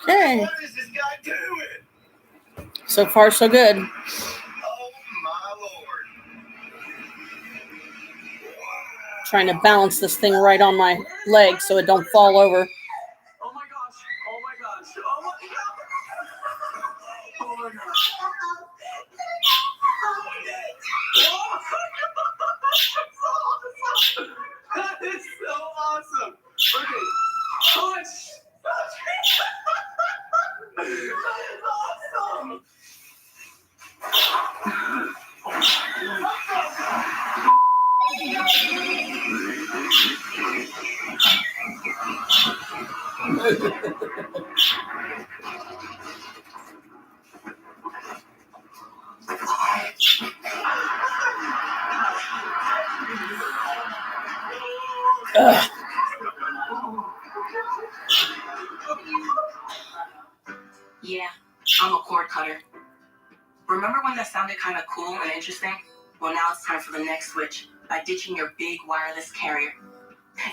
Okay. What is this guy doing? So far, so good. Oh my lord. Trying to balance this thing right on my leg so it don't fall over. Oh my gosh. Oh my gosh. Oh my god. Oh my gosh. That is so awesome. Okay. Touch. That is awesome. Ugh. Yeah, I'm a cord cutter. Remember when that sounded kind of cool and interesting? Well, now it's time for the next switch by ditching your big wireless carrier.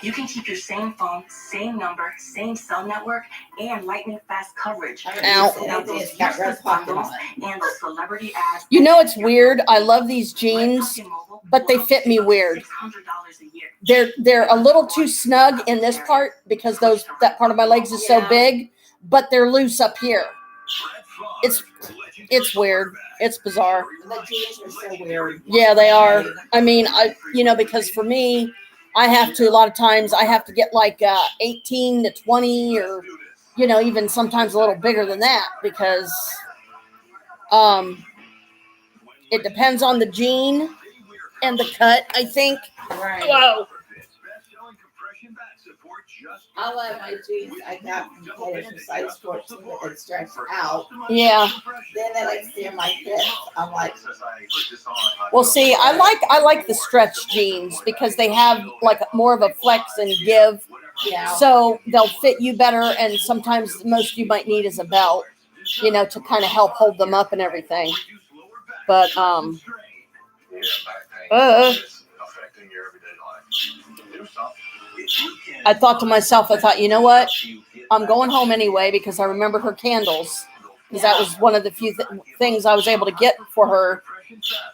You can keep your same phone, same number, same cell network, and lightning fast coverage. Ow. Without those useless bundles and those celebrity ads. You know, it's weird. I love these jeans, but they fit me weird. $600 a year. They're a little too snug in this part because that part of my legs is so big, but they're loose up here. It's weird. It's bizarre. The jeans are so weird. Yeah, they are. I mean, because for me, I have to, a lot of times, I have to get like 18 to 20 or, even sometimes a little bigger than that because it depends on the jean and the cut, I think. Right. Whoa. I like my jeans. I got from size 14 that stretch out. Yeah. Then they like see my hips. I'm like, Well, see, I like the stretch jeans because they have like more of a flex and give. yeah. So they'll fit you better, and sometimes the most you might need is a belt, to kind of help hold them up and everything. But I thought to myself, you know what? I'm going home anyway because I remember her candles because that was one of the few things I was able to get for her.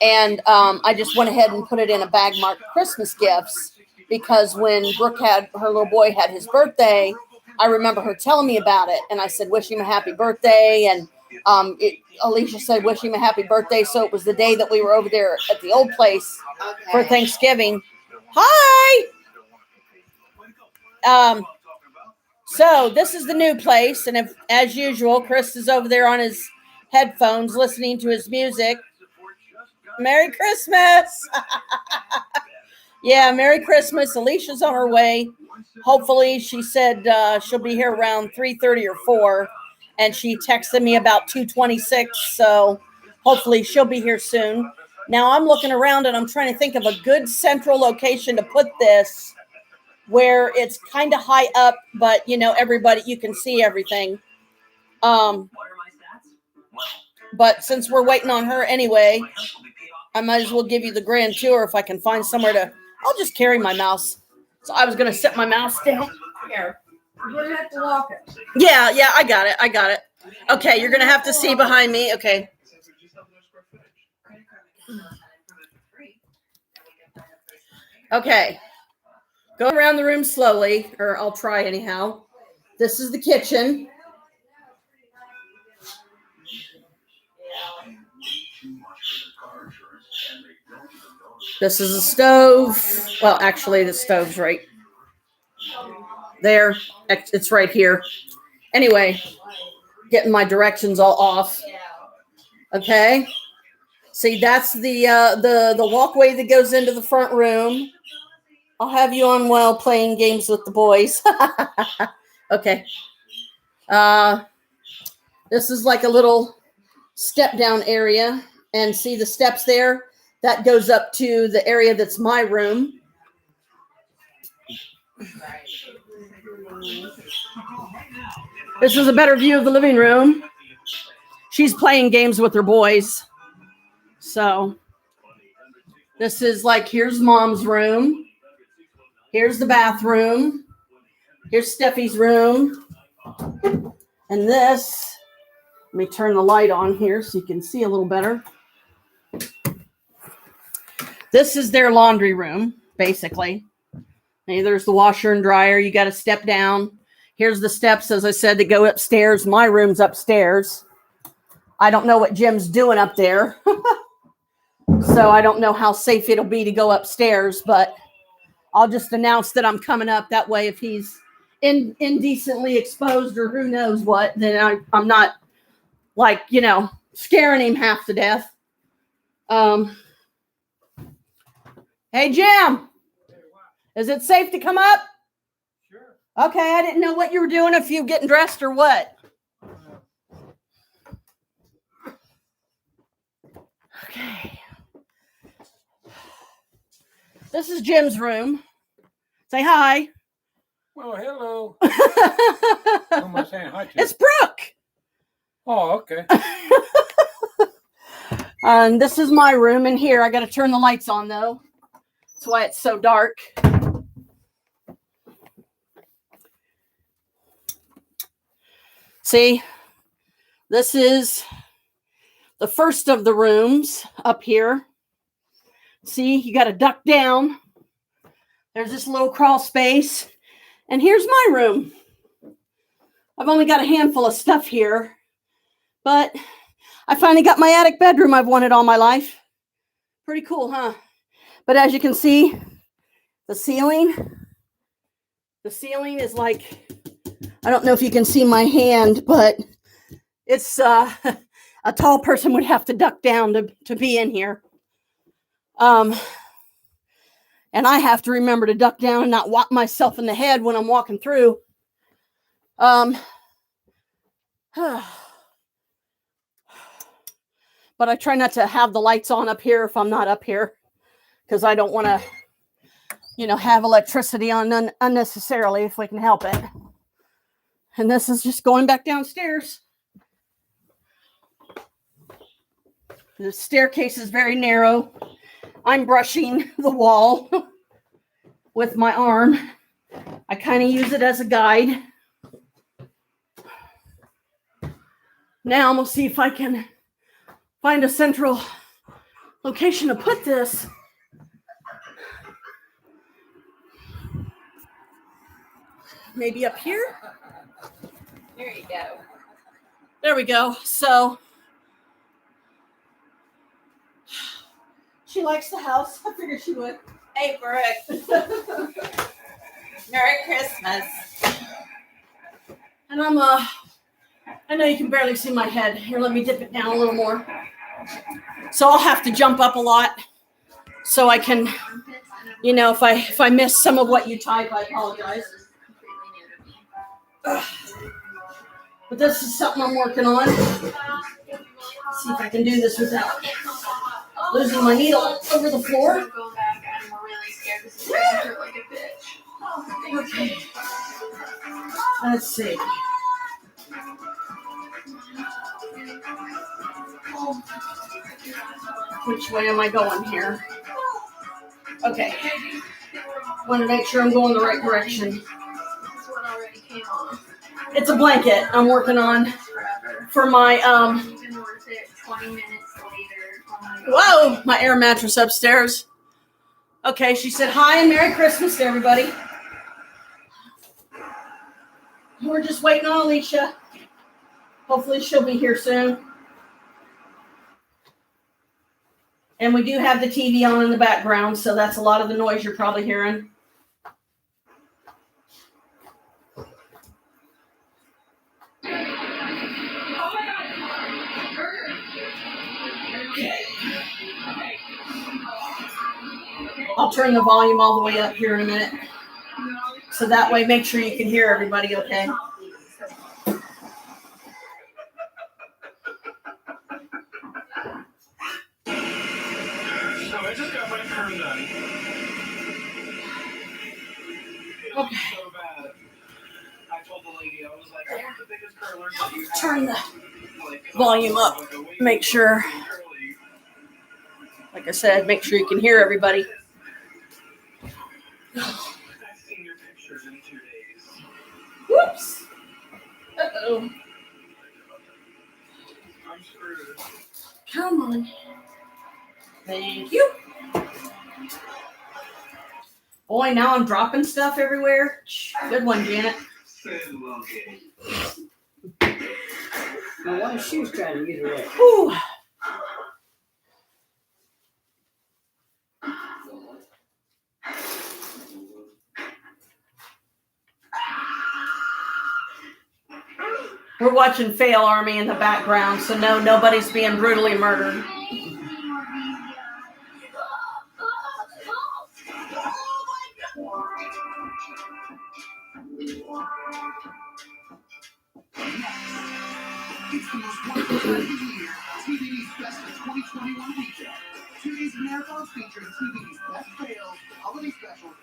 And I just went ahead and put it in a bag marked Christmas gifts because when Brooke her little boy had his birthday, I remember her telling me about it. And I said, wish him a happy birthday. And Alicia said, wish him a happy birthday. So it was the day that we were over there at the old place for Thanksgiving. Hi! So this is the new place. And as usual, Chris is over there on his headphones listening to his music. Merry Christmas! Yeah, Merry Christmas. Alicia's on her way. Hopefully, she said she'll be here around 3:30 or 4. And she texted me about 2:26. So hopefully she'll be here soon. Now I'm looking around and I'm trying to think of a good central location to put this where it's kind of high up, but everybody, you can see everything. But since we're waiting on her anyway, I might as well give you the grand tour if I can find somewhere I'll just carry my mouse. So I was going to set my mouse down. Here. You're going to have to walk it. Yeah, I got it. Okay, you're going to have to see behind me. Okay. Okay. Go around the room slowly, or I'll try anyhow. This is the kitchen. This is a stove. Well, actually, the stove's right there. It's right here. Anyway, getting my directions all off. Okay. See, that's the walkway that goes into the front room. I'll have you on while playing games with the boys. Okay. This is like a little step down area. And see the steps there? That goes up to the area that's my room. This is a better view of the living room. She's playing games with her boys. So this is here's Mom's room. Here's the bathroom. Here's Steffi's room. And this, let me turn the light on here so you can see a little better. This is their laundry room, basically. Hey, there's the washer and dryer. You got to step down. Here's the steps, as I said, that go upstairs. My room's upstairs. I don't know what Jim's doing up there. So I don't know how safe it'll be to go upstairs, but I'll just announce that I'm coming up. That way, if he's indecently exposed or who knows what, then I'm not like, scaring him half to death. Hey, Jim, is it safe to come up? Sure. Okay, I didn't know what you were doing, if you getting dressed or what. Okay. This is Jim's room. Say hi. Well, hello. Who am I saying hi to? It's Brooke. Oh, okay. And this is my room in here. I got to turn the lights on, though. That's why it's so dark. See, this is the first of the rooms up here. See, you got to duck down. There's this little crawl space. And here's my room. I've only got a handful of stuff here, but I finally got my attic bedroom I've wanted all my life. Pretty cool, huh? But as you can see, the ceiling is like, I don't know if you can see my hand, but it's a tall person would have to duck down to be in here. And I have to remember to duck down and not whop myself in the head when I'm walking through. But I try not to have the lights on up here if I'm not up here, because I don't want to, have electricity on unnecessarily if we can help it. And this is just going back downstairs. The staircase is very narrow. I'm brushing the wall with my arm. I kind of use it as a guide. Now I'm going to see if I can find a central location to put this. Maybe up here? There you go. There we go. So she likes the house. I figured she would. Hey, Brooke. Merry Christmas. And I know you can barely see my head. Here, let me dip it down a little more. So I'll have to jump up a lot so I can, if I miss some of what you type, I apologize. But this is something I'm working on. See if I can do this without losing my needle over the floor. Okay. Let's see. Which way am I going here? Okay. Want to make sure I'm going the right direction. It's a blanket I'm working on for my whoa, my air mattress upstairs. Okay, she said hi and Merry Christmas to everybody. We're just waiting on Alicia. Hopefully she'll be here soon. And we do have the TV on in the background, so that's a lot of the noise you're probably hearing. Okay. I'll turn the volume all the way up here in a minute. So that way, make sure you can hear everybody okay. So I just got my perm done. Okay. So bad. I told the lady, I was like, I want the biggest curler that you have. Turn the volume up. Make sure, like I said, make sure you can hear everybody. I've seen your pictures in 2 days. Whoops. Uh-oh. Come on. Thank you. Boy, now I'm dropping stuff everywhere. Good one, Janet. My one shoe's trying to get away. Whew. We're watching Fail Army in the background, so no, nobody's being brutally murdered. It's the most wonderful time of the year. TV's Best of 2021 weekend. TV's marathons featuring TV's best fails, holiday specials,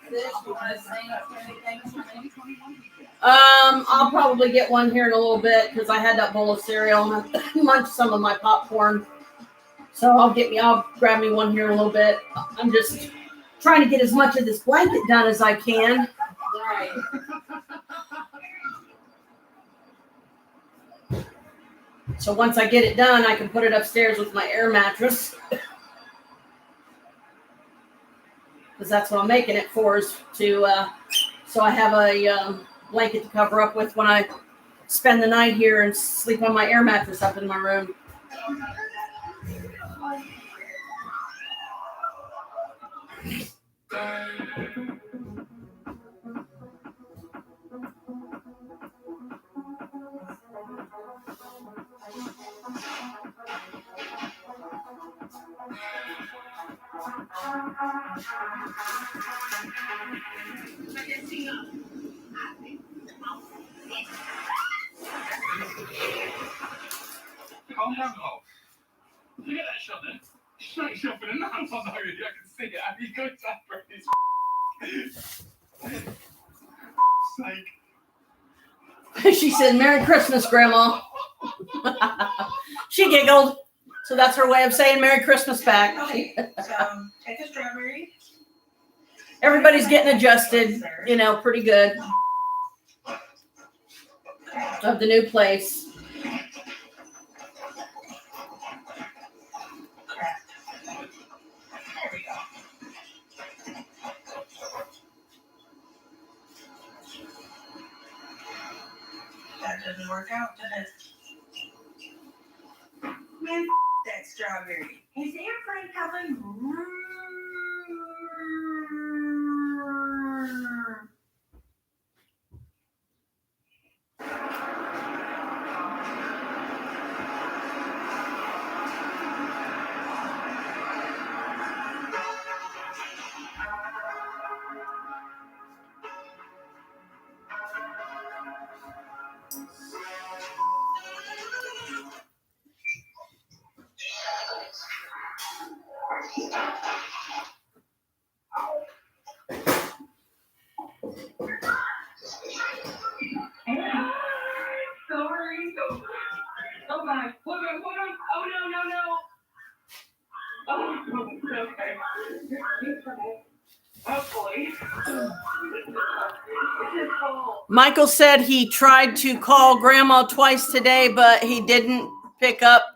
and I'll probably get one here in a little bit because I had that bowl of cereal and I munched some of my popcorn. So I'll grab me one here in a little bit. I'm just trying to get as much of this blanket done as I can. Right. So once I get it done, I can put it upstairs with my air mattress. Because that's what I'm making it for, is to, so I have a blanket to cover up with when I spend the night here and sleep on my air mattress up in my room. Calm down, Ho. Look at that, Sheldon. Shut jumping in. I'm sorry, I can see it. I mean, good time for these. Psych. She said, "Merry Christmas, Grandma." She giggled. So that's her way of saying Merry Christmas back. Okay, so take a strawberry. Everybody's getting adjusted, pretty good of the new place. There we go. That doesn't work out, does it? Man, that strawberry. Is the airplane coming? Sorry. Oh my. What? Oh no. Oh, okay. Hopefully. Michael said he tried to call Grandma twice today, but he didn't pick up.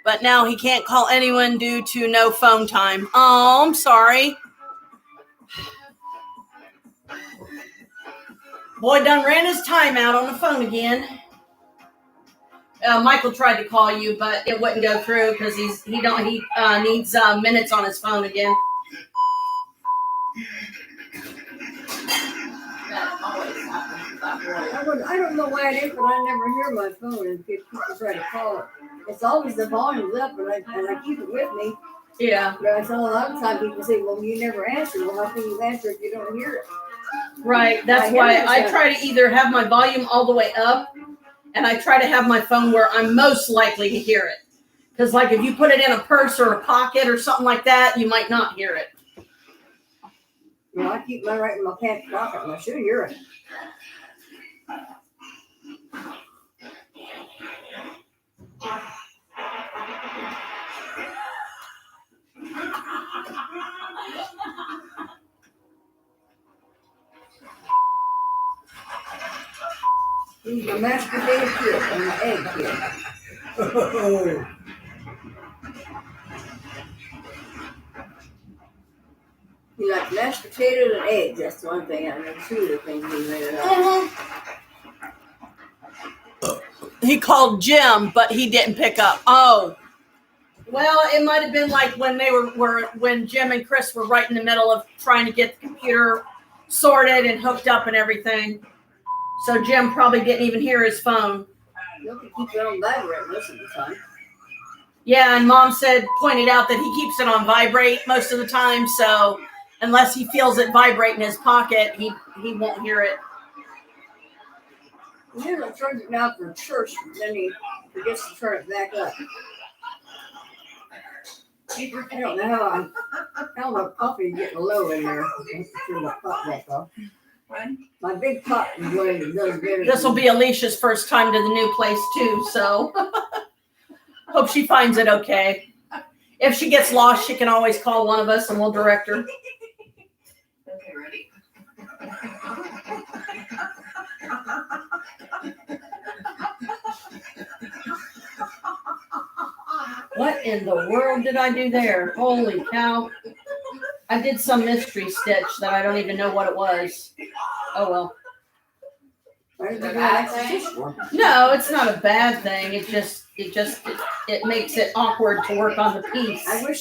But now he can't call anyone due to no phone time. Oh, I'm sorry. Boy done ran his time out on the phone again. Michael tried to call you, but it wouldn't go through because he needs minutes on his phone again. That always happens with that boy. I don't know why it is, but I never hear my phone and people try to call it. It's always the volume's up, and I keep it with me. Yeah. But I saw a lot of times people say, "Well, you never answer." Well, how can you answer if you don't hear it? Right. That's why I try to either have my volume all the way up, and I try to have my phone where I'm most likely to hear it. Because, like, if you put it in a purse or a pocket or something like that, you might not hear it. Well, I keep mine right in my pants pocket, and I should hear it. He's my mashed potato chip and my egg chip. You like mashed potatoes and eggs. That's the one thing I know. Two of the things he made it up. He called Jim, but he didn't pick up. Oh, well, it might have been like when they were when Jim and Chris were right in the middle of trying to get the computer sorted and hooked up and everything. So Jim probably didn't even hear his phone. You can keep it on vibrate most of the time. Yeah, and Mom pointed out that he keeps it on vibrate most of the time. So unless he feels it vibrate in his pocket, he won't hear it. He usually turns it down for church, then he forgets to turn it back up. I don't know how the coffee getting low in there. Turn the pot back off. My big pot is what it does better. This will be Alicia's first time to the new place too, so hope she finds it okay. If she gets lost, she can always call one of us and we'll direct her. Okay, ready? What in the world did I do there? Holy cow. I did some mystery stitch that I don't even know what it was. Oh well. Why did you do that exercise for? No, it's not a bad thing. It makes it awkward to work on the piece. I wish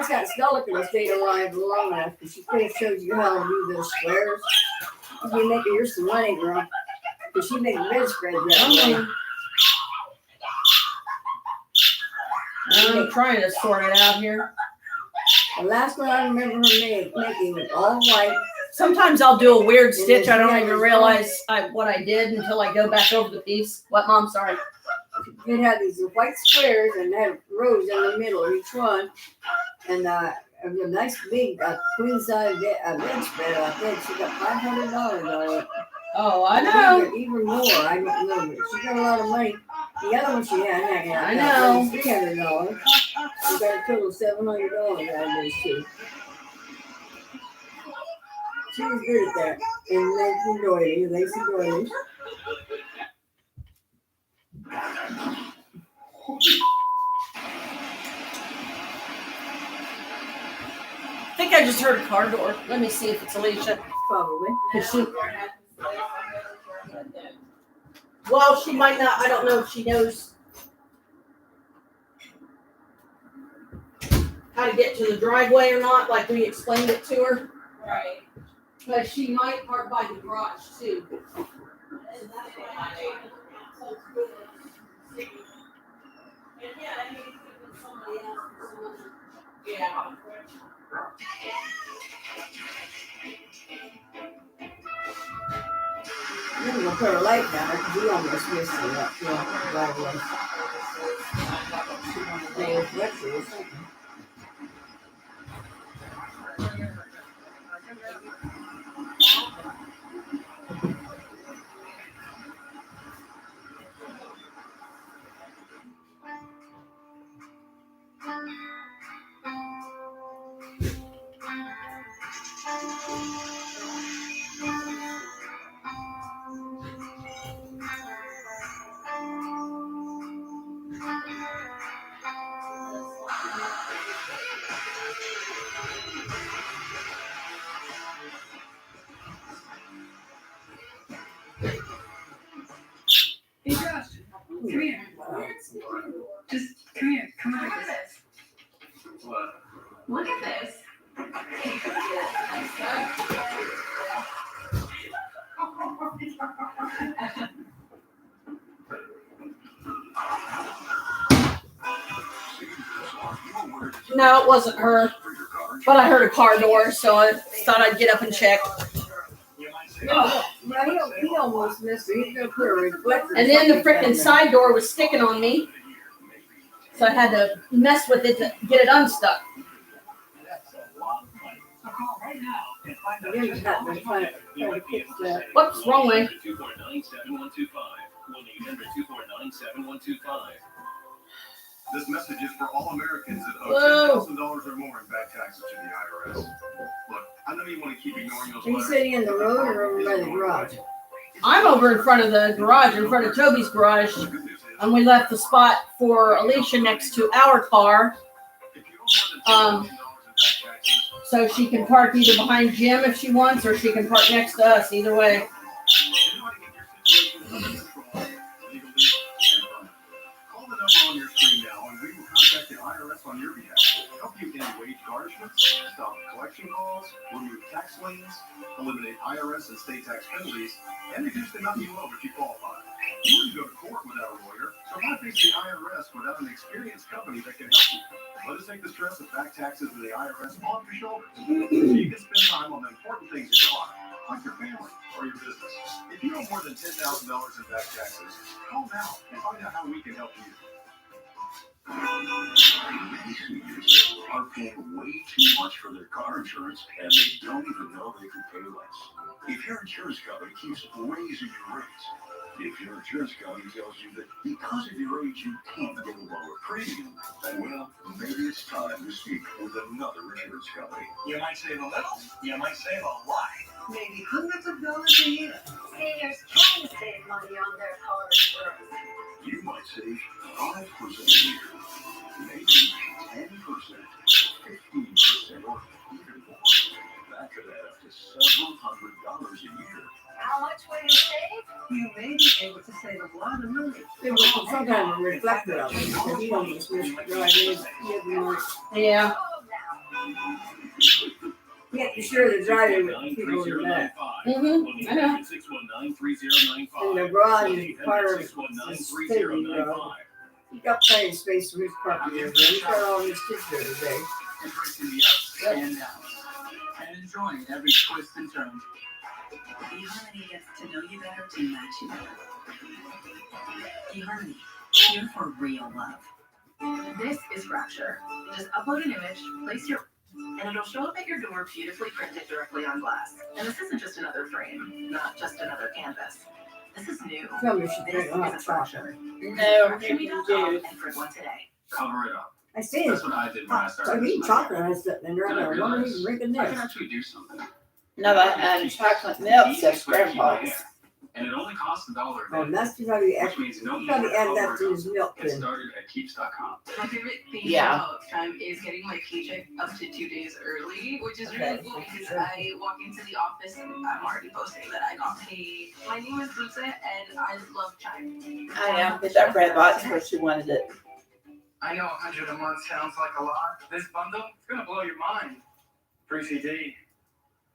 that Stella could have stayed alive long enough because she could have showed you how to do those squares. You'd be making her some money, girl. Because she makes bedspreads that way. I'm trying to sort it out here. The last one I remember her making was all white. Sometimes I'll do a weird stitch. I don't even realize what I did until I go back over the piece. What, Mom? Sorry. It had these white squares and had rows in the middle of each one. And a nice big queen size bedspread. I think she got $500 on it. Oh, I know. Even more. I don't know. But she got a lot of money. The other one she had I know. $300. She got a total of $700 out of this too. She was good at that. And Lacey Doily. I think I just heard a car door. Let me see if it's Alicia. Probably. Well, she might not. I don't know if she knows how to get to the driveway or not, like we explained it to her. Right. But she might park by the garage too. Yeah. I'm going to put her light down because we almost missed it up. Yeah, driveway. They were flexing or something. Hey Josh, come here. Just come here. Come on. Look at this. What? Look at this. No, it wasn't her. But I heard a car door, so I thought I'd get up and check. No, he almost missed it. He's going to put a reflector. And then the freaking side door was sticking on me. So I had to mess with it to get it unstuck. Whoops, wrong way. This message is for all Americans that owe $10,000 or more in back taxes to the IRS. Look, I know you want to keep ignoring those Are you letters. sitting in the road or over by the garage? I'm over in front of the garage, in front of Toby's garage. The good news is, And we left the spot for Alicia next to our car. if you owe more than $10,000 in back taxes, So she can park either behind Jim if she wants, or she can park next to us. Either way. Call the number on your screen now, and we will contact the IRS on your behalf. Help you end wage garnishments, stop collection calls, remove tax liens, eliminate IRS and state tax penalties, and reduce the amount you owe if you qualify. You wouldn't go to court without a lawyer, so why face the IRS without an experienced company that can help you? Let us take the stress of back taxes and the IRS off your shoulders, so you can spend time on the important things in your life, like your family or your business. If you owe more than $10,000 in back taxes, call now and find out how we can help you. Many seniors are paying way too much for their car insurance, and they don't even know they could pay less. If your insurance company keeps raising your rates, if your insurance company tells you that because of your age you can't get a lower premium, well, maybe it's time to speak with another insurance company. You might save a little, you might save a lot. Maybe hundreds of dollars a year. Seniors can save money on their car insurance. You might save 5% a year, maybe 10%, 15%, or even more. That could add up to several $100s a year. How much will you save? You may be able to save a lot of money. They will put some kind of reflector up there because you don't just miss drive in. Yeah. Oh, now. You have to share the driving with people in the back. Mm-hmm. I know. And the garage is part of the spending garage. He got plenty of space for his property over there. He's got all his kids there today. Embracing the ups and downs, and enjoying every twist and turn. eHarmony gets to know you better to match you better. eHarmony, here for real love. This is Rapture. Just upload an image, place your, and it'll show up at your door beautifully printed directly on glass. And this isn't just another frame, not just another canvas. This is new. Tell me she This drank a lot of is chocolate. Rapture. No, Rapture.com and print one today. Cover it up. I see it. That's what I did when I So started. I'm eating chocolate and stuff, and they're like, what are you drinking I can this? actually do something. no, that chocolate milk says grandpa's. And it only costs $1 a Oh, day, that's because you which means no probably add that to his milk Get then. started at keeps.com. My favorite thing Yeah. about Chime is getting my paycheck up to 2 days early, which is really cool because I walk into the office and I'm already posting that I got paid. My name is Lucia and I love Chime. I am. Get that bread box where she wanted it. I know 100 a month sounds like a lot. This bundle, it's gonna blow your mind. Free CD.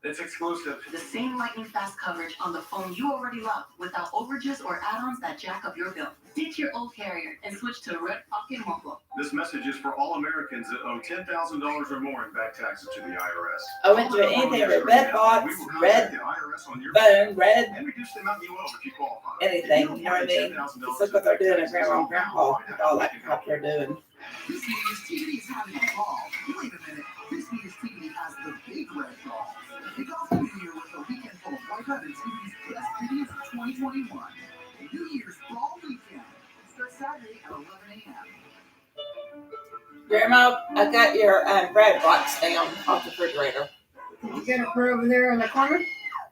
It's exclusive. The same lightning fast coverage on the phone you already love without overages or add-ons that jack up your bill. Ditch your old carrier and switch to Red Pocket Mobile. This message is for all Americans that owe $10,000 or more in back taxes to the IRS. I went to anything with red box, We will contact red the IRS on your phone, red and reduce the amount you owe if you qualify. anything. You know what I mean? Just look what they're doing at Grandma and Grandpa with all that crap they're doing. This year's TV is having a ball. Wait a minute. This year's TV has the big red ball. Kick off the new year with a weekend full of Wi-Fi and TV's best videos of 2021. New Year's Brawl Weekend. Starts Saturday at 11 a.m. Grandma, I got your bread box down off the refrigerator. You get it put over there in the corner?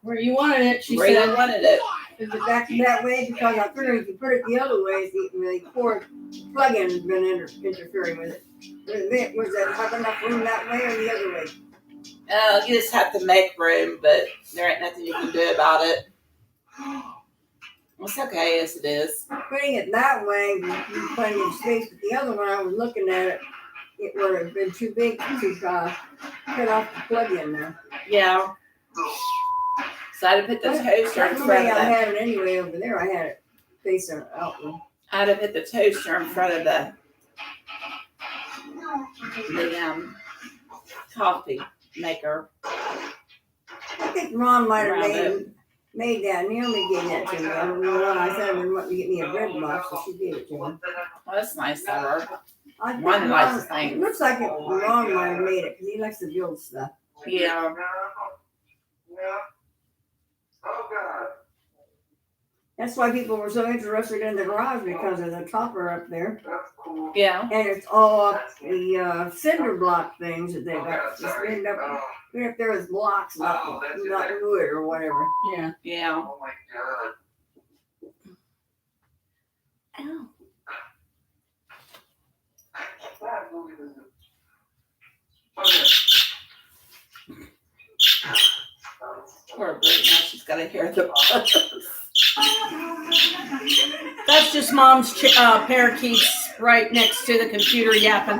Where you wanted it, she Where you said. Wanted it. Is it back that way? Because I figured if you put it the other way, the cord plug-in has been interfering with it. Was that have enough room that way or the other way? You just have to make room, but there ain't nothing you can do about it. It's okay as it is. Putting it that way, you plenty of space, but the other one, I was looking at it, it would have been too big to cut off the plug-in there. Yeah. So I had to put the toaster in That's front the of way I the. had it anyway over there. I had it facing outward. I had to put the toaster in front of the coffee maker. I think Ron might have made that. Naomi gave that to me. I don't know why. I said I wanted to get me a bread box, so she gave it to me. Well, that's nice of her. I think One likes Ron- things. It looks like Ron might have made it because he likes to build stuff. Yeah. That's why people were so interested in the garage because of the topper up there. Yeah. And it's all the cinder block things that they got. Just end up right there with blocks, not wood or whatever. Yeah. Yeah. Oh my god. Ow. gotta hear the bus. That's just Mom's parakeets right next to the computer yapping.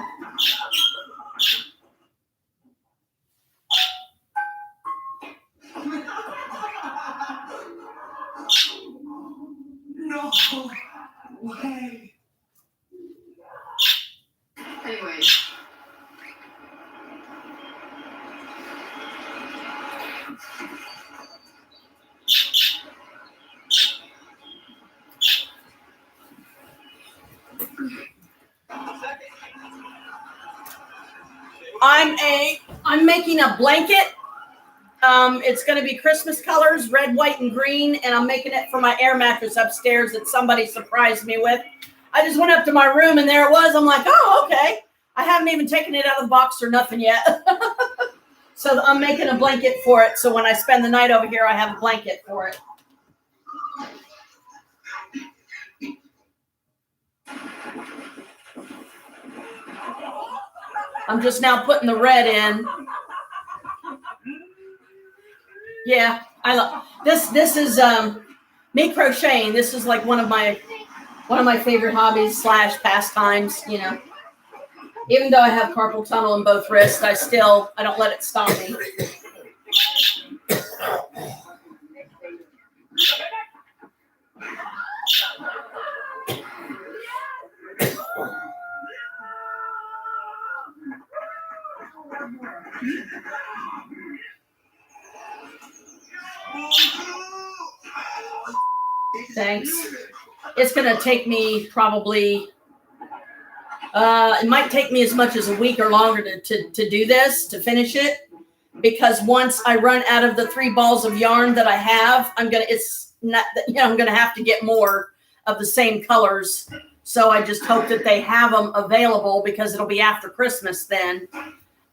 No way. Anyway, I'm making a blanket. It's going to be Christmas colors, red, white, and green, and I'm making it for my air mattress upstairs that somebody surprised me with. I just went up to my room, and there it was. I'm like, oh, okay. I haven't even taken it out of the box or nothing yet. So I'm making a blanket for it, so when I spend the night over here, I have a blanket for it. I'm just now putting the red in. Yeah, I love this. This is me crocheting. This is like one of my favorite hobbies / pastimes. You know, even though I have carpal tunnel in both wrists, I don't let it stop me. Thanks. It's going to take me probably, it might take me as much as a week or longer to do this, to finish it. Because once I run out of the 3 balls of yarn that I have, I'm going to have to get more of the same colors. So I just hope that they have them available because it'll be after Christmas then.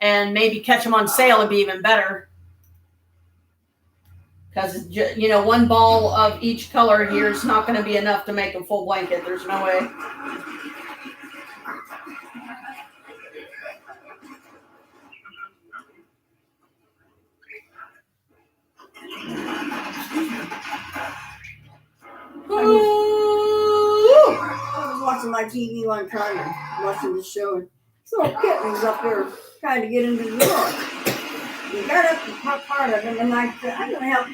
And maybe catch them on sale would be even better. Because, 1 ball of each color here is not going to be enough to make a full blanket. There's no way. I was watching my TV one time and watching the show. And this little kitten was up there trying to get into the door. We got up the top part of it, and I said, I'm going to help.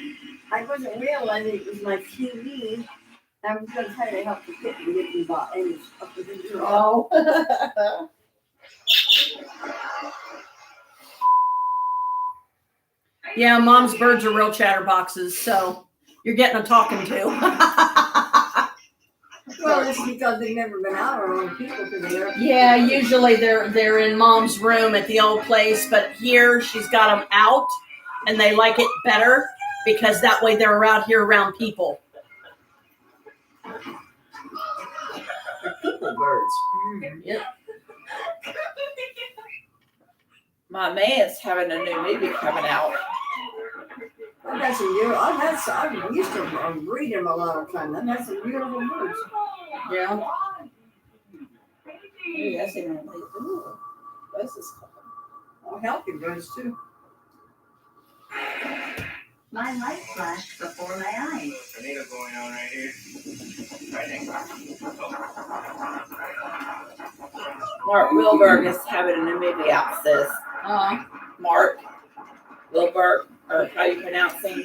I wasn't realizing it was my TV. I was going to try to help the kitten get in up to the door. Oh. Yeah, Mom's birds are real chatterboxes, so you're getting a talking to. Well, it's because they've never been out around people because they're. Yeah, usually they're in Mom's room at the old place, but here she's got them out, and they like it better because that way they're around here around people. People birds. Yep. My man's having a new movie coming out. I've had some beautiful. I've used to read them a lot of times. I've had some beautiful birds. Yeah. Ooh, that's even like, ooh, this is cool. I'll help you birds too. my light flashed before my eyes. Tornado going on right here. Right next Mark Wilberg is having a new movie out, sis. Mark Wilberg, or how you pronounce him?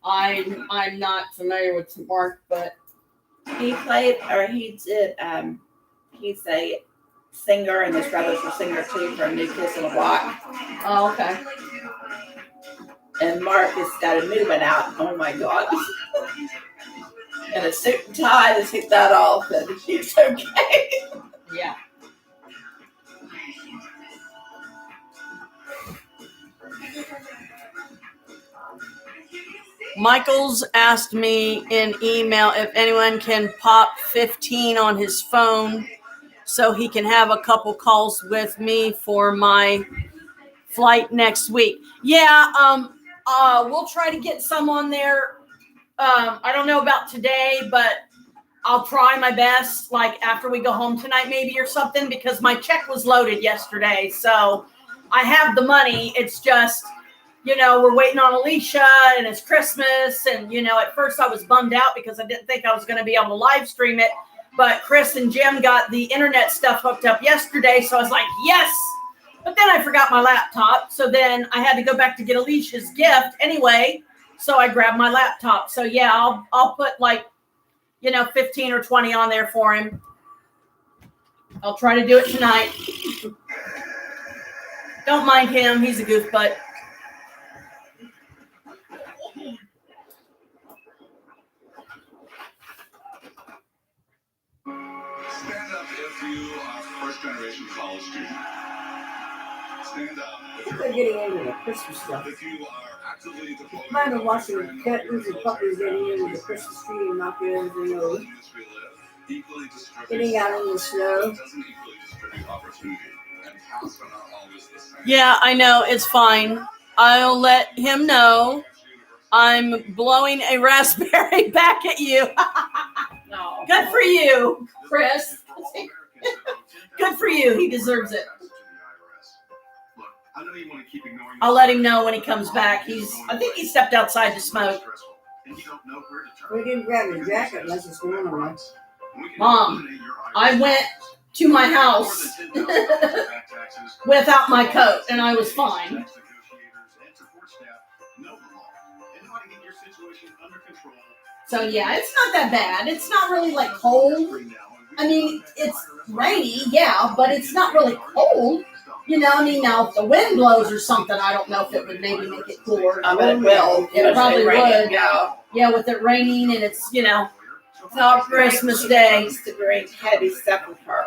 I'm not familiar with Mark, but He played, or he did, he's a singer, and his brothers were singer too for New Kids on the Block. oh, okay. And Mark has got a new one out. Oh my God. And a suit and tie to take that off, and he's okay. Yeah. Michael's asked me in email if anyone can pop 15 on his phone so he can have a couple calls with me for my flight next week. Yeah, we'll try to get some on there. I don't know about today, but I'll try my best, like after we go home tonight maybe or something, because my check was loaded yesterday. So I have the money. It's just we're waiting on Alicia and it's Christmas. And, at first I was bummed out because I didn't think I was going to be able to live stream it. But Chris and Jim got the internet stuff hooked up yesterday. So I was like, yes. But then I forgot my laptop. So then I had to go back to get Alicia's gift anyway. So I grabbed my laptop. So yeah, I'll put 15 or 20 on there for him. I'll try to do it tonight. Don't mind him. He's a goofbutt. Stand up if you are first generation college student. Stand up I if think you're they're getting into the Christmas stuff. if you are actively devoted Mine are watching kittens and puppies getting into the Christmas tree and knocking everything over. equally distribute Getting out in the snow. doesn't equally distribute opportunity. And paths are not always the same. Yeah, I know. It's fine. I'll let him know I'm blowing a raspberry back at you. No. Good for you, Chris. Good for you. He deserves it. I'll let him know when he comes back. I think he stepped outside to smoke. We didn't grab a jacket unless it's warm enough. Mom, I went to my house without my coat, and I was fine. So yeah, it's not that bad. It's not really cold. I mean, it's rainy, yeah, but it's not really cold. Now if the wind blows or something, I don't know if it would maybe make it cooler. I bet it will. It probably would. Yeah. Yeah, with it raining and it's, all Christmas Day. Needs to bring heavy stuff with her.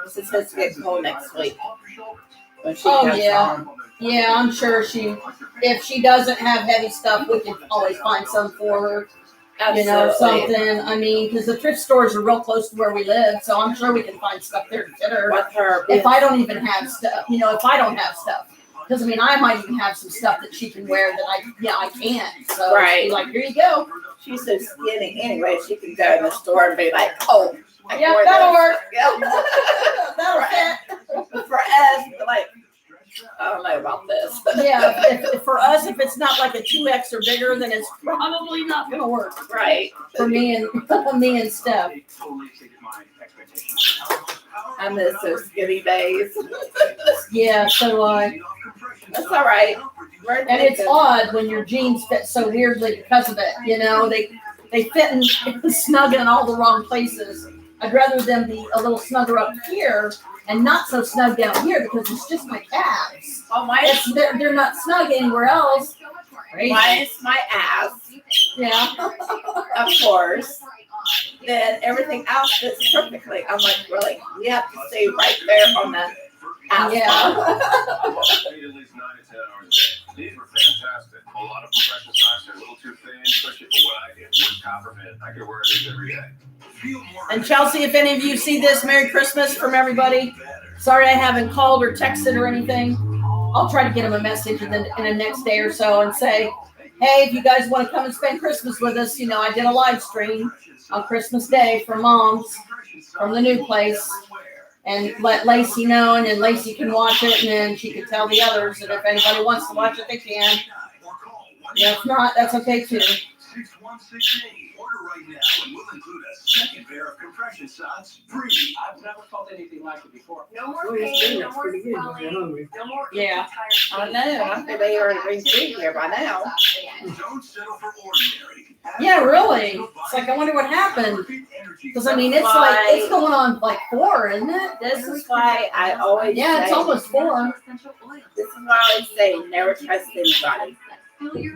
This is supposed to get cold next week. When she comes home. Yeah, I'm sure if she doesn't have heavy stuff, we can always find some for her. Absolutely. Something. I mean, because the thrift stores are real close to where we live, so I'm sure we can find stuff there to fit her. With her. If I don't even have stuff, if I don't have stuff. Because, I might even have some stuff that she can wear that I can't. So, Right. Here you go. She's so skinny anyway, she can go in the store and be like, oh, I Yeah, wore that'll this. work. Yeah. That'll Right. fit. But for us, I don't know about this. Yeah, if for us, if it's not like a 2X or bigger, then it's probably not going to work Right. for me and Steph. I miss those skinny days. Yeah, so do I. That's all right. And it's odd when your jeans fit so weirdly because of it. They fit and snug in all the wrong places. I'd rather them be a little snugger up here and not so snug down here because it's just my calves. Oh, They're not snug anywhere else. Crazy. mine's my ass, Yeah. of course. Then everything else fits perfectly. I'm like, really? You have to stay right there on the ass. Yeah. I watched at least 9 to 10 hours a day. These were fantastic. A lot of compression socks are a little too thin, especially for what I did. Wood copperhead. I could wear these every day. And Chelsea, if any of you see this, Merry Christmas from everybody. Sorry I haven't called or texted or anything. I'll try to get them a message in the next day or so and say, hey, if you guys want to come and spend Christmas with us, I did a live stream on Christmas Day for moms from the new place. And let Lacey know, and then Lacey can watch it, and then she can tell the others. And if anybody wants to watch it, they can. Yeah, if not, that's okay too. 6168. Order right now, and we'll include a second pair of compression socks free. I've never felt anything like it before. No more Well, it's pain, been no more pretty good when swelling, you're hungry. no more Yeah. I know. I think they already bring food here by now. Don't settle for ordinary. Yeah, really. It's like, I wonder what happened. Because, it's going on 4, isn't it? This is why I always Yeah, it's say, almost 4. this is why I always say, never trust anybody. We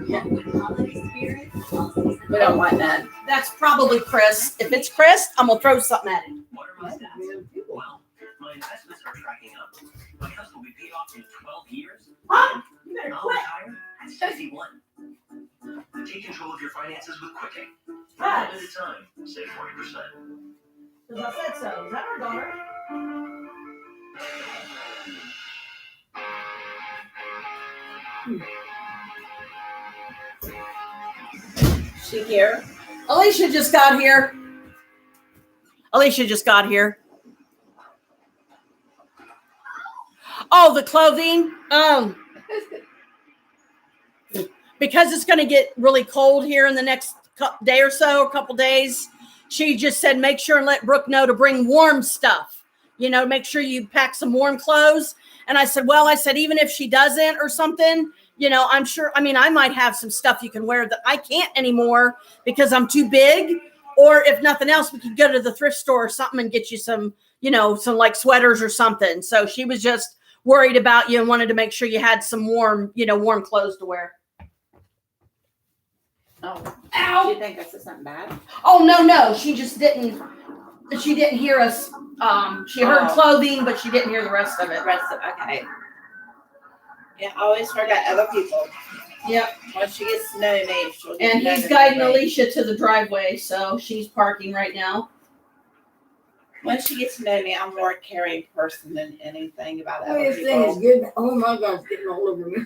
don't want none. That's probably Chris. If it's Chris, I'm going to throw something at him. What are my stats? Well, my investments are tracking up. My house will be paid off in 12 years. Huh? You better I'll quit. retire at 61. Take control of your finances with Quicken. For a Yes. limited time, save 40%. Because I said so. Is that our daughter? She here? Alicia just got here. Oh, the clothing. because it's going to get really cold here in the next day or so, a couple days, she just said, make sure and let Brooke know to bring warm stuff, make sure you pack some warm clothes. And I said, even if she doesn't or something, I'm sure, I might have some stuff you can wear that I can't anymore because I'm too big. Or if nothing else, we could go to the thrift store or something and get you some, some like sweaters or something. So she was just worried about you and wanted to make sure you had some warm, warm clothes to wear. Oh, Ow. Do you think I said something bad? Oh, no. She just didn't hear us. She heard clothing, but she didn't hear the rest of it. Okay. Yeah, I always forget other people. Yep. When she gets to know me, she'll get And to know he's me. guiding Alicia to the driveway, so she's parking right now. When she gets to know me, I'm more a caring person than anything about other This thing is people. good. Oh my God, it's getting all over me.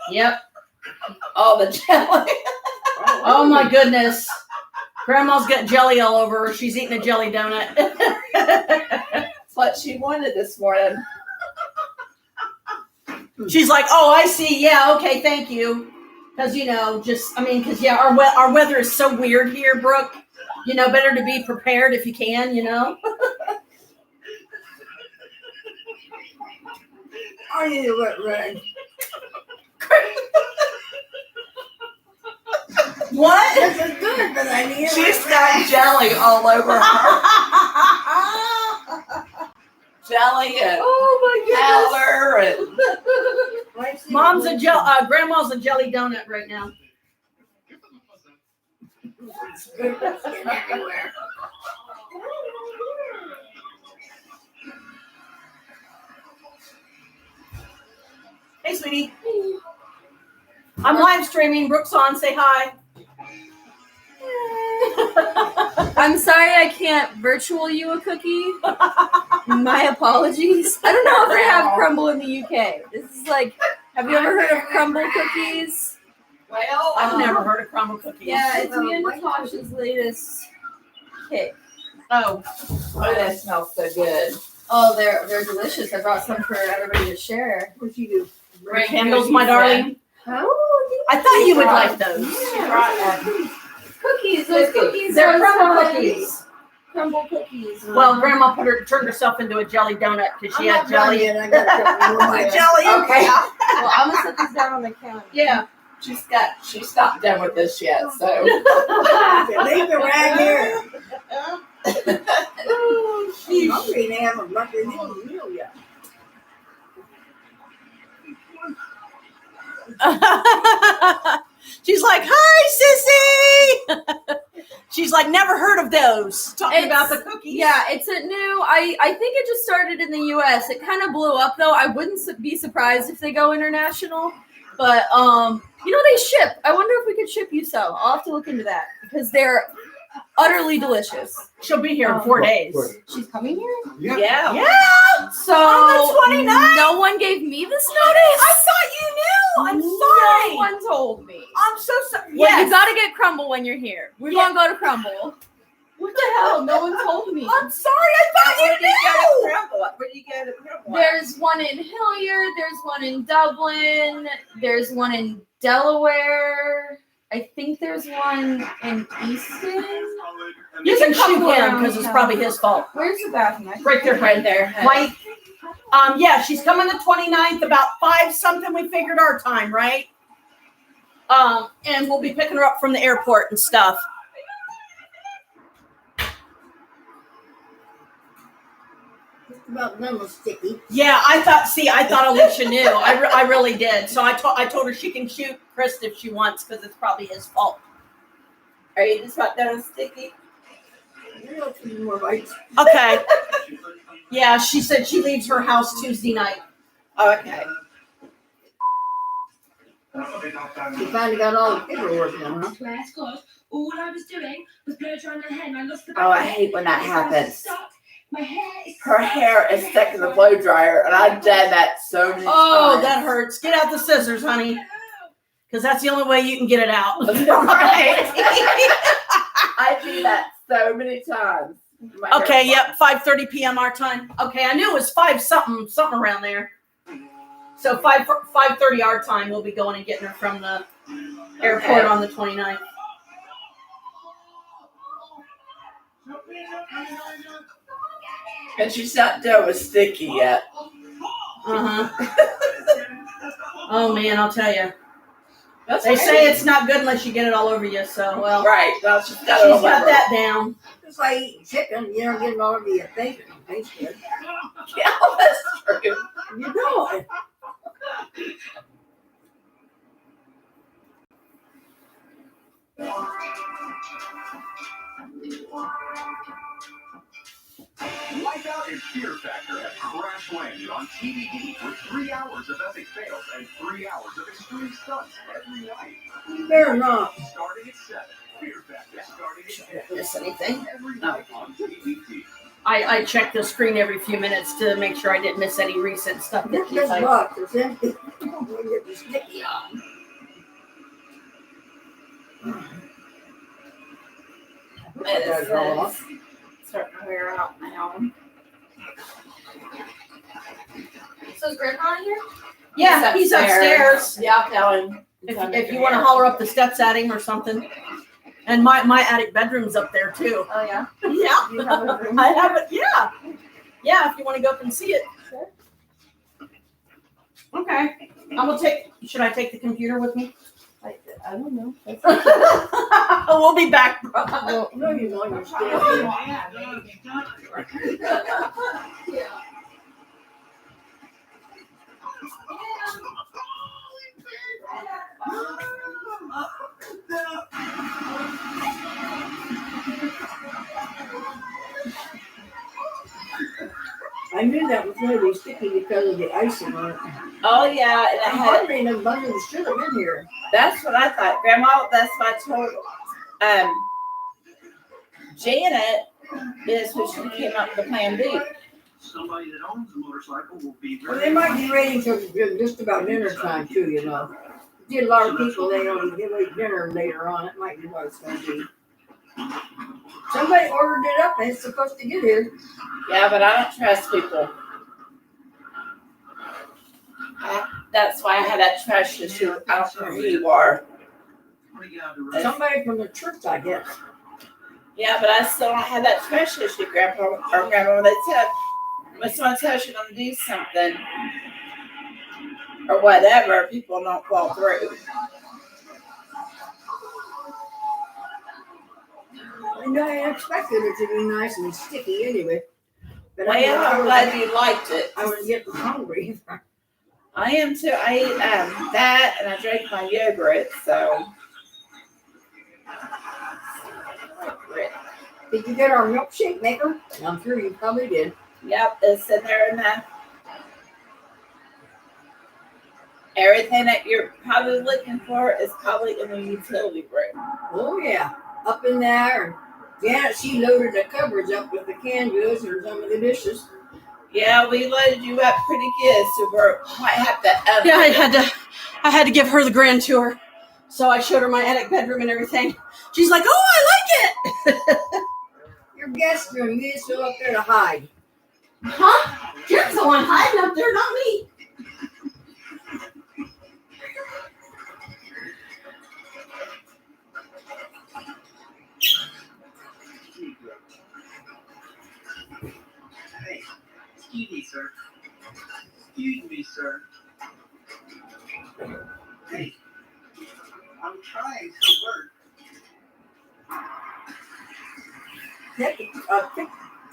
Yep. All the jelly. Oh my goodness. Grandma's got jelly all over her. She's eating a jelly donut. That's what she wanted this morning. She's like, oh, I see. Yeah, okay, thank you. Because, our weather is so weird here, Brooke. Better to be prepared if you can, I need a wet rag. What? This is good, but I need a She's wet got rag. jelly all over her. Jelly and powder and Grandma's a jelly donut right now. It's good. It's getting everywhere. Hey, sweetie. I'm live streaming. Brooke's on. Say hi. I'm sorry I can't virtual you a cookie. My apologies. I don't know if they have crumble in the UK. This is like, have you ever heard of crumble cookies? well, I've never heard of crumble cookies. Yeah, it's me and Natasha's latest cake. Oh, oh, that smells so good. Oh, they're delicious. I brought some for everybody to share. What'd you do? bring candles, my darling. Oh, I thought you would like those. cookies. Those cookies They're are crumble fun. cookies. Crumble cookies. Well, Grandma turned herself into a jelly donut because she had jelly. I got a couple more bites. Jelly. Okay. Well, I'm gonna set these down on the counter. Yeah. She's not done with this yet, so. Leave the rag here. Oh, I'm hungry and they haven't brought their meal yet. She's like, hi, sissy. She's like, never heard of those. Talking about the cookies. Yeah, it's a new. I think it just started in the U.S. It kind of blew up though. I wouldn't be surprised if they go international. But they ship. I wonder if we could ship you some. I'll have to look into that because they're utterly delicious. She'll be here in 4 days. She's coming here. Yeah. Yeah. So On the 29th? no one gave me this notice. I thought you knew. I'm sorry. No one told me. I'm so sorry. Well, Yes. you got to get Crumble when you're here. We're gonna go to Crumble. What the hell? No one told me. I'm sorry. I thought you knew. Where do you go to Crumble? There's one in Hilliard. There's one in Dublin. There's one in Delaware. I think there's one in Easton. You can shoot him around because it's town. probably his fault. Where's the bathroom? Right there, Right there. Mike. Yeah, she's coming the 29th, about 5 something. We figured our time, right? And we'll be picking her up from the airport and stuff. Just about done with sticky. Yeah, I thought Alicia knew. I really did. So I told her she can shoot Chris if she wants because it's probably his fault. Are you just about done with sticky? Maybe I'll take more bites. Okay. Yeah, she said she leaves her house Tuesday night. Oh, okay. You finally got all the paperwork done, huh? Swear to God, all I was doing was blow drying my hair and I lost the Oh, I hate when that happens. Stuck. My hair is Her hair is stuck in the blow dryer, and I've done that so many Oh, times. that hurts. Get out the scissors, honey. Because that's the only way you can get it out. Right. I do that so many times. My hair Okay, is yep, 5:30 p.m. our time. Okay, I knew it was 5 something around there. So 5:30 our time, we'll be going and getting her from the airport Okay. on the 29th. And she's not done with sticky yet. Oh man, I'll tell you. That's They okay. say it's not good unless you get it all over you. So well, Right. Well, she's got it she's all got over. that down. It's like eating chicken. You don't get it all over your face. It tastes good. Yeah, that's true. You don't. Wipeout and Fear Factor have crash landed on TVD with 3 hours of epic fails and 3 hours of extreme stunts every night. You better not. Starting at 7, Fear Factor starting at 10. Didn't miss anything. Every night on TVD. I check the screen every few minutes to make sure I didn't miss any recent stuff. That This keeps like, box is empty. You get the sticky on. It says starting to wear out now. So is Grandpa in here? yeah, he's upstairs. Yeah, I'll tell him. If you want to holler up the steps at him or something. And my attic bedroom's up there too. Oh yeah. Yeah, You have a room? I have it. Yeah, yeah. If you want to go up and see it. Sure. Okay. I will take. Should I take the computer with me? I don't know. We'll be back. Well, no, you don't. You're still here. I knew that was going to be sticky because of the icing on it. Oh yeah, and I I'm had. wondering if onions should have been here. That's what I thought, Grandma. That's what I told. Janet is who she came up with the Plan B. Somebody that owns a motorcycle will be Well, they might be waiting till just about dinner time too, you know. Get a lot of people, they don't get late dinner later on. It might be what it's going to be. Somebody ordered it up and it's supposed to get here. Yeah, but I don't trust people. That's why I had that trash issue. I don't know who you are. Somebody from the church, I guess. Yeah, but I still don't have that trash issue, Grandpa or Grandma. When someone tells you to do something or whatever, people don't fall through. I know I expected it to be nice and sticky anyway. But Well, yeah, I'm glad you liked it. I was getting hungry. I am too. I ate that and I drank my yogurt, so. Did you get our milkshake maker? I'm sure you probably did. Yep, it's in there in the. Everything that you're probably looking for is probably in the utility room. Oh yeah, up in there. Yeah, she loaded the cupboards up with the canned goods and some of the dishes. Yeah, we loaded you up pretty good, so we might have to. Yeah, I had to give her the grand tour. So I showed her my attic bedroom and everything. She's like, "Oh, I like it." Your guest room, you just go up there to hide. Huh? Jim's the one hiding up there, not me. Hey, excuse me, sir. Excuse me, sir. Hey, I'm trying to work.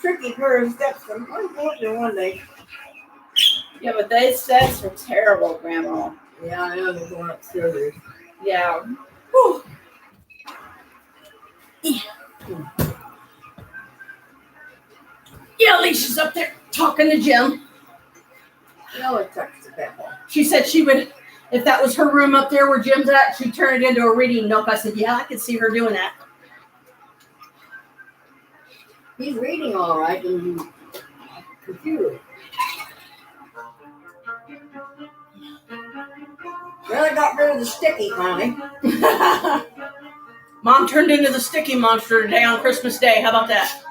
Tricky pair of steps from one point to one day. Yeah, but those steps are terrible, Grandma. Yeah, I know they're going upstairs. Yeah. Whew. Yeah, Alicia's up there talking to Jim. No, it touched the pebble. She said she would, if that was her room up there where Jim's at, she'd turn it into a reading nook. I said, yeah, I could see her doing that. He's reading all right in the computer. Well, I got rid of the sticky finally. Mom turned into the sticky monster today on Christmas Day. How about that?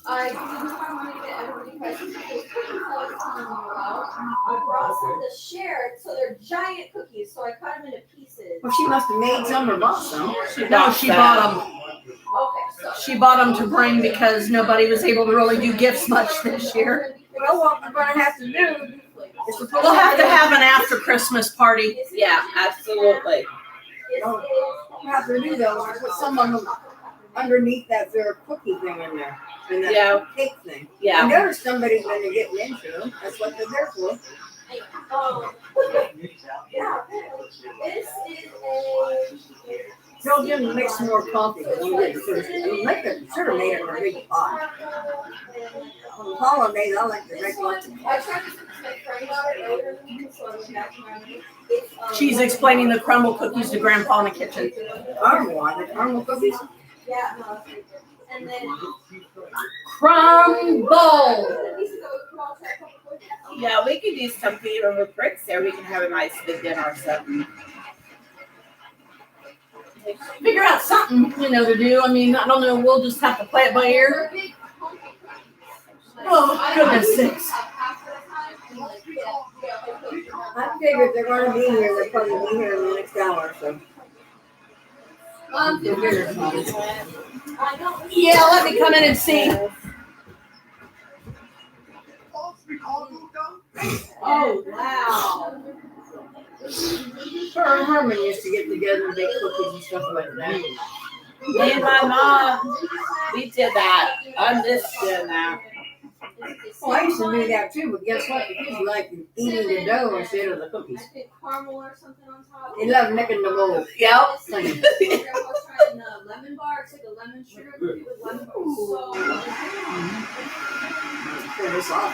I didn't have money to get everybody presents. Those cookies I was telling you about, I brought some to share. So they're giant cookies. So I cut them into pieces. Well, she must have made some or bought some. No, she bought them. Okay, so She bought them to bring because nobody was able to really do gifts much this year. Well, what we're going to have to do is to put We'll have to have an after Christmas party. Yeah, absolutely. What we have to do though is put some of them underneath that their cookie thing in there. And that Yeah. cake thing. I Yeah. noticed somebody when they're getting into them. That's what they're there for. yeah, this is a. Tell Jim to make some more coffee. Should have made it in a big pot. On the holidays, I like to make lots of I coffee. tried to speak to my friend about it earlier, so I went back to my notes. She's explaining the crumble cookies to Grandpa in the kitchen. Caramel cookies. Yeah, no, that's pretty good. And then. Crumble. Yeah, we could do something even with bricks there. We can have a nice big dinner or something. Figure out something, to do. I mean, I don't know. We'll just have to play it by ear. Oh, goodness sakes. I figured they're going to be here. They'll probably be here in the next hour or so. The dinner's on. Yeah, let me come in and see. Oh, wow. Her and Herman used to get together and bake cookies and stuff like that. Me and my mom, we did that. I'm just doing that. Oh, I used to do that too, but guess what? The kids like eating the dough instead of the cookies. I think caramel or something on top. They love nicking the bowl. Yep. Grandpa's trying the lemon bar. It's like a lemon sugar cookie with lemon. So Turn this off.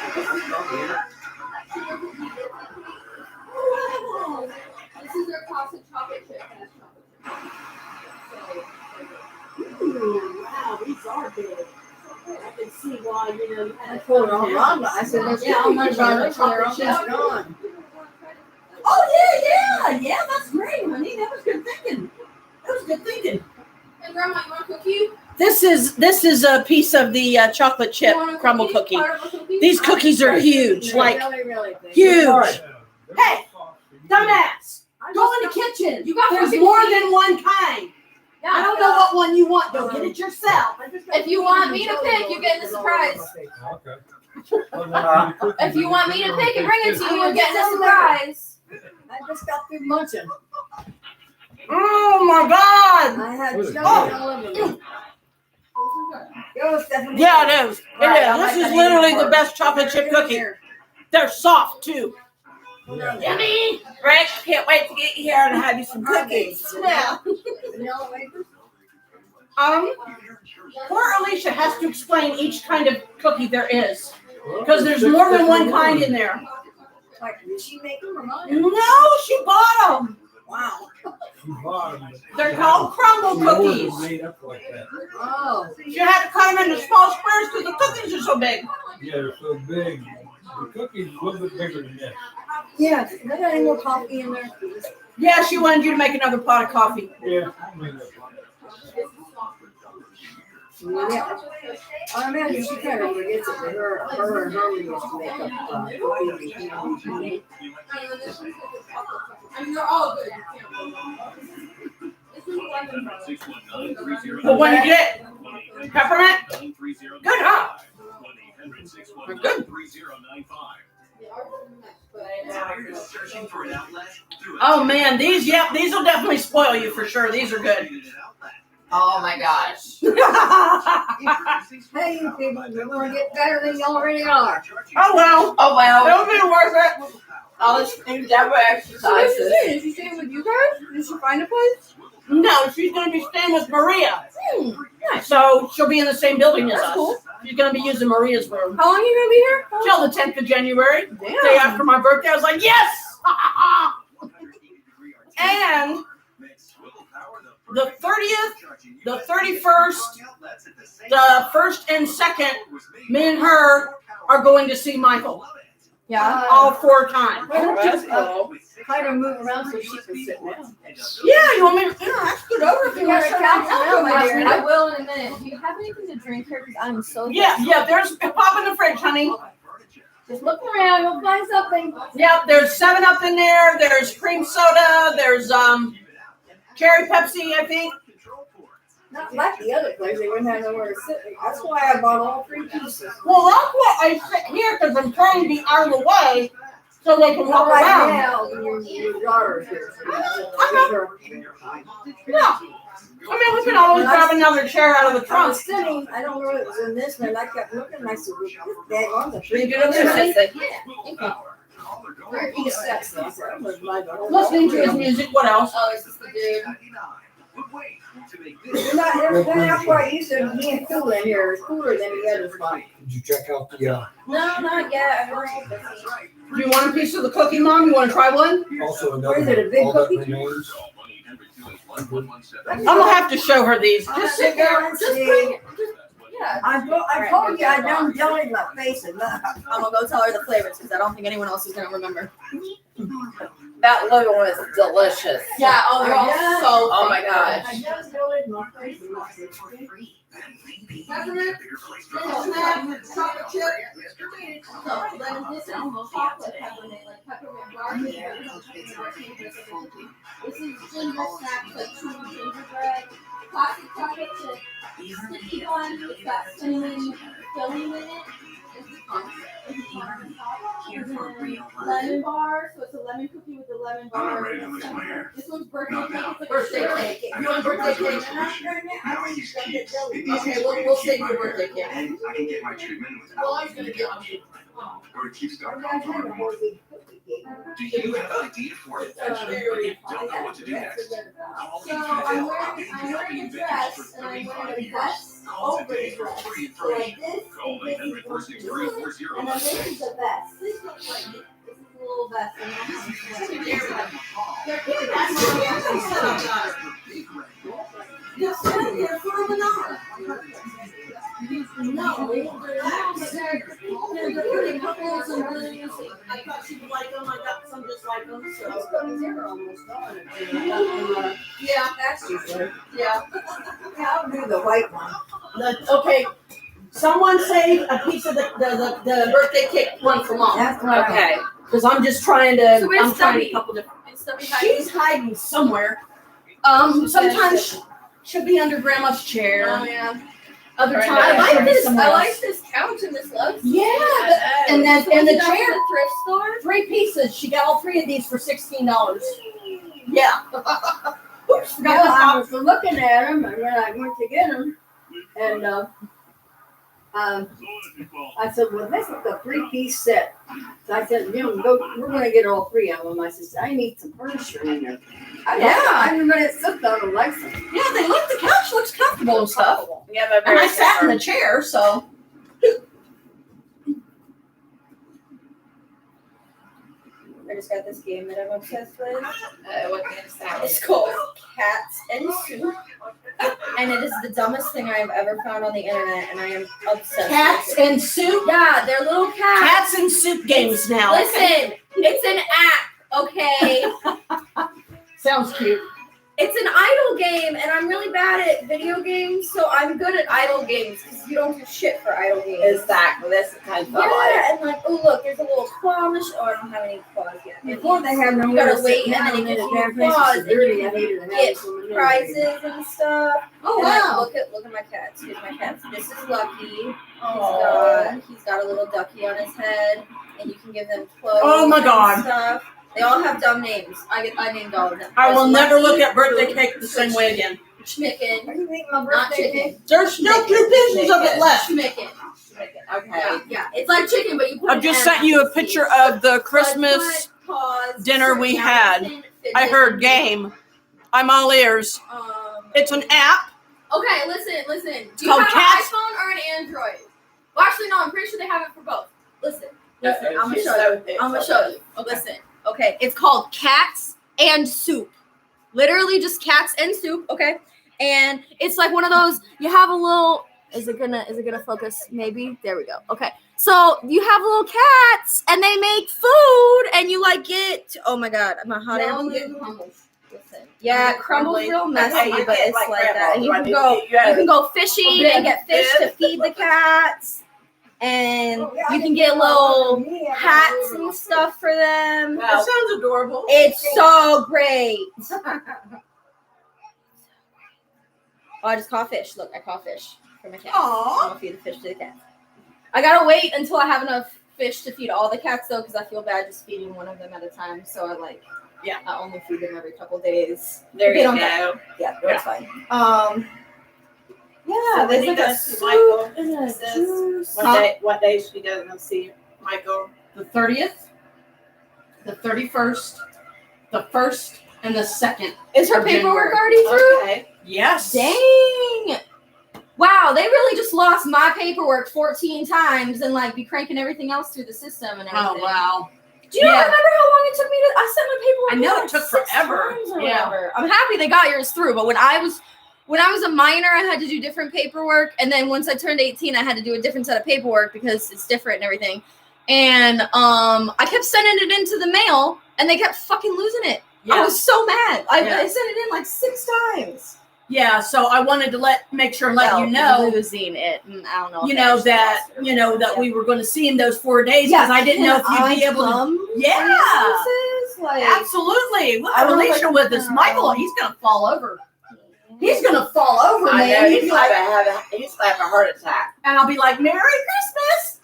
this is their classic chocolate chip. Ooh, wow, these are big. I can see why, you I told Rhonda, I said, let's get the ones on the chocolate chip's gone. Oh, yeah. That's great, honey. That was good thinking. And Grandma, you want a cookie? This is a piece of the chocolate chip You want a crumble cookie. Part of a cookie? These cookies are huge, like Really big. huge. Hey, dumbass, go in the kitchen. You got There's fucking more cookies. than one kind. Yeah, I don't know what one you want. Go get it yourself. If you want me to pick, you're getting a surprise. If you want me to pick and bring it to you, you're getting a surprise. I just got through munching. Oh my God. I had jelly all over me. Go, Stephanie. Yeah, it is. Right, I This like is that literally even the best chocolate chip cookie. They're soft too. Yummy. Rick, can't wait to get you here and have you some cookies. Yeah. Vanilla wafers? Poor Alicia has to explain each kind of cookie there is, because there's more than one kind in there. Like, did she make them or not? No, she bought them. Wow. They're called crumble cookies. Made up like that. Oh. You have to cut them into small squares because the cookies are so big. Yeah, they're so big. The cookie's a little bit bigger than this. Yeah. Is there any more coffee in there? Yeah, she wanted you to make another pot of coffee. Yeah, I made that one. Yeah. I imagine she kind of forgets it. Her and Herman used to make up cookies. I mean, they're all good. But when you get peppermint, good, huh? They're good. Oh man, these will definitely spoil you for sure. These are good. Oh my gosh. Hey, you people, you're going to get better than you already are. Oh well, Oh well. it'll be worth it. All this new Deborah So what exercises. is she doing? Is she staying with you guys? Did she find a place? No, she's going to be staying with Maria. Nice. So she'll be in the same building as That's us. cool. She's going to be using Maria's room. How long are you going to be here? Till the 10th of January. Damn. Day after my birthday, I was like, yes! And the 30th, the 31st, the 1st and 2nd, me and her are going to see Michael. Yeah. All 4 times. Oh, that's cool. kind of move around so she can sit down. Yeah, you want me to? Yeah, I scoot over if you want to. I'll My dear. I will in a minute. Do you have anything to drink here? Because I'm so Yeah. There's pop in the fridge, honey. Just look around. You'll find something. Yeah, there's 7-Up in there. There's cream soda. There's cherry Pepsi, I think. Not like the other place, they wouldn't have nowhere to sit. That's why I bought all 3 pieces. Well, that's why I sit here because I'm trying to be out of the way so they can walk Right around. now, your daughter's here. So Yeah. I mean, we can always grab another chair out of the I trunk. was sitting, I don't know if it was in this one, I kept looking, and I said, well, this dang on the Pretty tree. good up there, honey? Where he sets this. That was my daughter. Listening to his music. What else? Oh, is this the dude? That's why you said being cool in here is cooler than the other spot. Did you check out the, No, not yet. Do you want a piece of the cookie, Mom? You want to try one? also What another is it, a big all that cookie? remains? I'm gonna have to show her these. Just sit there. and Just see. bring it. Yeah. I told you I don't tell in my face enough. I'm gonna go tell her the flavors because I don't think anyone else is gonna remember. That little one is delicious. Yeah. Oh, they're all Yeah. so. Oh my gosh. I just tell in my face enough. Peppermint, chocolate chip. No, lemon this and chocolate peppermint, like peppermint bar. This is ginger snacks, like chewy gingerbread. Classic chocolate chip. Sticky one, it's got cinnamon filling in it. Lemon bar, so it's a lemon cookie with the lemon bar. This one's birthday cake. It's like Birthday a cake. You want birthday cake? Okay, we'll stick with birthday cake. And I can get my treatment with Well, I was gonna get one. Go to keeps.com. I had a whole big cookie cake. Do you have an idea for an adventure, but you don't know what to do next? So I'm wearing a dress and I'm wearing a vest over the dress. So like this, Call and this is 800-463-4000. and then this is the vest. This looks like this is a little vest. And then Yes, they're for an hour. No, they're pretty couples and really, I thought she'd like them. I got some just like them. Those So cookies are almost gone. yeah, That's usually. yeah. Yeah, I'll do the white one. Okay. Someone save a piece of the birthday cake one for Mom. That's what Okay. Because I'm just trying to. So where's I'm trying Stubby? a couple different. it's Stubby hiding. She's hiding somewhere. Sometimes she'll be under Grandma's chair. Oh yeah. Other Right. times I like she'll be this. somewhere I else. like this couch and this love. Yeah, and then So and was the it at chair, the thrift store. 3 pieces. She got all 3 of these for $16. Yeah. Oops, forgot Yeah, the I top. was looking at them, and when I went to get them, and I said, well, this is a 3-piece set. So I said, Jim, go, we're going to get all 3 of them. I said, I need some furniture in there. Everybody sits on them like some. Yeah, they look. The couch looks comfortable and stuff. Yeah, but And I very sat in similar. the chair, so. I just got this game that I'm obsessed with. What kind of salad? It's called Cats and Soup, and it is the dumbest thing I have ever found on the internet, and I am obsessed. Cats with it. and soup. Yeah, they're little cats. Cats and soup games now. Listen, it's an app, okay? Sounds cute. It's an idle game, and I'm really bad at video games, so I'm good at idle games because you don't get shit for idle games. Exactly. That's the kind of thought. Yeah, and like, oh look, there's a little claw on the Oh, I don't have any claws yet. Before they have no You way gotta to wait, sit and down, then and it the gives damn you place claws, is and dirty. you I hated to have get so many. prizes and stuff. Oh And, like, wow. look at my cats. Here's my cats. This is Lucky. Oh. He's got a little ducky on his head, and you can give them clothes. Oh my and God. Stuff. They all have dumb names. I named all of them. I will There's never Lucky, look at birthday cake the same way again. Schmicken, Are you eating my not birthday chicken. cake? There's still 2 pieces of it left. Schmicken. Okay. Yeah, it's like chicken, but you put I've an just M sent you a on picture the of the Christmas Foot, paws, dinner we had. skeleton, I fidget, heard game. I'm all ears. It's an app. Okay, listen. Do you called have Cats. an iPhone or an Android? Well, actually, no. I'm pretty sure they have it for both. Listen. I'm gonna She's show so you. big, I'm gonna so show you. Listen. Okay, it's called Cats and Soup. Literally just Cats and Soup. Okay, and it's like one of those. You have a little Is it gonna focus? Maybe. There we go. Okay. So you have little cats, and they make food, and you like get. Oh my God, am I hot air balloon? Listen. Yeah, it crumbles real messy, Okay, but you it's get like that. And you grandma's can one. go. You can go fishing and get fish to feed the cats, and you can get little hats and stuff for them. That sounds adorable. It's so great. Oh, I just caught fish. Look, I caught fish for my cats. Aw. I'm gonna feed the fish to the cats. I gotta wait until I have enough fish to feed all the cats though, because I feel bad just feeding one of them at a time. So I only feed them every couple days. There They you don't go. die. Yeah, that's fine. Yeah, So there's when like he a goes to soup Michael, and a says, juice. What day should we go and see Michael? The 30th, the 31st, the 1st, and the 2nd. Is her of paperwork January. already through? Okay. Yes. Dang! Wow, they really just lost my paperwork 14 times and be cranking everything else through the system and everything. Oh, wow. Do you not Yeah. remember how long it took me to? I sent my paperwork. I know in, it took 6 forever. times or Yeah. whatever. I'm happy they got yours through, but when I was a minor, I had to do different paperwork, and then once I turned 18, I had to do a different set of paperwork because it's different and everything. And I kept sending it into the mail, and they kept fucking losing it. Yeah. I was so mad. I Yeah. sent it in 6 times. Yeah, so I wanted to let you know, losing it. I don't know. you if know I that lost it or you know that yeah. we were going to see him those 4 days because I didn't know if you'd be able to. Yeah. Absolutely. We'll have I don't know if Alicia I with can- us. Michael, he's going to fall over. He's going to fall over, I know, man. he's like have a heart attack. And I'll be like, Merry Christmas.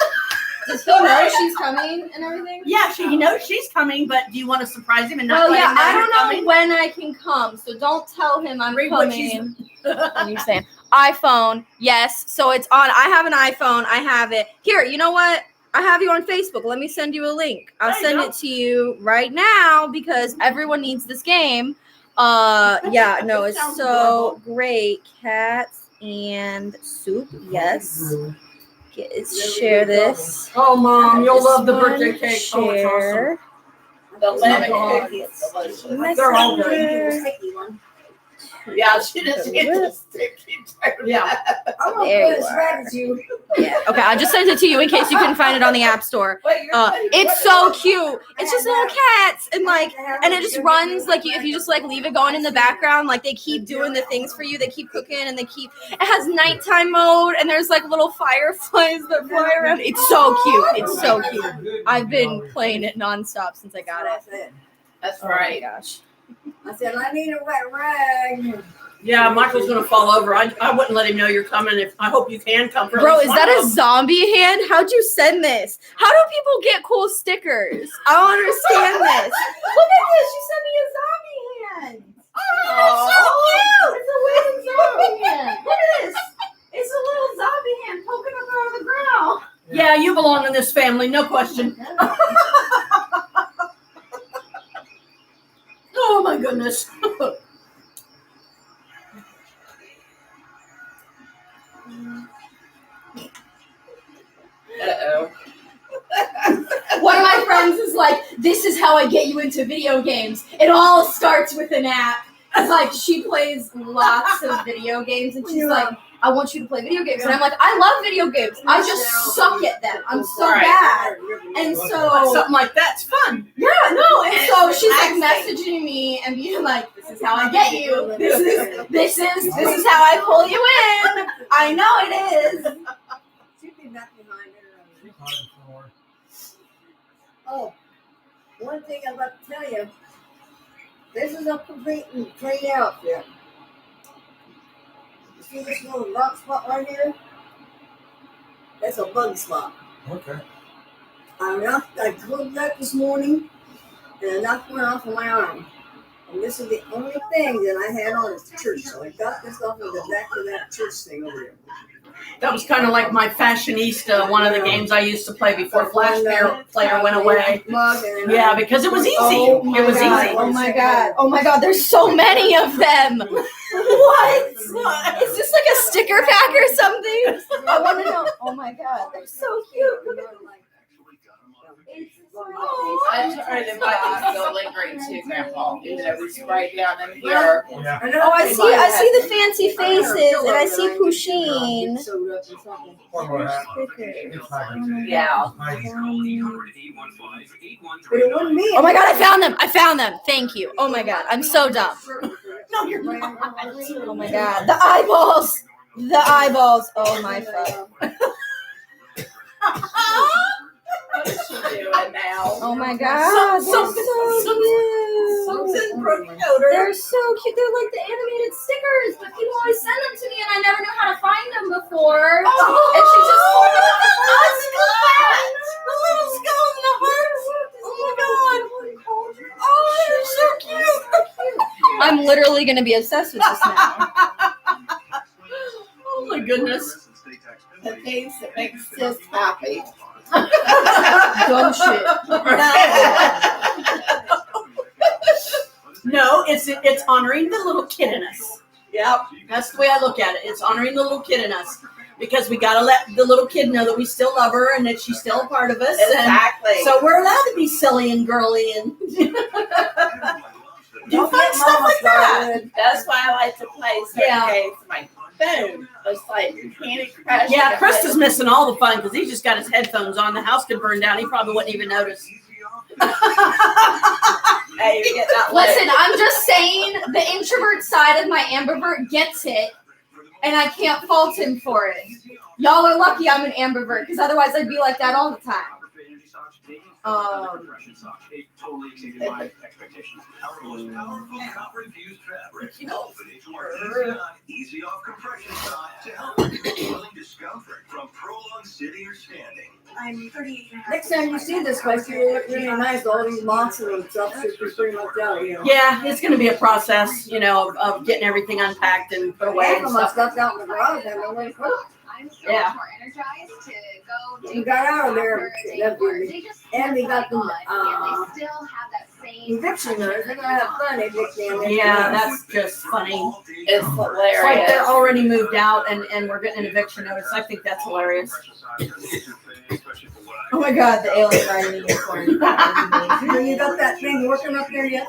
Does he know she's coming and everything? Yeah, he knows she's coming, but do you want to surprise him and not Well, let yeah, him know I you're don't know coming? when I can come, so don't tell him I'm Read what she's- coming. What are you saying? iPhone, yes. So it's on. I have an iPhone. I have it. Here, you know what? I have you on Facebook. Let me send you a link. I'll There you send go. it to you right now because everyone needs this game. Yeah, no, it's Sounds so great. Cats and soup, yes. Share this. Oh, Mom, you'll This love the one, birthday cake. Oh, it's awesome. share. The lemon God. cookie is delicious. They're all good. Messenger. Yeah, she just get the sticky turn. Yeah. I'm gonna There put you a are. gratitude. Yeah. Okay, I just sent it to you in case you couldn't find it on the App Store. Wait, It's so cute. It's just little cats and and it just runs if you just leave it going in the background, they keep doing the things for you. They keep cooking and it has nighttime mode and there's little fireflies that fly around. It's so cute. It's so cute. I've been playing it nonstop since I got it. That's Oh my right. gosh. I said, I need a wet rag. Yeah, Michael's going to fall over. I wouldn't let him know you're coming. I hope you can come. For at Bro, least is one that of a them. zombie hand? How'd you send this? How do people get cool stickers? I don't understand this. Look at this. She sent me a zombie hand. Oh, so cute. It's a little zombie hand. Look at this. It's a little zombie hand poking up out of the ground. Yeah, you belong in this family, no question. Oh, my goodness. Uh-oh. One of my friends is like, this is how I get you into video games. It all starts with an app. It's she plays lots of video games and she's like, I want you to play video games. And I'm like, I love video games. I just suck at them. I'm so bad. And so Something like that's fun. yeah, no, and so she's messaging me and being like, this is how I get you. This is how I pull you in. I know it is. She'd be back behind her. Oh, one thing I'm about to tell you. This is a complete and clean outfit. You see this little rock spot right here? That's a bug spot. Okay. I cleaned that this morning, and I knocked one off of my arm. And this is the only thing that I had on at the church. So I got this off of the back of that church thing over there. That was kind of like my fashionista, one of the games I used to play before Flash Player went away. Yeah, because it was easy. Oh my It was God. easy. Oh my god. Oh my god, there's so many of them. What? Is this like a sticker pack or something? I want to know. Oh my god, they're so cute. Look at them. It's I'm sorry, the body's still lingering too, Grandpa. Even though we sprayed down in here. Yeah. Oh, I see the fancy faces, and I see Pusheen. What about that? Stickers. It's hiding. Yeah. But it wasn't me. Oh my god, I found them. Thank you. Oh my god, I'm so dumb. No, you're not. Oh my god, the eyeballs. Oh my fuck. What is she doing now? Oh my god, they're so cute. They're so cute. They're like the animated stickers, but people always send them to me, and I never knew how to find them before. And she just told me the little skulls and the hearts. Oh my god. Oh, they're so cute. I'm literally gonna be obsessed with this now. Oh my goodness. The things that makes us happy. Dumb shit. No, it's honoring the little kid in us. Yep. That's the way I look at it. It's honoring the little kid in us. Because we gotta let the little kid know that we still love her and that she's still a part of us. Exactly. And so we're allowed to be silly and girly and do fun stuff like that. That's why I like to play certain Yeah. games on my phone. It's like Candy Crush. Yeah, Chris is missing all the fun because he just got his headphones on. The house could burn down. He probably wouldn't even notice. Hey, you get that Listen, I'm just saying the introvert side of my ambivert gets it, and I can't fault him for it. Y'all are lucky I'm an ambivert, because otherwise I'd be like that all the time. Totally exceeded my expectations. Our most powerful copper-infused fabric. Easy off compression style to help with feeling discomfort from prolonged sitting or standing. I'm 38. Next time you see this place, you look really nice. All these monsters and stuff should be pretty much out, you know. Yeah, it's going to be a process, of getting everything unpacked and put away Half and of my stuff. stuff's out in the garage. I have no way to put it. I'm so Yeah. much more energized to go. We got out of there. And we got the and they still have that same eviction notice. They're gonna have fun evicting them. Yeah, that's just funny. It's It's like hilarious. they're already moved out and we're getting an eviction notice. I think that's hilarious. Oh my god, the alien riding unicorn. You got that thing working up there yet?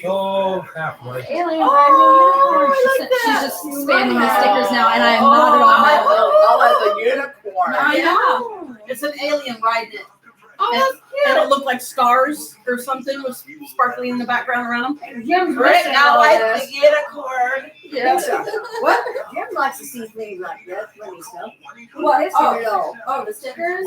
So halfway. Alien Oh, I like She's that. just spamming the stickers now, and I am not at all mad. I love the unicorn. I know. It's an alien riding it. Oh, that's And it looked like stars or something was sparkling in the background around them. Jim's Rick, missing I all like this. the unicorn. yeah. What? Jim likes to see things like that. Funny stuff. What? Missing it all. Oh, the stickers?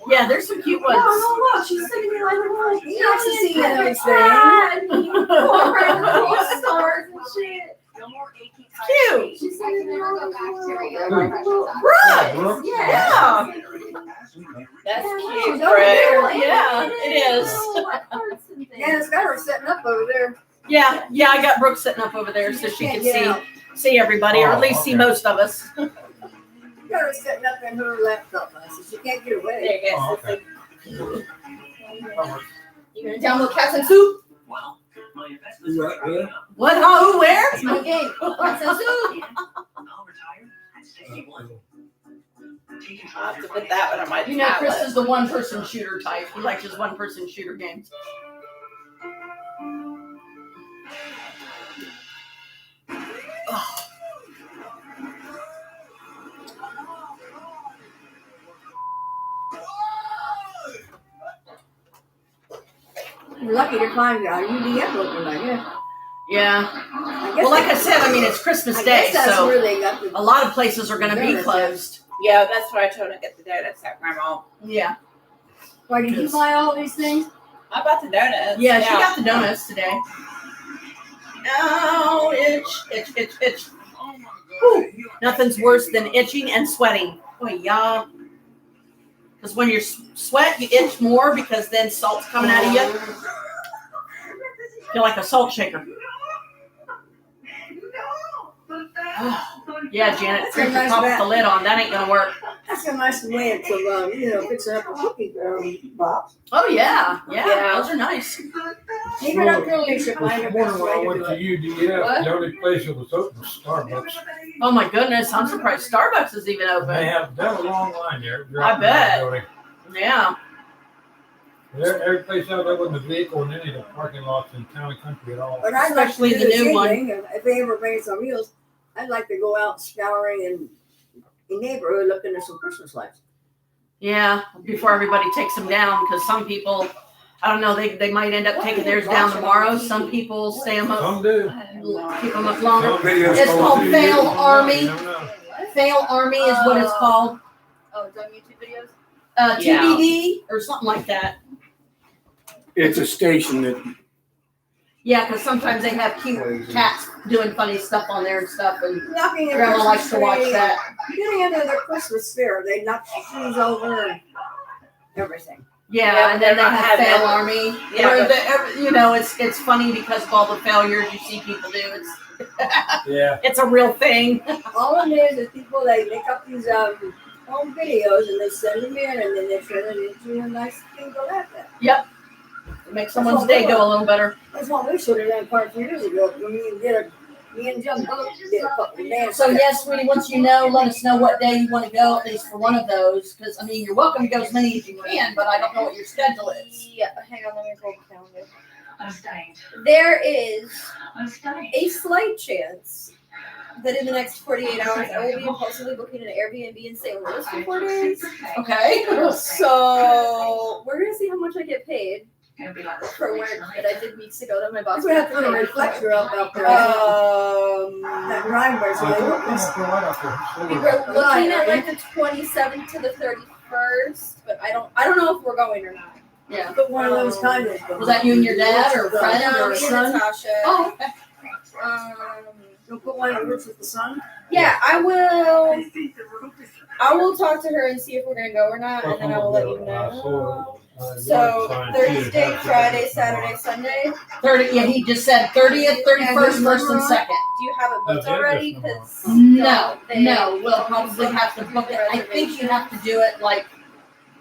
Yeah, there's some cute ones. Oh, look, she's sitting here like, oh, He likes to see those and unicorn, stars and shit. no more achy Cute. She's sitting there like, bacteria. Right. yeah. That's She's cute, over Rick. there. Yeah, it is. Yeah, it's got her setting up over there. Yeah, I got Brooke sitting up over there so she Can't can get out. see everybody, or at least see okay. most of us. Got her setting up in her laptop, so she can't get away. There you go. Oh, okay. You gonna download Cats and Soup? Well, my investments are Yeah. What? How? Who? Where? It's my game. Cats and Soup. I'll retire at 61. Take control I'll of have your to put that one on my You know, Chris tablet. is the one-person shooter type. He likes his one-person shooter games. You're lucky to find a UDF open, I guess. Yeah. I guess Well, like I said, I mean, it's Christmas I Day, guess that's so where they got the. a lot of places are going to be Donuts, closed. Yeah, that's why I told her to get the donuts at Grandma. Yeah. Why did you buy all these things? I bought the donuts. Yeah, she got the donuts today. Oh, itch. Whew. Nothing's worse than itching and sweating. Oh, yeah. Because when you sweat, you itch more because then salt's coming out of you. Feel like a salt shaker. Yeah, Janet, That's a drink the nice top with bat. the lid on. That ain't gonna work. That's a nice way of, fixing up a cookie box. Oh yeah, Yeah. those are nice. Even up to Alicia, This find a morning best when I way went to to do it. UDF, What? the only place that was open was Starbucks. Oh my goodness, I'm surprised Starbucks is even They open. have a long line there. I bet. Building. Yeah. Every place out there with a vehicle in any of the parking lots in town and country at all. But I'd like to Especially do the new same one. thing. If they ever bring some meals, I'd like to go out scouring in the neighborhood looking at some Christmas lights. Yeah, before everybody takes them down, because some people, I don't know, they might end up taking theirs down tomorrow. Some people stay them up, Some do. keep them up longer. Some videos It's go called on Fail YouTube. Army. You don't know. Fail Army is what it's called. Oh, it's on YouTube videos? Yeah. TBD or something like that. It's a station that Yeah, because sometimes they have cute cats doing funny stuff on there and stuff, and Knocking your Grandma likes to watch Christmas that. tree, getting into the Christmas spirit. They knock the trees over and everything. Yeah, Yeah, and then they they're not have having Fail it. Army. Yeah, where but- it's funny because of all the failures you see people do. Yeah. It's a real thing. All it is people they make up these home videos and they send them in and then they turn it into a nice thing to laugh at. It makes someone's day go a little better. That's what we should have done quite a few years ago. When me and Jim both did a couple of dances. So yes, sweetie, once you know, let us know what day you want to go, at least for one of those. Because I mean, you're welcome to go as many as you can, but I don't know what your schedule is. Yeah, hang on, let me pull the calendar. I'm staying. There is I'm staying. a slight chance that in the next 48 hours I will be impulsively booking an Airbnb in St. Louis for 4 days. Okay. So we're gonna see how much I get paid Gonna be like for work that I did weeks ago that my boss. We have to put a reflector up out there. That driveway, so they won't miss. We were looking at like the 27th to the 31st, but I don't know if we're going or not. Yeah. Put one of those kind of. Was that you and your dad or a friend No, or a me and son? Natasha. Oh, okay. You'll put one of yours with the sun. Yeah, I will. I will talk to her and see if we're gonna go or not, and then I will let you know. So Thursday, Friday, Saturday, Sunday. 30. Yeah, he just said 30th, 31st, 1st, and 2nd. Do you have it booked already? Because No, we'll probably have to book it. I think you have to do it like,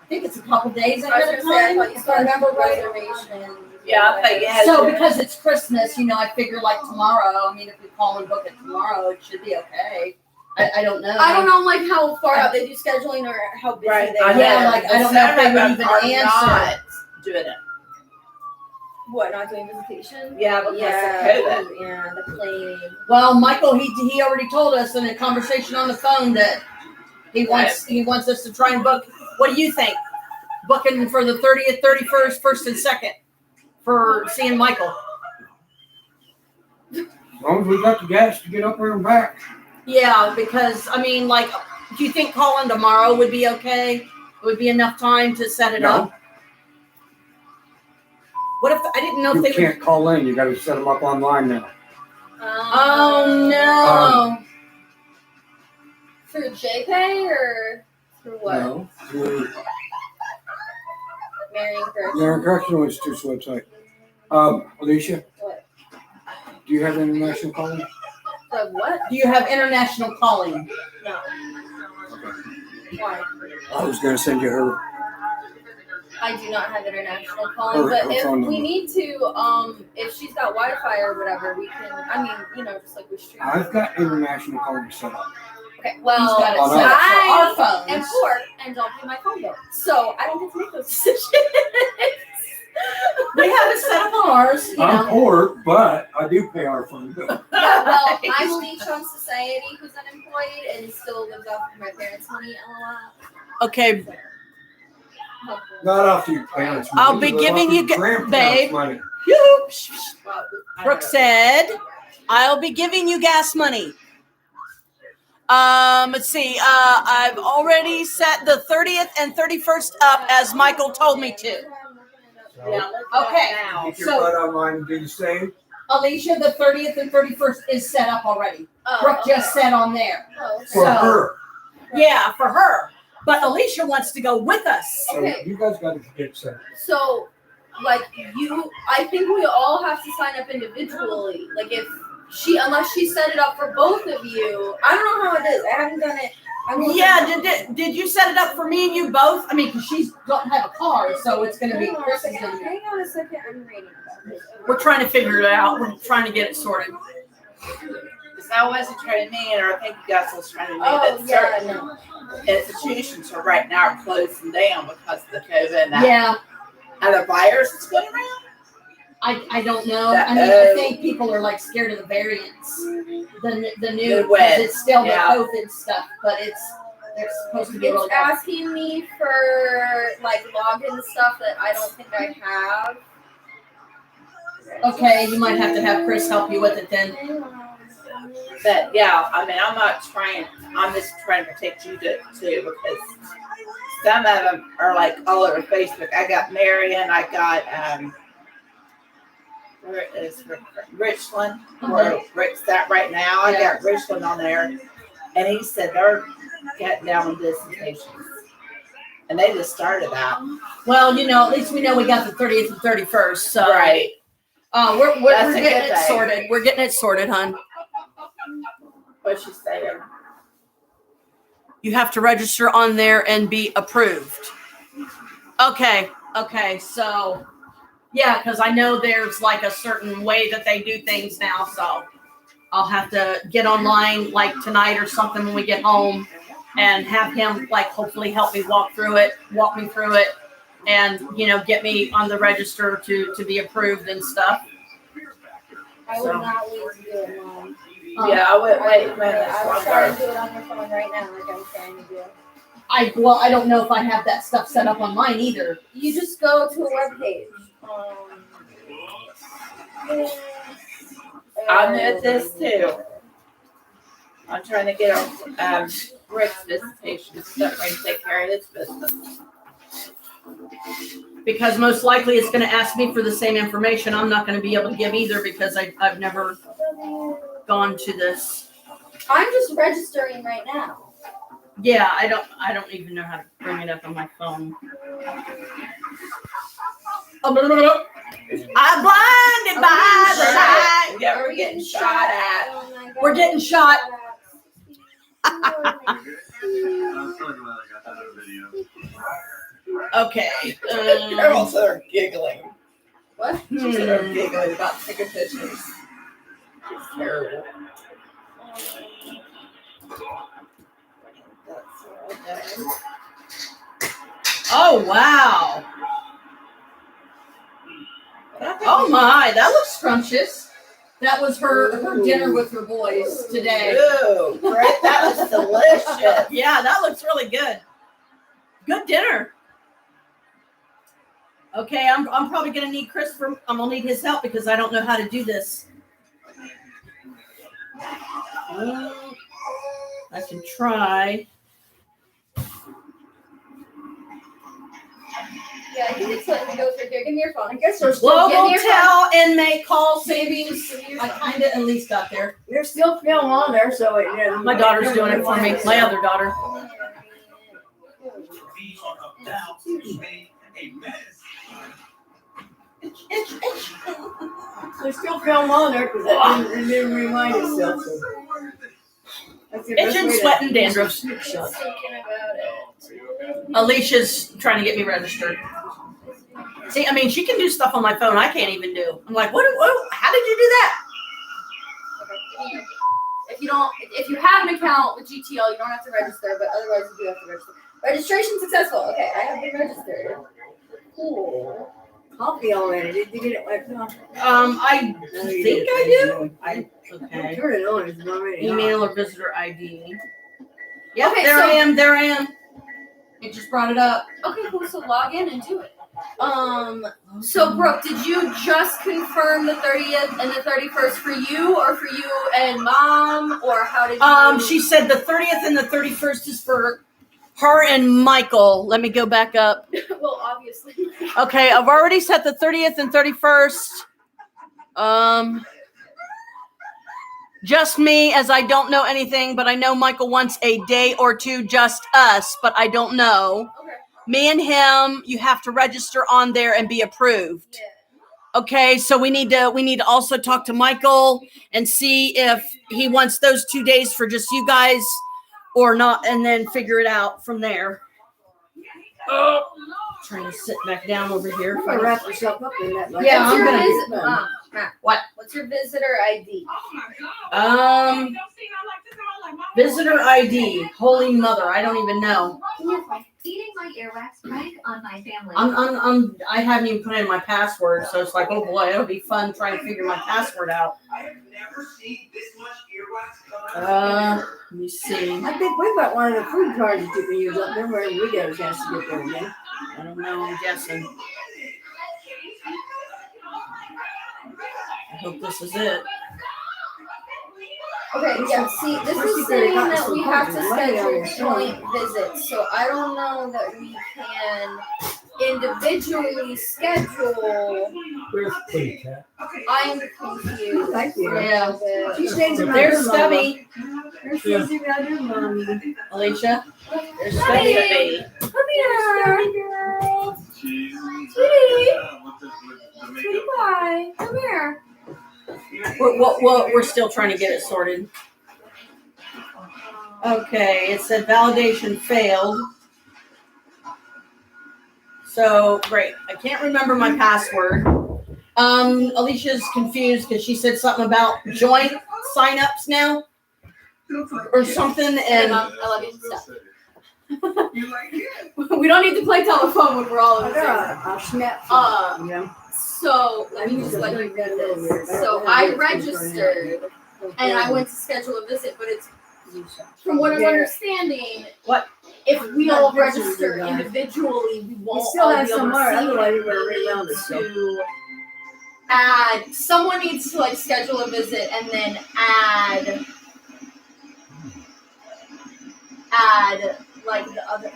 I think it's a couple days I ahead was of gonna say, I time, thought you if I remember right. reservation. Yeah, I think you had So to. because it's Christmas, I figure like tomorrow, I mean, if we call and book it tomorrow, it should be okay. I don't know. I don't know like how far out they do scheduling or how busy Right. they I are. Yeah, know. like, I don't know if they would even Are answer. not doing it. What, not doing visitation? Yeah, because Yeah, of COVID. yeah, the plane. Well, Michael, he already told us in a conversation on the phone that he wants us to try and book. What do you think? Booking for the 30th, 31st, 1st, and 2nd for seeing Michael. as long as we got the gas to get up there and back. Yeah, because I mean, like, do you think calling tomorrow would be okay? It would be enough time to set it up. What if I didn't know You if they can't call in. You got to set them up online now. Oh no! Through JPay or through what? No, through Marion Correctional? Marion Correctional Institute's website. Alicia, What? do you have international calling? The what? Do you have international calling? No. Why? I was going to send you her. I do not have international calling, but Her if phone we number. need to, if she's got Wi-Fi or whatever, we can. I mean, just like we stream. I've got international calling set up. Okay, He's well, got it Oh, no. set up for our I am phones. poor and don't pay my phone bill, so I don't get to make those decisions. We have it set up on ours. I'm poor, but I do pay our phone bill. Yeah, well, I'm a leech on society who's unemployed and still lives off of my parents' money. LOL. Okay, Not off your parents' money. I'll be but giving off you your ga- grandparents' babe. money. Brooke said, "I'll be giving you gas money." Let's see. I've already set the 30th and 31st up as Michael told me to. Yeah, Okay. now. Get your So- butt online and do the same. Alicia, the 30th and 31st is set up already. Brooke just said on there. Oh, For So- her. Yeah, for her. But Alicia wants to go with us. So Okay. you guys got to get set. So, like I think we all have to sign up individually. Like unless she set it up for both of you. I don't know how it is. I haven't done it. Yeah, did you set it up for me and you both? I mean, because she's don't have a car, so it's going to be Hang on a Chris's. second. Hang on a second. I'm reading about this. We're trying to figure it out. We're trying to get it sorted. Because that wasn't trying to me, and I think you guys was trying to me Oh, that yeah, certain no. institutions are right now are closing down because of the COVID. And that. Yeah. the virus that's going around? I don't know. That- I mean, I think people are like scared of the variants, the new, The web. because it's still Yeah. the COVID stuff, but they're supposed to be It's really bad. asking me for like login stuff that I don't think I have. Okay, you might have to have Chris help you with it then. But yeah, I mean, I'm just trying to protect you too, because some of them are like all over Facebook. I got Marion, I got, where is Richland, where Rick's at right now. I got Richland on there, and he said they're getting down with dissertations. And they just started that. Well, at least we know we got the 30th and 31st, so. Right. We're That's a getting good it thing. sorted. We're getting it sorted, hon. What's she saying? You have to register on there and be approved. Okay, so yeah, because I know there's like a certain way that they do things now, so I'll have to get online like tonight or something when we get home and have him like hopefully help me walk me through it, and get me on the register to be approved and stuff. I would not wait to do it, Mom. Yeah, I would wait a minute. I would try to do it on your phone right now, like I'm trying to do. I don't know if I have that stuff set up on mine either. You just go to a webpage. I'm at this too. I'm trying to get on Rick's visitation so that we can take care of his business. Because most likely it's going to ask me for the same information. I'm not going to be able to give either because I've never gone to this. I'm just registering right now. Yeah, I don't even know how to bring it up on my phone. I'm blinded by the light. Yeah, we're getting shot at. Oh my God. We're getting shot. Okay. They're also there giggling. What? She's there giggling about taking pictures. It's terrible. That's all. Oh wow. Oh my, that looks scrumptious. That was her dinner with her boys today. Ooh, Brett, that was delicious. Yeah, that looks really good. Good dinner. Okay, I'm probably gonna need Christopher. I'm gonna need his help because I don't know how to do this. I can try. Yeah, I think it's letting me go through here. Give me your phone. I guess we're still Global getting your Tel inmate call savings. I kind of at least got there. There's still film on there, so it. My daughter's doing it for me. My other daughter. There's still film on there because it didn't remind itself. So. That's the best Itching, way to- sweating, dandruff. thinking about it. Alicia's trying to get me registered. See, I mean, she can do stuff on my phone I can't even do. I'm like, what? How did you do that? If you have an account with GTL, you don't have to register, but otherwise you do have to register. Registration successful. Okay, I have been registered. Cool. Coffee already. Did you get it wiped off? I No, you think I didn't. do. Okay. Turn it on. It's already on. Email or visitor ID. Yep, Okay, there so- I am. There I am. It just brought it up. Okay, cool. So log in and do it. So Brooke, did you just confirm the 30th and the 31st for you, or for you and Mom, or how did you? She said the 30th and the 31st is for her and Michael. Let me go back up. Well, obviously. Okay, I've already set the 30th and 31st. Just me, as I don't know anything, but I know Michael wants a day or two just us, but I don't know. Okay. Me and him, you have to register on there and be approved. Yeah. Okay, so we need to also talk to Michael and see if he wants those 2 days for just you guys or not, and then figure it out from there. Trying to sit back down over here. You're gonna wrap yourself up in that. Like, Yeah, What's I'm your gonna- Matt, What? what's your visitor ID? Visitor ID. Holy Mother, I don't even know. Give me your phone. Eating my earwax prank on my family. I haven't even put in my password, so it's like, oh boy, it'll be fun trying to figure my password out. I have never seen this much earwax come out. Let me see. I think we got one of the food cards that you can use up there where we get a chance to get there again. I don't know. I'm guessing. I hope this is it. Okay, yeah, see, this is saying that we have to schedule joint visits, so I don't know that we can individually schedule. Where's Kitty Cat? I'm confused. Thank you. Yeah. She stays in my There's room, Stubby. There's Stubby right here, Mommy. Alicia. There's Stubby. Hey, come here. Stubby girl. Sweetie. Sweetie pie. Come here. We're still trying to get it sorted. Okay, it said validation failed. So great. I can't remember my password. Alicia's confused because she said something about joint signups now or something, and I love you. Stop. We don't need to play telephone when we're all in I the same room. got a snap. Yeah. So let me just let you read this. So I registered and I went to schedule a visit, but it's from what I'm understanding. What? If we all register individually, we won't You still all have be able some to more, see otherwise it. you're gonna reround it. To add, someone needs to like schedule a visit and then add like the other.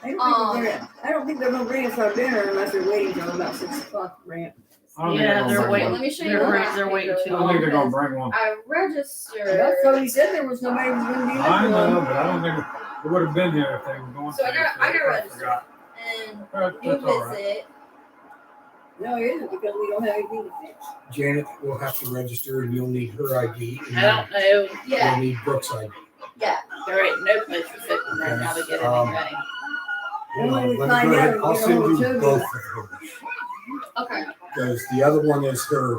I don't think they're gonna bring us our dinner unless they're waiting till about 6 o'clock to bring it. I don't think yeah, they're they're gonna waiting. bring Let me show you. They're waiting too one. I don't think they're long. gonna bring one. I registered. That's what he said, there was nobody who was gonna be there. I know, but I don't think they would have been here if they were going. So I got to. registered and you That's all right. visit. No, it isn't because we don't have anything to fix. Janet will have to register and you'll need her ID. And I don't know. Yeah. You'll need Brooks' ID. Yeah. There ain't no place for sitting right now to get anything. And when we Let me find go ahead. out, I'll we send know you what to both do. of hers. Okay. Because the other one is her,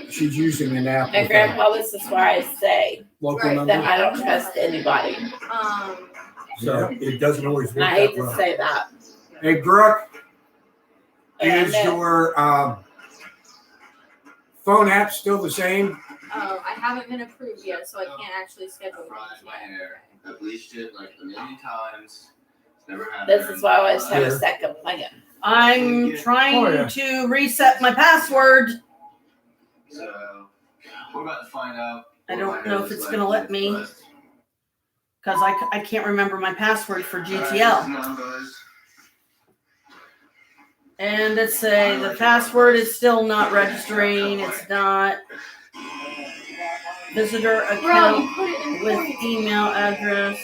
she's using an app. And with a Grandpa, this is why I say local Right, that number. I don't trust anybody. So it doesn't always And I work hate that to well. say that. Hey, Brooke, And is then- your phone app still the same? I haven't been approved yet, so I can't actually schedule Fried things my yet. hair. I bleached it like a million times. It's never happened. This is why I always have a Here. second plan. I'm trying Oh, yeah. to reset my password. So we're about to find out. I what don't my hair know if looks it's like gonna let with me. buzz. Because I can't remember my password for Alright, GTL. numbers. And let's say the password is still not registering. It's not visitor Bro, account you put it in with ponytails. email address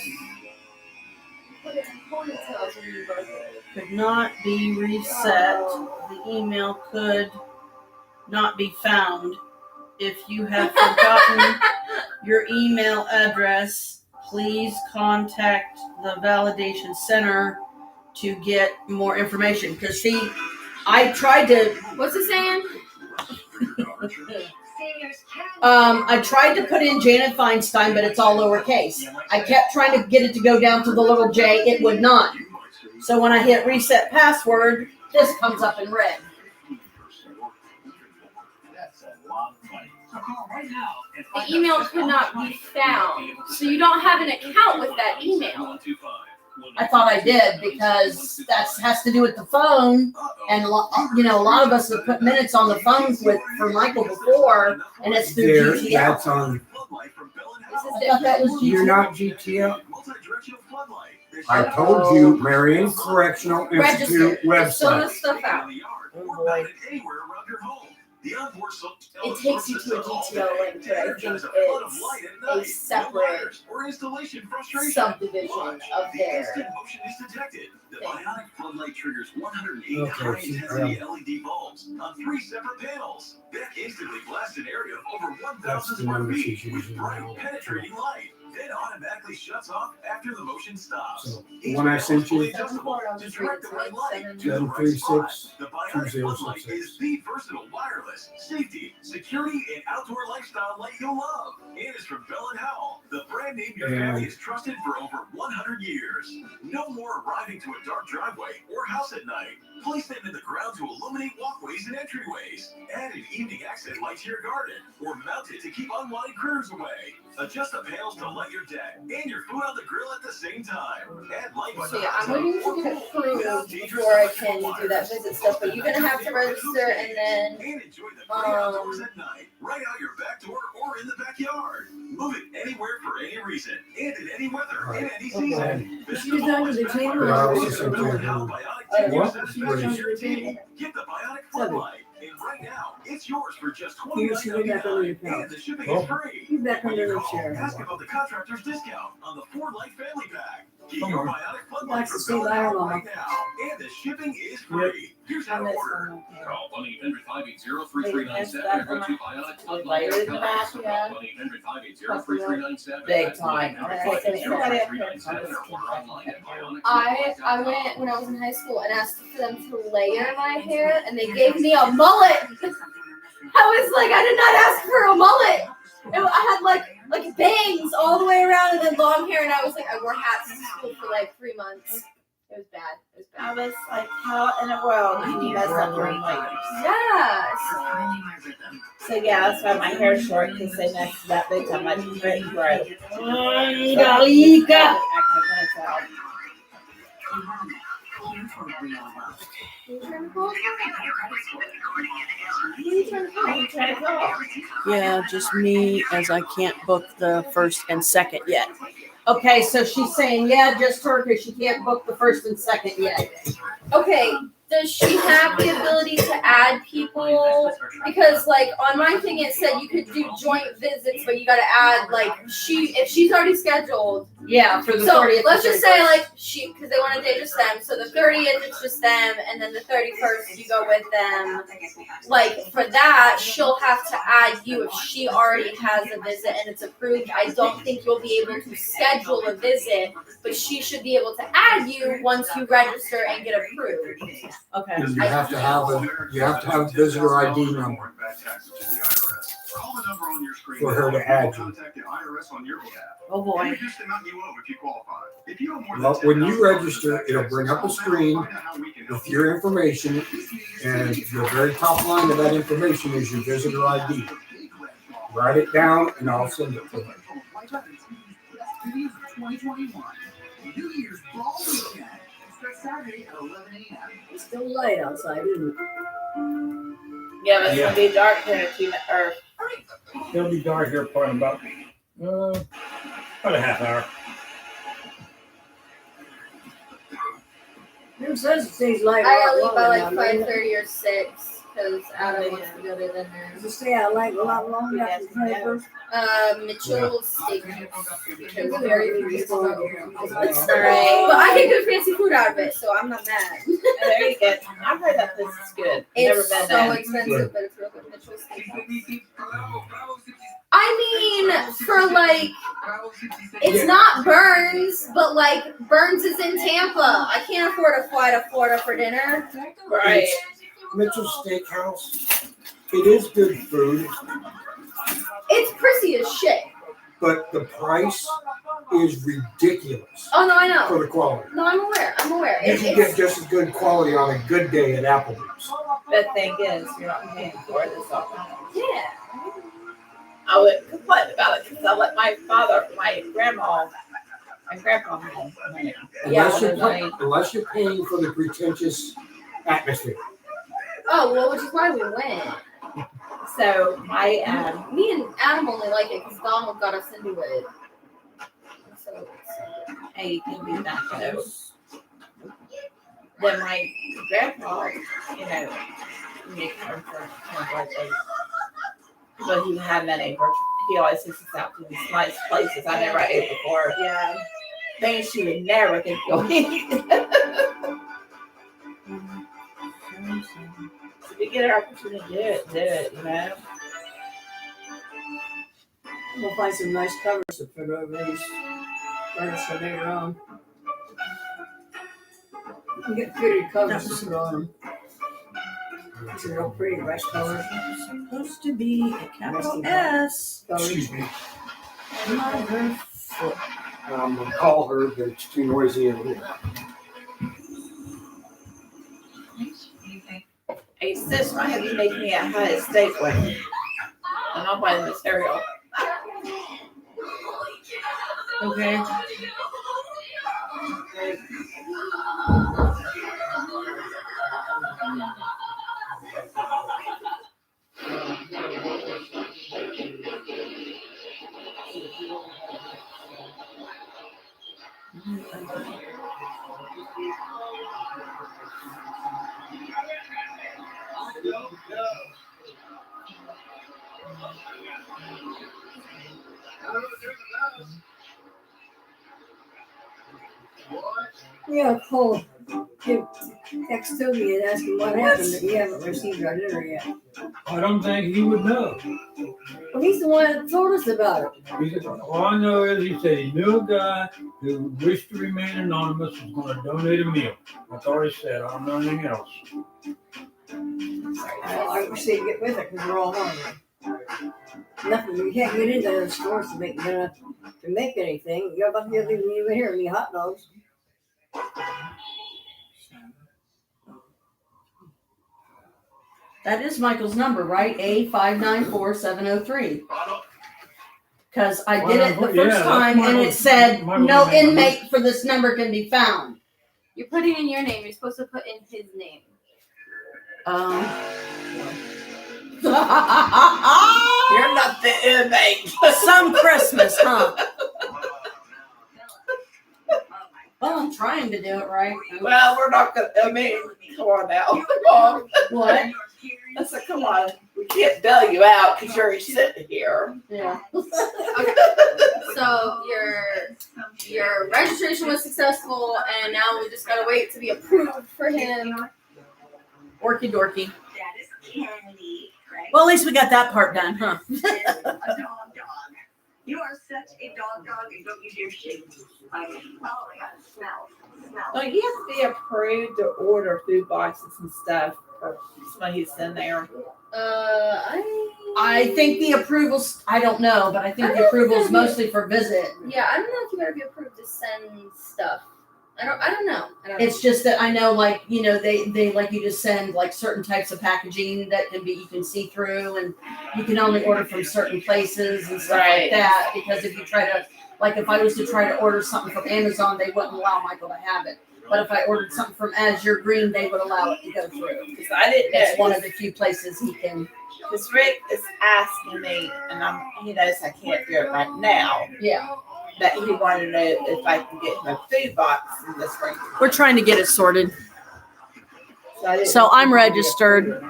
Put it in ponytails when you birth it. could not be reset. The email could not be found. If you have forgotten your email address, please contact the validation center to get more information. Because see, I tried to What's it saying? I tried to put in Janet Feinstein, but it's all lowercase. I kept trying to get it to go down to the little J. It would not. So when I hit reset password, this comes up in red. The email could not be found. So you don't have an account with that email. I thought I did because that has to do with the phone, and a lot of us have put minutes on the phones for Michael before, and it's through There, GTL. that's on. This is I thought that was You're GTL. not GTL. I told you, Marion Correctional Institute Register. Fill website. this stuff out. Oh boy. It takes you to a GTO link, but I think it's a separate subdivision of their thing. The ionic floodlight triggers 108 Okay, high-intensity LED bulbs on 3 separate panels. That instantly blasts an area of over 1,000 That's the square number feet she's with using bright, now. penetrating light. Then automatically shuts off after the motion stops. So the one I sent you, To direct the red light to the right 736 spot. The bionic 2066. floodlight is the versatile wireless, safety, Security and outdoor lifestyle like you'll love. And it's from Bell & Howell, the brand name your family has trusted for over 100 years. No more arriving to a dark driveway or house at night. Place them in the ground to illuminate walkways and entryways. Add an evening accent light to your garden or mount it to keep unwanted critters away. Adjust the panels to light your deck and your food on the grill at the same time. Add light by the So yeah, hot I'm waiting tub to get or pool without approved dangerous before I electrical can do that wires. visit stuff, but you're gonna have to register and then And enjoy the great outdoors at night, right out your back door or in the backyard. Move it anywhere for any reason and in any weather in any season. She's under the table. Yeah, I was just Get thinking, What? the Bionic floodlight. And right now, it's yours for just Here, she went back under the $29.99, and couch. the shipping Oh. is free. He's back When under you the call, chair. ask about the contractor's discount on the Ford Light Family Pack. Get Come your on. Bionic floodlight Likes to from see Bell & Howell Lionel. right now, and the shipping is free. Here's how On to this order. one, okay. Call 1-800-580-3397 Wait, or that's go that to one. bionicfloodlight.com. Later in the back, yeah. Call 1-800-580-3397. Big time. Okay, so anybody up here? 1-800-580-3397 or order online at I went when I was in high school and asked for them to layer my hair, and they gave me a mullet. I was like, I did not ask for a mullet. I had like bangs all the way around and then long hair, and I was like, I wore hats in school for like 3 months. It was bad. It was I bad. was like, how in the world do you mess up your layers? Yes. So yeah, that's why my hair's short because they messed it up big time. I just let it grow. Angelica. Yeah, just me, as I can't book the first and second yet. Okay, so she's saying, yeah, just her because she can't book the first and second yet. Okay, does she have the ability to add people? Because like on my thing it said you could do joint visits, but you gotta add like if she's already scheduled. Yeah, for the So 30th. let's just say like because they want to date just them. So the 30th it's just them, and then the 31st you go with them. Like for that, she'll have to add you if she already has a visit and it's approved. I don't think you'll be able to schedule a visit, but she should be able to add you once you register and get approved. Okay. And you have to have a visitor ID number Call the number on your screen for her now to add you. contact the IRS on your behalf. Oh And boy. reduce the amount you owe if you qualify. If you owe more than Well, when you $10,000 register, in it'll taxes, bring up a call now screen and find out how we can help with you. your information, and the very top line of that information is your visitor ID. Write it down, and I'll send it to her. 2021. New Year's Ball Weekend. Starts Saturday at 11 a.m. It's still light outside, isn't it? Yeah, but it's gonna be dark here in a few minutes. Or It'll be dark here for about a half hour. It says it stays light. I gotta leave all by like longer now, doesn't it? 5:30 or 6 because Adam wants to go to dinner. Does it stay out light a lot longer after the 21st? Mitchell's Steakhouse because very few people go here. Alright. But I can get fancy food out of it, so I'm not mad. there you go. I've heard that this is good. Never It's been so there. expensive, but it's real good. Mitchell's Steakhouse. I mean, for like, it's not Burns, but like Burns is in Tampa. I can't afford to fly to Florida for dinner. Right. Mitchell's Steakhouse. It is good food, It's prissy as shit. but the price is ridiculous Oh no, I know. for the quality. No, I'm aware. I'm aware. You can get just as good quality on a good day at Applebee's. The thing is, you're not paying for this all. Yeah. I wouldn't complain about it because I let my grandpa home. Unless you're paying for the pretentious atmosphere. Oh well, which is why we went. So my Me and Adam only like it because Donald got us into it. So hey, you can be that though. Then my grandpa, you know, he came for my birthday. But he had many. He always takes us out to these nice places I never ate before. yeah. Things she would never think you'll eat. If you get an opportunity to do it, you know. We'll find some nice covers to put over these furniture later on. You can get fitted covers to put on them. It's a real pretty rice color. Supposed to be a capital S. Excuse me. Motherfucker. I'm gonna call her, but it's too noisy in here. Hey sis, why have you made me a high steak one? I'm not buying the cereal. Okay. Yeah, call. Text Toby and ask him what happened. That we haven't received our dinner yet. I don't think he would know. Well, he's the one that told us about it. He said, all I know is he said he knew a guy who wished to remain anonymous was going to donate a meal. That's all he said. I don't know anything else. Well, I wish they'd get with it because we're all hungry. Nothing. You can't get into the stores to make anything. You're about to get even here any hot dogs. That is Michael's number, right? A594703. Because I did it the first time and it said no inmate for this number can be found. You're putting in your name. You're supposed to put in his name. You're not the inmate. Some Christmas, huh? Well, I'm trying to do it right. Well, we're not gonna. I mean, come on now. Come on. What? I said, come on. We can't bail you out because you're already sitting here. Yeah. Okay. So your registration was successful, and now we just gotta wait to be approved for him. Orky dorky. That is candy, right? Well, at least we got that part done, huh? A dog. You are such a dog, and don't you dare shake. Like, oh my God, smell. Don't you have to be approved to order food boxes and stuff for somebody who's in there? I think the approvals, I don't know, but I think the approval's mostly for visit. Yeah, I don't know if you gotta be approved to send stuff. I don't know. It's just that I know, like, you know, they like you to send like certain types of packaging that you can see through, and you can only order from certain places and stuff like that. Because if you try to, like, if I was to try to order something from Amazon, they wouldn't allow Michael to have it. But if I ordered something from Azure Green, they would allow it to go through. Because I didn't know. It's one of the few places he can. Because Rick is asking me, and he knows I can't do it right now. Yeah. That he wanted to know if I can get him a food box in this spring. We're trying to get it sorted. So I'm registered.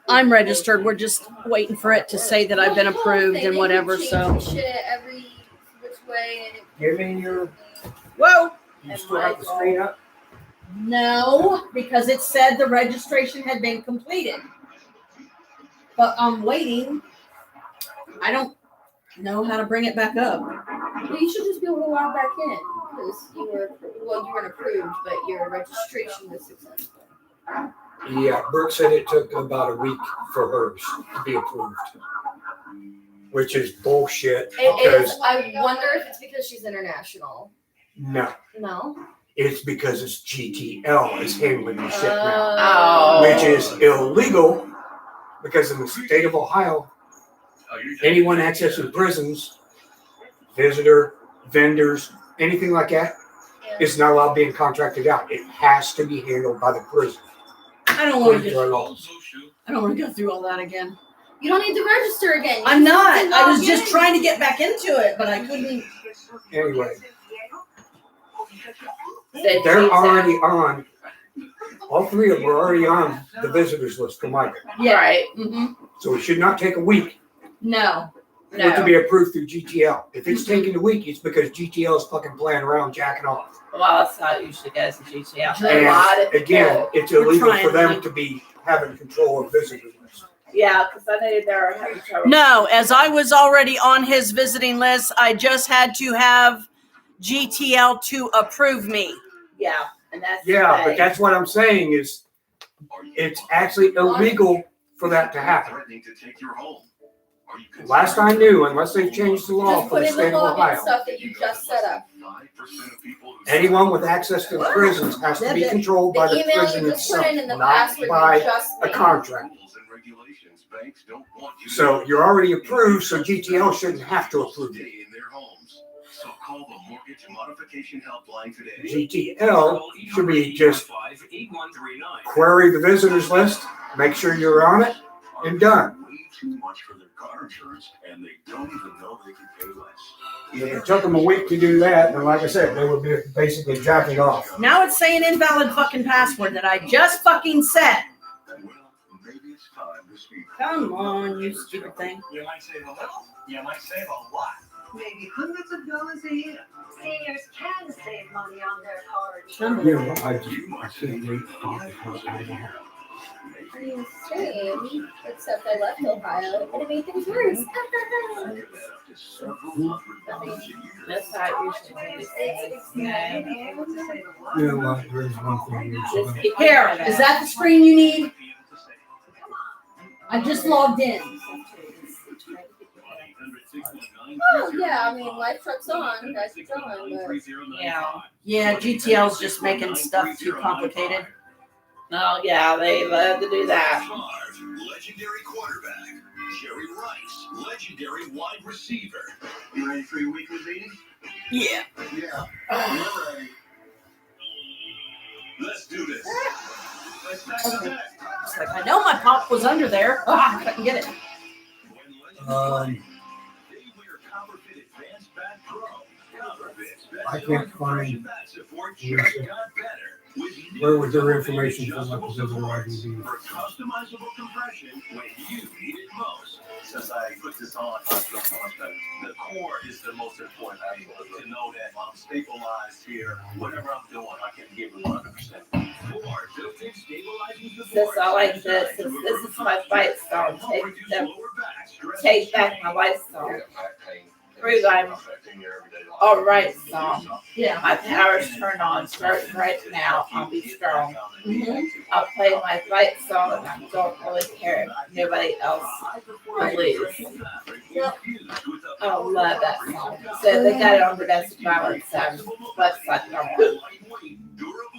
We're just waiting for it to say that I've been approved and whatever. So. Shit every which way. And Give me your. Whoa. You still have the screen up? No, because it said the registration had been completed. But I'm waiting. I don't know how to bring it back up. you should just be able to log back in because you weren't approved, but your registration was successful. Yeah, Brooke said it took about a week for hers to be approved, which is bullshit. It is. I wonder if it's because she's international. No, No. it's because it's GTL is handling the shit now, which is illegal because in the state of Ohio, anyone accessing prisons, visitor, vendors, anything like that, is not allowed being contracted out. It has to be handled by the prison. I don't want to go through all that again. You don't need to register again. I'm not. I was just trying to get back into it, but I couldn't. Anyway, they're already on. All three of them are already on the visitors list for Micah. Yeah. Right. Mm-hmm. So it should not take a week. No. For it to be approved through GTL. If it's taking a week, it's because GTL is fucking playing around, jacking off. Well, that's how it usually goes in GTL. And again, it's illegal for them to be having control of visitors. Yeah, because I know they're having trouble. No, as I was already on his visiting list, I just had to have GTL to approve me. Yeah, and that's but that's what I'm saying is it's actually illegal for that to happen. Threatening to take your home. Are you Last I knew, unless they've changed the law Just for put the in the state of login Ohio, stuff that you just set up. 5% of people who anyone with access to the prisons has to be controlled by The the email prison you just itself, put in and the not password by you just a made. contract. rules and regulations, banks don't want you So to you're already approved, so GTL shouldn't have to approve you. stay in their homes. So call the Mortgage Modification Helpline today. GTL should be just query the visitors list, make sure you're on it, and done. Way too much for their car insurance, and they don't even know they can pay less. If it took them a week to do that, then like I said, they would be basically jacking off. Now it's saying invalid fucking password that I just fucking said. Well, maybe it's time to speak. Come on, you stupid thing. You might save a little, you might save a lot. Maybe hundreds of dollars a year. Seniors can save money on their cards. Unbelievable. I can't wait for I mean, same, except I left Ohio and it made things worse. That's how it usually is. Yeah. You know what, there's one thing. Just keep Here, is that the screen you need? I just logged in. Oh, yeah, I mean, life truck's on, guys are on, but. Yeah. Yeah, GTL's just making stuff too complicated. Oh, yeah, they love to do that. Legendary quarterback. Jerry Rice, legendary wide receiver. You ready for your weekly meeting? Yeah. Yeah. You're ready. Let's do this. Let's back to back. It's like, I know my pop was under there. Ah, I couldn't get it. I can't find where was their information from my position where I can be. For customizable compression when you need it most. Since I put this on, the core is the most important. I need to know that I'm stabilized here. Whatever I'm doing, I can give it 100%. This, I like this. This is my fight song. Take back my life song. Prove I'm all right song. Yeah. My power's turned on. Starting right now. I'll be strong. Mm-hmm. I'll play my fight song and I don't really care if nobody else believes. Yep. I love that song. So they got it on Domestic Violence website.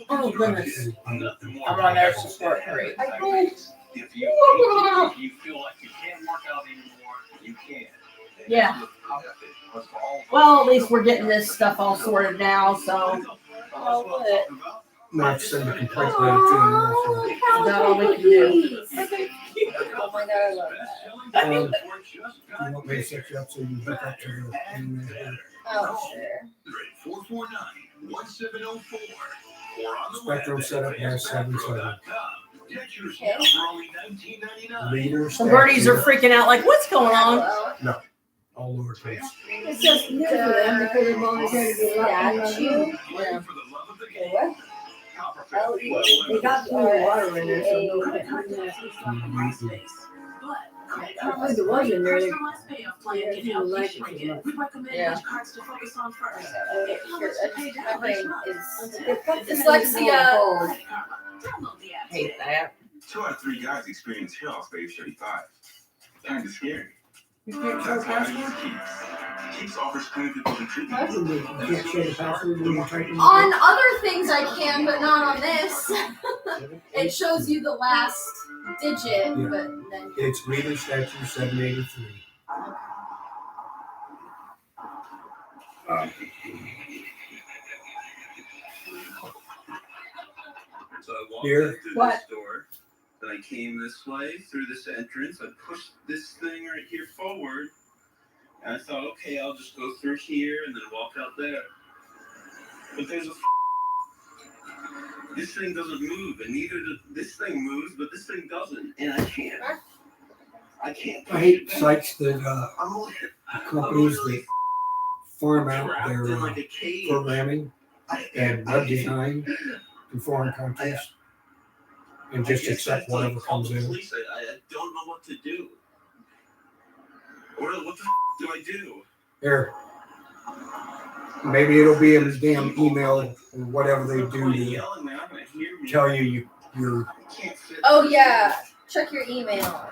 Oh, goodness. I'm on their support group. If you feel like you can't work out anymore, you can. Yeah. Well, at least we're getting this stuff all sorted now, so. Oh, Not send a complaint letter to them. Is that all we can do? Oh my god, I love that. You want me to set you up so you can hook up to the internet? Oh, sure. 449-1704 or on the Spectrum setup has 7.7. Get yours now for only $19.99. Leaders. Some birdies are freaking out like, what's going on? Well, All lowercase. It's just new for them because they've always had to be statue. Yeah. For the love of the Okay, game. what? They got some water in there, so no can't I think it was in there. They like it too much. Yeah. My brain is Dyslexia. hate that. 2 out of 3 guys experience hair loss by age 35. Kind of scary. You can't show That's why I password? use Keeps. Keeps offers clinical and treatment. That's a good. You can't share the password when you're typing. On other things I can, but not on this. It shows you the last digit, but then. It's Reader Statute 783. So I walked Here. into What? the store, and I came this way through this entrance. I pushed this thing right here forward, and I thought, okay, I'll just go through here and then walk out there. But there's a this thing doesn't move, and neither does this thing moves, but this thing doesn't, and I can't. I can't. I hate sites that I'm like, companies that farm out trapped their in like a cage. programming and web design in foreign countries and just accept whatever comes in. Police, I don't know what to do. What the do I do? Here, maybe it'll be in the damn email or whatever they do to Yelling, they're not gonna hear me. tell you your Oh yeah, check your email.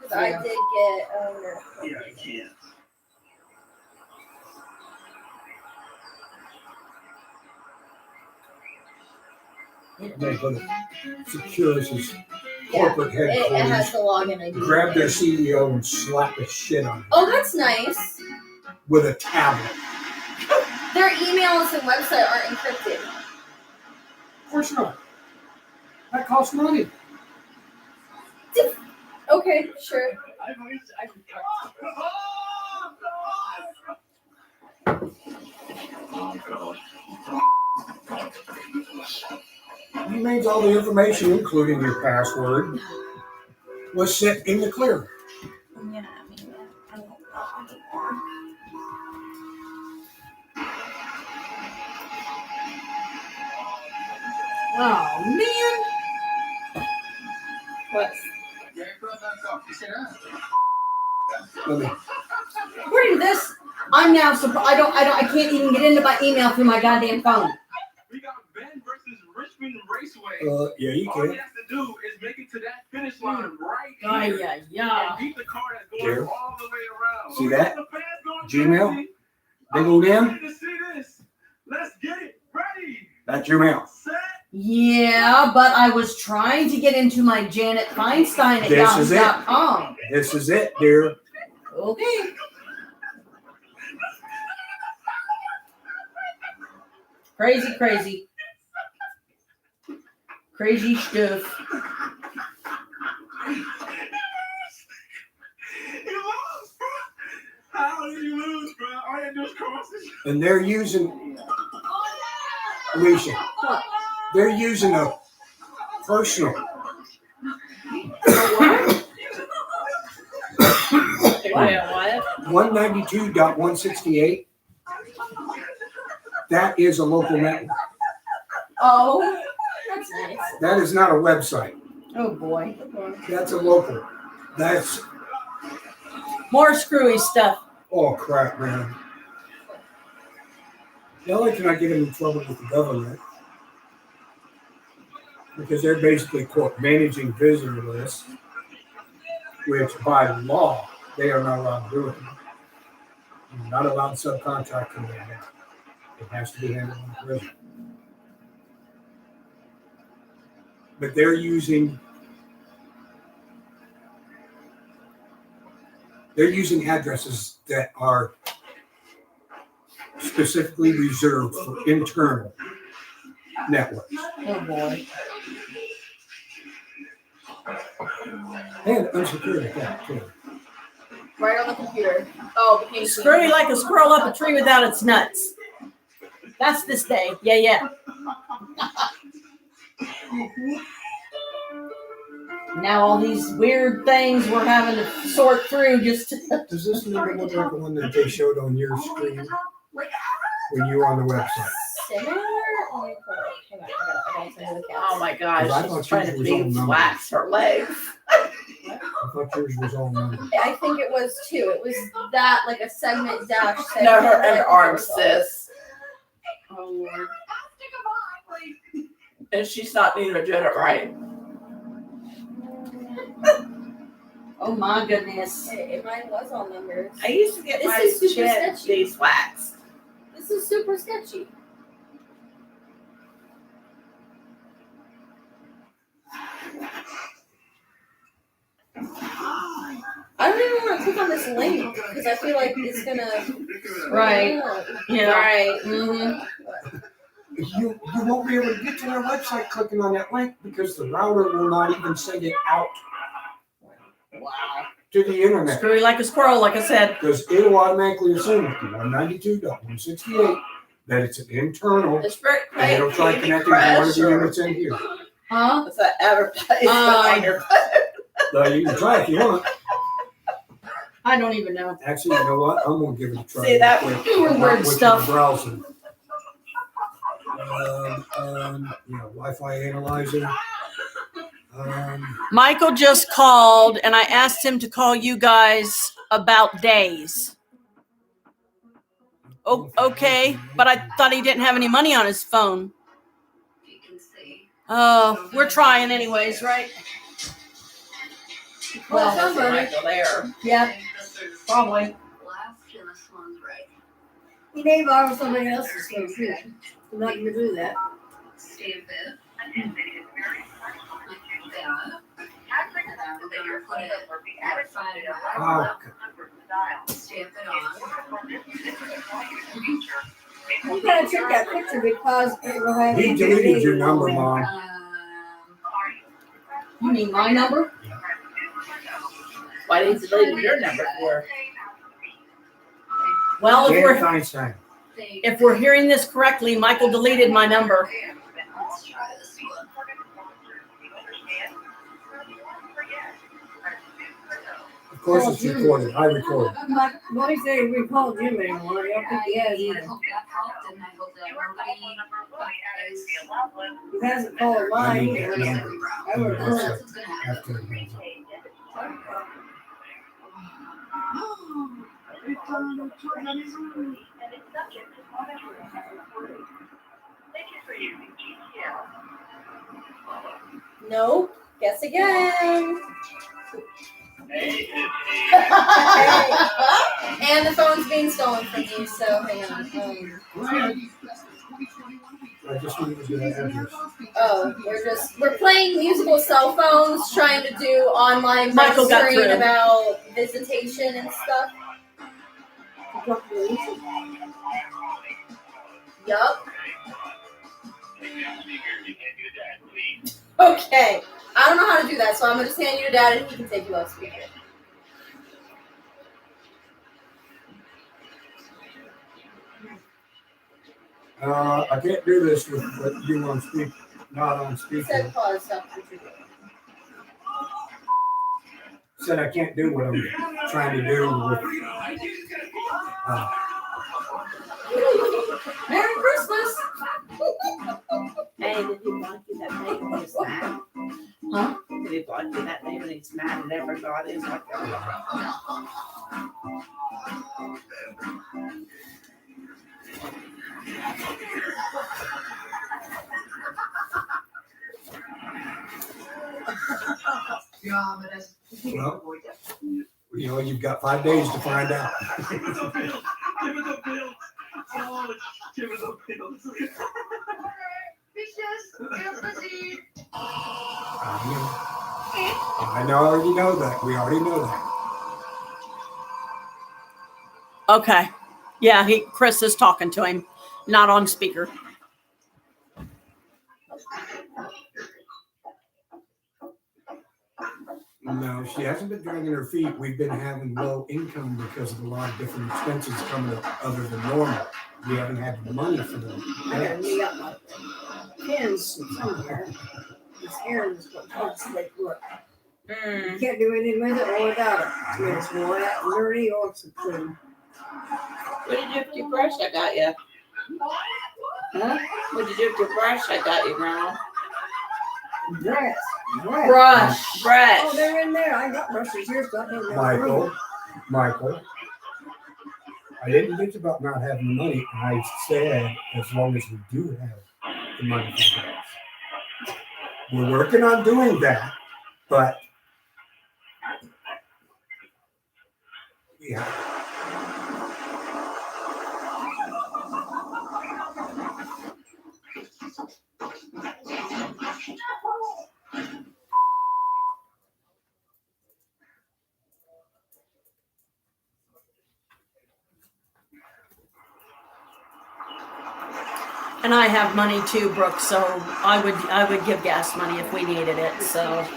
Because I Yeah. did get. Yeah, I can't. they go to Securus' corporate It has headquarters, the login ID. grab their CEO and slap the shit on him Oh, that's nice. with a tablet. Their emails and website aren't encrypted. Of course not. That costs money. Okay, sure. That means all the information, including your password, was set in the clear. Yeah, I mean, I don't know anymore. Oh man. What? Let me- According to this, I'm now surprised. I can't even get into my email through my goddamn phone. We got Ben versus Richmond Raceway. Yeah, you All he can. has to do is make it to that finish line right Yeah, here yeah. and beat the car that's going There. all the way around. See that? The fans going Gmail? crazy. Big old I'm M? ready to see this. Let's get it. Ready, That's your mail. set. Yeah, but I was trying to get into my Janet Feinstein at This is it. yahoo.com. This is it, dear. Okay. Crazy, crazy. Crazy stuff. You lost, bro. How did you lose, bro? All you had to do was cross the And they're using, Alicia, they're using a personal. What? 192.168. That is a local network. Oh, that's nice. That is not a website. Oh boy. That's a local. That's, More screwy stuff. oh crap, man. Not only can I get them in trouble with the government, because they're basically, quote, managing visitor lists, which by law, they are not allowed to do it. You're not allowed subcontracting that. It has to be handled in prison. But they're using addresses that are specifically reserved for internal networks Oh boy. and unsecured at that too. Right on the computer. Oh, the pink. Screwy like a squirrel up a tree without its nuts. That's this day. Yeah, yeah. Now all these weird things we're having to sort through just to... Does this number look like the one that they showed on your screen when you were on the website? Similar? Let me pull it. Hang on, I gotta send you the cat. Oh my Because I gosh, thought she's trying yours to was all bead numbers. wax her legs. I thought yours was all numbers. I think it was two. It was that, like a segment dash segment. No, her but I think underarm, it was all- sis. Oh Lord. And she's not neither doing it right. Oh my goodness. Mine was all numbers. I used to get This my is super chin sketchy. beeswaxed. This is super sketchy. I don't even want to click on this link because I feel like it's gonna. Right. Yeah. Right. Mm-hmm. You won't be able to get to their website clicking on that link because the router will not even send it out Wow. to the internet. Screwy like a squirrel, like I said. Because it'll automatically assume with the 192.168 that it's an internal, It's very and it'll try connecting to one of the units in here. Huh? It's that advertisement on your phone. So you can try if you want. I don't even know. Actually, you know what? I'm gonna give it a try. See, that real was quick. weird I'm not with stuff. the browser. Wi-Fi analyzer. Michael just called and I asked him to call you guys about days. Oh, okay, but I thought he didn't have any money on his phone. Oh, we're trying anyways, right? Well, somebody. Michael there. Yeah, probably. You may borrow somebody else's phone too. I'm not gonna do that. Oh, You gotta check that picture because it will have. he deleted your number, Mom. You mean my number? Why didn't you delete your number for? Well, Dan Feinstein. if we're hearing this correctly, Michael deleted my number. Of course it's recorded. I recorded. What if they recall Jim anymore? I don't think he has either. He hasn't called I mine need either. that number. I would have After heard. it hangs up. No. Guess again. And the phone's being stolen from you, so hang on. I just need to do that address. Oh, we're playing musical cell phones, trying to do online Michael got registering through. about visitation and stuff. Yup. Okay. I don't know how to do that, so I'm gonna just hand you to Dad and he can take you off speaker. I can't do this with you on speak, not on He speaker. said pause, stop what you're doing. Said I can't do what I'm trying to do with. Merry Christmas! Hey, did he block you that name when he's mad? Huh? Did he block you that name when he's mad and everybody is like, Well, you know, you've got 5 days to find out. I already know that. We already know that. Okay. Yeah, Chris is talking to him, not on speaker. No, she hasn't been dragging her feet. We've been having low income because of a lot of different expenses coming up other than normal. We haven't had the money for them. I gotta dig up my pins somewhere. This hair is what helps make look. You can't do anything with it or without it. It's wet, dirty, or it's clean. what did you do with your brush I got you? Huh? What did you do with your brush I got you, Grandma? Brush. Brush. Oh, they're in there. I got brushes here, so I don't know. Michael, I didn't bitch about not having the money. I said as long as we do have the money for gas. We're working on doing that, but yeah. And I have money too, Brooke, so I would give gas money if we needed it. So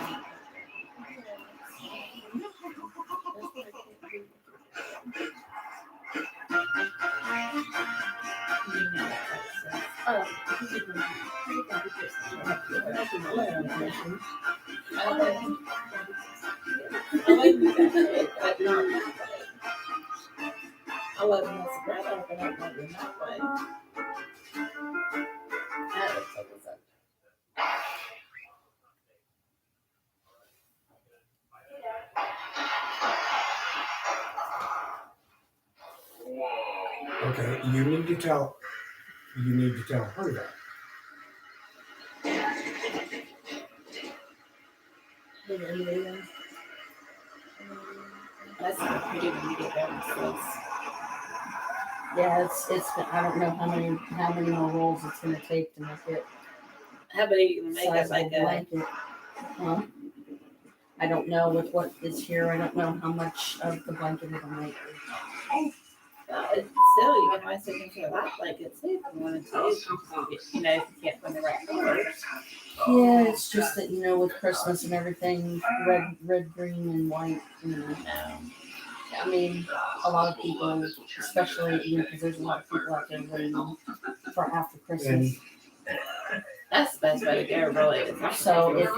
I wasn't surprised. I don't know that way. Okay, you need to tell her that. That's not pretty when you get bonuses. Yeah, it's been, I don't know how many more rolls it's gonna take to make it How about you make it sizable like a blanket. Huh? I don't know with what is here. I don't know how much of the blanket it'll make. it's still you can always take into a light blanket too if you wanted to. You know, if you can't find the right colors. Yeah, it's just that with Christmas and everything, red, green, and white. I mean, a lot of people, especially because there's a lot of people out there waiting for after Christmas. That's the best way to go, really. So if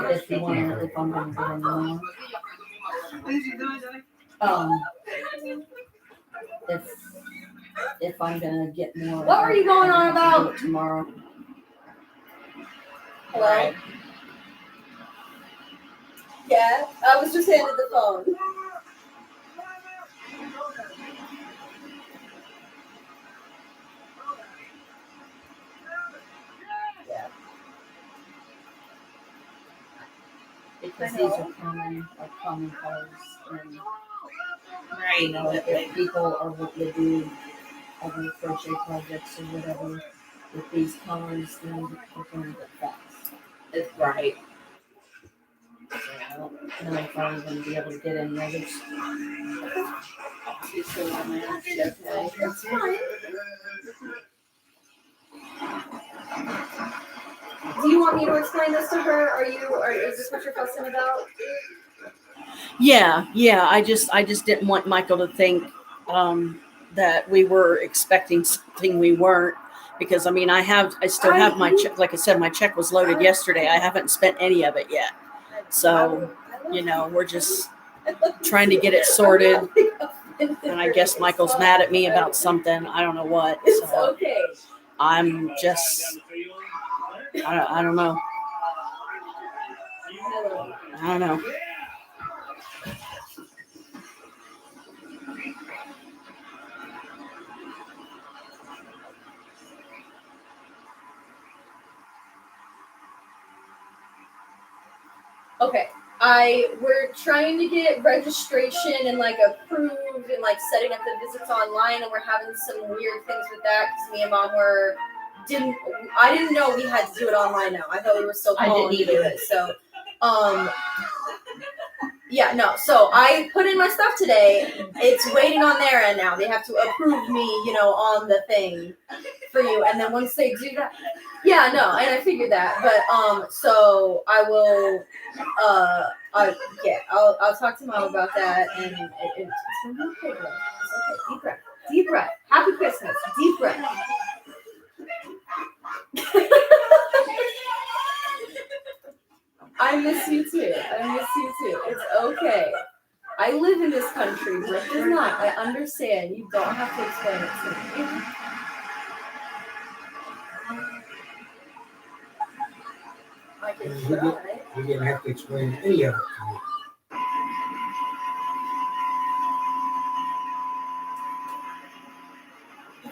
I'm gonna get any more, if I'm gonna get more, What were you going on about tomorrow? Hello? Right. Yeah, I was just handed the phone. Yeah. Because these are common colors, and if people are what they do other crochet projects or whatever with these colors, then they're going to get fast. It's right. I don't know if I'm going to be able to get any others. She's still on there. She's okay. That's fine. Do you want me to explain this to her? Is this what you're fussing about? Yeah. I just didn't want Michael to think that we were expecting something we weren't, because I still have my check. Like I said, my check was loaded yesterday. I haven't spent any of it yet. So, we're just trying to get it sorted. And I guess Michael's mad at me about something. I don't know what. It's so okay. I'm just, I don't know. I don't know. Okay. We're trying to get registration and approved and setting up the visits online, and we're having some weird things with that because me and Mom I didn't know we had to do it online now. I thought we were still calling to do it. So, yeah, no. So I put in my stuff today. It's waiting on their end now. They have to approve me, on the thing for you. And then once they do that, yeah, no, and I figured that. But so I will, I'll talk to Mom about that, and it's gonna be okay, bro. It's okay. Deep breath. Deep breath. Happy Christmas. Deep breath. I miss you too. It's okay. I live in this country. Britt does not. I understand. You don't have to explain it to me. I can try. You didn't have to explain any of it to me.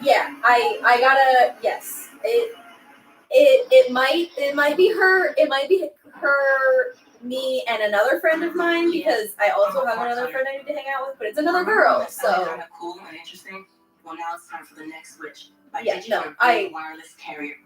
Yeah, I gotta. Yes, it might be her. It might be her, me, and another friend of mine, because I also have another friend I need to hang out with. But it's another girl, so. Kind of cool and interesting. Well, now it's time for the next switch. Wireless carrier.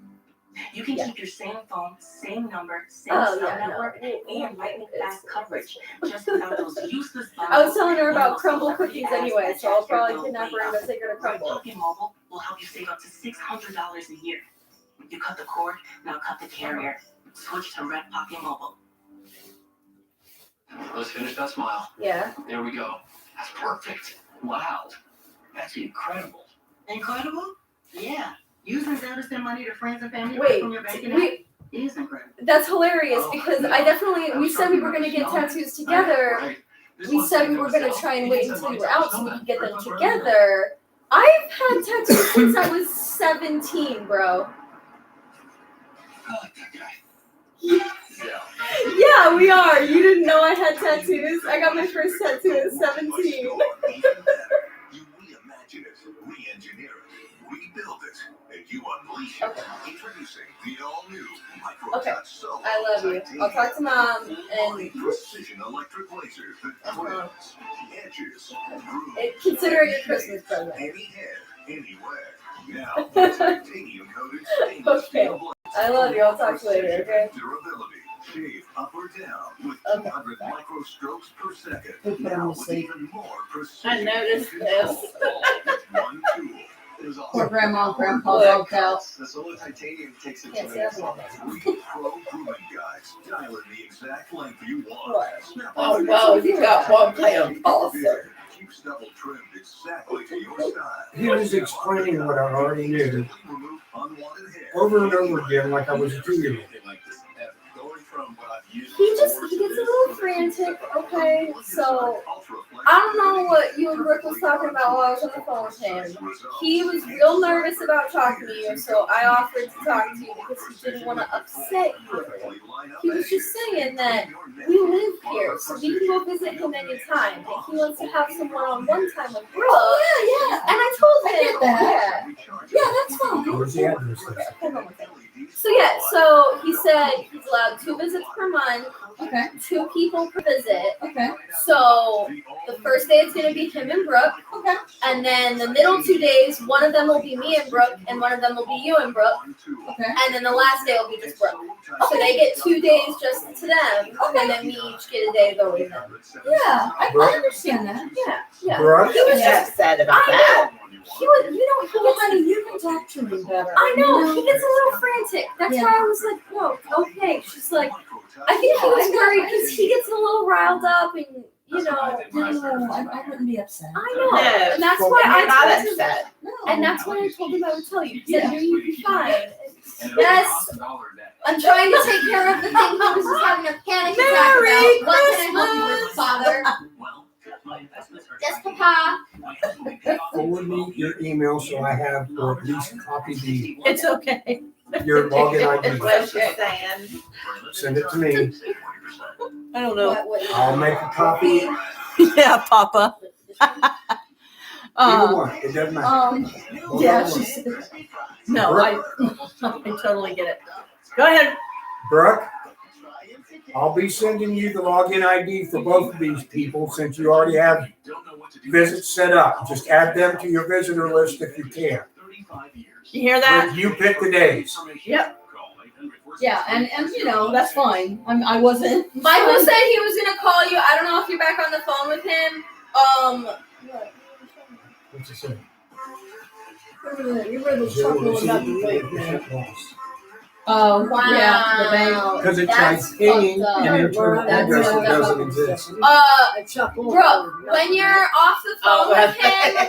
You can keep your same phone, same number, same cell network, and lightning fast coverage. Just without those useless. I was telling her about crumble cookies anyway, so I'll probably kidnap her and go take her to crumble. Pocket Mobile will help you save up to $600 a year. You cut the cord, now cut the carrier. Switch to Red Pocket Mobile. Let's finish that smile. Yeah. There we go. That's perfect. Wow. That's incredible. Incredible? Yeah. Using Zelle to send money to friends and family from your bank is incredible. That's hilarious because we said we were going to get tattoos together. We said we were going to try and wait until we were out so we could get them together. I've had tattoos since I was 17, bro. I like that guy. Yeah, we are. You didn't know I had tattoos? I got my first tattoo at 17. You reimagine it, re-engineer it, rebuild it, and you unleash it. Introducing the all-new Okay. I love you. I'll talk to Mom and Precision electric lasers that thrills, edges, grooves, consider it a Christmas present. any head, anywhere. Now, titanium coated stainless Okay. steel blades. I love you. I'll talk to you later, okay? Durability. Shave up or down with Okay. 200 micro strokes per second. Who put Now on the with sleeve? even more precision. I noticed and control, this. all with one tool. There's Poor also grandma and grandpa walked out. the Solar Titanium takes it Can't to say the that next one. level. 3 pro grooming guides. Dial in the exact length you want. What? Snap Oh, on well, it. you got one plan also. Keeps double trimmed exactly to your style. He was explaining what I already knew Remove unwanted hair. over and over again like I was a 2-year-old. Going from what I've used He gets a little frantic, okay? So, I don't know what you and Brooke was talking about while I was on the phone with him. He was real nervous about talking to you, so I offered to talk to you because he didn't want to upset you. He was just saying that we live here, so we can go visit him anytime. And he wants to have some one-on-one time with Brooke. Oh, yeah. And I told I get him, that. yeah. Yeah, that's fine. Where's the address? Hold on one second. So yeah, so he said he's allowed 2 visits per month, Okay. 2 people per visit. Okay. So the first day it's gonna be him and Brooke. Okay. And then the middle 2 days, one of them will be me and Brooke, and one of them will be you and Brooke. Okay. And then the last day will be just Brooke. So they get 2 days just to them, and then we each get a day to go with them. Yeah, I understand that. Yeah, yeah. Brooke? He was upset about I that. know. He was, he Well, gets, honey, you can talk to me better. I know, he gets a little frantic. That's Yeah. why I was like, whoa, okay. She's like, I think he was worried because he gets a little riled up and, you know. No, I wouldn't be upset. I know. No, And that's well, why you're I not told him. upset. No. And that's why I told him I would tell you. He said, Yeah. no, you'd be fine. Yes, I'm trying to take care of the thing he was just having a panic attack Merry about. What can I help you with, Father? Yes, Papa. Forward me your email so I have, or at least copy It's okay. your login That's what ID. you're saying. Send it to me. I don't know. I'll make a copy. Yeah, Papa. Either one. It doesn't matter. Both Yeah, of them. she said. No, I totally get it. Go ahead. Brooke, I'll be sending you the login ID for both of these people since you already have visits set up. Just add them to your visitor list if you can. You hear that? You pick the days. Yep. Yeah, and you know that's fine. I wasn't. Michael said he was gonna call you. I don't know if you're back on the phone with him. What's it say? You were the chuckle about the weight, man. Oh, Wow. yeah, the bank. Because it's That's like pinging fucked up. an internal That's address that fucked doesn't up. exist. I chuckle. Brooke, when you're off the phone Oh, with him,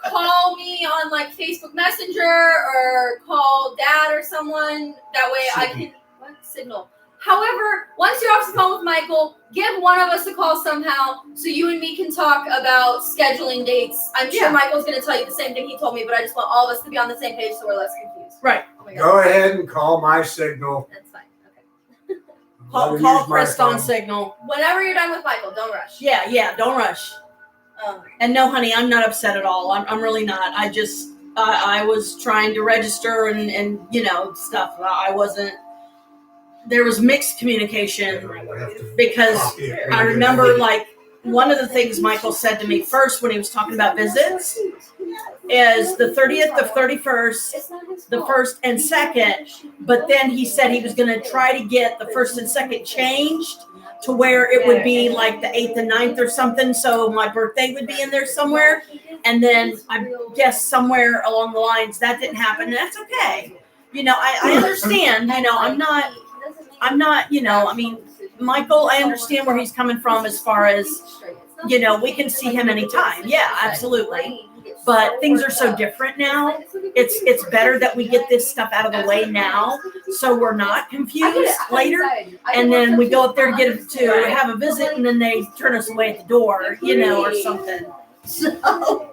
call me on like Facebook Messenger or call Dad or someone. That way I can signal. However, once you're off the phone with Michael, give one of us a call somehow so you and me can talk about scheduling dates. I'm sure Michael's going to tell you the same thing he told me, but I just want all of us to be on the same page so we're less confused. Right. Oh my God. Go ahead and call my signal. That's fine. Okay. Call Use my Chris on phone. Signal. Whenever you're done with Michael, don't rush. Yeah, don't rush. And no, honey, I'm not upset at all. I'm really not. I just, I was trying to register and you know, stuff. I wasn't, there was mixed communication because I remember like one of the things Michael said to me first when he was talking about visits is the 30th, the 31st, It's not his the fault. 1st and 2nd, but then he said he was going to try to get the 1st and 2nd changed to where it would be like the 8th and 9th or something, so my birthday would be in there somewhere, and then I guess somewhere along the lines that didn't happen, and that's okay. You know, I understand, you know, I'm not, you know, I mean, Michael, I understand where he's coming from as far as, you know, we can see him anytime. Yeah, absolutely. But things are so different now. It's better that we get this stuff out of the way now so we're not confused later. And then we go up there to have a visit and then they turn us away at the door, you know, or something. So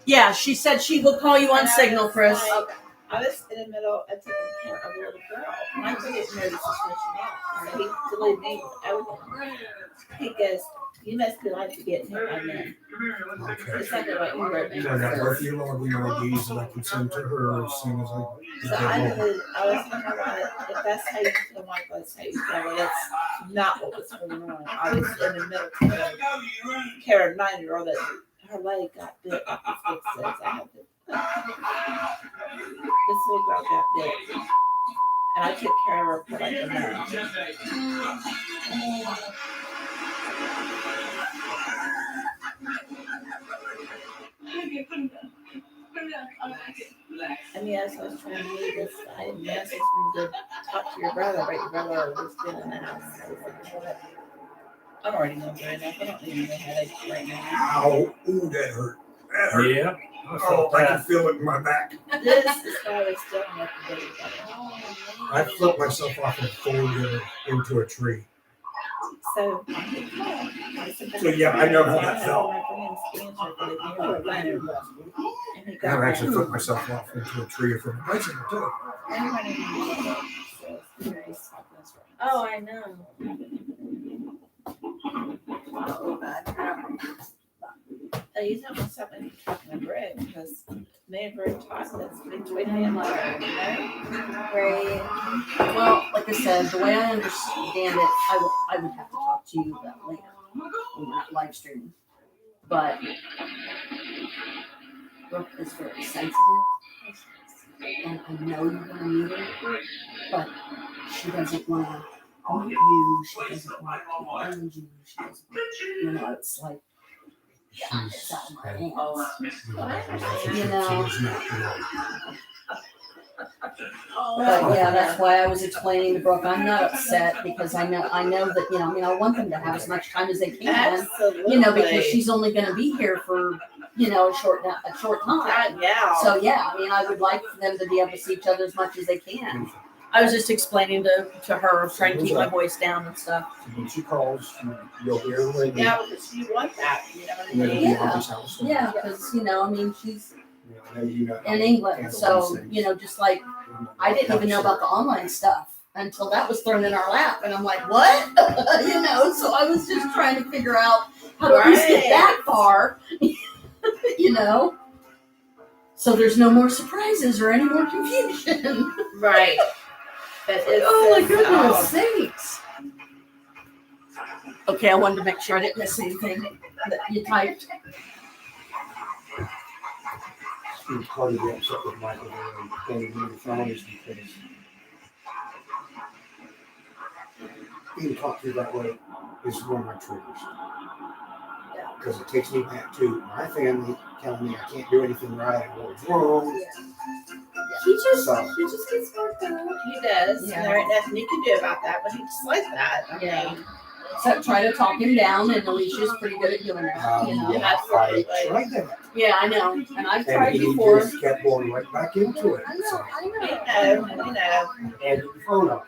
yeah, she said she will call you on Signal, Chris. I was in the middle of taking care of a little girl, and I didn't know this was switching out. So he delayed me with everything. He goes, "You must be like to get hit by men." Okay. Exactly what you wrote me. So I got both your login IDs and I can send to her as soon as I So get I home. knew, I was thinking about it. If that's how you feel, Michael, that's how you feel. Well, that's not what was going on. I was in the middle of taking care of a 9-year-old that her leg got bit. Like this book says. I have to. This little girl got bit, and I took care of her for like a month. And yes, I was trying to read this. I didn't message him to talk to your brother, but your brother was been in the house. I was like, "Well, I'm already no good enough. I don't need a headache right now." Ow, ooh, that hurt. That hurt. Yeah. Oh, I can feel it in my back. This guy was still up to date. I flipped myself off and folded into a tree. So yeah, I know how that felt. I've actually flipped myself off into a tree from a bicycle too. Oh, I know. You tell me something talking to Greg because me and Greg talked this between me and my Right. Well, like I said, the way I understand it, I would have to talk to you about later when we're not live streaming. But Brooke is very sensitive, and I know you want to meet her, but she doesn't want to hurt you. She doesn't want to offend you. She doesn't. You know, it's like. Yeah, it's out of my hands. You know. But yeah, that's why I was explaining to Brooke. I'm not upset because I know that I want them to have as much time as they can. Absolutely. Because she's only going to be here for a short time. Yeah. So yeah, I would like for them to be able to see each other as much as they can. I was just explaining to her, trying to keep my voice down and stuff. When she calls, you'll hear her. Yeah, because you want that. You know what I mean? Yeah, because she's in England, so just like I didn't even know about the online stuff until that was thrown in our lap, and I'm like, what? So I was just trying to figure out how to at least get that far, so there's no more surprises or any more confusion. Right. Oh my goodness sakes. Okay, I wanted to make sure I didn't miss anything that you typed. Part of the upset with Michael and standing in the phone is because being talked to that way is one of my triggers. Because it takes me back to my family telling me I can't do anything right, I'm always wrong. He just gets worked out. He does. Yeah. And there ain't nothing you can do about that, but he just like that. Yeah. So try to talk him down, and Alicia's pretty good at doing that. I tried that. Yeah, I know, and I've And tried he before. just kept going right back into it. So, I know. and the phone off.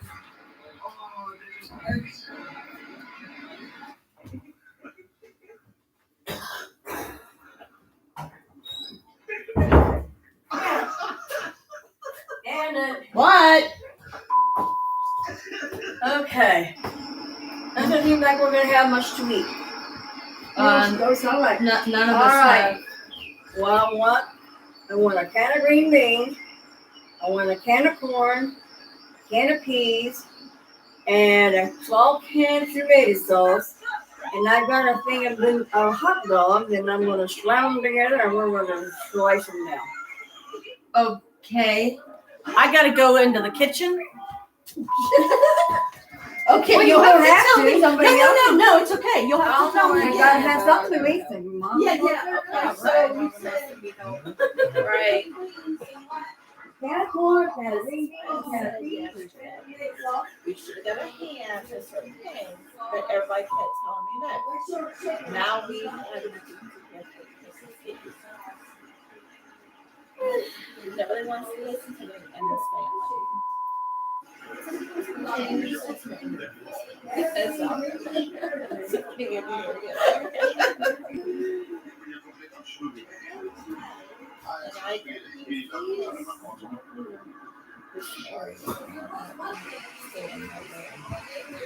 What? Okay. Doesn't seem like we're gonna have much to eat. Don't sound like None of All us right. have. Well, what? I want a can of green beans. I want a can of corn, a can of peas, and a 12 can of tomato sauce. And I got a thing of hot dogs, and I'm going to slam them together, and we're going to slice them down. Okay. I got to go into the kitchen. Okay, Well, you you'll have don't to have tell to. me. Somebody else No, it's okay. You'll have to tell me. You got to have something to eat, Mom. Yeah. Okay. So we said, Right. Can of corn, can of green beans, can of peas. We should have got a hand for certain things, but everybody kept telling me no. Now we have nobody wants to listen to me in this family. That's all. And I this story. Still in my room.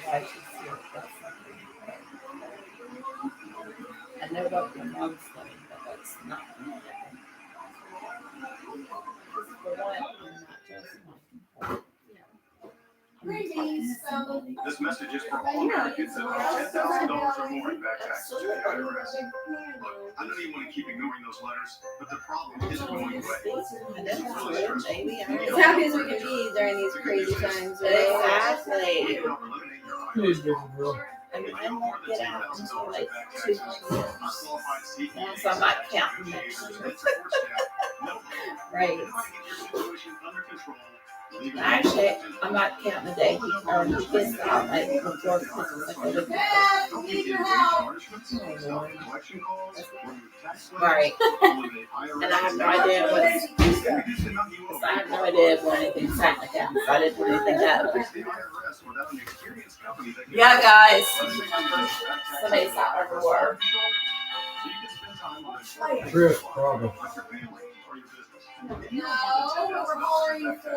Why she's here. That's something. I know what my mom's doing, but that's not me. For one, I'm not just my This message is for all Americans that owe $10,000 or more in back taxes to the IRS. Look, I know you want to keep ignoring those letters, but the problem isn't going away. It's really stressful. As happy as we can be during these crazy times, right? Exactly. You can help eliminate your Please, IRS. little girl. And If you mine owe more won't than get out $10,000 until in like back 2 taxes, months. unqualified CPAs, So I'm not counting negotiators, next and support staff, no. Right. You know how to get your situation under control. Leave it Actually, I'm not counting the day he gets out like before Christmas. Like, Don't you get garnishments, stop collection calls, remove tax liens, right. eliminate IRS, And I have no idea what. and reduce the amount you owe. I have no idea what anything's signed like that. So I didn't put anything up. Fix the IRS without an experienced company that can Yeah, guys. Somebody stopped our door. So you can spend time on those Chris, probably. like your family or your business. No, we're calling for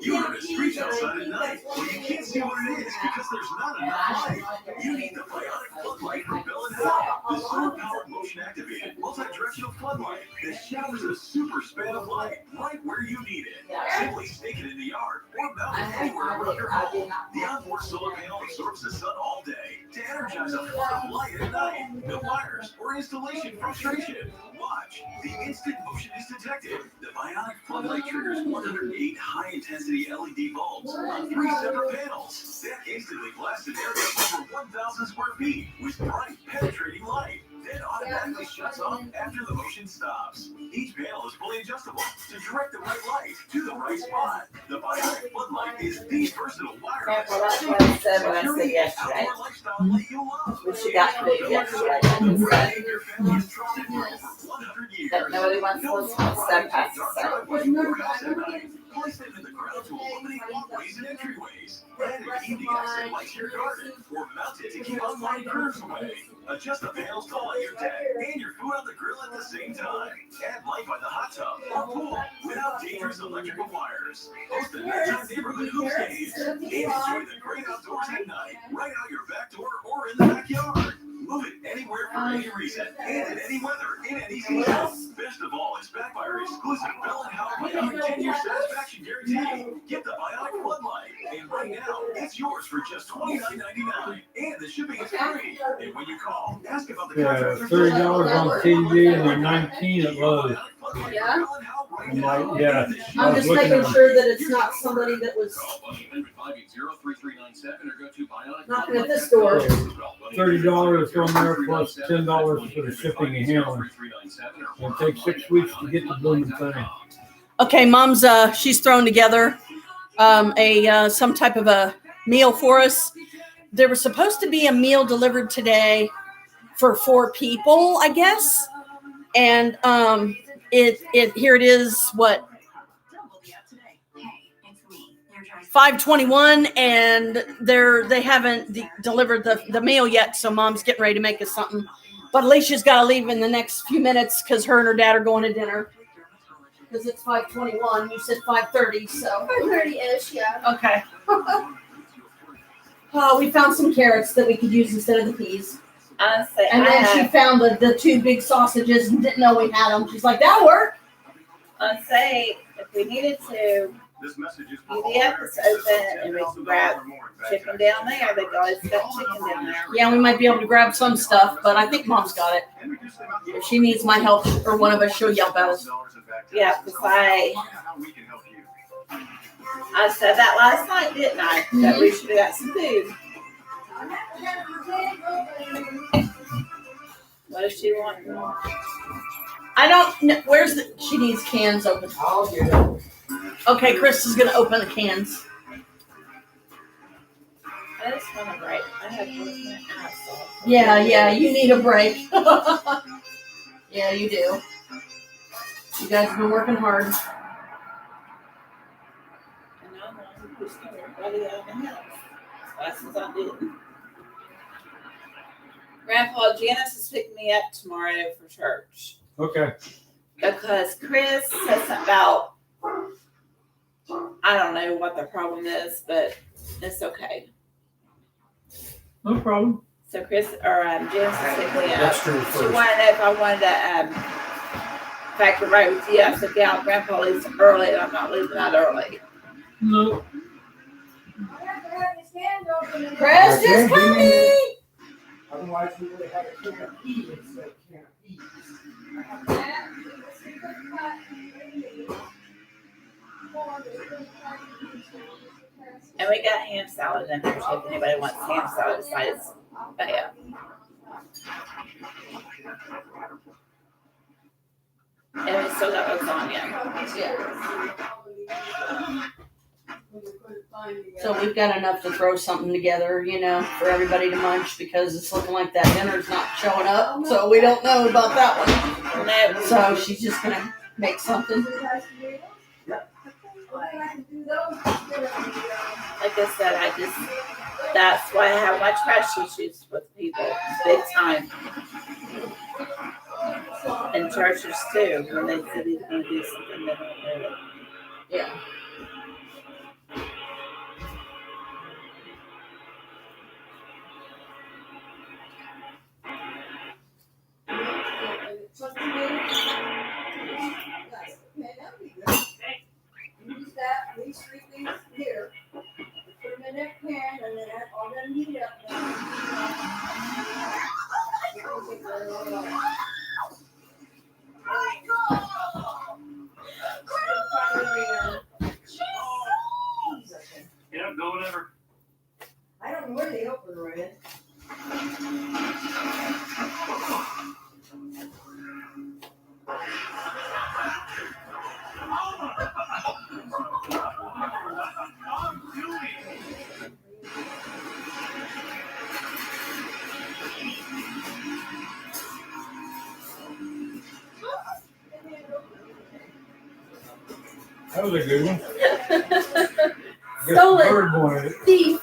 You are in the streets outside at night. Well, you can't see what it is because there's not enough light. You need the bionic floodlight from Bell & Howell. The solar-powered, motion-activated, multi-directional floodlight that showers a super span of light right where you need it. Simply stick it in the yard or mount it anywhere around your home. The onboard solar panel absorbs the sun all day to energize a flood of light at night. No wires or installation frustration. Watch. The instant motion is detected. The bionic floodlight triggers 108 high-intensity LED bulbs on 3 separate panels that instantly blast an area of over 1,000 square feet with bright, penetrating light. Then automatically shuts off after the motion stops. Each panel is fully adjustable to direct the right light to the right spot. The bionic floodlight is the versatile wireless. Well, that's what I said when I said yesterday. Outdoor lifestyle light you love. When she got food yesterday. Your family is trusted for over 100 years. That nobody wants to listen to step past the side. Place them in the ground to eliminate walkways and entryways. Add an evening exit light to your garden, or mount it to keep unwanted curves away. Adjust the panels to light your deck and your food on the grill at the same time. Add light by the hot tub or pool without dangerous electrical wires. Host the nighttime neighborhood hoops games and enjoy the great outdoors at night, right out your back door or in the backyard. Move it anywhere for any reason and in any weather, in any season. Best of all, it's backed by our exclusive Bell & Howell Bionic 10-year satisfaction guarantee. Get the Bionic floodlight, and right now, it's yours for just $29.99, and the shipping is free. And when you call, ask about the Yeah, contract. $30 on TV and then 19 at Lowe's. Yeah? I'm like, yeah. I I'm was just looking making at sure that it's not somebody that was knocking at this door. $30 from there plus $10 for the shipping and handling. It'll take 6 weeks to get the blooming thing. Okay, Mom's she's thrown together some type of a meal for us. There was supposed to be a meal delivered today for 4 people, I guess. And it here it is, what, 5:21, and they haven't delivered the meal yet, so Mom's getting ready to make us something. But Alicia's got to leave in the next few minutes because her and her dad are going to dinner. Because it's 5:21. You said 5:30, so 5:30-ish, yeah. okay. We found some carrots that we could use instead of the peas. And then she found the 2 big sausages and didn't know we had them. She's like, that'll work. I'd say if we needed to, UDF is open and we can grab chicken down there. They've always got chicken down there. Yeah, we might be able to grab some stuff, but I think Mom's got it. If she needs my help or one of us, she'll yelp at us. Yeah, because I said that last night, didn't I? That we should have got some food. What does she want? I don't know. She needs cans open. Okay, Chris is going to open the cans. I just want a break. I have worked my ass off. Yeah, you need a break. Yeah, you do. You guys have been working hard. And I'm one who's going to everybody out of the house. As fast as I did. Grandpa, Janice is picking me up tomorrow for church. Okay. because Chris said something about, I don't know what the problem is, but it's okay. No problem. So Chris or Janice said, That's true she first. wanted to know if I wanted to factor right with you. I said, yeah, Grandpa leaves early, and I'm not leaving that early. No. Chris is coming. Otherwise, we would have had a can of peas instead of can of peas. And we got ham salad in there too, if anybody wants ham salad besides that. And we still got lasagna. Yeah. So we've got enough to throw something together, you know, for everybody to munch because it's looking like that dinner's not showing up. So we don't know about that one. No. So she's just gonna make something. Like I said, that's why I have my trash issues with people, big time. And churches too, when they say they're going to do something, they don't do it. Yeah. Use that, these 3 things here. Put them in that pan and then all them heat up. Yeah, go whatever. I don't know where they open her in. That was a good one. Guess Stolen. the bird wanted it. Thief.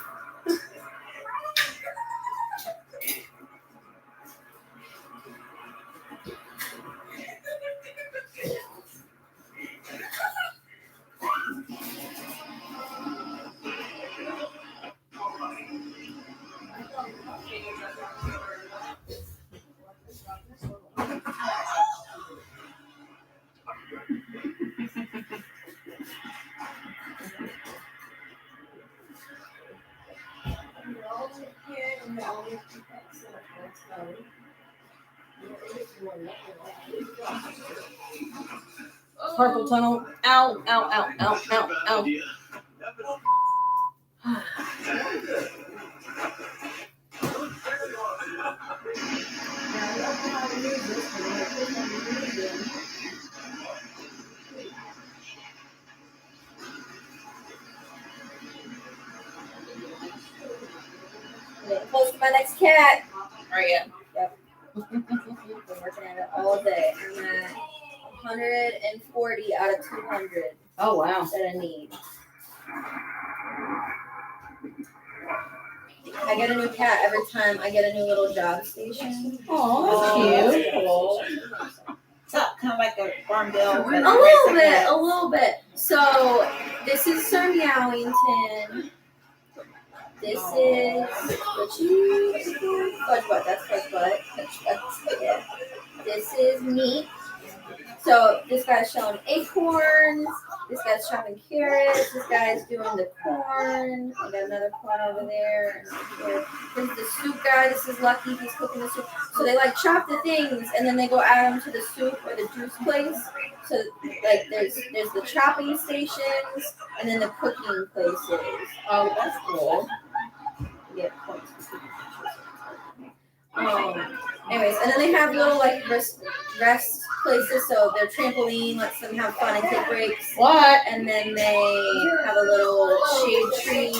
Carpal tunnel. Ow, ow, ow, ow, ow, ow. Close to my next cat. Are you? Yep. Been working at it all day. I'm at 140 out of 200 Oh, wow. that I need. I get a new cat every time I get a new little job station. Oh, that's cute. Cool. So kind of like a farm bill. A little bit. So this is Sir Meowington. This is Fudge Butt. That's Fudge Butt. Yeah. This is meat. So this guy's showing acorns. This guy's chopping carrots. This guy's doing the corn. I got another corn over there. This is the soup guy. This is Lucky. He's cooking the soup. So they like chop the things and then they go add them to the soup or the juice place. So like there's the chopping stations and then the cooking places. Oh, that's cool. Yeah, points. Anyways, and then they have little like rest places, so their trampoline lets them have fun and take breaks. What? And then they have a little shade tree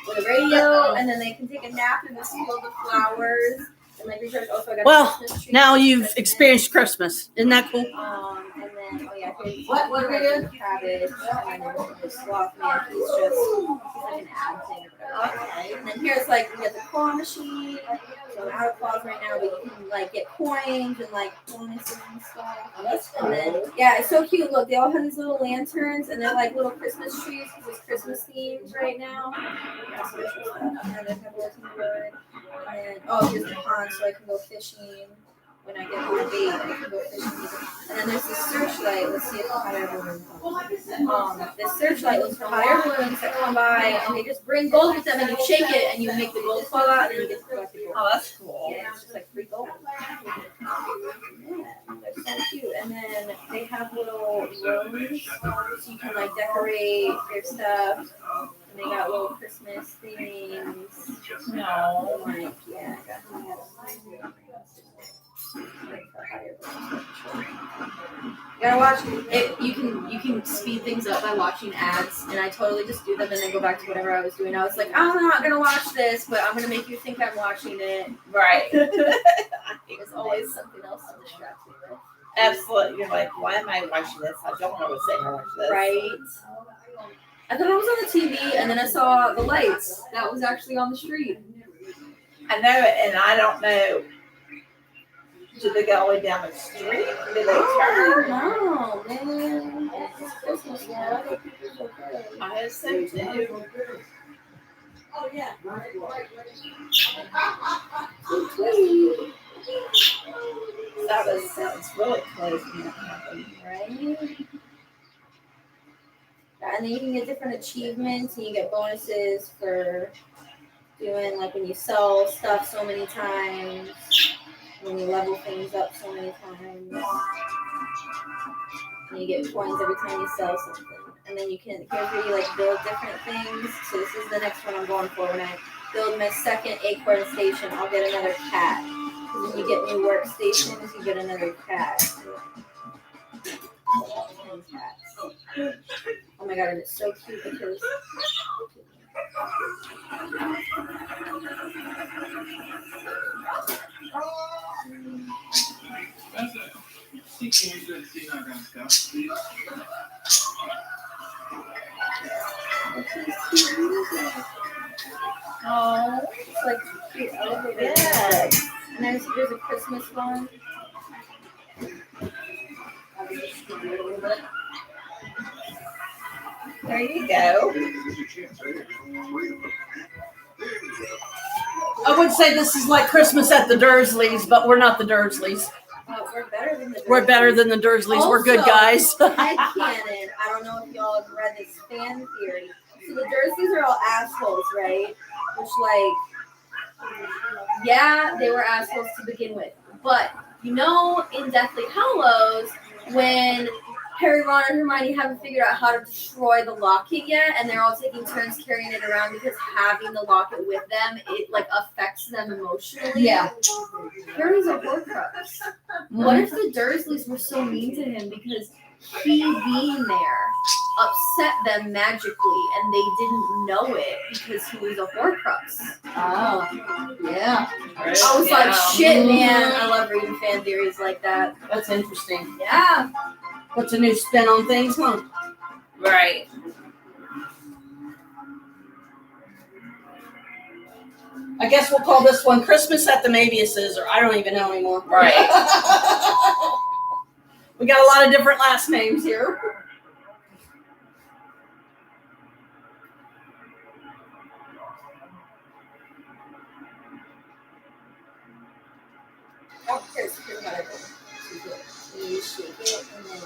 with a radio, and then they can take a nap in this field of flowers. And like we also got Well, Christmas trees. now you've experienced Christmas. Isn't that cool? And And then, oh yeah, here's What are we doing? Cabbage. And then there's the Sloth Man. He's like an ad thing. Okay. And then here's like, we got the claw machine. So I'm out of claws right now, but you can like get coins and like bonuses and stuff. Oh, that's And then, yeah, it's so cute. Look, they all have these little lanterns and they're like little Christmas trees because it's Christmas themed right now. That's special stuff. And then they have a little bird. And then, oh, here's the pond so I can go fishing. When I get my bait, I can go fishing. And then there's this searchlight. Let's see if the hot air balloon comes. This searchlight looks for hot air balloons that come by, and they just bring gold with them, and you shake it, and you make the gold fall out, and then you get to collect the gold. Oh, that's cool. Yeah, it's just like free gold. Yeah, they're so cute. And then they have little rooms, so you can like decorate your stuff. And they got little Christmas things. No. Like, yeah, I got you gotta watch it. You can speed things up by watching ads, and I totally just do them and then go back to whatever I was doing. I was like, I'm not gonna watch this, but I'm gonna make you think I'm watching it. Right. There's always something else to distract me with. Absolutely. You're like, why am I watching this? I don't want to sit and watch this. Right. I thought it was on the TV, and then I saw the lights. That was actually on the street. I know it, and I don't know. Do they go all the way down the street? Do they turn? No, man. It's Christmas now. I think people's okay. I assume too. Oh, yeah. That sounds really close when that happened. Right? And then you can get different achievements, and you get bonuses for doing, like, when you sell stuff so many times, when you level things up so many times, and you get coins every time you sell something. And then you can, here's where you, like, build different things. So this is the next one I'm going for. When I build my second acorn station, I'll get another cat. Because when you get new workstations, you get another cat. Oh my god, and it's so cute because oh, it's like cute elevator. Yes. And there's a Christmas one. There you go. I would say this is like Christmas at the Dursleys, but we're not the Dursleys. We're better than the Dursleys. We're better than the Dursleys. We're good Also, guys. Headcanon. I don't know if y'all have read this fan theory. So the Dursleys are all assholes, right? Which, like, yeah, they were assholes to begin with. But, you know, in Deathly Hallows, when Harry, Ron, and Hermione haven't figured out how to destroy the locket yet, and they're all taking turns carrying it around because having the locket with them, it, like, affects them emotionally. Yeah. Harry's a Horcrux. What if the Dursleys were so mean to him because he being there upset them magically and they didn't know it because he was a Horcrux? Oh, yeah. I was like, shit, man. I love reading fan theories like that. That's interesting. Yeah. Puts a new spin on things, huh? Right. I guess we'll call this one Christmas at the Maviuses, or I don't even know anymore. Right. We got a lot of different last names here. Oh, here's what I do. You shake it, and then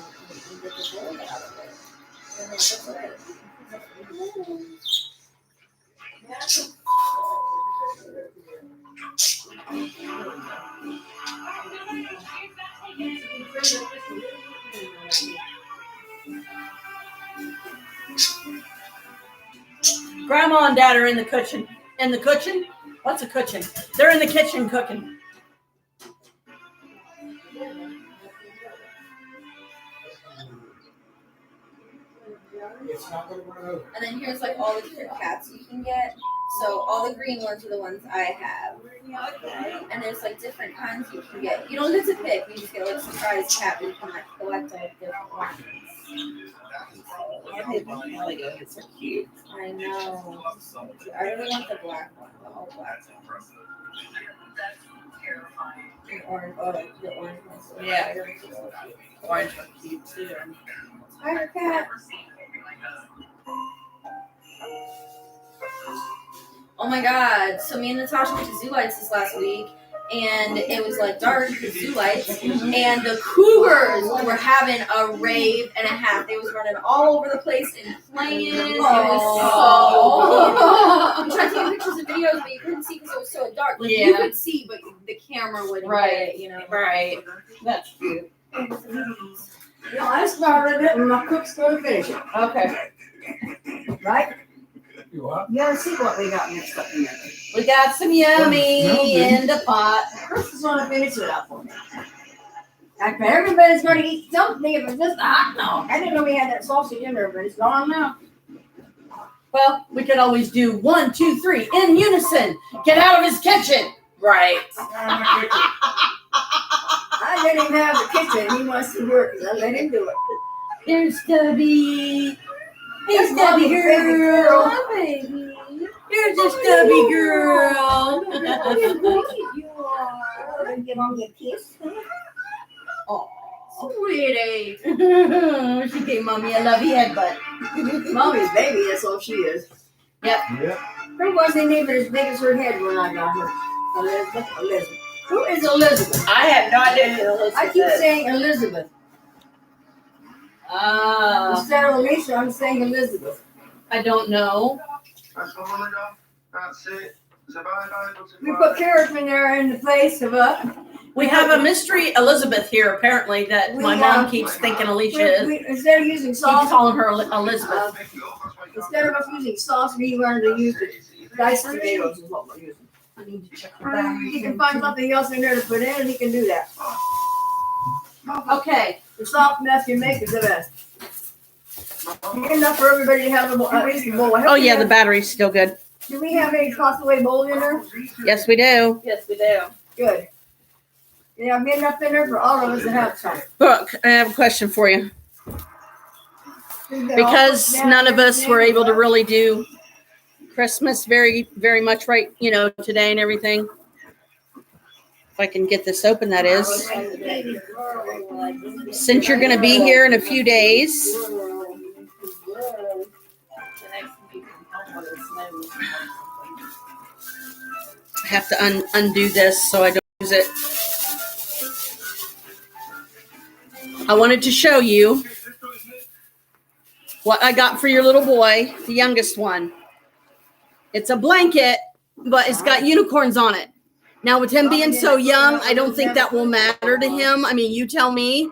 you get the gold out of it. And that's it. Grandma and Dad are in the kitchen. In the kitchen? What's a kitchen? They're in the kitchen cooking. It's not going to run over. And then here's like all the different cats you can get. So all the green ones are the ones I have. And there's like different kinds you can get. You don't get to pick. You just get like a surprise cat and you can like collect all the different ones. It's so cute. I know. I really want the black one. The all black one. The orange. Oh, the orange one. Yeah. Orange one cute too. Tiger cat. Oh my god. So me and Natasha went to Zoo Lights this last week. And it was like dark with Zoo Lights. And the cougars were having a rave and a half. They was running all over the place and playing. It was so I'm trying to take pictures and videos, but you couldn't see because it was so dark. Like, you could see, but the camera wouldn't get it, you know. Right. That's cute. You know, I started it and my cook's going to finish it. Okay. Right? You what? You gotta see what we got mixed up in there. We got some yummy in the pot. Chris is gonna finish it up for me. After everybody's gonna eat something if it's just a hot dog. I didn't know we had that sausage in there, but it's gone now. Well, we could always do 1, 2, 3 in unison. Get out of his kitchen. Right. I let him have the kitchen. He wants to work, and I let him do it. Here's Stubby. Here's That's Stubby Mommy's girl. Oh, baby. Here's a Stubby girl. You are. Give Mommy a kiss. Sweetie. She gave Mommy a lovey headbutt. Mommy's baby, that's all she is. Yeah. Her wasn't even as big as her head when I got her. Elizabeth. Who is Elizabeth? I have no idea who Elizabeth I keep is. saying Elizabeth. Instead of Alicia, I'm saying Elizabeth. I don't know. We put carrots in there in the place of We have a mystery Elizabeth here, apparently, that my mom keeps thinking Alicia is. instead of using Keeps sauce, calling her Elizabeth. instead of us using sauce, we learned to use the diced tomatoes is what we're using. I need to check her back. He can find something else in there to put in, and he can do that. Okay. The soft mess you make is the best. Enough for everybody to have at least a bowl. Oh, yeah, the battery's still good. Do we have any toss-away bowls in there? Yes, we do. Yes, we do. Good. Yeah, be enough in there for all of us to have some. Brooke, I have a question for you. Because none of us were able to really do Christmas very, very much right, today and everything. If I can get this open, that is. Since you're going to be here in a few days. I have to undo this so I don't lose it. I wanted to show you what I got for your little boy, the youngest one. It's a blanket, but it's got unicorns on it. Now, with him being so young, I don't think that will matter to him. I mean, you tell me.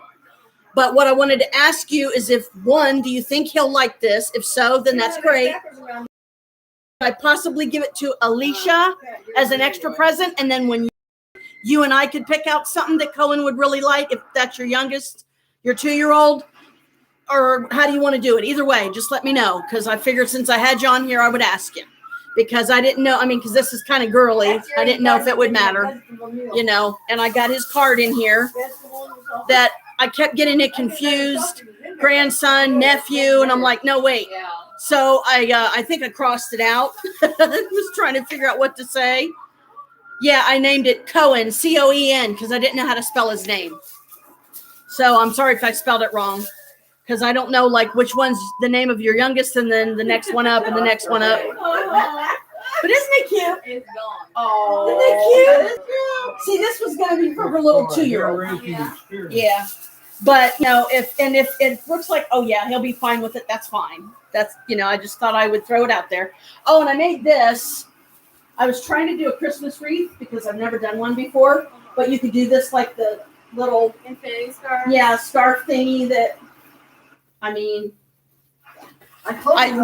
But what I wanted to ask you is do you think he'll like this? If so, then that's great. I possibly give it to Alicia as an extra present, and then when you and I could pick out something that Cohen would really like, if that's your youngest, your 2-year-old, or how do you want to do it? Either way, just let me know, because I figured since I had you on here, I would ask you, because I didn't know. I mean, because this is kind of girly. I didn't know if it would matter, and I got his card in here that I kept getting it confused, grandson, nephew, and I'm like, no, wait. So I think I crossed it out. I was trying to figure out what to say. Yeah, I named it Cohen, Coen, because I didn't know how to spell his name. So I'm sorry if I spelled it wrong, because I don't know like which one's the name of your youngest, and then the next one up, and the next one up. But isn't it cute? It's gone. Oh, isn't it cute? See, this was going to be for her little 2-year-old. Yeah. But, if it looks like, oh, yeah, he'll be fine with it, that's fine. That's, I just thought I would throw it out there. Oh, and I made this. I was trying to do a Christmas wreath because I've never done one before. But you could do this like the little infinity scarf. Yeah, scarf thingy that, I mean,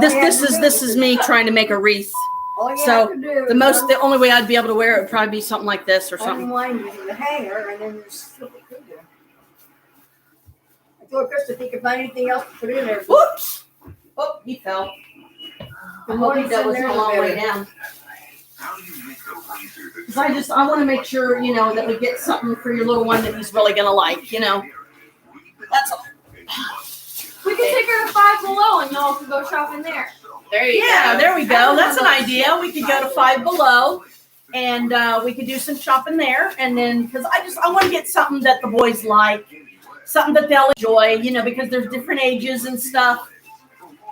this is me trying to make a wreath. So the only way I'd be able to wear it would probably be something like this or something. The hanger, and then just slip it through there. I told Chris if he could find anything else to put in there. Whoops! Oh, he fell. I Good hope morning, he that was a Senator. long way down. Because I want to make sure, that we get something for your little one that he's really going to like, That's all. We can take her to Five Below and y'all can go shopping there. There you Yeah, go. there we go. That's an idea. We could go to Five Below and we could do some shopping there. And then, because I want to get something that the boys like, something that they'll enjoy, because there's different ages and stuff.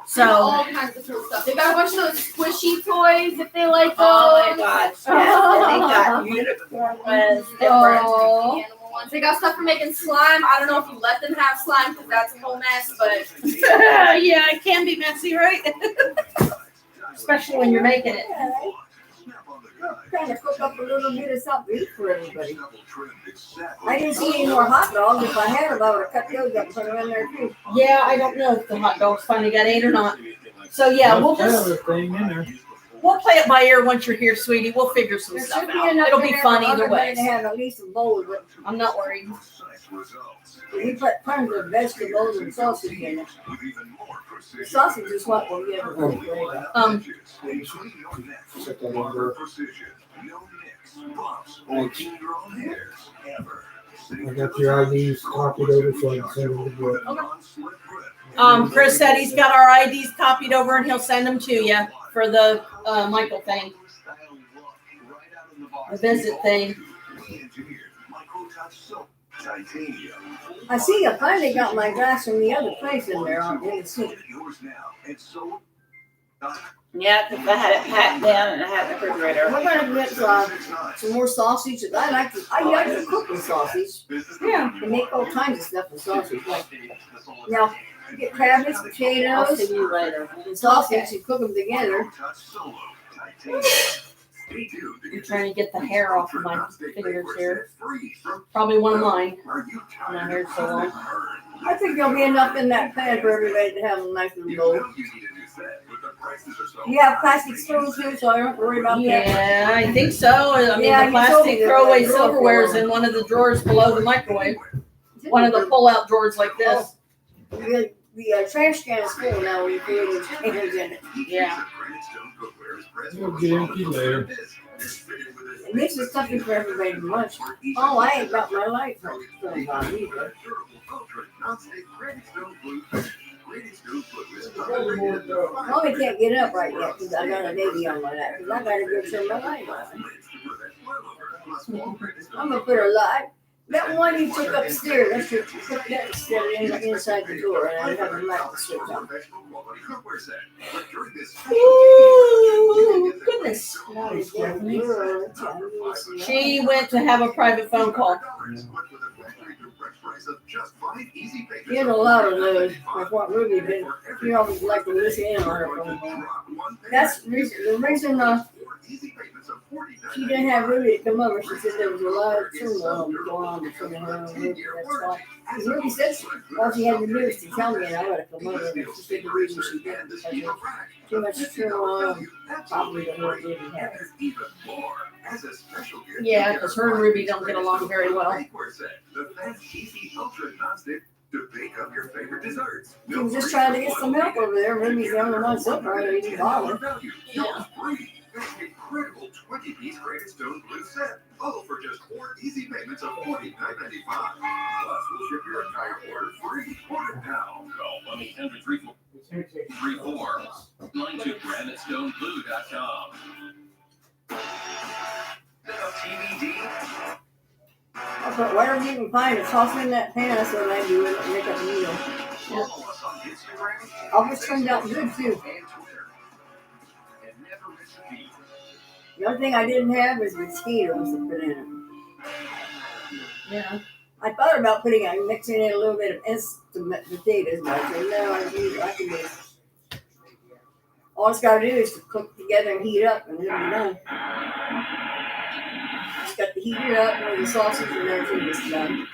So all kinds of cool stuff. They got a bunch of those squishy toys if they like those. Oh my gosh. Yes. And they got unicorn ones, different Animal ones. They got stuff for making slime. I don't know if you let them have slime because that's a whole mess, but yeah, it can be messy, right? Especially when you're making it. Trying to cook up a little bit of something to eat for everybody. I didn't see any more hot dogs. If I had them, I would have cut those up and put them in there too. Yeah, I don't know if the hot dogs finally got ate or not. So yeah, we'll play it by ear once you're here, sweetie. We'll figure some There stuff should be out. enough It'll in be there fun for either way. everybody to have at least a bowl of it. I'm not worried. We put tons of vegetables and sausage in it. The sausage is what we'll give them. Set that in there. I got your IDs copied over so I can send them to you. Chris said he's got our IDs copied over and he'll send them to you for the Michael thing, the visit thing. I see I finally got my glass from the other place in there on the sink. Yeah, because I had it packed down and I had it in the refrigerator. We're gonna get some more sausage. I like to cook with sausage. Yeah. And make all kinds of stuff with sausage. Like, now, you get cabbage, I'll potatoes, see you later. and sausage. You cook them together. I'm trying to get the hair off of my fingers here. Probably one of mine. My hair's so long. I think there'll be enough in that pan for everybody to have a nice little bowl. You have plastic spoons too, so I don't have to worry about that. Yeah, I think so. I mean, Yeah, the you told me plastic that throwaway the silverware is drawer. in one of the drawers below the microwave. One of the pull-out drawers like this. The trash can is full now. We put the cans in it. Yeah. We'll get empty later. And this is something for everybody to munch. Oh, I ain't got my light from either. Mommy can't get up right yet because I got a baby on my lap. Because I got to go turn my light on. I'm going to put her light. That one you took upstairs, I should put that inside the door and I have a light to switch on. Ooh, goodness. She went to have a private phone call. You had a lot of those. Like what Ruby did. You always like to listen in on her phone call. That's the reason she didn't have Ruby to come over. She said there was a lot of turmoil going on between her and Ruby. That's why. Because Ruby said all she had to do was to tell me and I would have come over. And she said the reason she didn't because of too much turmoil and probably the Lord didn't have it. Yeah, because her and Ruby don't get along very well. She was just trying to get some help over there. Ruby's the only one so far that didn't bother. Yeah. Incredible 20-piece Great Stone Blue set. All for just 4 easy payments of $49.95. Plus, we'll ship your entire order free. Order now. Call 1-800-34. Line to brand at stoneblue.com. I thought, whatever you can find to toss in that pan, that's what I do and make up a meal. Follow us on Instagram. Always turned out good too. And Twitter. And never miss a beat. The only thing I didn't have was mosquitoes to put in it. Yeah. I thought about mixing in a little bit of instant potatoes, but I said, no, I can do all it's got to do is to cook together and heat up, and then we're done. Just got to heat it up with the sausage and everything is done.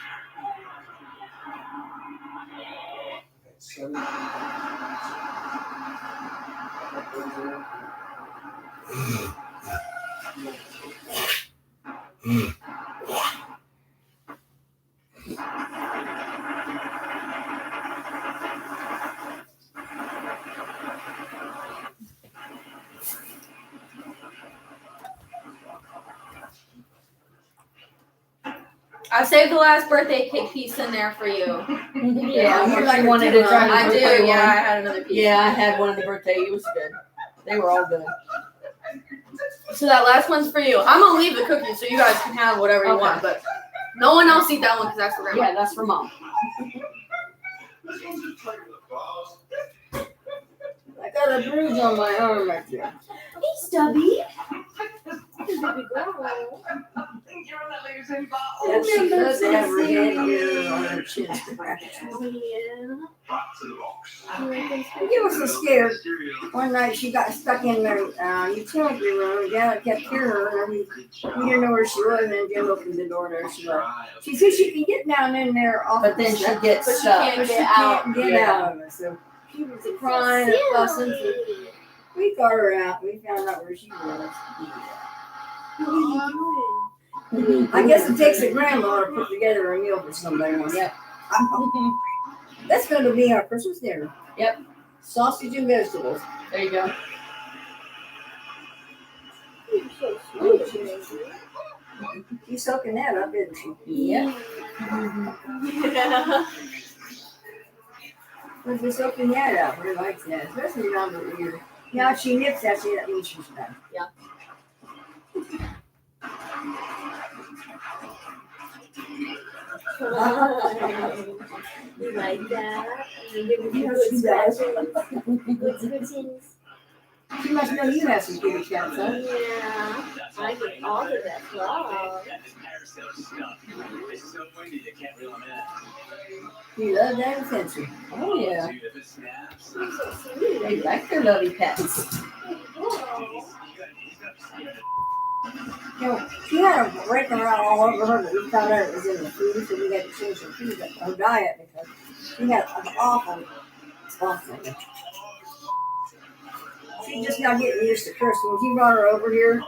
I saved the last birthday cake piece in there for you. Yeah, you or like she it wanted too, to try huh? the I do. birthday Yeah, I one. had another piece. Yeah, I had one of the birthday. It was good. They were all good. So that last one's for you. I'm gonna leave the cookies so you guys can have whatever you Okay. want, but no one else eat that one because that's for grandma. Yeah, that's for mom. I got a bruise on my arm right there. Hey, Stubby. Baby girl. Yeah, she does have her head here on her chin scratch. Yeah. You was so scared. One night she got stuck in the utility room, and Janet kept hearing her, and we didn't know where she was, and then Jim opened the door there. She was. She said she can get down in there off But the then she step, gets But she stuck. can't but she get out. can't get Yeah. out of it. So she was crying and fussing. So we got her out. We found out where she was. What are you doing? I guess it takes a grandma to put together a meal for somebody. Yep. That's going to be our Christmas dinner. Yep. Sausage and vegetables. There you go. You're so sweet, Jesse. She's soaking that up, isn't she? Yep. Yeah. We're just soaking that up. We like that, especially around the ear. Now she nips at you, that means she's done. Yeah. You like that? Yeah, she does. Good scratchings. She must know you have some kitty cats, huh? Yeah. I get all of that love. You love that attention. Oh, yeah. You're so sweet. They like their lovey pets. Oh. You know, she had a breaking around all over her, but we found out it was in the food, so we had to change her food, her diet, because she had an awful spot on her. She's just not getting used to Kirsten. When he brought her over here,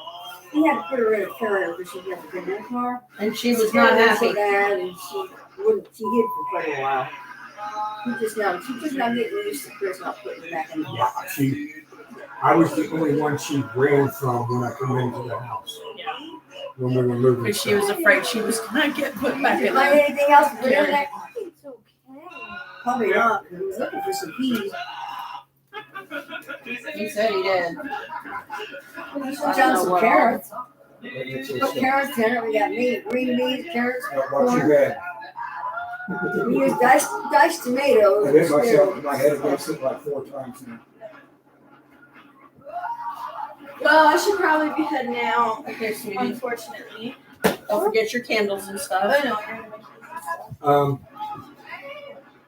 he had to put her in a carrier because she'd never been in a car. And she was not happy. So bad, and she hid for quite a while. She's just not getting used to Chris not putting her back in the Yeah, box. I was the only one she ran from when I come into the house. When we were moving. Because she was afraid she was going to get put back Did you in find there. anything else to put in there? It's okay. Probably not, because he was looking for some peas. He said he did. We put down some carrots. Put carrots in it. We got meat, green beans, carrots, What you corn. had? We used diced tomatoes. I hit myself in my head against it like 4 times now. Well, I should probably be heading out, Okay, sweetie. unfortunately. Don't forget your candles and stuff. I know. you're gonna make me-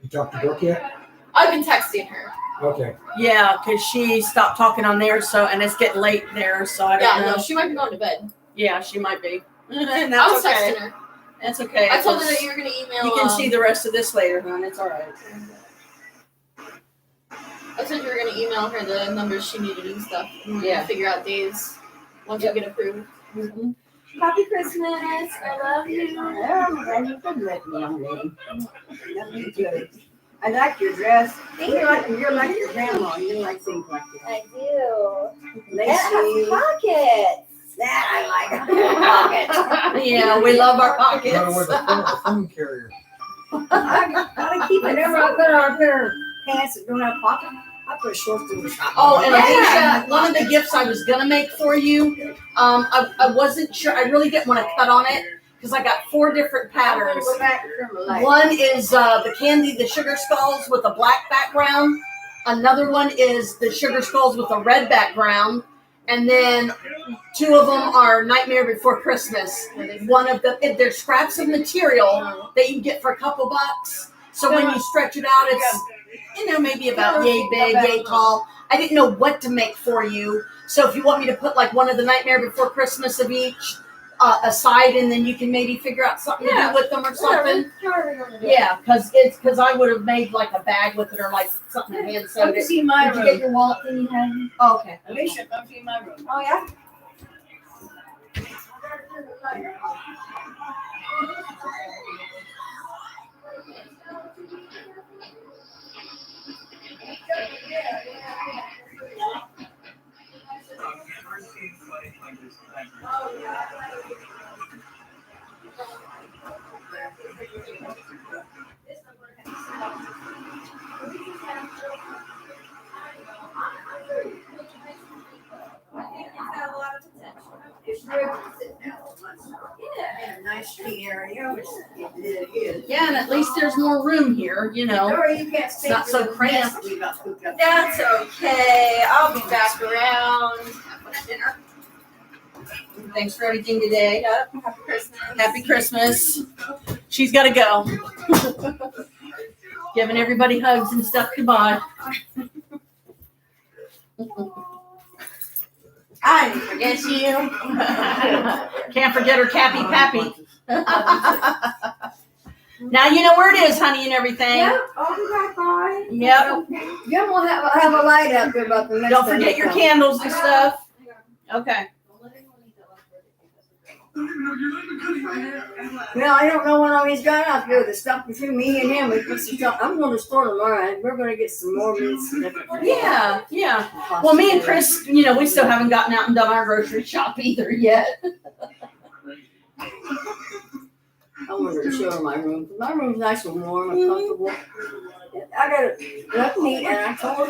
You talked to Brooke yet? I've been texting her. Okay. Yeah, because she stopped talking on there, so and it's getting late there, so I don't Yeah, know. no, she might be going to bed. Yeah, she might be. And I that's was okay. texting her. That's okay. I told her 'cause that you were gonna email. you can see the rest of this later, hon. It's all right. I said you were gonna email her the numbers she needed and stuff. And Yeah. Figure out days once you get approved. Mm-hmm. Happy Christmas! I love you. Yeah, I'm glad you could let me on me. That's good. I like your dress. You're like your grandma. You like things like that. I do. They That has see pockets. that I like. Yeah, we love our In other words, pockets. a phone carrier. I keep it. Whenever I put on a pair of pants that don't have pockets, I put shorts in the shop. Oh, and Alicia, one of the gifts I was gonna make for you, I wasn't sure. I really didn't want to cut on it because I got 4 different patterns. Go back and trim the light. One is the sugar skulls with a black background. Another one is the sugar skulls with a red background. And then 2 of them are Nightmare Before Christmas. One of them, they're scraps of material that you get for a couple bucks. So when you stretch it out, it's, maybe about yay big, yay tall. I didn't know what to make for you. So if you want me to put like one of the Nightmare Before Christmas of each aside, and then you can maybe figure out something to do with them or something. Yeah, because I would have made like a bag with it or like something hand Come sewed to it. see my Did you get room. your wallet thing you had? Oh, okay. Alicia, come see my room. Oh yeah. It's very good now. Yeah, a nice tree area, which it is. Yeah, and at least there's more room here, you know. Or you can't stay not so cramped. We got cooked up. That's okay. I'll be back around after dinner. Thanks for everything today. Yep. Happy Christmas. Happy Christmas. She's got to go. Giving everybody hugs and stuff goodbye. I didn't forget you. Can't forget her Cappy Pappy. Now you know where it is, honey, and everything. Yep, I'll be right by. Yep. Then we'll have a light out there about the next Don't time forget you your come. candles and stuff. Okay. Well, I don't know when all he's got out there. The stuff between me and him. I'm going to the store tomorrow, and we're going to get some more meats. Yeah, yeah. Well, me and Chris, you know, we still haven't gotten out and done our grocery shop either yet. I wanted to show her my room. My room's nice and warm and comfortable. I got enough meat, and I told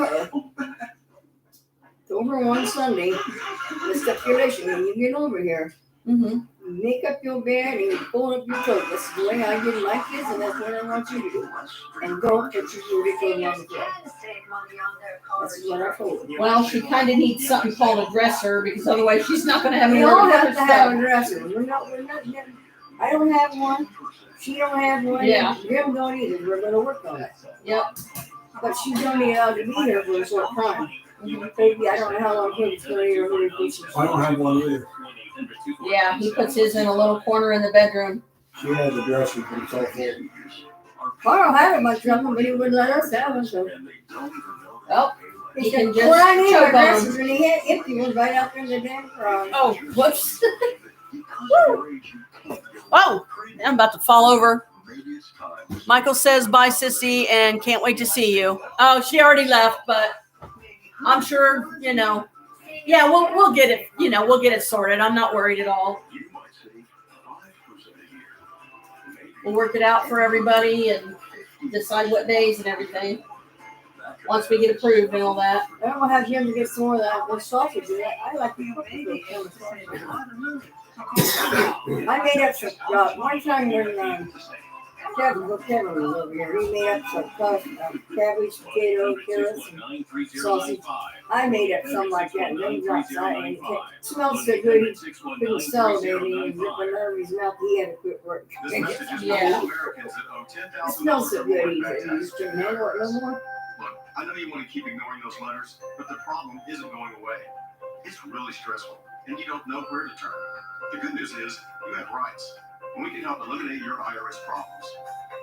her one Sunday, the stipulation when you get over here, make up your bed and you fold up your coat. That's the way I did my kids, and that's what I want you to do. And don't put your booty clothes on the floor. That's what I told her. Well, she kind of needs something called a dresser because otherwise she's not going to have We anywhere all to put have her to have a stuff. dresser. We're not, I don't have one. She don't have one. Yeah. Jim don't either. We're going to work on it. Yep. But she's only allowed to be here for a short time. Maybe I don't know how long it's going to be or who it I don't have one either. Yeah, he puts his in a little corner in the bedroom. She has a dresser, but it's all full. I don't have it much of them, but he wouldn't let us have them. So. Oh, He he said, can just well, I need my choke on dresses, them. and he had empty ones right out there in the damn garage. Oh, whoops. Woo. Oh, I'm about to fall over. Michael says bye, sissy, and can't wait to see you. Oh, she already left, but I'm sure, you know. Yeah, we'll get it, you know, we'll get it sorted. I'm not worried at all. We'll work it out for everybody and decide what days and everything. Once we get approved and all that. I will have Jim to get some more of that sausage. I like to cook the sausage. I made up some, one time when Kevin was over here, he made up some cabbage, potato, carrots, and sausage. I made up something like that, and then he got outside, and it smelled so good, he couldn't salivate, and he was ripping out of his mouth, he had to quit work. Yeah. It smells so good, he said, you just couldn't handle it no more. Look, I know you want to keep ignoring those letters, but the problem isn't going away. It's really stressful, and you don't know where to turn. The good news is you have rights, and we can help eliminate your IRS problems.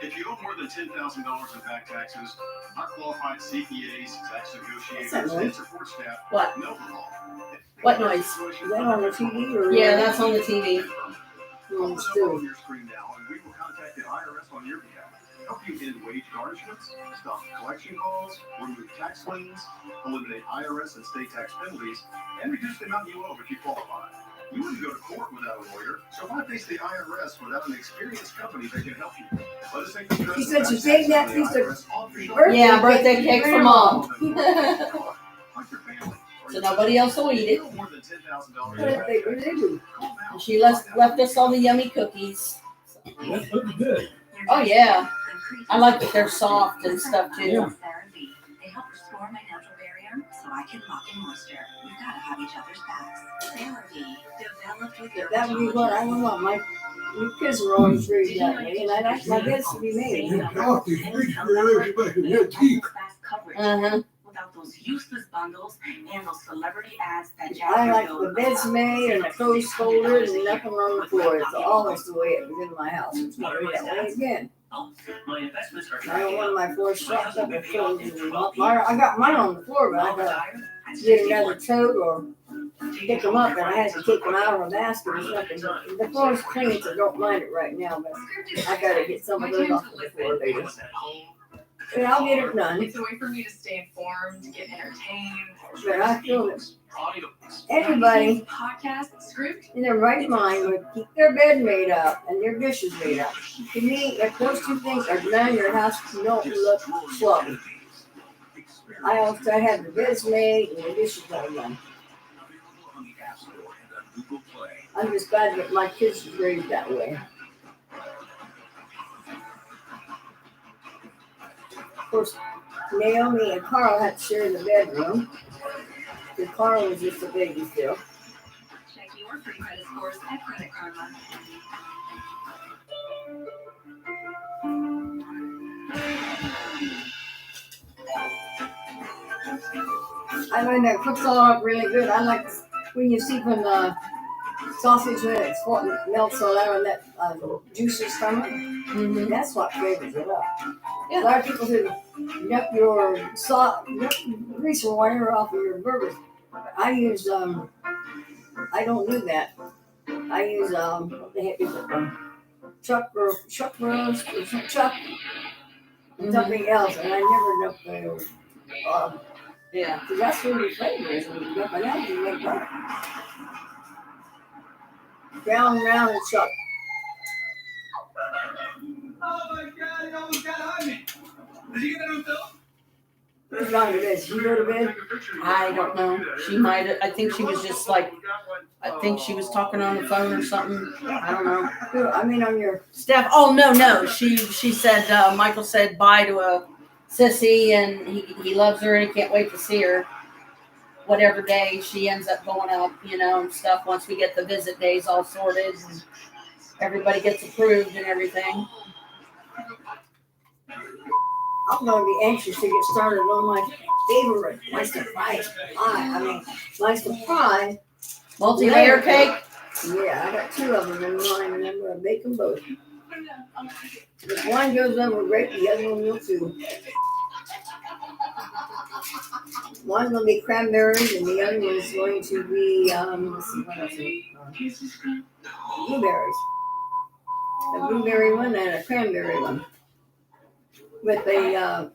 If you owe more than $10,000 in back taxes, our qualified CPAs, tax negotiators, and support staff What? know the law. What noise? Is that on the TV or? Yeah, that's on the TV. Call the number on your screen now, and we will contact the IRS on your behalf. Help you end wage garnishments, stop collection calls, remove tax liens, eliminate IRS and state tax penalties, and reduce the amount you owe if you qualify. You wouldn't go to court without a lawyer, so why face the IRS without an experienced company that can help you? Let us take the stress. He said you saved that piece of Yeah, birthday cake for mom. Like your family. So nobody else will eat it. More than $10,000 What they do? And she left us all the yummy cookies. That looks good. Oh, yeah. I like that they're soft and stuff, too. Yeah. They help restore my natural barrier so I can lock in moisture. We've got to have each other's backs. Therapy developed with your That would be what I don't want. My kids were always raised that way, and I like my beds to be made. Uh-huh. Without those useless bundles and those celebrity ads that I like the beds made and the clothes folded and nothing on the floor. It's always the way it was in my house. It's not that way again. I don't want my floor strapped up with clothes. I got mine on the floor, but I got to get another tote or pick them up, and I had to take them out of a basket or something. The floor's clean, so don't mind it right now, but I got to get some of those off the floor later. And I'll get it done. It's a way for me to stay informed, to get entertained. But I feel that Audiobooks. everybody Podcast, script. in their right mind would keep their bed made up and their dishes made up. To me, if those two things are done, your house don't look slow. I also have the beds made and the dishes all done. I'm just glad that my kids are raised that way. Of course, Naomi and Carl had to share the bedroom. And Carl was just a baby still. Check your free credit scores at Credit Karma. I mean, that cooks all up really good. I like when you see when the sausage when it's hot and melts all out and that juice is coming. Mm-hmm. That's what flavors it up. Yeah. A lot of people who yuck your grease or whatever off of your burgers. I use I don't do that. I use what the heck is it? Chuck roast or chuck and something else, and I never know the Yeah. because that's where your flavor is. When you get my else, you make that. Brown, round, and chuck. Oh my God, he almost got on me. Did you get a new film? Who's gone to bed? She go to bed? I don't know. She might have. I think she was just like, I think she was talking on the phone or something. I don't know. I mean, on your Steph, oh, no. She said, Michael said bye to a sissy and he loves her and he can't wait to see her. Whatever day she ends up going up, and stuff once we get the visit days all sorted and everybody gets approved and everything. I'm going to be anxious to get started on my favorite, my surprise pie. My surprise Multi-layer cake? Yeah, I got 2 of them in mine, and I'm going to bake them both. If one goes over great, the other one will too. One's going to be cranberries, and the other one is going to be, let's see, what else is it? Blueberries. A blueberry one and a cranberry one. With a,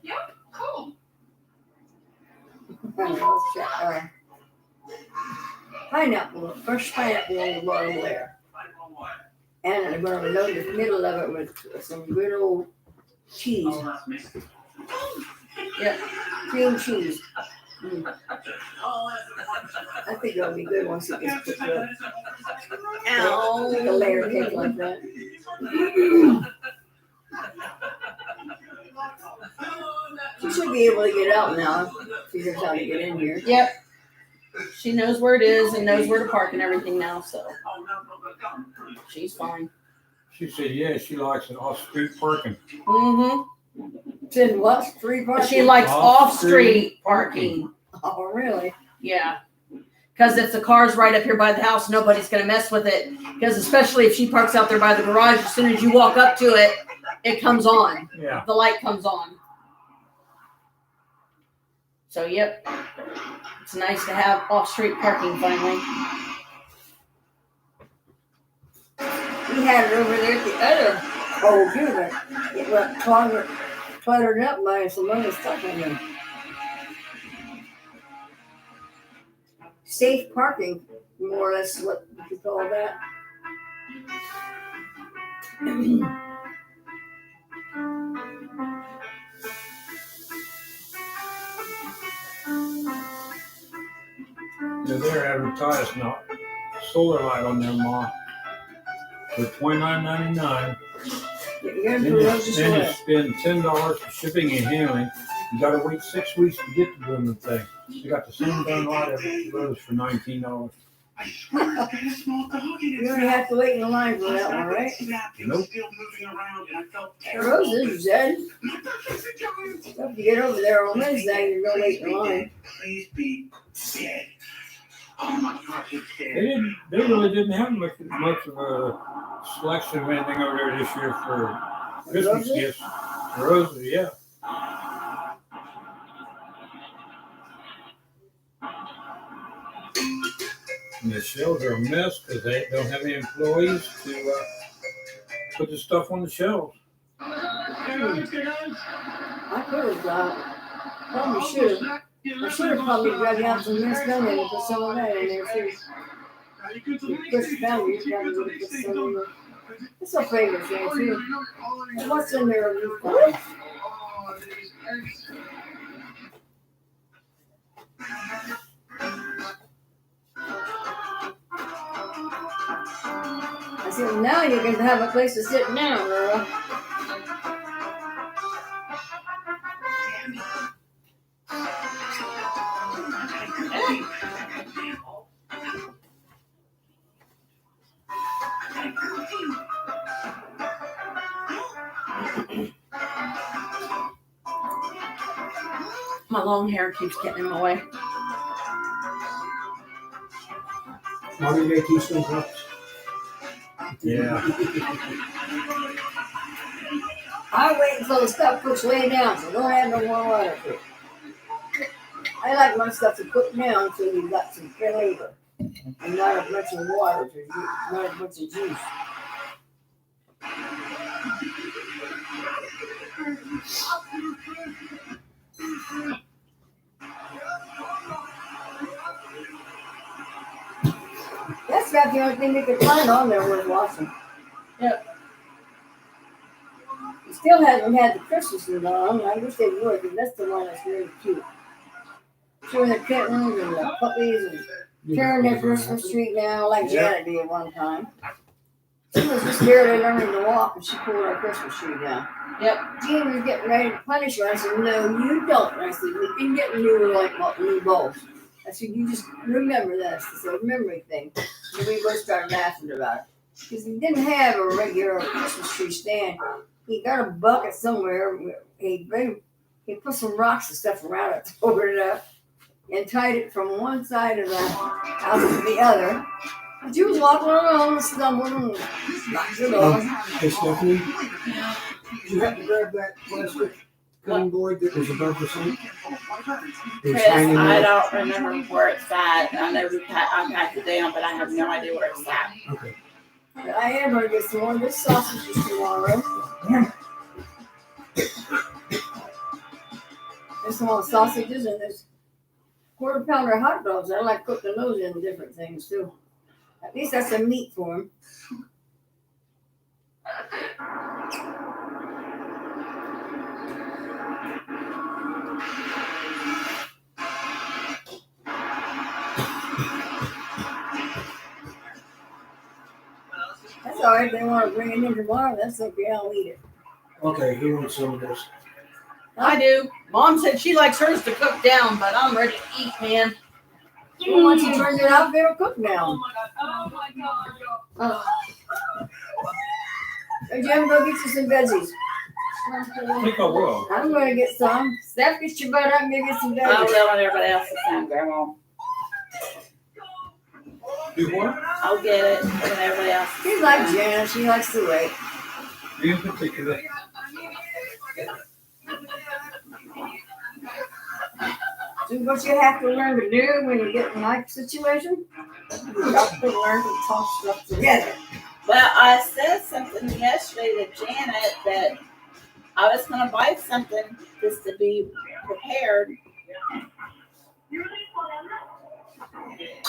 pineapple, fresh pineapple on the bottom layer. And I'm going to load the middle of it with some good old cheese. Yeah. Cream cheese. I think it'll be good once it gets put through. Like a layer cake like that. She should be able to get out now. She knows how to get in here. Yep. She knows where it is and knows where to park and everything now, so she's fine. She said, yeah, she likes it off-street parking. Mm-hmm. It's in what? Street parking? She likes off-street parking. Oh, really? Yeah. Because if the car's right up here by the house, nobody's going to mess with it. Because especially if she parks out there by the garage, as soon as you walk up to it, it comes on. Yeah. The light comes on. So, yep. It's nice to have off-street parking finally. We had it over there at the other old unit. It went cluttered up by some other stuff in there. Safe parking, more or less what you call that. They're advertising a solar light on their mall for $29.99. Then you spend $10 for shipping and handling. You got to wait 6 weeks to get the blooming thing. You got the same darn light at Rose for $19. You only have to wait in line for that one, right? Nope. Rose is dead. If you get over there on Wednesday, you're going to wait in line. Please be dead. Oh my God, you're They really didn't have much of a selection of anything over there this year for Christmas gifts. Roses, yeah. And the shelves are a mess because they don't have any employees to put the stuff on the shelves. I I could have probably should have. I should have probably grabbed out some minced onion and put some of that in there too. Push family, you probably would have put some in there. It's a favorite thing too. And what's in there? I said, now you can have a place to sit down, girl. My long hair keeps getting in my way. Mommy make Keystone cups. Yeah. I wait until the stuff cooks way down, so don't add no more water to it. I like my stuff to cook down so you've got some flavor and not a bunch of water, not a bunch of juice. That's about the only thing you could find on there worth watching. Yep. You still haven't had the Christmas one on. I wish they would, because that's the one that's really cute. Showing the kittens and the puppies and tearing their Christmas tree down like Janet did one time. She was just barely learning to walk and she pulled our Christmas tree down. Yep. Jean was getting ready to punish her. I said, no, you don't. I said, we can get new bowls. I said, you just remember this. It's a memory thing. And we both started laughing about it. Because he didn't have a regular Christmas tree stand. He got a bucket somewhere. He put some rocks and stuff around it, tore it up, and tied it from one side of the house to the other. But you was walking around, stumbling, and knocked it over. Hey, Stephanie, you have to grab that plastic cutting board that was above the sink? Chris, I don't remember where it's at. I know I packed it down, but I have no idea where it's at. Okay. But I am going to get some more of this sausage tomorrow. There's some more sausages and there's quarter pounder hot dogs. I like cooking those in different things too. At least that's some meat for them. That's all right. If they want to bring it in tomorrow, that's okay. I'll eat it. Okay, who wants some of this? I do. Mom said she likes hers to cook down, but I'm ready to eat, man. Well, once you turn it out, it'll cook now. Hey, Jim, go get you some veggies. I think I will. I'm going to get some. Steph, get your butt up and go get some I'll veggies. go when everybody else is down, Grandma. Do what? I'll get it when everybody else is She's like Jan. She likes to wait. In particular. So what you have to learn to do when you get in my situation, you have to learn to talk stuff together. Well, I said something yesterday to Janet that I was going to buy something just to be prepared.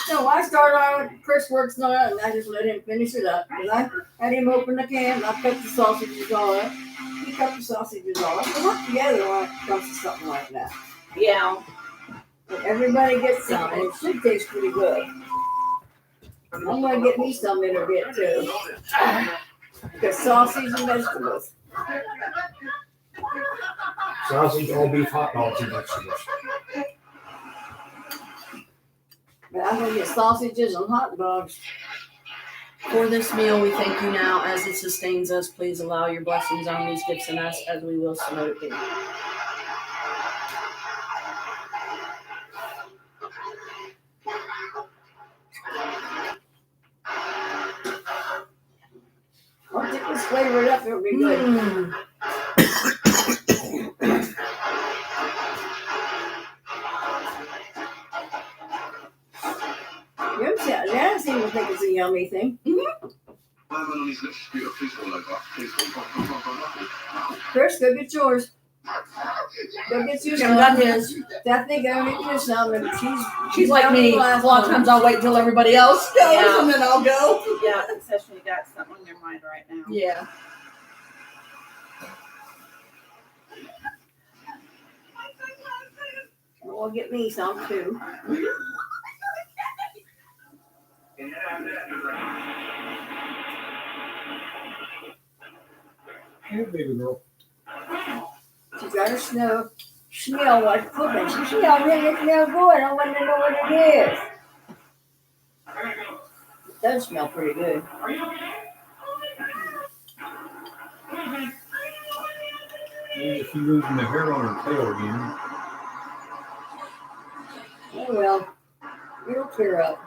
So I started on it, Chris works on it, and I just let him finish it up. And I had him open the can, and I cut the sausages all up. He cut the sausages all up. We work together when it comes to something like that. Yeah. But everybody gets some, and it should taste pretty good. I'm going to get me some in a bit, too. Because sausage and vegetables. Sausage, all beef, hot dogs, and vegetables. But I'm going to get sausages and hot dogs. For this meal, we thank you now as it sustains us. Please allow your blessings on these gifts in us as we will so it be. Once it gets flavored up, it'll be good. Jana seems to think it's a yummy thing. Chris, go get yours. Go get you Jim some. got his. Stephanie, go get you some. And She's like me. A lot of times I'll wait till everybody else goes Yeah. and then I'll go. Yeah, especially you got something on your mind right now. Yeah. Well, get me some too. Hey, baby girl. She got her smell what's cooking. She said, I really smell good. I want to know what it is. It does smell pretty good. She's losing the hair on her tail again. Oh well, it'll clear up.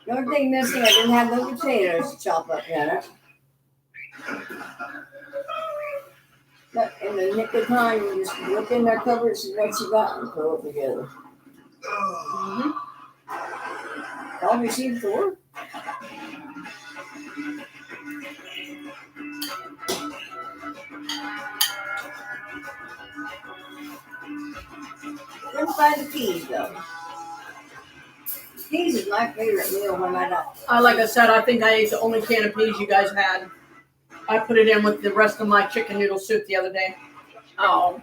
The only thing missing, I didn't have no potatoes to chop up yet. But in the nick of time, you just look in their cupboards and what you got and throw it together. All machines to work. Couldn't find the peas though. Peas is my favorite meal when I got. Like I said, I think I ate the only can of peas you guys had. I put it in with the rest of my chicken noodle soup the other day. Oh.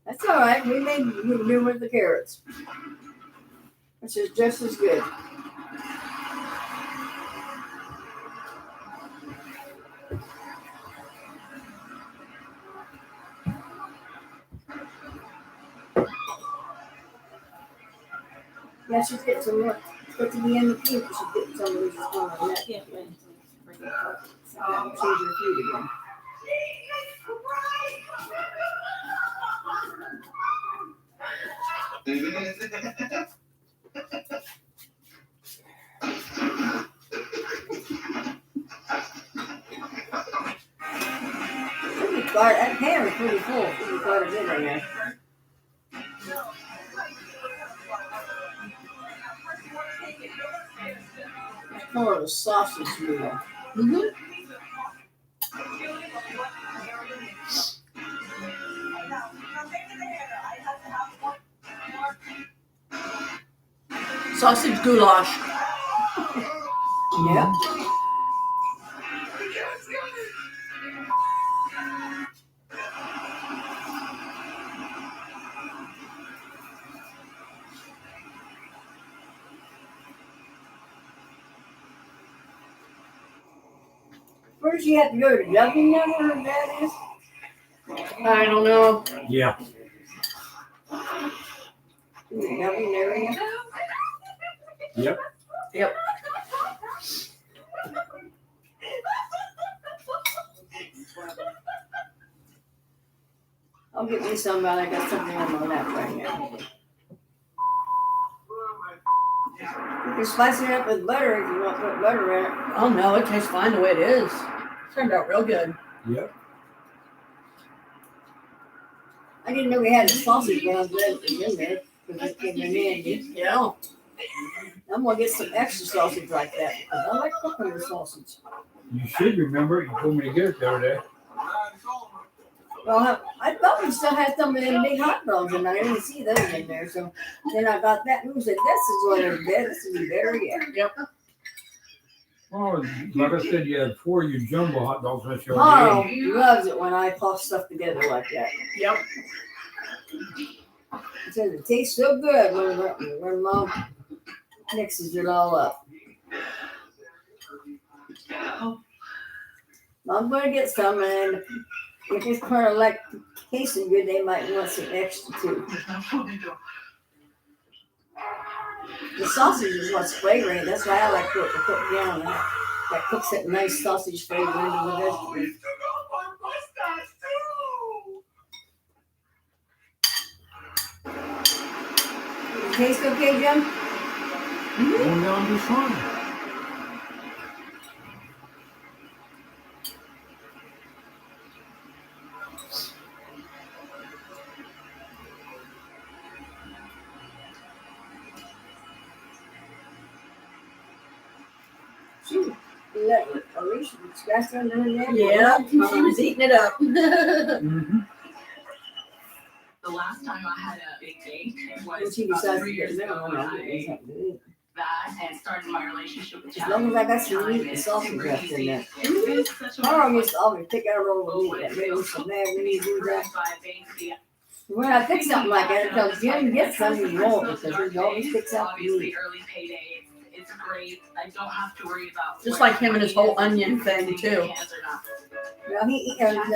That's all right. We made new with the carrots, which is just as good. Yeah, she's getting some more. It's good to be in the queue. She's getting some of these on her neck. Can't wait. Change her food again. That pan is pretty full. Pretty quite a bit in there. It's more of a sausage meal. Sausage goulash. Yeah. Where does she have to go to Dublin now where her dad is? I don't know. Yeah. In the Dublin area? Yep. Yep. I'll get me some, but I got something on my lap right now. You can slice it up with butter if you want to put butter in it. Oh no, it tastes fine the way it is. Turned out real good. Yep. I didn't know we had the sausage buns in there because it came in handy. Yeah. I'm gonna get some extra sausage like that because I like cooking with sausage. You should remember. You told me to get it the other day. Well, I thought we still had some of them big hot dogs and I didn't see those in there. So then I got that and we said, this is what it's better. This will be better yet. Yep. Oh, like I said, you had 4 of your jumbo hot dogs on your Carl loves it when I toss stuff together like that. Yep. He says it tastes so good when Mom mixes it all up. I'm going to get some, and if it's kind of like tasting good, they might want some extra too. The sausage is what's flavoring. That's why I like to cook down. That cooks that nice sausage flavor into the vegetables. Does it taste okay, Jim? Going down just fine. At least scratch under the neck. Yeah, she was eating it up. Mm-hmm. The last time I had a big date When was she about decides 3 to years get ago married, when I'll get me I something to eat. that and started my relationship with As long as I got some meat and sausage left in there. It's been such a Tomorrow used to always pick out a roll of meat. That made me so mad when you do that. When I pick something like that, it tells Jim, get something you want because he always picks out the meat. Early payday. It's great. I don't have to worry about Just like him and his whole onion thing too. Well,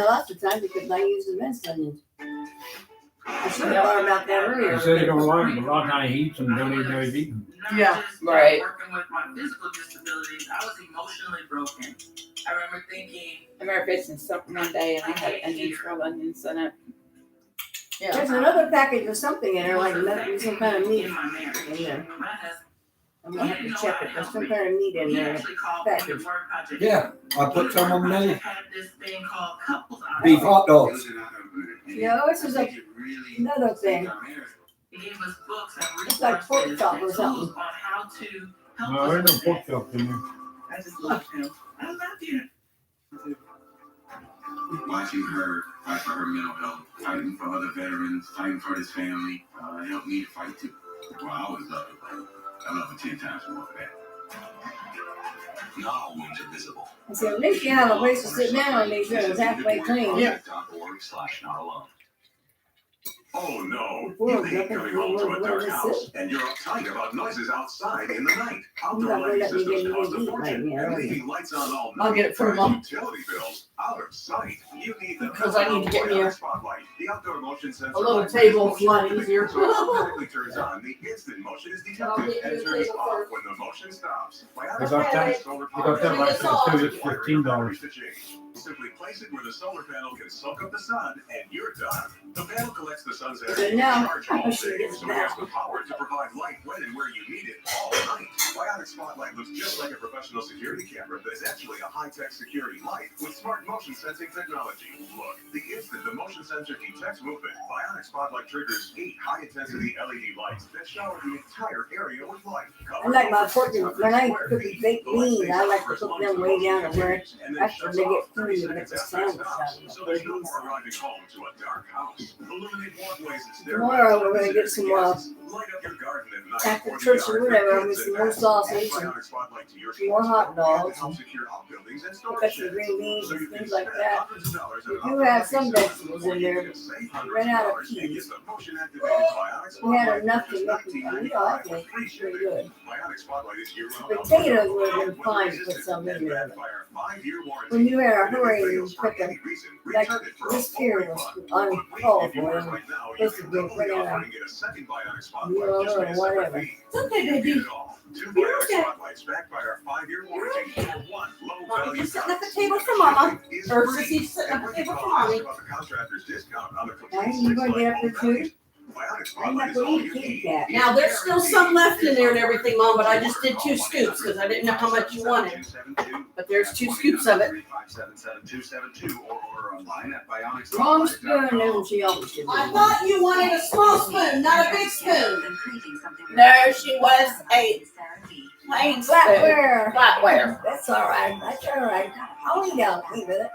lots of times because I use the minced onions. I should have thought about that earlier. He said he don't like them, but a lot of times he eats them, don't even know he's eating them. Yeah, right. Working with my physical disabilities, I was emotionally broken. I remember thinking, I remember fixing something one day and I had onions, real onions in it. yeah. There's another package of something in there, like some kind of meat in my marriage. in there. That has I'm gonna have to check it. There's some kind of meat in he there. actually called me Package. the work project. Yeah, I put some of them in Had this thing called couples beef hot dogs. No, this is another thing. He gave us books and It's like pork resources chop and or tools something. on how to help No, us. there's no pork chop in there. I just love him. I love you. Watching her fight for her mental health, fighting for other veterans, fighting for his family, helped me to fight too. Well, I always loved her, but I love her 10 times more for that. Not all wounds are visible. I said, at least you have a place to sit down and make sure it's halfway clean. Yeah. .org/not alone. Oh no, Before, you hate nothing coming home to a where dark to house, sit. and you're uptight about noises outside in the night. I'm Outdoor not worried lighting about me systems getting cost to a eat fortune, right now. and leaving lights on all night I'll get it for drives Mom. utility bills out of sight. You need the Because I need to get me a Spotlight. The outdoor motion sensor little light table. motion It's a lot activated easier. so it automatically turns on. The instant motion is I'll detected get you and a turns table off first. when the motion stops. I got that. I got that license too. It's $15. Simply place it where the solar panel can soak up the sun, and you're done. The panel collects the sun's But energy now, and charge all I day, should get so it it has now. the power to provide light when and where you need it all night. Bionic Spotlight looks just like a professional security camera, but is actually a high-tech security light with smart motion sensing technology. Look, the instant the motion sensor detects movement, Bionic Spotlight triggers 8 high-intensity LED lights that shower the entire area with light. I like my pork, when I cook the baked beans, I like to cook them way down to where after they get through, you get the sandwich out of So them. there's no more arriving home to a dark house. Illuminate walkways and Tomorrow stairways. we're gonna get some, Light up your garden at night after or the church or yard whatever, for with kids some and more pets. sausage Add and Bionic Spotlight to your more hot and dogs help and secure outbuildings and pick storage up some sheds. green beans So and you can things like spend that. hundreds of dollars on We an do outdoor have some lighting system vegetables before in you there. can save We hundreds ran of out of dollars and peas. get the motion-activated Bionic We had Spotlight enough for to just make, I $19.95 think, with free pretty shipping. good. Bionic Spotlight is year-round Potatoes would have been weather fine to put resistant some in and there. backed by our 5-year warranty. When you had a And if it hurry, you fails for put the, any reason, like return it for a this full here refund. was If uncalled you for. order And right now, you supposed to can be double put the in offer a and get a second Bionic Spotlight. mural Just or pay a separate whatever. fee. Something You to get do. it all. 2 Bionic Spotlights backed by our 5-year warranty for one low Mommy, value just sitting at the price. table for Mama. Shipping is Or free. Sissy sitting And at the when you table for call, ask Mommy. about the contractor's discount on the complete Now, you gonna get up there too? Bionic I'm Spotlight not is gonna all eat you kitty need. cat. Now there's still some left in there and everything, Mom, but I just did 2 scoops because I didn't know how much you wanted. But there's 2 scoops of it. 3577272 or order online at Wrong spoon, isn't she always should I do? thought you wanted a small spoon, not a big spoon. No, she was a plain spoon. Flatware. Flatware. That's all right. That's all right. I'll eat out with it.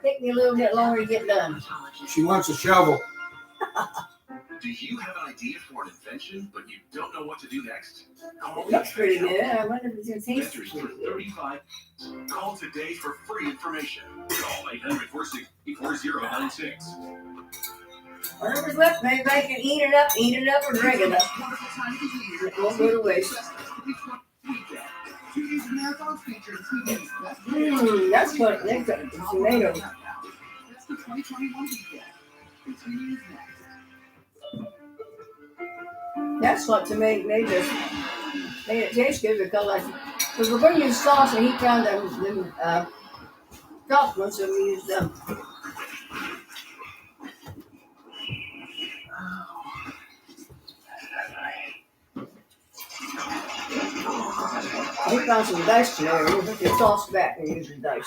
Take me a little bit longer to get done. She wants a shovel. Do you have an idea for an invention, but you don't know what to do next? Call It looks pretty good. I wonder if it's gonna taste Inventors pretty for good. 35. Call today for free information. Call 800-464-4096. Whatever's left, maybe I can eat it up, or drink it up. It won't go to waste. That's what they got. The tomatoes. That's the 2021 weekend. The TV is next. That's what to make made it taste good because we're going to use sauce and he found them soft ones, so we used them. He found some dice today. We'll put the sauce back and use the dice.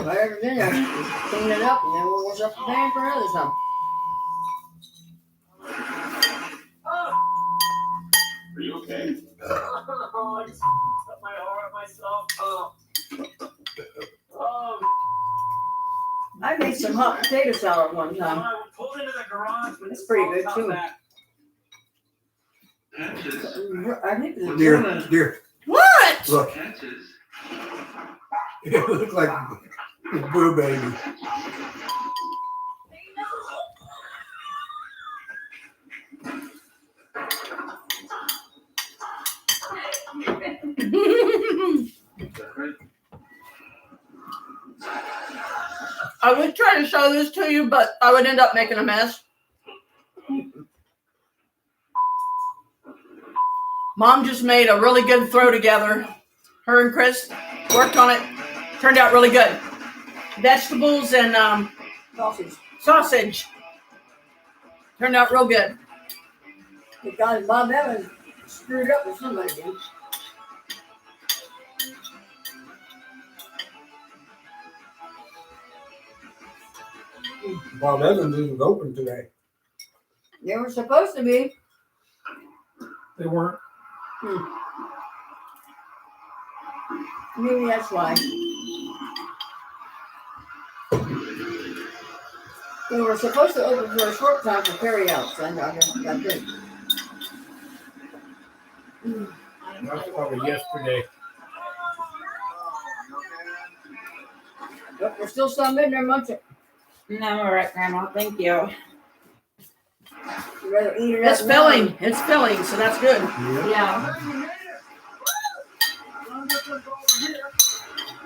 Whatever's in there, just clean it up, and then we'll wash up the pan for another time. Are you okay? Oh, I just cut my arm myself. I made some hot potato salad one time. I pulled into the garage. It's pretty good too. I think it's a Dear, German. dear, What? look. It looks like a boo baby. I would try to show this to you, but I would end up making a mess. Mom just made a really good throw together. Her and Chris worked on it. Turned out really good. Vegetables and sausage. Turned out real good. Because Bob Evans screwed up with somebody again. Bob Evans isn't open today. They were supposed to be. They weren't. Maybe that's why. They were supposed to open for a short time for carryouts. I think. That's probably yesterday. But there's still some in there munching. No, all right, Grandma. Thank you. You rather eat it It's up filling. now. It's filling, so that's good. Yeah.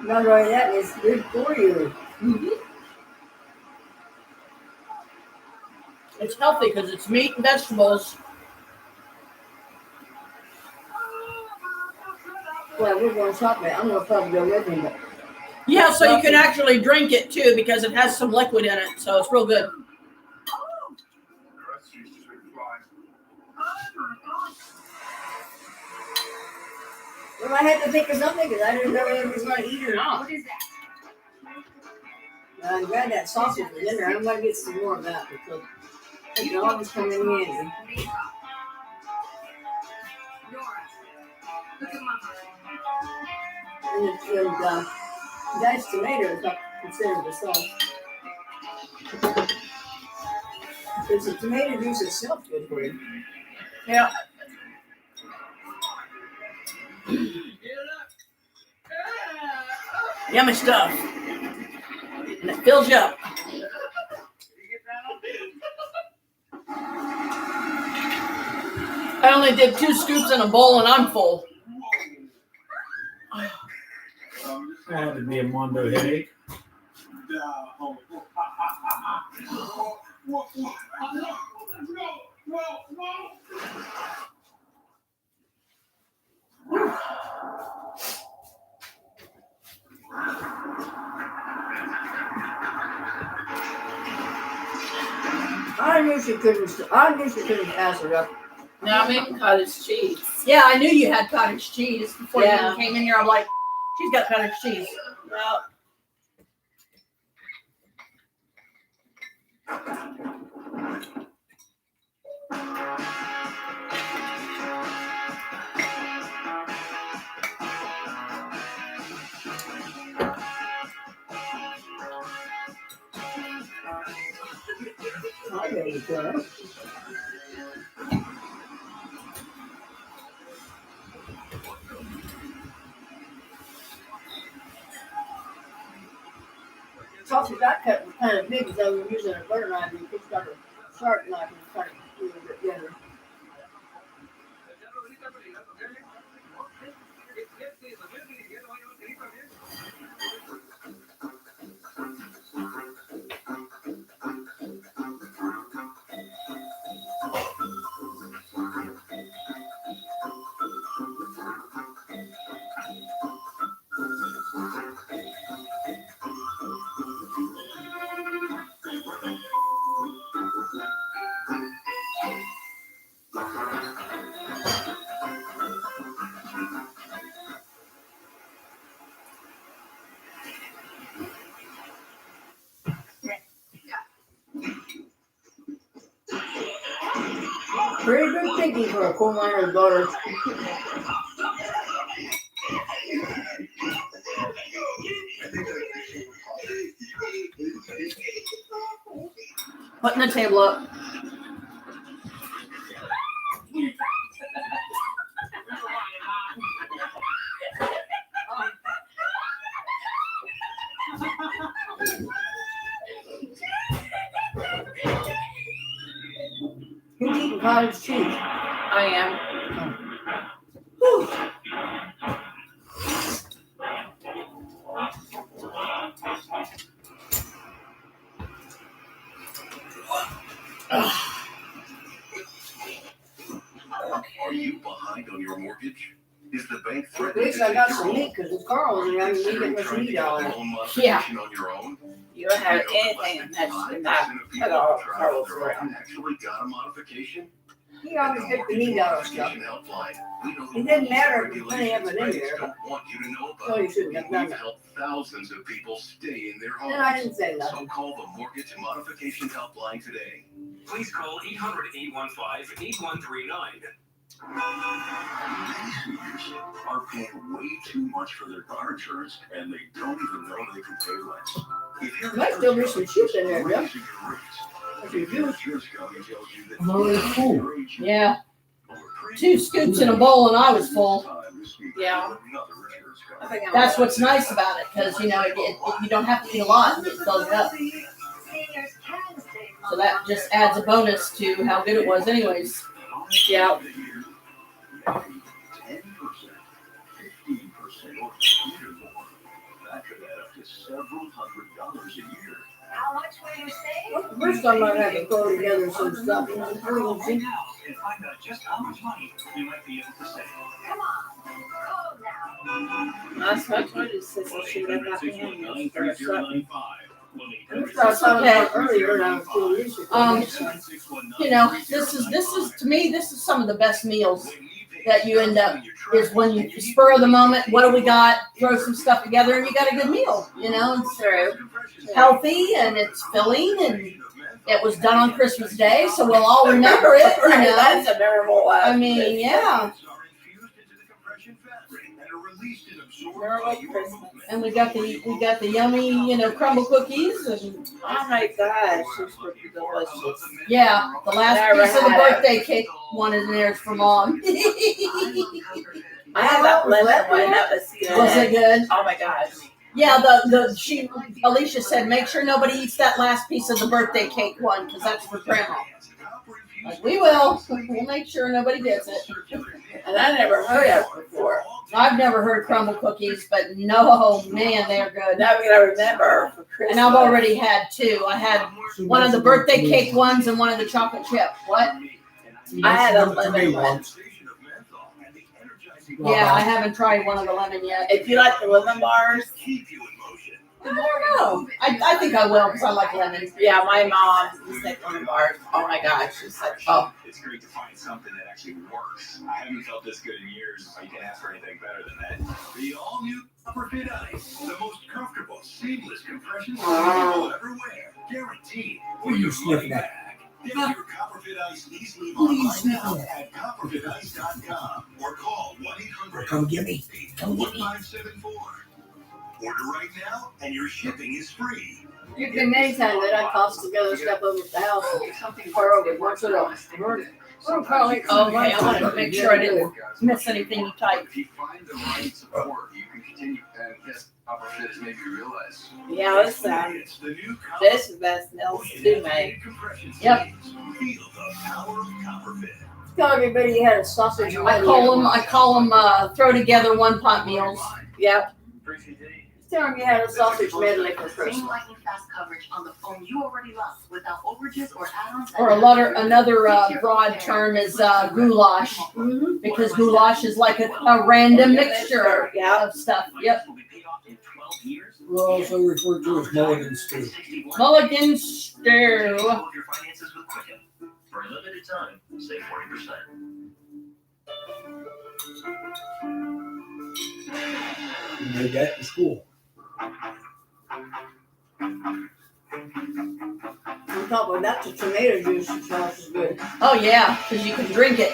Not only that, it's good for you. It's healthy because it's meat and vegetables. Well, we're going shopping. I'm going to probably go with him. But Yeah, so you can actually drink it too because it has some liquid in it, so it's real good. we might have to think of something because I didn't know whether he was going to eat or not. What is that? I'm glad that sausage was in there. I'm going to get some more of that because it can always come in handy. Nora, look at Mama. And diced tomato is not considered a sauce. Because the tomato juice itself is good for you. Yeah. Yummy stuff. And it fills you up. I only did 2 scoops in a bowl and I'm full. That would be a Mondo headache. I knew she couldn't pass it up. Now I'm eating cottage cheese. Yeah, I knew you had cottage cheese before you Yeah. even came in here. I'm like, she's got cottage cheese. Well, I know you could. Sausage I cut was kind of big, so we were using a butter knife, and it's got a sharp knife and cut it a little bit together. speaking for a coal miner's daughter. Putting the table up. Who's eating cottage cheese? I am. Whew. Are you behind on your mortgage? Is the bank At threatening least to I take got your some home? meat because the Carl wasn't around. You Considering get much trying to meat get a on it. loan Yeah. modification on your own? You don't have You know that anything less that's than in that 5% of people at all. who tried Carlos on their own around. actually got a modification? He always At took the Mortgage meat out of stuff. Modification Helpline, we know the It didn't rules matter and if plenty of it in regulations there, banks don't want you to know about. No, you shouldn't have And done we've that. helped thousands of people stay in their homes. And I didn't say So nothing. call the Mortgage Modification Helpline today. Please call 800-815-8139. Are paying way too much for their car insurance, and they don't even know they can pay less. If your Might still be some sheep in there, Jeff. raising your rates, That's your the juice. insurance company tells you that I'm already full. your agent Yeah. or premium 2 scoops in a bowl and I was full. time is speaking Yeah. with another insurance I company. think I'm That's what's nice about it, because you know you don't have to eat a lot and it fills it up. Seniors can save So money that on just their adds a bonus to how good it was, anyways. Yeah. 10%, 15%, or even more. That could add up to several $100s a year. How much will you save? What's the first time I had to throw together some stuff in the Call emergency? right now and find out just how much money you might be able to save. Come on, call now. That's what I told you. Says I should have got behind you. Or something. That's what I was talking about earlier, and I was too used to it. You know, this is to me, this is some of the best meals that you end up is when you spur of the moment. What do we got? Throw some stuff together, and you got a good meal. You know, it's healthy and it's filling, and it was done on Christmas Day, so we'll all remember it. You Right, know, that's a memorable. I mean, yeah. Memorable Christmas. And we got the yummy, you know, crumble cookies, and Oh my gosh, it's pretty delicious. yeah, the last Never piece of the had it. birthday cake one in there is for Mom. I had that lemon one. That was good. Was it good? Oh my gosh. Yeah, Alicia said make sure nobody eats that last piece of the birthday cake one because that's for Grandma. Like, we will. We'll make sure nobody gets it. And I never heard of it before. I've never heard crumble cookies, but no, man, they're good. Now we gotta remember for Christmas. And I've already had 2. I had one of the birthday cake ones and one of the chocolate chip. What? I had a lemon one. Yeah, I haven't tried one of the lemon yet. If you like the lemon bars, I don't know. I think I will because I like lemon. yeah, my mom used to make lemon bars. Oh my gosh, she's like, oh. It's great to find something that actually works. I haven't felt this good in years. You can ask for anything better than that. The all-new CopperFit Ice, the most comfortable, seamless compression sleeve you'll ever wear. Guaranteed. What are you sniffing at? Get your CopperFit Ice easily online now at copperfitice.com or call 1-800 Come get me. 1574. Order right now and your shipping is free. There's been many times that I tossed together stuff over at the house and Carl would watch it all. Oh, Carl, Okay, I wanted to make sure I didn't miss anything you typed. If you find the right support, you can continue. And yes, CopperFit has made you realize. Yeah, listen. It's the new This is the best meals to make. Yep. Feel the power of CopperFit. Tell everybody you had a sausage. I call them throw together one pot meals. Yep. Tell them you had a sausage medley for Same Christmas. lightning fast coverage on the phone you already love without overages or add-ons. Or another broad term is goulash, because goulash is like a random mixture of stuff. Yep. We're also referred to as mulligan stew. Mulligan stew. Your finances with Quicken. For a limited time, save 40%. We made that in school. On top of that, the tomato juice sauce is good. Oh yeah, because you can drink it.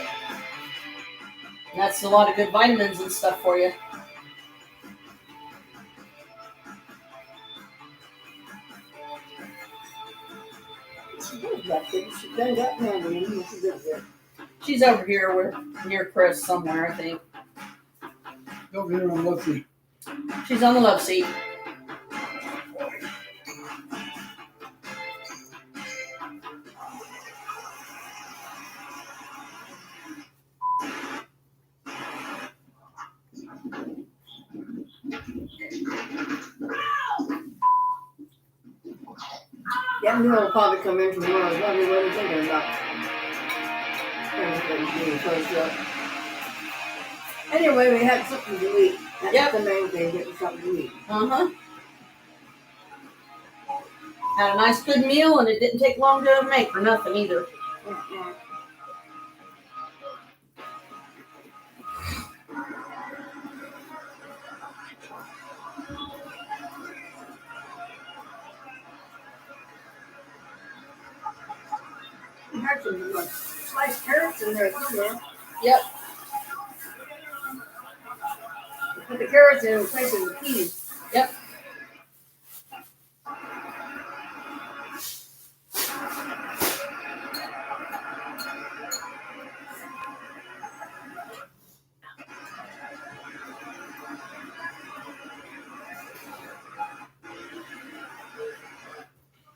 That's a lot of good vitamins and stuff for you. She's over here. We're near Chris somewhere, I think. Over here on love seat. She's on the love seat. That meal will probably come in tomorrow. I was really thinking about everything being closed up. Anyway, we had something to eat. That's the main thing, getting something to eat. Had a nice good meal, and it didn't take long to make for nothing either. We had some sliced carrots in there somewhere. Yep. Put the carrots in place of the peas. Yep.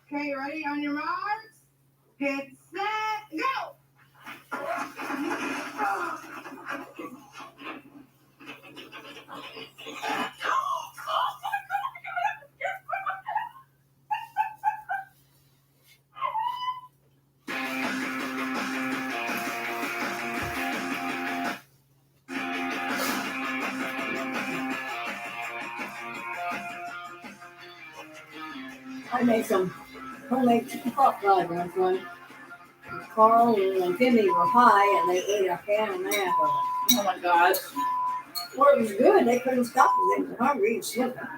Okay, ready on your marks? Get set, go! I made some homemade chicken pot pie last night. Carl and Timmy were high and they ate a can and a half of it. Oh my gosh. Well, it was good. They couldn't stop it. They were hungry and slipping.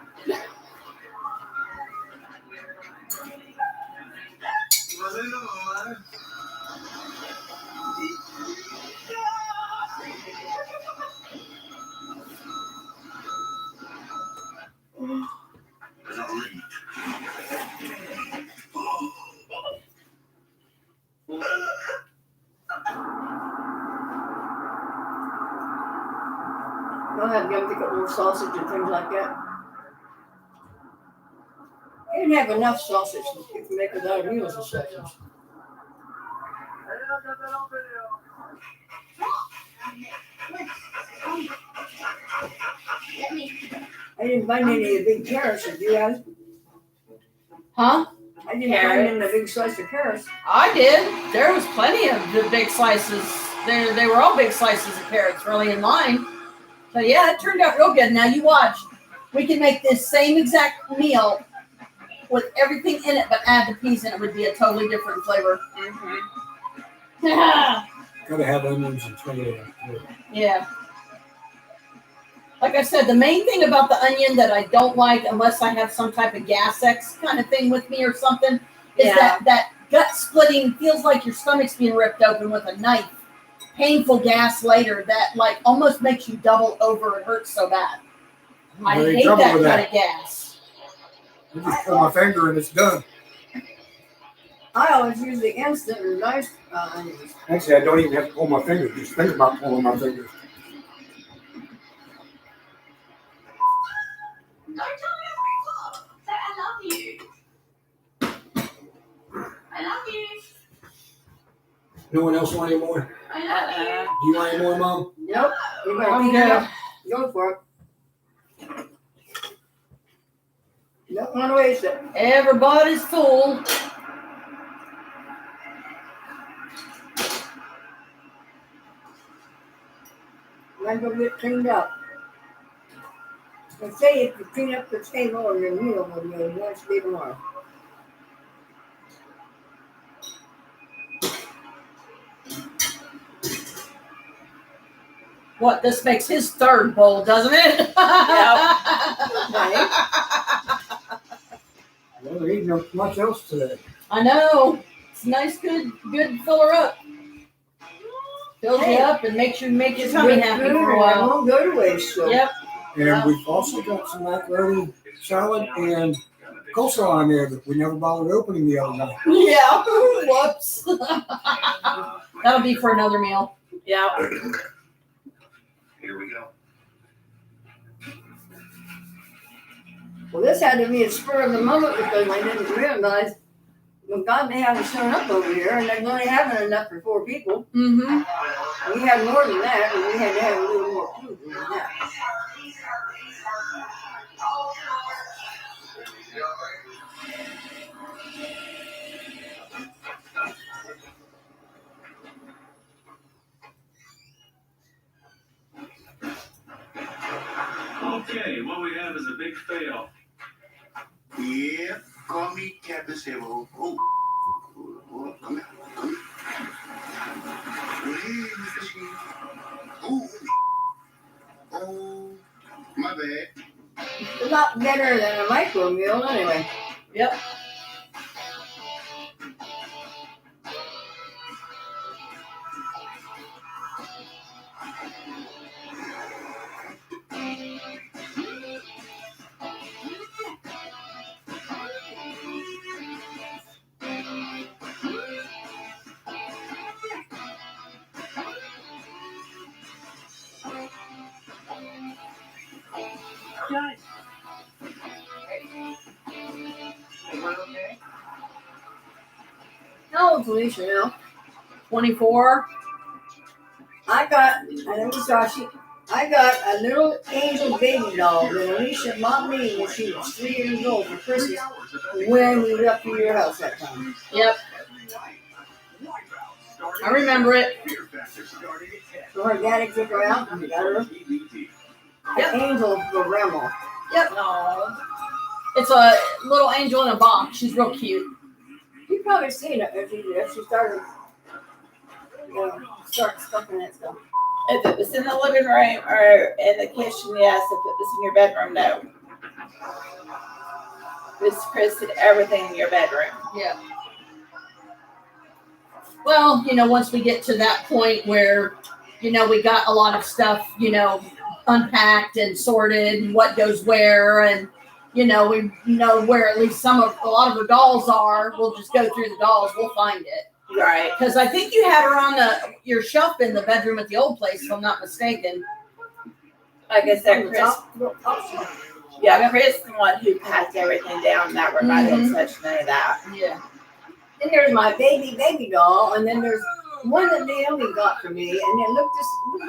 I'll have them pick up more sausage and things like that. They didn't have enough sausage to make a lot of meals and such. I didn't find any of the big carrots, did you guys? Huh? I didn't find any of the big slice of carrots. I did. There was plenty of the big slices. They were all big slices of carrots, really in line. But yeah, it turned out real good. Now you watch. We can make this same exact meal with everything in it, but add the peas in it would be a totally different flavor. Yeah. Gotta have onions and tomato. Yeah. Like I said, the main thing about the onion that I don't like, unless I have some type of gas X kind of thing with me or something, is that gut splitting, feels like your stomach's being ripped open with a knife. Painful gas later that like almost makes you double over. It hurts so bad. I hate that kind of gas. I just pull my finger and it's done. I always use the instant or nice onions. Actually, I don't even have to pull my finger. Just think about pulling my fingers. Don't tell me to wake up. Say I love you. I love you. No one else want any more? I love you. Do you want any more, Mom? Nope. You better I'm keep good. it up. Go for it. Don't want to waste it. Everybody's full. Might go get cleaned up. They say if you clean up the table or your meal will be a nice day tomorrow. What, this makes his third bowl, doesn't it? Right. Well, there ain't no much else today. I know. It's nice, good fill her up. Fills you up and makes your It's tummy good happy food for a and it while. won't go to waste. So. Yep. And we've also got some macaroni salad and coleslaw on there that we never bothered opening the other night. Yeah. Whoops. That'll be for another meal. Yeah. Here we go. Well, this had to be a spur of the moment because I didn't realize, well, God, they haven't shown up over here and they're only having enough for 4 people. Mm-hmm. We had more than that, and we had to have a little more food than that. Okay, what we have is a big fail. Yeah, call me Captain Sabo. Oh, come here. Hey, Mr. Sheep. Oh, my bad. It's not better than a micro meal anyway. Yep. Guys. Everyone okay? How old's Alicia now? 24. I got a little angel baby doll that Alicia bought me when she was 3 years old for Christmas when we were up to your house that time. Yep. I remember it. So her daddy took her out and got her an angel for grandma. Yep. No. It's a little angel in a box. She's real cute. You've probably seen it if she started stuffing that stuff. If it was in the living room or in the kitchen, yes. If it was in your bedroom, no. Miss Chris did everything in your bedroom. Yeah. Well, once we get to that point where, we got a lot of stuff, unpacked and sorted and what goes where, and, we know where at least a lot of her dolls are. We'll just go through the dolls. We'll find it. Right. Because I think you had her on your shelf in the bedroom at the old place, if I'm not mistaken. Like I said, Chris. Yeah, Chris is the one who passed everything down in that room. I didn't touch none of that. Yeah. Then there's my baby doll, and then there's one that Naomi got for me, and it looked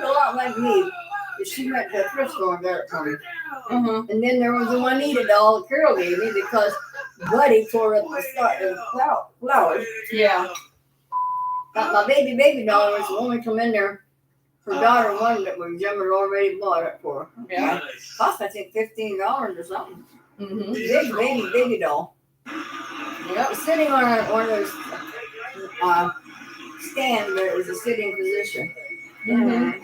a lot like me. But she went to the thrift store and got it for me. Mm-hmm. And then there was the Juanita doll that Carol gave me because Buddy tore up the flowers. Yeah. But my baby doll was the only come in there. Her daughter one that was younger already bought it for her. Yeah. Cost I think $15 or something. Mm-hmm. Big baby doll. It was sitting on one of those stands, but it was a sitting position. Mm-hmm.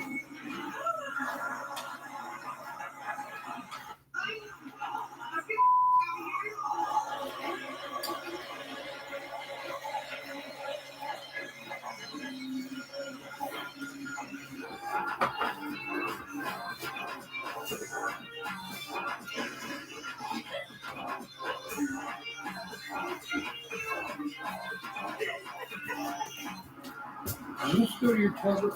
Let's go to your tablet.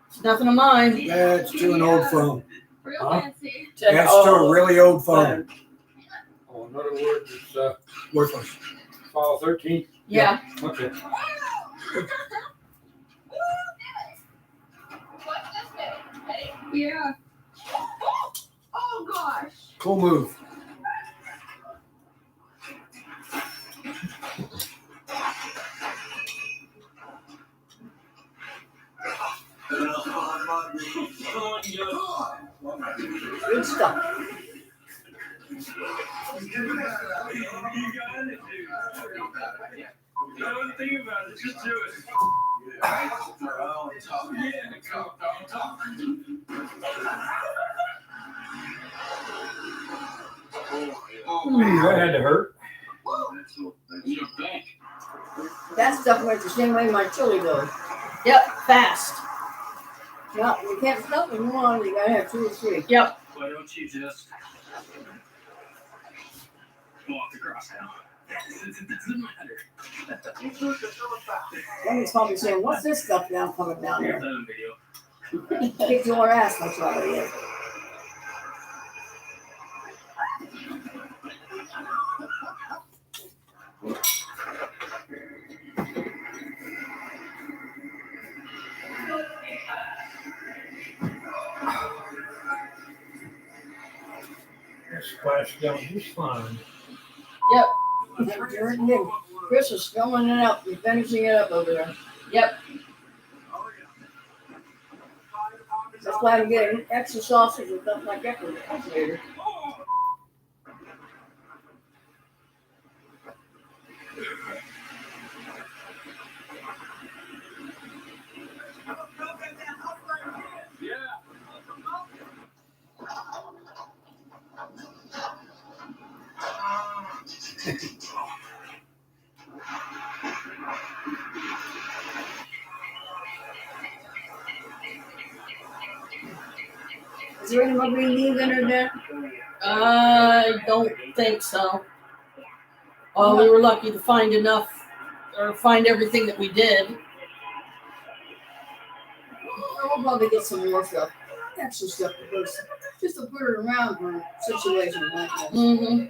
It's nothing of mine. That's to an old phone. Real Huh? fancy. That's to a really old phone. Oh, in other words, it's worthless. File 13? Yeah. Okay. Yeah. Oh gosh. Cool move. Good stuff. Don't think about it, just do it. That had to hurt. That That stuff went the same way my chili goes. Yep, fast. No, you can't stuff in one. You gotta have 2 or 3. Yep. Why don't you just walk across now? It doesn't matter. Then he's probably saying, "What's this stuff now coming down Here's here?" that video. Kick your ass, that's what it is. Splash down just fine. Yep. Chris is filling it up and finishing it up over there. Yep. That's why I'm getting extra sausage and stuff like that for the later. Is there any more green beans under there? I don't think so. Oh, we were lucky to find enough, or find everything that we did. We'll probably get some more stuff, extra stuff to put, just to put it around for situations like this. Mm-hmm.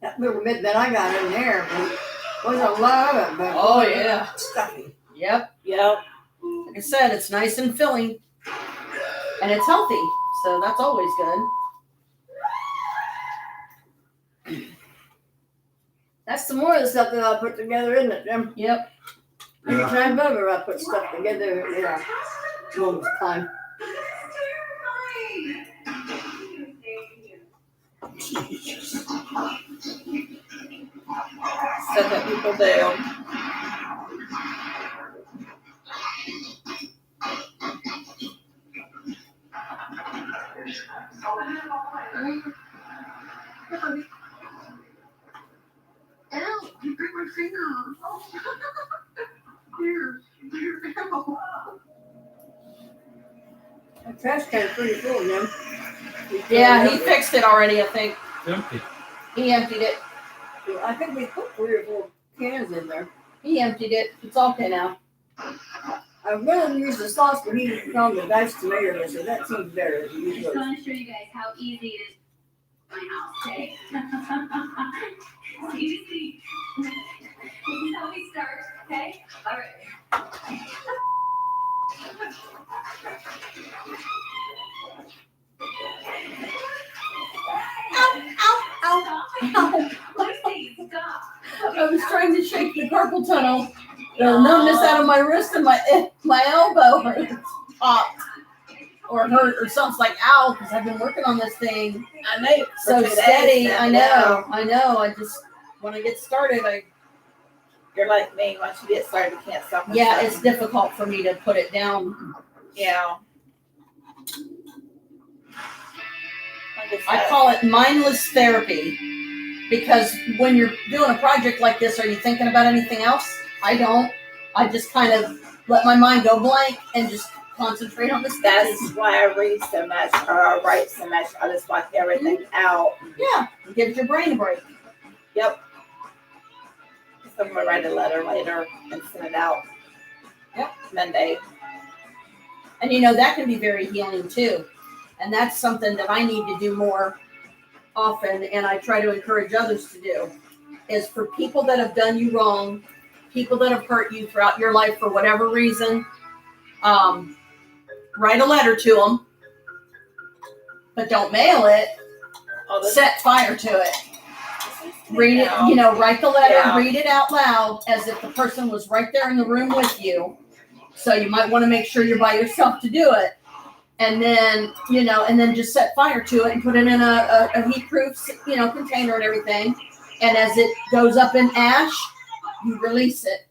That little bit that I got in there wasn't a lot of it, but Oh, yeah. stuffy. Yep. Like I said, it's nice and filling, and it's healthy, so that's always good. That's some more of the stuff that I put together, isn't it, Jim? Yep. Anytime ever I put stuff together, yeah. All the time. Set that people down. Ow, you bit my finger. Here, ow. The trash can's pretty full, Jim. Yeah, he fixed it already, I think. Empty. He emptied it. I think we put 3 or 4 cans in there. He emptied it. It's okay now. I'm gonna use the sauce, but he found the diced tomato, so that seems better. I just want to show you guys how easy it is. My house, okay? Easy. This is how we start, okay? All right. Ow. Lucy, stop. I was trying to shake the carpal tunnel. The numbness out of my wrist and my elbow popped or hurt or something. Like, ow, because I've been working on this thing. I know. So steady. I know. I just, when I get started, You're like me. Once you get started, you can't stop. yeah, it's difficult for me to put it down. Yeah. I call it mindless therapy, because when you're doing a project like this, are you thinking about anything else? I don't. I just kind of let my mind go blank and just concentrate on the sketches. That's why I read so much or I write so much. I just block everything out. Yeah, it gives your brain a break. Yep. So I'm gonna write a letter later and send it out. Yep. Monday. And that can be very healing too. And that's something that I need to do more often, and I try to encourage others to do, is for people that have done you wrong, people that have hurt you throughout your life for whatever reason, write a letter to them, but don't mail it. Set fire to it. Read it, write the letter, read it out loud as if the person was right there in the room with you, So you might want to make sure you're by yourself to do it. And then, and then just set fire to it and put it in a heat-proof, container and everything. And as it goes up in ash, you release it.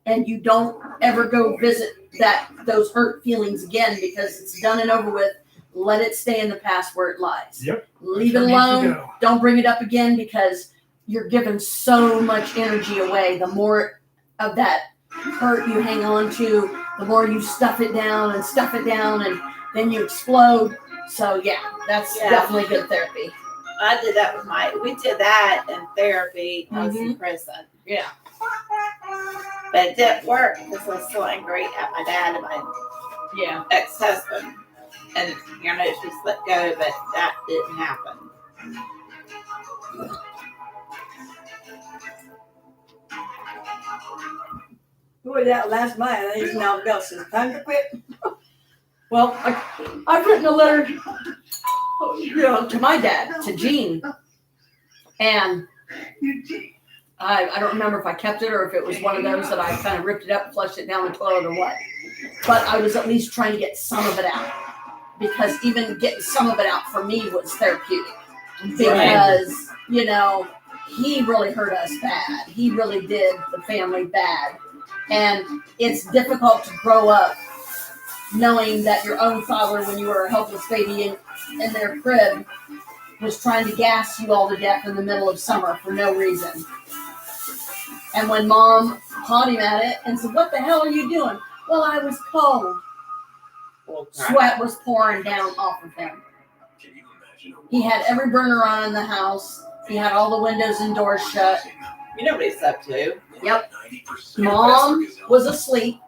And you don't ever go visit those hurt feelings again because it's done and over with. Let it stay in the past where it lies. Yep. Leave it alone. Don't bring it up again because you're giving so much energy away. The more of that hurt you hang on to, the more you stuff it down, and then you explode. So that's definitely good therapy. I did that we did that in therapy. I was in prison. Yeah. But it didn't work because I was so angry at my dad and my ex-husband. And just let go, but that didn't happen. Who was that last night? And he's now got some time to quit. Well, I've written a letter, to my dad, to Gene, and I don't remember if I kept it or if it was one of those that I kind of ripped it up, flushed it down the toilet or what. But I was at least trying to get some of it out because even getting some of it out for me was therapeutic because, he really hurt us bad. He really did the family bad. And it's difficult to grow up knowing that your own father, when you were a helpless baby in their crib, was trying to gas you all to death in the middle of summer for no reason. And when Mom caught him at it and said, "What the hell are you doing?" "Well, I was cold." Sweat was pouring down off of him. He had every burner on in the house. He had all the windows and doors shut. You know what he's up to. Yep. Mom was asleep,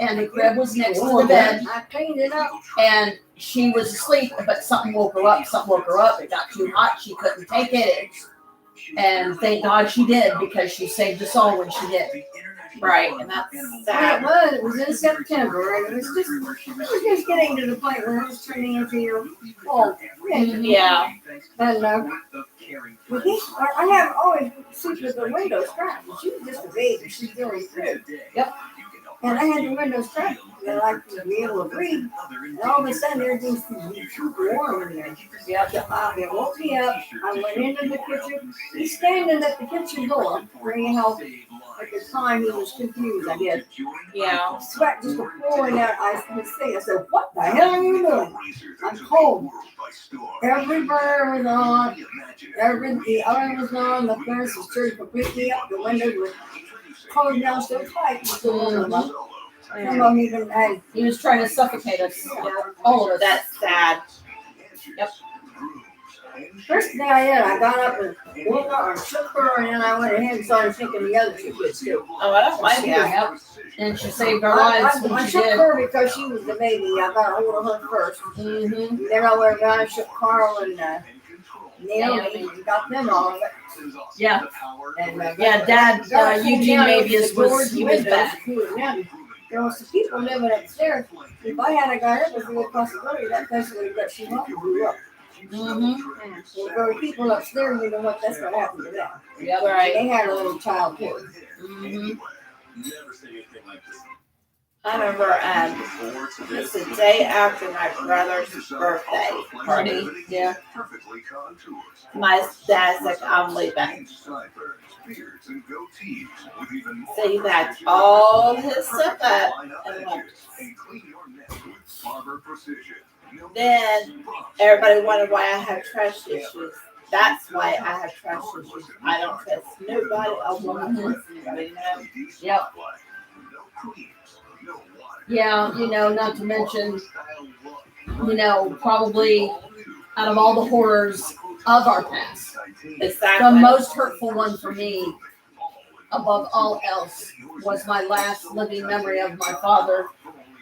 and the crib was next to the bed. I cleaned it up. And she was asleep, but something woke her up. It got too hot. She couldn't take it. And thank God she did, because she saved us all when she did. Right, and that's sad. It was in September, and it was just getting to the point where it was turning into your fault. Yeah. And I have always slept with the windows cracked. She was just a baby. She's doing good. Yep. And I had the windows cracked, and I could be able to breathe. And all of a sudden, everything's too warm in there. Yep. It woke me up. I went into the kitchen. He's standing at the kitchen door, bringing help. At the time, he was confused, I guess. Yeah. Sweat just pouring out. I said, "What the hell are you doing?" I'm cold. Every burner was on. The oven was on. The furnace was turned completely up. The windows were closed down so tight. Some of them even had. He was trying to suffocate us. All of us. That's sad. Yep. First thing I did, I got up and woke up and shook her, and then I went ahead and started shaking the other two kids too. Oh, I don't like that. Yep. And she saved our lives when I she shook did. her because she was the baby. I got a hold of her first. Mm-hmm. Then I went around and shook Carl and Naomi and got them all. Yeah. And, Dad, Eugene Mabius he was bad. There was some people living upstairs. If I hadn't got her, there was a possibility that place would have got she up and grew up. Mm-hmm. If there were people upstairs, you know what, that's what happened to them. Yeah, right. They had a little child too. Mm-hmm. I remember it's the day after my brother's birthday party. Yeah. My dad's like, "I'm leaving." So he had all his stuff up and left. Then everybody wondered why I have trust issues. That's why I have trust issues. I don't trust nobody. I won't trust anybody. Yep. Yeah, not to mention, probably out of all the horrors of our past, Exactly. the most hurtful one for me, above all else, was my last living memory of my father,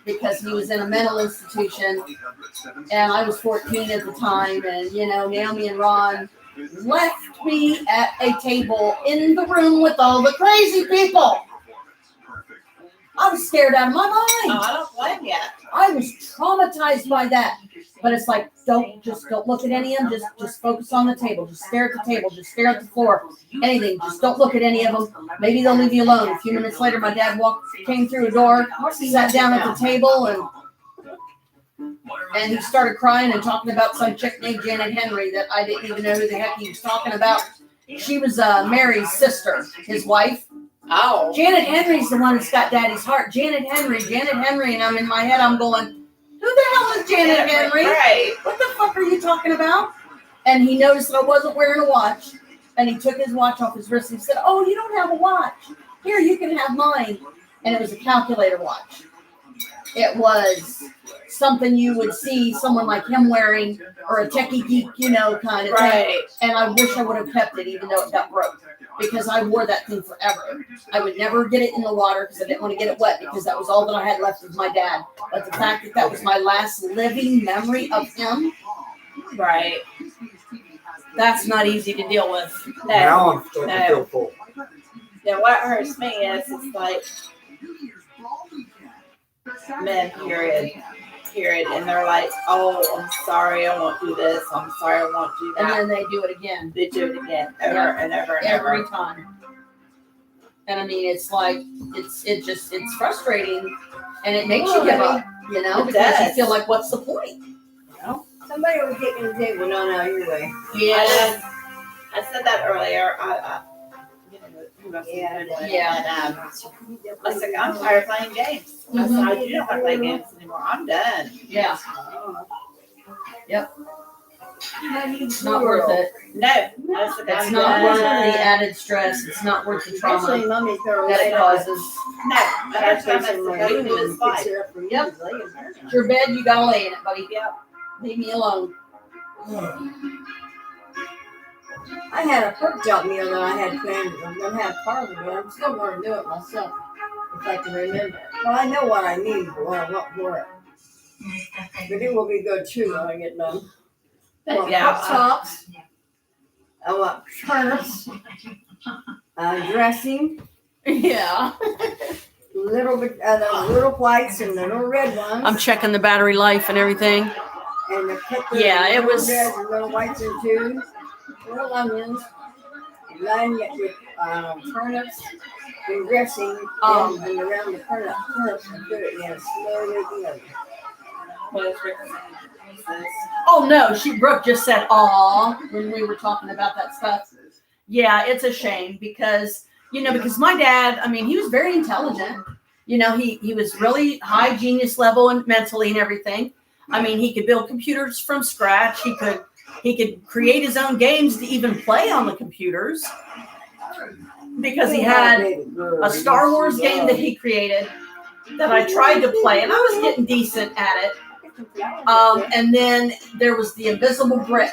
because he was in a mental institution, and I was 14 at the time, and, Naomi and Ron left me at a table in the room with all the crazy people. I was scared out of my mind. Oh, I don't blame you. I was traumatized by that. But it's like, don't look at any of them. Just focus on the table. Just stare at the table. Just stare at the floor. Anything. Just don't look at any of them. Maybe they'll leave you alone. A few minutes later, my dad came through a door, sat down at the table, and he started crying and talking about some chick named Janet Henry that I didn't even know who the heck he was talking about. She was Mary's sister, his wife. Oh. Janet Henry's the one that's got Daddy's heart. Janet Henry, and I'm in my head, I'm going, who the hell is Janet Henry? Right. What the fuck are you talking about? And he noticed that I wasn't wearing a watch, and he took his watch off his wrist and he said, oh, you don't have a watch. Here, you can have mine. And it was a calculator watch. It was something you would see someone like him wearing, or a techie geek, kind of thing. And I wish I would have kept it, even though it got broke, because I wore that thing forever. I would never get it in the water because I didn't want to get it wet, because that was all that I had left of my dad. But the fact that was my last living memory of him, right? That's not easy to deal with. Now I'm starting to feel full. Now what hurts me is it's like men, period, and they're like, oh, I'm sorry, I won't do this. I'm sorry, I won't do that. And then they do it again. They do it again, over and over and every over. time. And I mean, it's like it's frustrating, and it makes you give up, because you feel like, what's the point? Somebody will get in the table, no, your way. Yeah. I said that earlier. Yeah. I said, I'm tired of playing games. I said, I do not want to play games anymore. I'm done. Yeah. Yep. It's not worth worth it. No. I said, It's not worth the added stress. It's not worth the trauma that it causes. No. That's what I said, go do his life. Yep. It's your bed, you gotta lay in it, buddy. Yep. Leave me alone. I had a pork chop meal that I had planned. I'm going to have part of it, but I'm still going to do it myself if I can remember. Well, I know what I need, but what I want for it. But it will be good too when I get done. I want pork chops. I want turnips. Dressing. Yeah. Little bit, the little whites and the little red ones. I'm checking the battery life and everything. And the pepper. Yeah, it was. Reds and little whites and tubes. Little onions, lined with turnips and dressing, and around the turnips and put it in a slowly together. Oh no, Brooke just said "aw" when we were talking about that stuff. Yeah, it's a shame because my dad, I mean, he was very intelligent. He was really high genius level and mentally and everything. I mean, he could build computers from scratch. He could create his own games to even play on the computers, because he had a Star Wars game that he created that I tried to play, and I was getting decent at it. And then there was the Invisible Brick.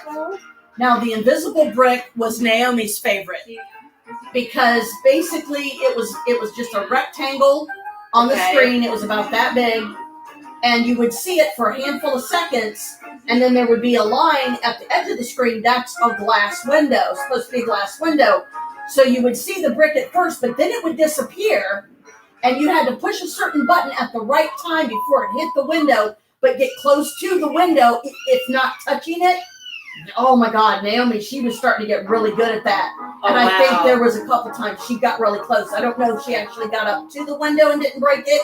Now, the Invisible Brick was Naomi's favorite, because basically it was just a rectangle on the screen. It was about that big, and you would see it for a handful of seconds. And then there would be a line at the edge of the screen. That's a glass window, supposed to be a glass window. So you would see the brick at first, but then it would disappear. And you had to push a certain button at the right time before it hit the window, but get close to the window, if not touching it. Oh my God, Naomi, she was starting to get really good at that. And I think there was a couple times she got really close. I don't know if she actually got up to the window and didn't break it,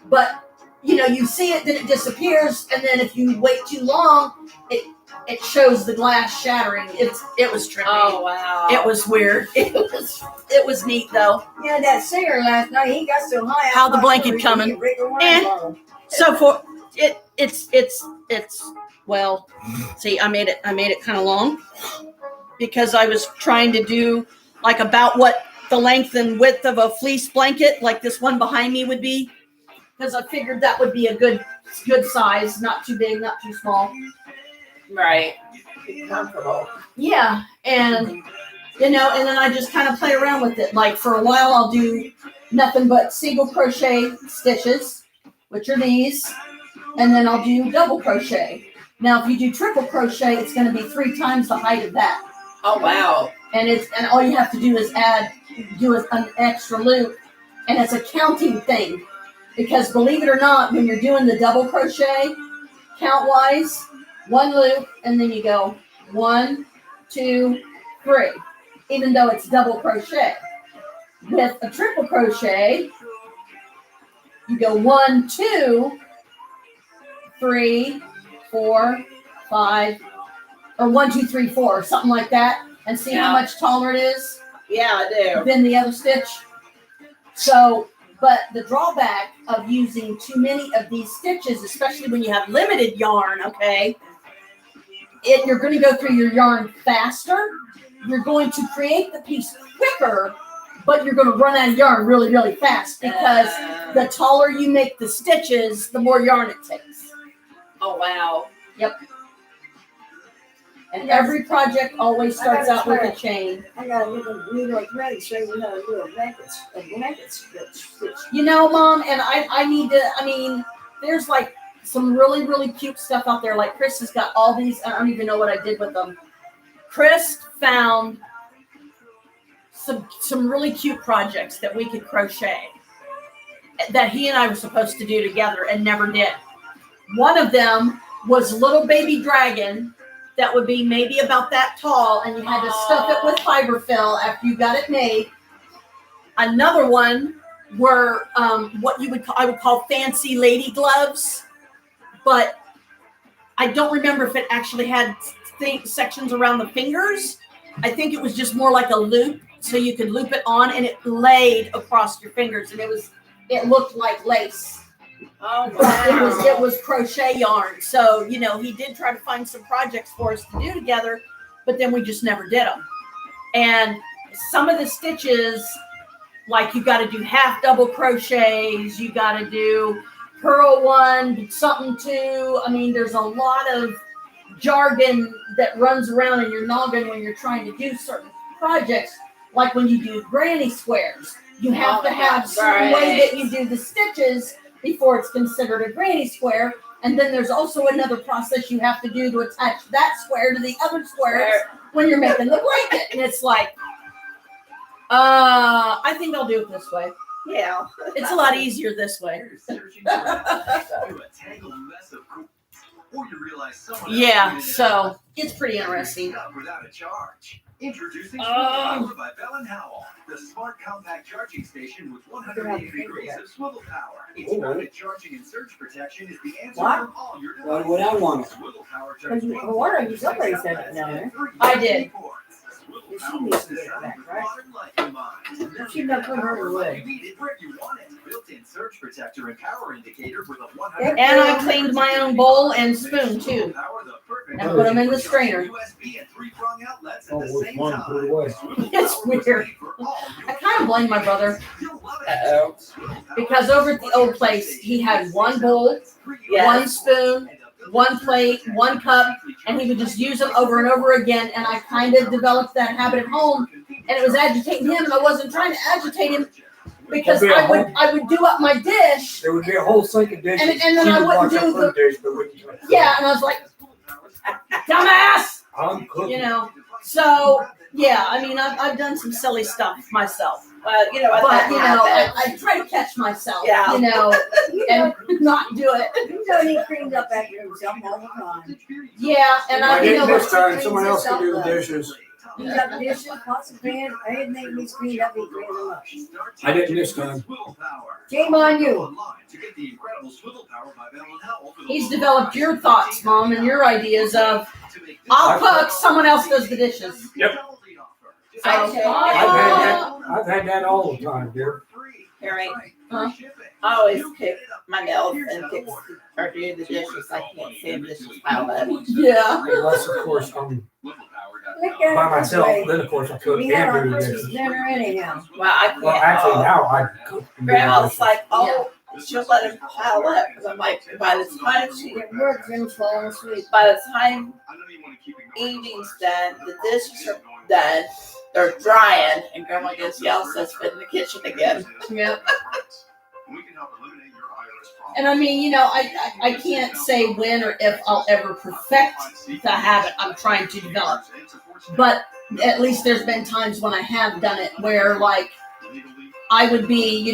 but you see it, then it disappears, and then if you wait too long, it shows the glass shattering. It was trippy. Oh wow! It was weird. It was neat though. Yeah, that singer last night, he got so high. How the blanket coming? And so for it's well. See, I made it kind of long because I was trying to do like about what the length and width of a fleece blanket, like this one behind me, would be. Because I figured that would be a good size, not too big, not too small. Right. Be comfortable. Yeah, and and then I just kind of play around with it. Like for a while, I'll do nothing but single crochet stitches, which are these, and then I'll do double crochet. Now, if you do triple crochet, it's going to be 3 times the height of that. Oh wow! And all you have to do is do an extra loop, and it's a counting thing. Because believe it or not, when you're doing the double crochet, count-wise, one loop, and then you go 1, 2, 3, even though it's double crochet. With a triple crochet, you go 1, 2, 3, 4, 5, or 1, 2, 3, 4, something like that, and see how much taller it is. Yeah, I do. Than the other stitch. So, but the drawback of using too many of these stitches, especially when you have limited yarn, okay, you're going to go through your yarn faster. You're going to create the piece quicker, but you're going to run out of yarn really, really fast because the taller you make the stitches, the more yarn it takes. Oh, wow. Yep. And every project always starts out with a chain. I got a little needle thread, so you know, a blanket stitch. You know, Mom, and I need to, I mean, there's like some really, really cute stuff out there. Like Chris has got all these, I don't even know what I did with them. Chris found some really cute projects that we could crochet that he and I were supposed to do together and never did. One of them was little baby dragon that would be maybe about that tall, and you had to stuff it with fiberfill after you got it made. Another one were what I would call fancy lady gloves, but I don't remember if it actually had sections around the fingers. I think it was just more like a loop, so you could loop it on, and it laid across your fingers, and it looked like lace. Oh, wow. It was crochet yarn. So, you know, he did try to find some projects for us to do together, but then we just never did them. And some of the stitches, like you got to do half double crochets, you got to do purl 1, something 2. I mean, there's a lot of jargon that runs around in your noggin when you're trying to do certain projects, like when you do granny squares. You have to have some way that you do the stitches before it's considered a granny square. And then there's also another process you have to do to attach that square to the other squares when you're making the blanket. And it's like, I think I'll do it this way. Yeah. It's a lot easier this way. Yeah, so it's pretty interesting. Without a charge. Introducing Swivel Power by Bell & Howell, the smart compact charging station with 180 degrees of swivel power. Its mounted charging and surge protection is the answer for all your devices. What I want. Swivel Power Somebody said it down there. I did. She needs to get it back, right? She's not putting her away. Built-in surge protector and power indicator with a 100. And I cleaned my own bowl and spoon too, and put them in the strainer. Which one put it away? It's weird. I kind of blame my brother. Because over at the old place, he had one bowl, one spoon, one plate, one cup, and he would just use them over and over again. And I kind of developed that habit at home, and it was agitating him, and I wasn't trying to agitate him because I would do up my dish. There would be a whole sink of dishes. And then I wouldn't do the dish, but wouldn't do it. Yeah, and I was like, dumbass! I'm cooking. You know, so yeah, I mean, I've done some silly stuff myself. But you know, I try to catch myself, yeah. You know, and not do it. You know, he cleans up after himself all the time. Yeah, and I you didn't know, this time. Someone else can do the dishes. He's got the dishes, pots and pans, anything needs cleaned up, he cleans them up. I didn't this time. Shame on you. He's developed your thoughts, Mom, and your ideas of, I'll cook, someone else does the dishes. Yep. So, I've had that all the time, dear. Harry, I always pick my nails and fix or do the dishes. I can't stand dishes piled up. Yeah. Unless, of course, I'm by myself. Then, of course, I cook We had and our do the Christmas dishes. dinner anyhow. Well, I can't. Well, actually, now I cook. and do the Grandma's dishes. like, oh, she'll let him pile up because I'm like, by the time she It works, then falling asleep. by the time evening's done, the dishes are done, they're drying, and Grandma gets yelled, says, "Fit in the kitchen again." Yeah. And I mean, you know, I can't say when or if I'll ever perfect the habit I'm trying to develop. But at least there's been times when I have done it where, like, I would be,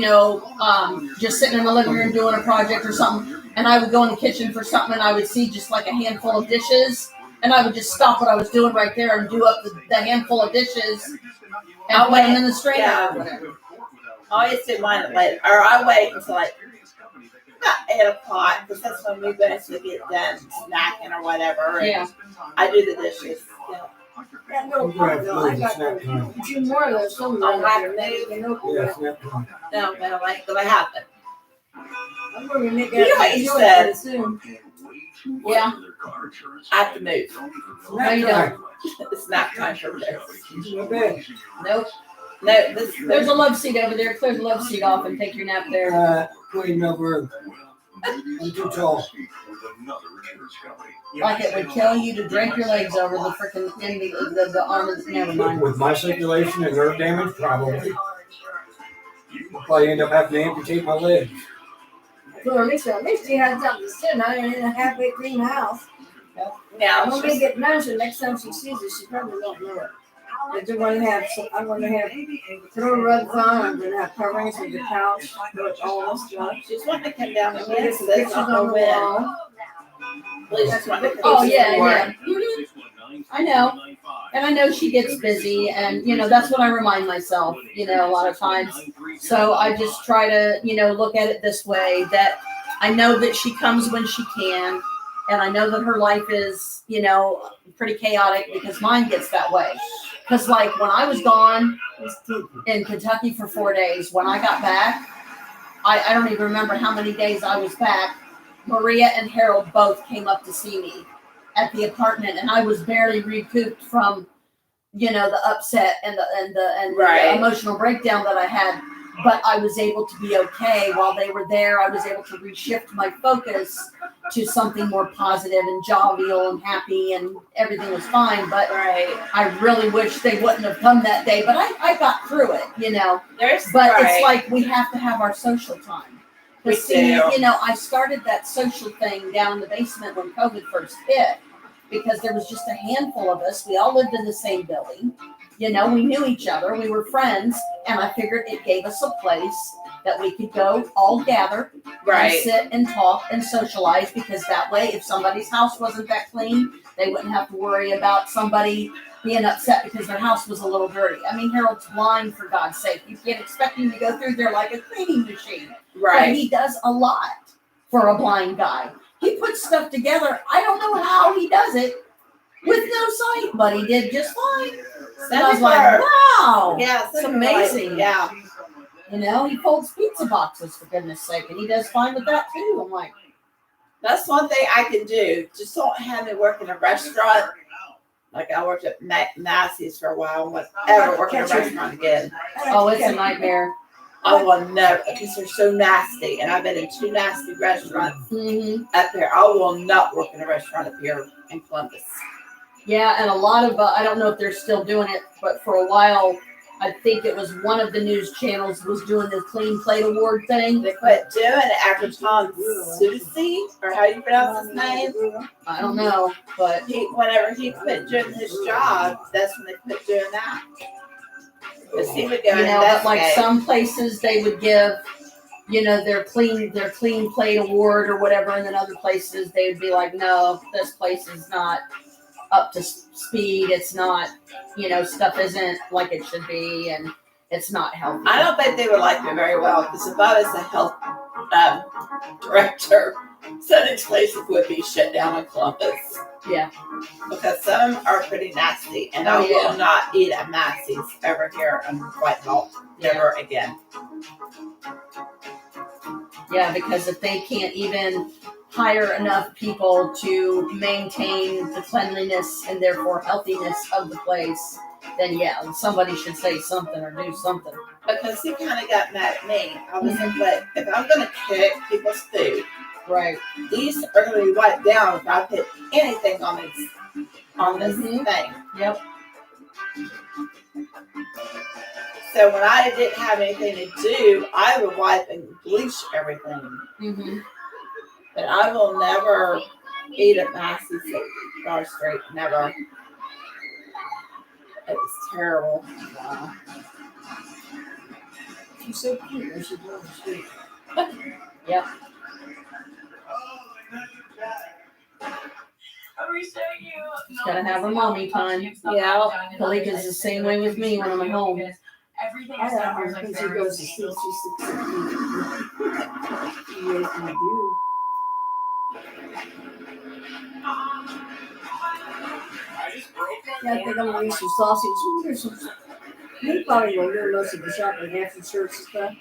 just sitting in the living room doing a project or something, and I would go in the kitchen for something, and I would see just like a handful of dishes, and I would just stop what I was doing right there and do up the handful of dishes and put them in the strainer Yeah. or whatever. I always do mine at late, or I wait until like about 8 o'clock because that's when we basically get done snacking or whatever. And Yeah. I do the dishes. Yeah. That little pot, though, I got two more of those somewhere. I'll have there, to. you know, Yeah, snap time. No, but I ain't gonna happen. I'm going to make You know that what you enjoy said. it soon. Yeah. I have to move. No, you don't. It's not time for this. Okay. Nope. No, There's a love seat over there. Clear the love seat off and take your nap there. Queen no room. I'm too tall. Like it would kill you to drape your legs over the freaking end of the arm. Never mind. With my circulation and nerve damage, probably. Probably end up having to amputate my legs. Well, at least she had something to sit on in a halfway clean house. Now, When we get done, so next time she sees it, she probably won't know it. But I'm going to have throw rugs on. I'm going to have coverings with the couch, put all this stuff. she's wanting to come down and Get get some this. pictures I on don't the know when. wall. Please, just want to come Oh, see yeah, more. yeah. I know. And I know she gets busy, and, that's what I remind myself, a lot of times. So I just try to, look at it this way, that I know that she comes when she can, and I know that her life is, pretty chaotic because mine gets that way. Because, like, when I was gone in Kentucky for 4 days, when I got back, I don't even remember how many days I was back. Maria and Harold both came up to see me at the apartment, and I was barely recouped from, the upset and Right. the emotional breakdown that I had. But I was able to be okay while they were there. I was able to reshift my focus to something more positive and jovial and happy, and everything was fine. But I really wish they wouldn't have come that day. But I got through it, But it's like we have to have our social time. We See, do. I started that social thing down in the basement when COVID first hit, because there was just a handful of us. We all lived in the same building. We knew each other. We were friends, and I figured it gave us a place that we could go all gather and sit and talk and socialize, because that way, if somebody's house wasn't that clean, they wouldn't have to worry about somebody being upset because their house was a little dirty. I mean, Harold's blind, for God's sake. You can't expect him to go through there like a cleaning machine. Right. But he does a lot for a blind guy. He puts stuff together. I don't know how he does it with no sight, but he did just fine. And I was like, wow. Yeah, it's amazing. Yeah. He folds pizza boxes, for goodness sake, and he does fine with that too. I'm like, that's one thing I can do. Just don't have me work in a restaurant. Like I worked at Massey's for a while. I won't ever work in a restaurant again. oh, it's a nightmare. I will never, because they're so nasty. And I've been in 2 nasty restaurants up here. I will not work in a restaurant up here in Columbus. Yeah, and a lot of, I don't know if they're still doing it, but for a while, I think it was one of the news channels was doing the Clean Plate Award thing. They quit doing it after Tom Susi, or how you pronounce his name? I don't know, but whenever he quit doing his job, that's when they quit doing that. Because he would go and but like some places they would give, their clean plate award or whatever, and then other places they would be like, no, this place is not up to speed. It's not, stuff isn't like it should be, and it's not healthy. I don't think they would like me very well, because if I was a health director, some of these places would be shut down in Columbus. Yeah. Because some are pretty nasty, and I will not eat at Massey's over here in Whitehall. Never again. Yeah, because if they can't even hire enough people to maintain the cleanliness and therefore healthiness of the place, then somebody should say something or do something. Because he kind of got mad at me. I was like, but if I'm going to cook people's food, right, these are going to be wiped down if I put anything on this thing. Yep. So when I didn't have anything to do, I would wipe and bleach everything. Mm-hmm. But I will never eat at Massey's Star Street. Never. It was terrible. She's so cute when she's on the street. Yep. She's gotta have her mommy time. Yeah. Kalika's the same way with me when I'm at home. I have her when she goes to sleep. She's 16. She makes me do. Yeah, I think I'm gonna eat some sausage. Ooh, there's some. We probably will do most of the shopping after church and stuff.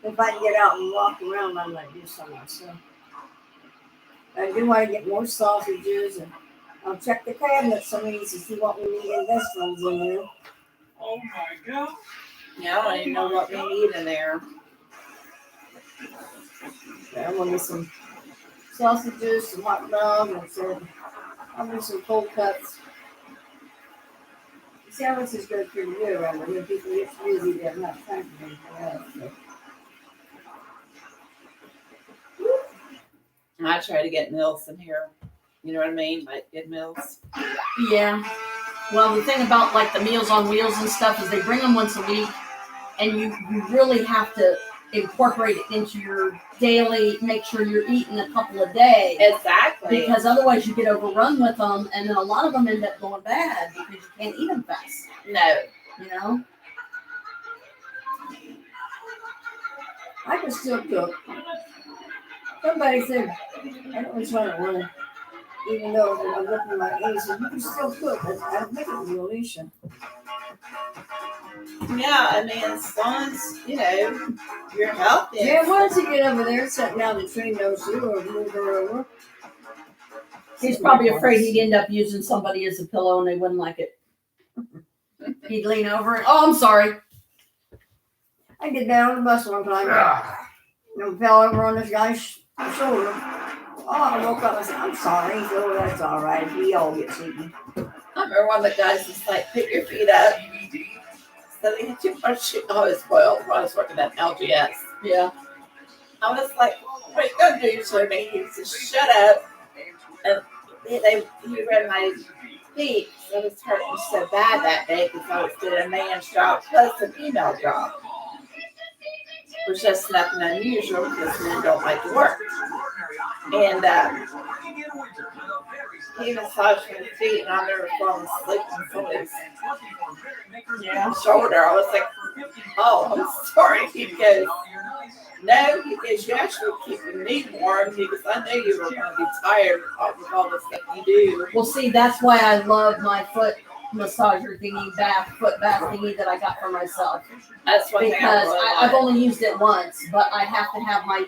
If I can get out and walk around, I might do some myself. I do want to get more sausages, and I'll check the cabinets some of these to see what we need in vegetables in there. Oh my God. Yeah, I don't even know what we need in there. Yeah, I want to get some sausages, some hot dogs, and I'll do some cold cuts. Sandwiches go pretty good around here. When people get busy, they have not time for anything else. So. I try to get meals in here. You know what I mean? Like good meals. Yeah. Well, the thing about like the Meals on Wheels and stuff is they bring them once a week, and you really have to incorporate it into your daily. Make sure you're eating a couple a day. Exactly. Because otherwise you get overrun with them, and then a lot of them end up going bad because you can't eat them fast. No. You know. I can still cook. Somebody said, I don't know trying to run, even though I'm looking at my age, said, you can still cook. I think it was Alicia. Yeah, I mean, as long as, you know, you're healthy. Yeah, why don't you get over there and sit down the train nose you or move her over? He's probably afraid he'd end up using somebody as a pillow and they wouldn't like it. He'd lean over and, oh, I'm sorry. I get down on the bus one time. And fell over on this guy's shoulder. Oh, I woke up and said, I'm sorry. He said, oh, that's all right. We all get sleepy. I remember one of the guys was like, pick your feet up. So they had too much shit. Oh, it's spoiled when I was working at LGS. Yeah. I was like, what are you going to do to me? He said, shut up. And he read my feet. So it was hurting so bad that day because I was doing a man's job plus a female job. Which is nothing unusual because men don't like to work. And he massaged my feet, and I never fallen asleep on somebody's shoulder. I was like, oh, I'm sorry. He goes, no, he goes, you actually keeping me warm because I know you were going to be tired with all the stuff you do. Well, see, that's why I love my foot massager thingy, foot bath thingy that I got for myself. That's one thing I really I've only used it once, but I have to have my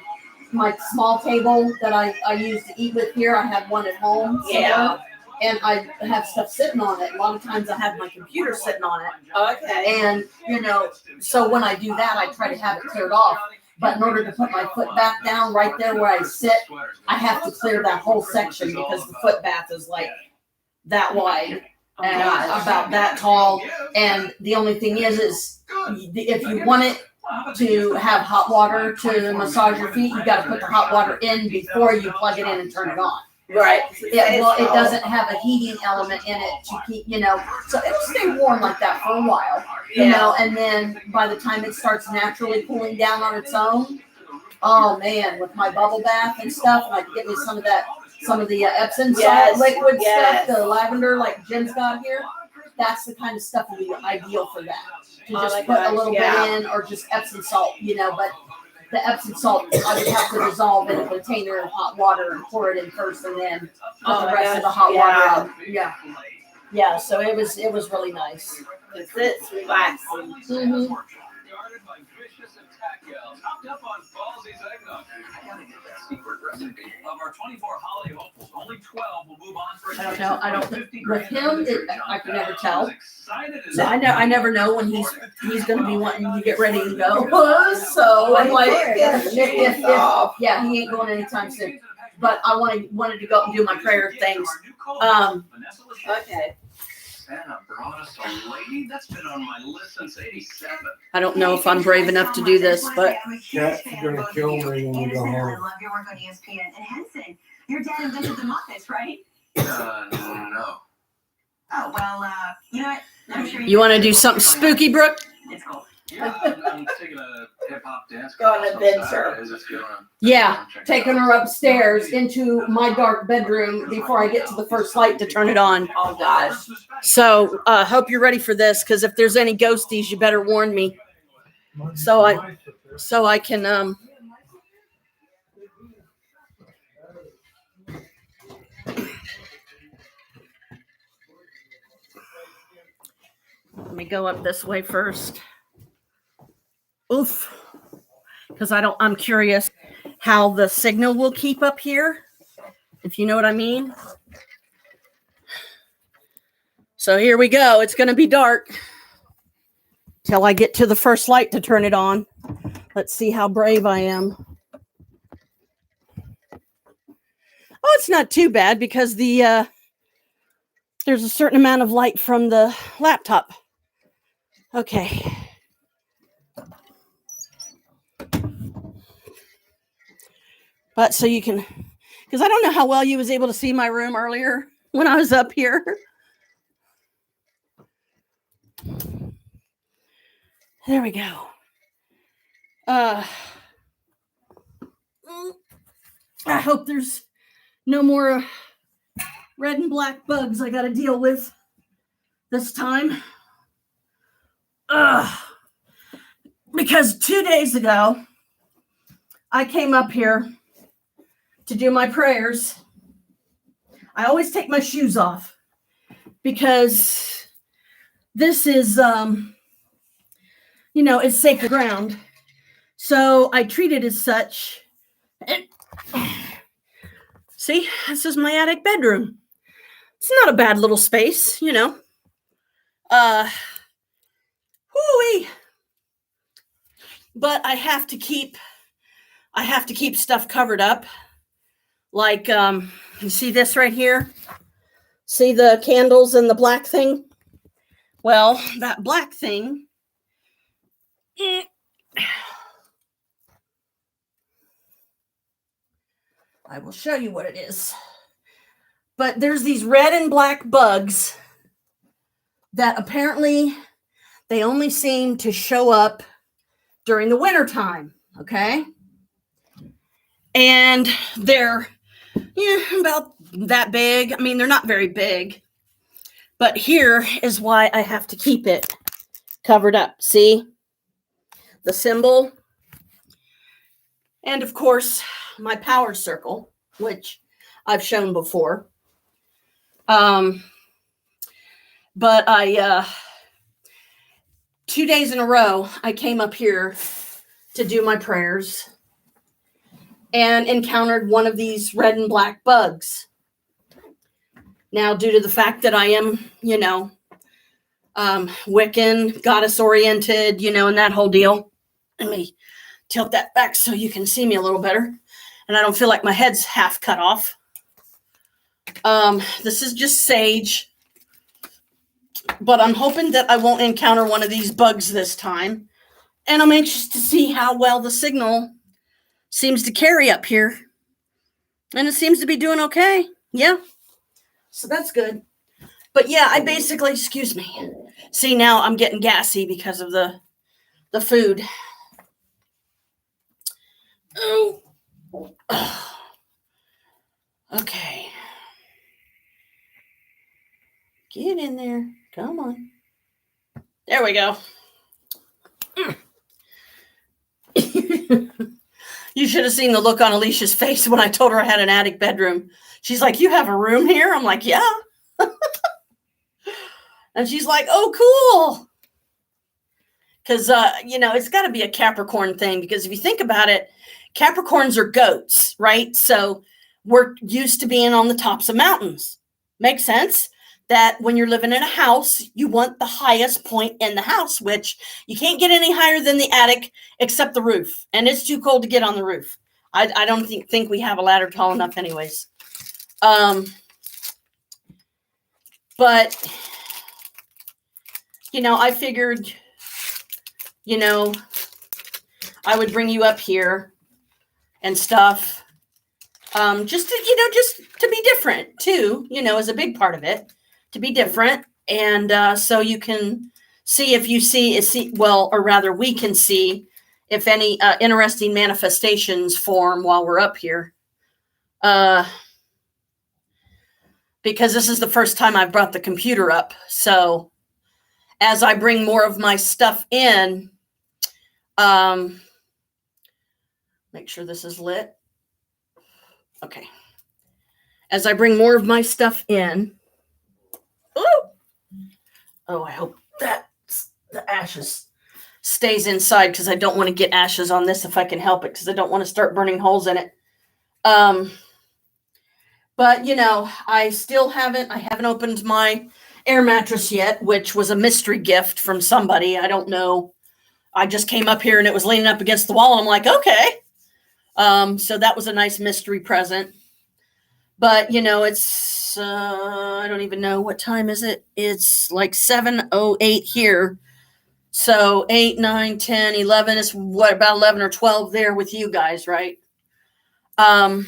small table that I use to eat with here. I have one at home. Yeah. And I have stuff sitting on it. A lot of times I have my computer sitting on it. Okay. And, you know, so when I do that, I try to have it cleared off. But in order to put my foot bath down right there where I sit, I have to clear that whole section because the foot bath is like that wide. And about that tall, and the only thing is if you want it to have hot water to massage your feet, you got to put the hot water in before you plug it in and turn it on. Right. It doesn't have a heating element in it to keep, you know, so it'll stay warm like that for a while, you know, and then by the time it starts naturally cooling down on its own, oh man, with my bubble bath and stuff, like get me some of the Epsom salt liquid stuff, the lavender like Jim's got here. That's the kind of stuff that would be ideal for that. To just put a little bit in, or just Epsom salt, you know. But the Epsom salt, I would have to dissolve in a container of hot water and pour it in first, and then put the rest of the hot water in. Yeah. So it was really nice. It's relaxing. Mm-hmm. Up on Ballsy's eggnog. I gotta get that secret recipe. Of our 24 holiday hopefuls, only 12 will move on for a I don't think with him, I can never tell. So I never know when he's going to be wanting to get ready and go. So I'm like, if he ain't going anytime soon. But I wanted to go and do my prayer things. Okay. Santa brought us a lady that's been on my list since '87. I don't know if I'm brave enough to do this, but That's gonna kill me when we go I home. love your work on ESPN. And Henson, your dad invented the Muppets, right? No. Oh, well, you know what? I'm sure you want to do something spooky, Brooke? It's cool. Yeah, I'm taking a hip hop dance Go on class an adventure. Saturdays. It's going on. Yeah, taking her upstairs into my dark bedroom before I get to the first light to turn it on. Oh gosh. So hope you're ready for this, because if there's any ghosties, you better warn me. So I can let me go up this way first. Oof. Because I'm curious how the signal will keep up here, if you know what I mean. So here we go. It's going to be dark till I get to the first light to turn it on. Let's see how brave I am. Oh, it's not too bad because there's a certain amount of light from the laptop. Okay. But so you can, because I don't know how well you was able to see my room earlier when I was up here. There we go. I hope there's no more red and black bugs I got to deal with this time. Because 2 days ago, I came up here to do my prayers. I always take my shoes off because this is, it's sacred ground. So I treat it as such. And see, this is my attic bedroom. It's not a bad little space, Whoo-wee. But I have to keep stuff covered up. Like, you see this right here? See the candles and the black thing? Well, that black thing, I will show you what it is. But there's these red and black bugs that apparently they only seem to show up during the wintertime, okay? And they're about that big. I mean, they're not very big. But here is why I have to keep it covered up. See? The symbol. And, of course, my power circle, which I've shown before. But I 2 days in a row, I came up here to do my prayers and encountered one of these red and black bugs. Now, due to the fact that I am, Wiccan, goddess-oriented, and that whole deal. Let me tilt that back so you can see me a little better. And I don't feel like my head's half cut off. This is just sage. But I'm hoping that I won't encounter one of these bugs this time. And I'm anxious to see how well the signal seems to carry up here. And it seems to be doing okay. Yeah. So that's good. But yeah, I basically, excuse me. See, now I'm getting gassy because of the food. Oh. Okay. Get in there. Come on. There we go. You should have seen the look on Alicia's face when I told her I had an attic bedroom. She's like, "You have a room here?" I'm like, "Yeah." And she's like, "Oh, cool." Because, it's got to be a Capricorn thing. Because if you think about it, Capricorns are goats, right? So we're used to being on the tops of mountains. Makes sense that when you're living in a house, you want the highest point in the house, which you can't get any higher than the attic except the roof. And it's too cold to get on the roof. I don't think we have a ladder tall enough anyways. But, I figured, I would bring you up here and stuff. Just to be different too, is a big part of it. To be different. And so you can see if you see, well, or rather we can see if any interesting manifestations form while we're up here. Because this is the first time I've brought the computer up. So as I bring more of my stuff in, make sure this is lit. Okay. As I bring more of my stuff in, I hope that the ashes stays inside because I don't want to get ashes on this if I can help it because I don't want to start burning holes in it. But I haven't opened my air mattress yet, which was a mystery gift from somebody. I don't know. I just came up here and it was leaning up against the wall. And I'm like, okay. So that was a nice mystery present. But, it's, I don't even know what time is it. It's like 7:08 here. So 8, 9, 10, 11 is what, about 11 or 12 there with you guys, right? But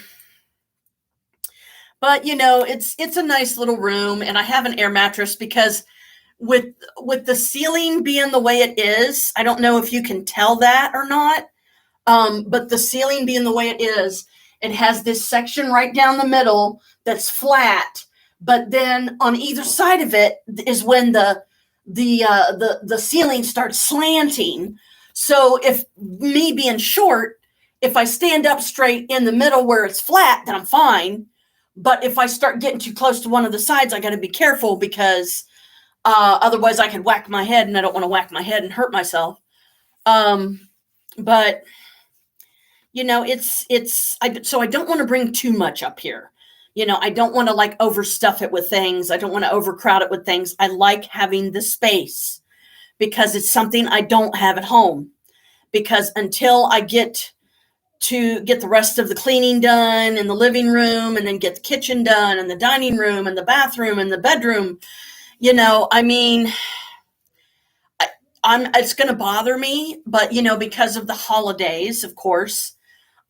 it's a nice little room, and I have an air mattress because with the ceiling being the way it is, I don't know if you can tell that or not. But the ceiling being the way it is, it has this section right down the middle that's flat, but then on either side of it is when the ceiling starts slanting. So if me being short, if I stand up straight in the middle where it's flat, then I'm fine. But if I start getting too close to one of the sides, I got to be careful because otherwise I could whack my head, and I don't want to whack my head and hurt myself. But so I don't want to bring too much up here. I don't want to like overstuff it with things. I don't want to overcrowd it with things. I like having the space because it's something I don't have at home. Because until I get the rest of the cleaning done in the living room and then get the kitchen done and the dining room and the bathroom and the bedroom, it's going to bother me, but because of the holidays, of course,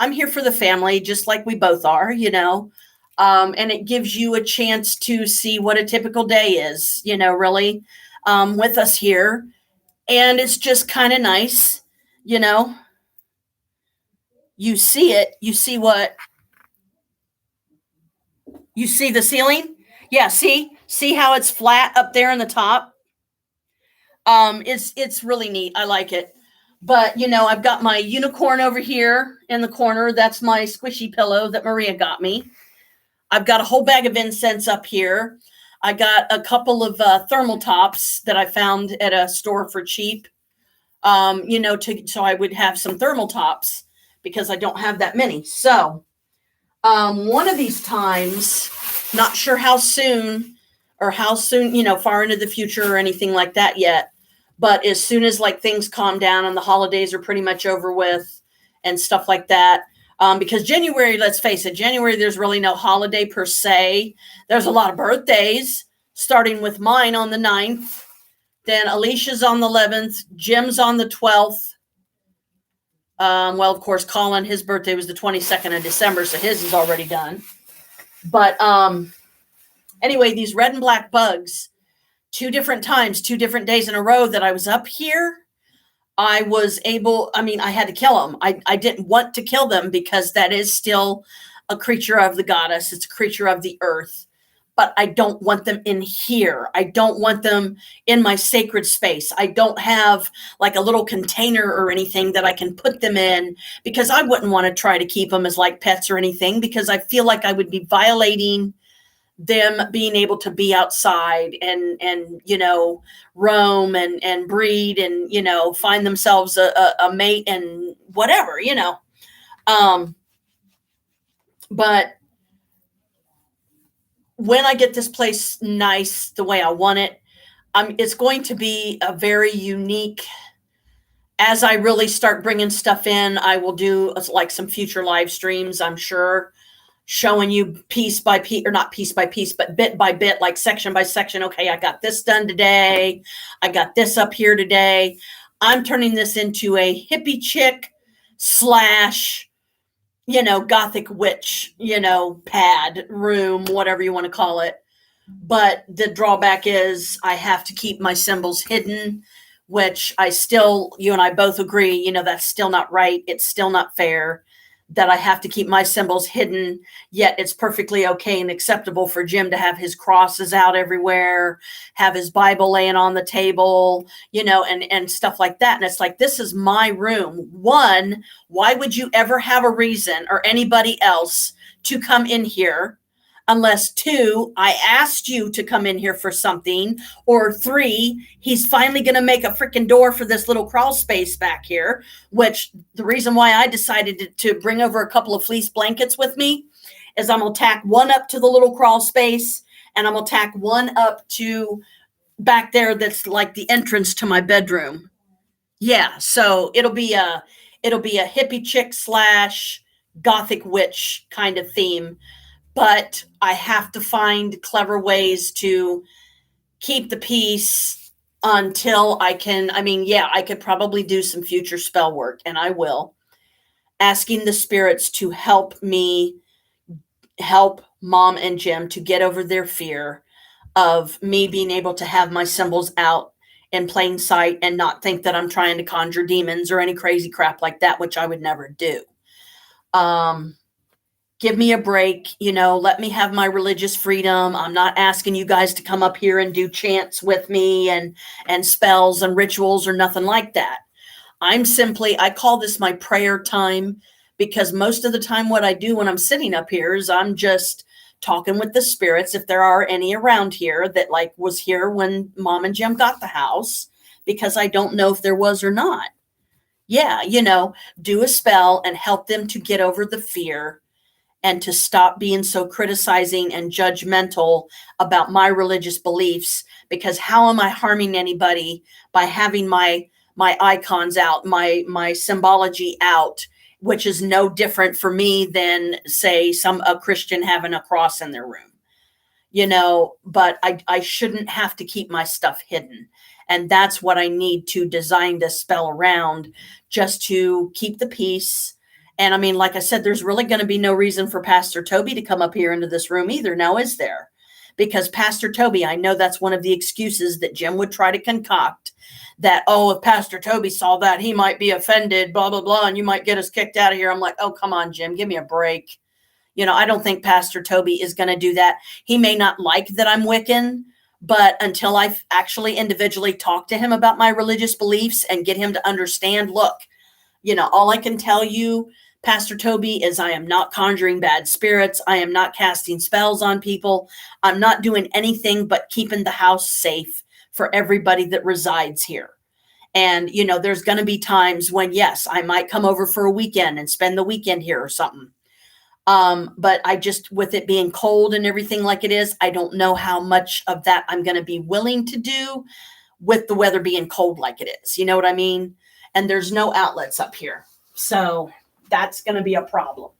I'm here for the family, just like we both are, and it gives you a chance to see what a typical day is, really, with us here. And it's just kind of nice, you see it, you see the ceiling. Yeah. See how it's flat up there in the top. It's really neat. I like it. But, I've got my unicorn over here in the corner. That's my squishy pillow that Maria got me. I've got a whole bag of incense up here. I got a couple of thermal tops that I found at a store for cheap, so I would have some thermal tops because I don't have that many. So one of these times, not sure how soon, far into the future or anything like that yet. But as soon as like things calm down and the holidays are pretty much over with and stuff like that, because January, let's face it, January, there's really no holiday per se. There's a lot of birthdays, starting with mine on the 9th. Then Alicia's on the 11th. Jim's on the 12th. Well, of course, Colin, his birthday was the 22nd of December, so his is already done. But anyway, these red and black bugs, 2 different times, 2 different days in a row that I was up here, I had to kill them. I didn't want to kill them because that is still a creature of the goddess. It's a creature of the earth. But I don't want them in here. I don't want them in my sacred space. I don't have like a little container or anything that I can put them in because I wouldn't want to try to keep them as like pets or anything because I feel like I would be violating them being able to be outside and roam and breed and find themselves a mate and whatever. But when I get this place nice the way I want it, it's going to be a very unique. As I really start bringing stuff in, I will do like some future live streams, I'm sure, showing you piece by piece, or not piece by piece, but bit by bit, like section by section. Okay, I got this done today. I got this up here today. I'm turning this into a hippie chick / gothic witch, pad room, whatever you want to call it. But the drawback is I have to keep my symbols hidden, which I still, you and I both agree, that's still not right. It's still not fair that I have to keep my symbols hidden, yet it's perfectly okay and acceptable for Jim to have his crosses out everywhere, have his Bible laying on the table, and stuff like that. And it's like, this is my room. One, why would you ever have a reason or anybody else to come in here? Unless two, I asked you to come in here for something, or three, he's finally going to make a freaking door for this little crawl space back here, which the reason why I decided to bring over a couple of fleece blankets with me is I'm going to tack one up to the little crawl space and I'm going to tack one up to back there. That's like the entrance to my bedroom. Yeah. So it'll be a hippie chick / gothic witch kind of theme. But I have to find clever ways to keep the peace until I can. I could probably do some future spell work, and I will. Asking the spirits to help Mom and Jim to get over their fear of me being able to have my symbols out in plain sight and not think that I'm trying to conjure demons or any crazy crap like that, which I would never do. Give me a break, let me have my religious freedom. I'm not asking you guys to come up here and do chants with me and spells and rituals or nothing like that. I call this my prayer time, because most of the time what I do when I'm sitting up here is I'm just talking with the spirits, if there are any around here that was here when Mom and Jim got the house, because I don't know if there was or not. Yeah, do a spell and help them to get over the fear and to stop being so criticizing and judgmental about my religious beliefs, because how am I harming anybody by having my icons out, my symbology out, which is no different for me than, say, a Christian having a cross in their room, but I shouldn't have to keep my stuff hidden. And that's what I need to design this spell around, just to keep the peace. And like I said, there's really going to be no reason for Pastor Toby to come up here into this room either. Now, is there? Because Pastor Toby, I know that's one of the excuses that Jim would try to concoct, that, if Pastor Toby saw that, he might be offended, blah, blah, blah, and you might get us kicked out of here. I'm like, oh, come on, Jim, give me a break. I don't think Pastor Toby is going to do that. He may not like that I'm Wiccan, but until I've actually individually talked to him about my religious beliefs and get him to understand, look, all I can tell you, Pastor Toby, is I am not conjuring bad spirits. I am not casting spells on people. I'm not doing anything but keeping the house safe for everybody that resides here. And, there's going to be times when, yes, I might come over for a weekend and spend the weekend here or something. But I just, with it being cold and everything like it is, I don't know how much of that I'm going to be willing to do with the weather being cold like it is. You know what I mean? And there's no outlets up here. So that's going to be a problem,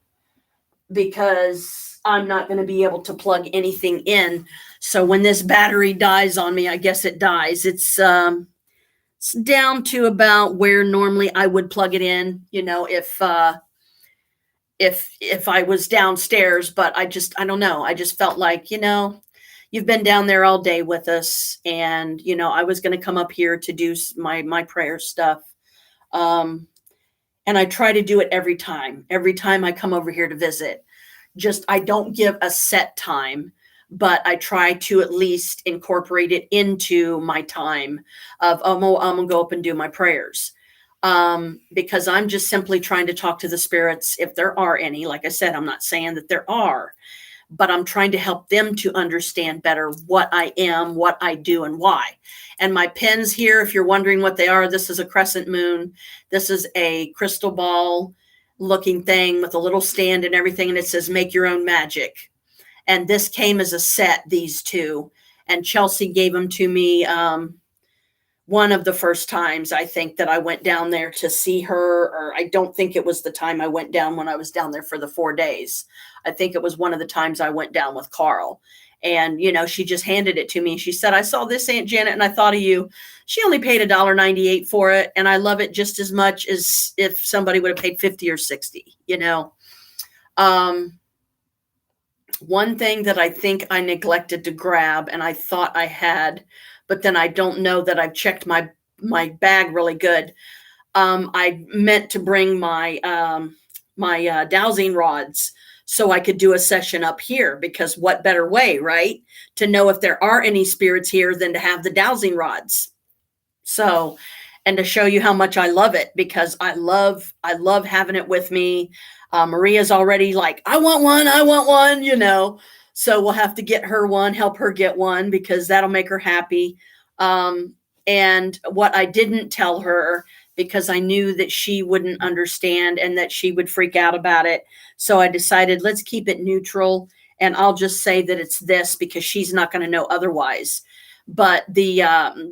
because I'm not going to be able to plug anything in. So when this battery dies on me, I guess it dies. It's down to about where normally I would plug it in, if I was downstairs. But I don't know. I just felt like, you've been down there all day with us, and, I was going to come up here to do my prayer stuff. And I try to do it every time I come over here to visit. I don't give a set time, but I try to at least incorporate it into my time of, I'm going to go up and do my prayers. Because I'm just simply trying to talk to the spirits, if there are any. Like I said, I'm not saying that there are, but I'm trying to help them to understand better what I am, what I do, and why. And my pens here, if you're wondering what they are, this is a crescent moon. This is a crystal ball looking thing with a little stand and everything. And it says, make your own magic. And this came as a set, these two. And Chelsea gave them to me one of the first times, I think, that I went down there to see her. Or I don't think it was the time I went down when I was down there for the 4 days. I think it was one of the times I went down with Carl. And, she just handed it to me. She said, I saw this, Aunt Janet, and I thought of you. She only paid $1.98 for it. And I love it just as much as if somebody would have paid $50 or $60, one thing that I think I neglected to grab, and I thought I had, but then I don't know that I've checked my bag really good. I meant to bring my dowsing rods so I could do a session up here, because what better way, right, to know if there are any spirits here than to have the dowsing rods. So, and to show you how much I love it, because I love having it with me. Maria's already like, I want one, you know. So we'll have to get her one, help her get one, because that'll make her happy. And what I didn't tell her, because I knew that she wouldn't understand and that she would freak out about it. So I decided, let's keep it neutral. And I'll just say that it's this, because she's not going to know otherwise. But the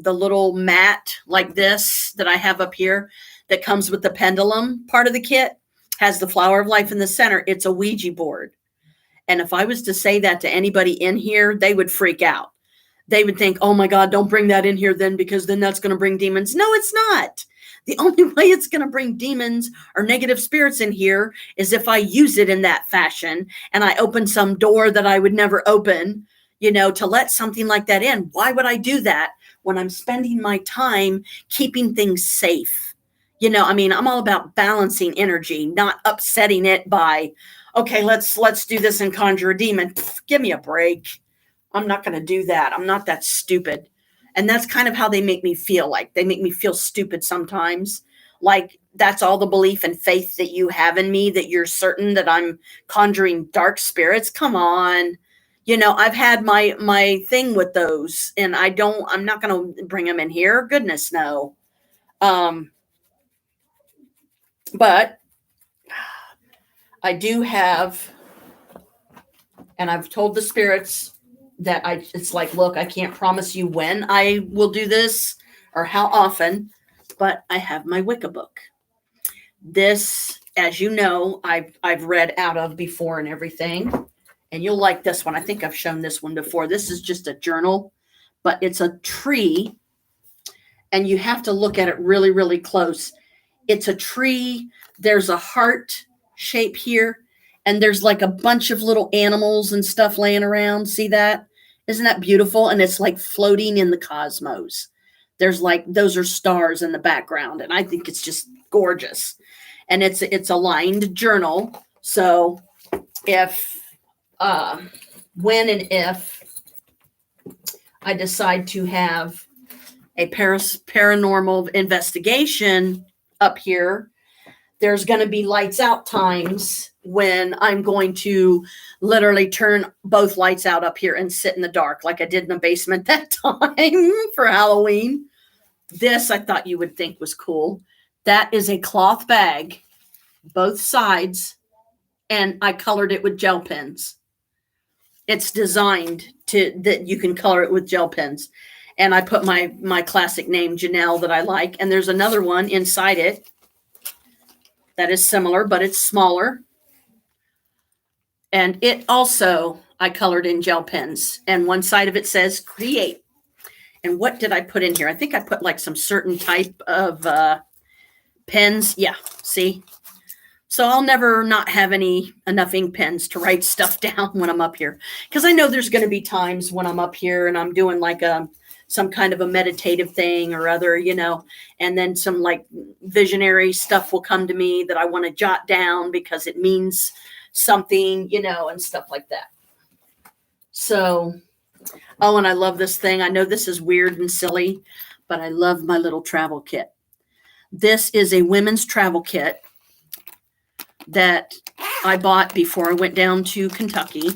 little mat like this that I have up here that comes with the pendulum part of the kit has the flower of life in the center. It's a Ouija board. And if I was to say that to anybody in here, they would freak out. They would think, oh my God, don't bring that in here then, because then that's going to bring demons. No, it's not. The only way it's going to bring demons or negative spirits in here is if I use it in that fashion and I open some door that I would never open, you know, to let something like that in. Why would I do that when I'm spending my time keeping things safe? You know, I mean, I'm all about balancing energy, not upsetting it by, okay, let's do this and conjure a demon. Pff, give me a break. I'm not going to do that. I'm not that stupid. And that's kind of how they make me feel. Like, they make me feel stupid sometimes. Like, that's all the belief and faith that you have in me, that you're certain that I'm conjuring dark spirits. Come on. You know, I've had my thing with those, and I'm not going to bring them in here. Goodness, no. But I do have, and I've told the spirits that it's like, look, I can't promise you when I will do this or how often, but I have my Wicca book. This, as you know, I've read out of before and everything, and you'll like this one. I think I've shown this one before. This is just a journal, but it's a tree, and you have to look at it really, really close. It's a tree. There's a heart shape here, and there's like a bunch of little animals and stuff laying around. See that? Isn't that beautiful? And it's like floating in the cosmos. There's like, those are stars in the background, and I think it's just gorgeous. And it's a lined journal. So if, when and if I decide to have a paranormal investigation up here, there's going to be lights out times when I'm going to literally turn both lights out up here and sit in the dark, like I did in the basement that time for Halloween. This I thought you would think was cool. That is a cloth bag, both sides, and I colored it with gel pens. It's designed that you can color it with gel pens. And I put my classic name, Janelle, that I like. And there's another one inside it that is similar, but it's smaller. And it also, I colored in gel pens. And one side of it says create. And what did I put in here? I think I put like some certain type of pens. Yeah, see? So I'll never not have enough ink pens to write stuff down when I'm up here. Because I know there's going to be times when I'm up here and I'm doing like some kind of a meditative thing or other, you know, and then some like visionary stuff will come to me that I want to jot down because it means something, you know, and stuff like that. So, oh, and I love this thing. I know this is weird and silly, but I love my little travel kit. This is a women's travel kit that I bought before I went down to Kentucky,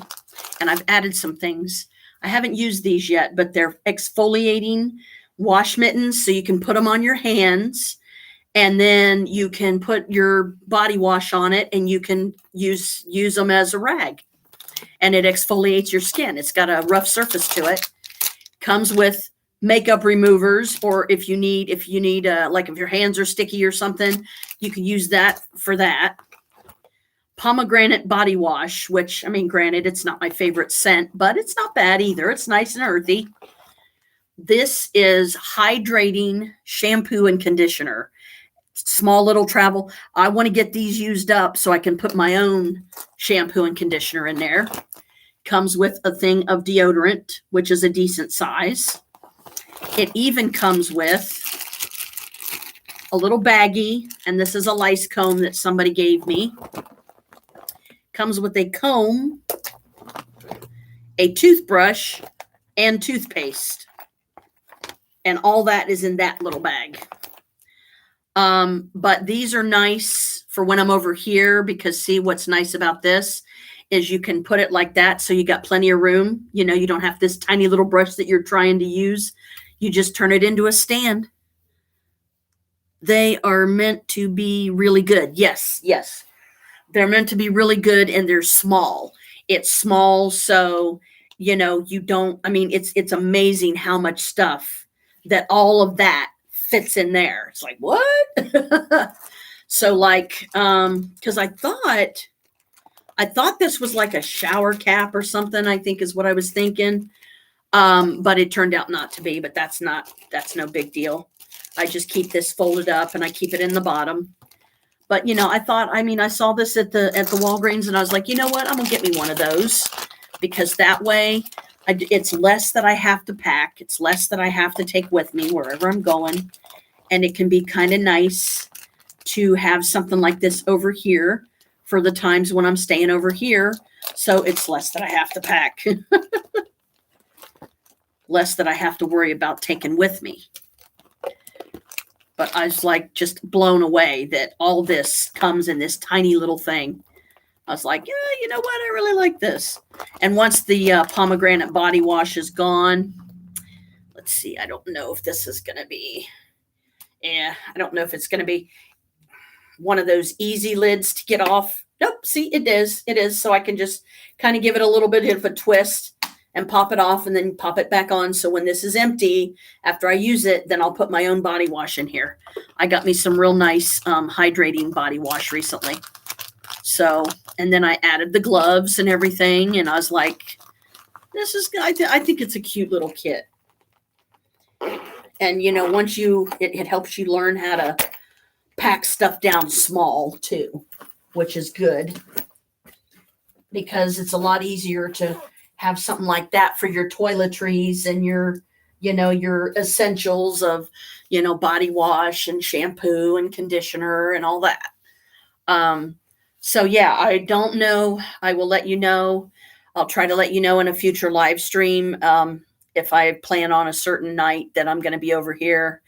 and I've added some things. I haven't used these yet, but they're exfoliating wash mittens, so you can put them on your hands, and then you can put your body wash on it, and you can use them as a rag, and it exfoliates your skin. It's got a rough surface to it. Comes with makeup removers, or if you need like if your hands are sticky or something, you can use that for that. Pomegranate body wash, which, I mean, granted, it's not my favorite scent, but it's not bad either. It's nice and earthy. This is hydrating shampoo and conditioner. Small little travel. I want to get these used up so I can put my own shampoo and conditioner in there. comes with a thing of deodorant, which is a decent size. It even comes with a little baggie, and this is a lice comb that somebody gave me. Comes with a comb, a toothbrush, and toothpaste. And all that is in that little bag. But these are nice for when I'm over here, because see, what's nice about this is you can put it like that. So you got plenty of room. You know, you don't have this tiny little brush that you're trying to use. You just turn it into a stand. They are meant to be really good. Yes, yes. They're meant to be really good, and they're small. It's small, so, you know, you don't, I mean, it's amazing how much stuff that all of that fits in there. It's like, what? So like, because I thought this was like a shower cap or something, I think is what I was thinking. But it turned out not to be, but that's no big deal. I just keep this folded up and I keep it in the bottom. But, you know, I saw this at the Walgreens, and I was like, you know what? I'm going to get me one of those, because that way it's less that I have to pack. It's less that I have to take with me wherever I'm going. And it can be kind of nice to have something like this over here for the times when I'm staying over here. So it's less that I have to pack. Less that I have to worry about taking with me. But I was like just blown away that all this comes in this tiny little thing. I was like, yeah, you know what? I really like this. And once the pomegranate body wash is gone, let's see. I don't know if this is going to be, I don't know if it's going to be one of those easy lids to get off. Nope. See, it is. It is. So I can just kind of give it a little bit of a twist and pop it off and then pop it back on. So when this is empty, after I use it, then I'll put my own body wash in here. I got me some real nice hydrating body wash recently. So, and then I added the gloves and everything. And I was like, this is, I think it's a cute little kit. And, you know, once it helps you learn how to pack stuff down small too, which is good, because it's a lot easier to have something like that for your toiletries and your, you know, your essentials of, you know, body wash and shampoo and conditioner and all that. So yeah, I don't know. I will let you know. I'll try to let you know in a future live stream, if I plan on a certain night that I'm going to be over here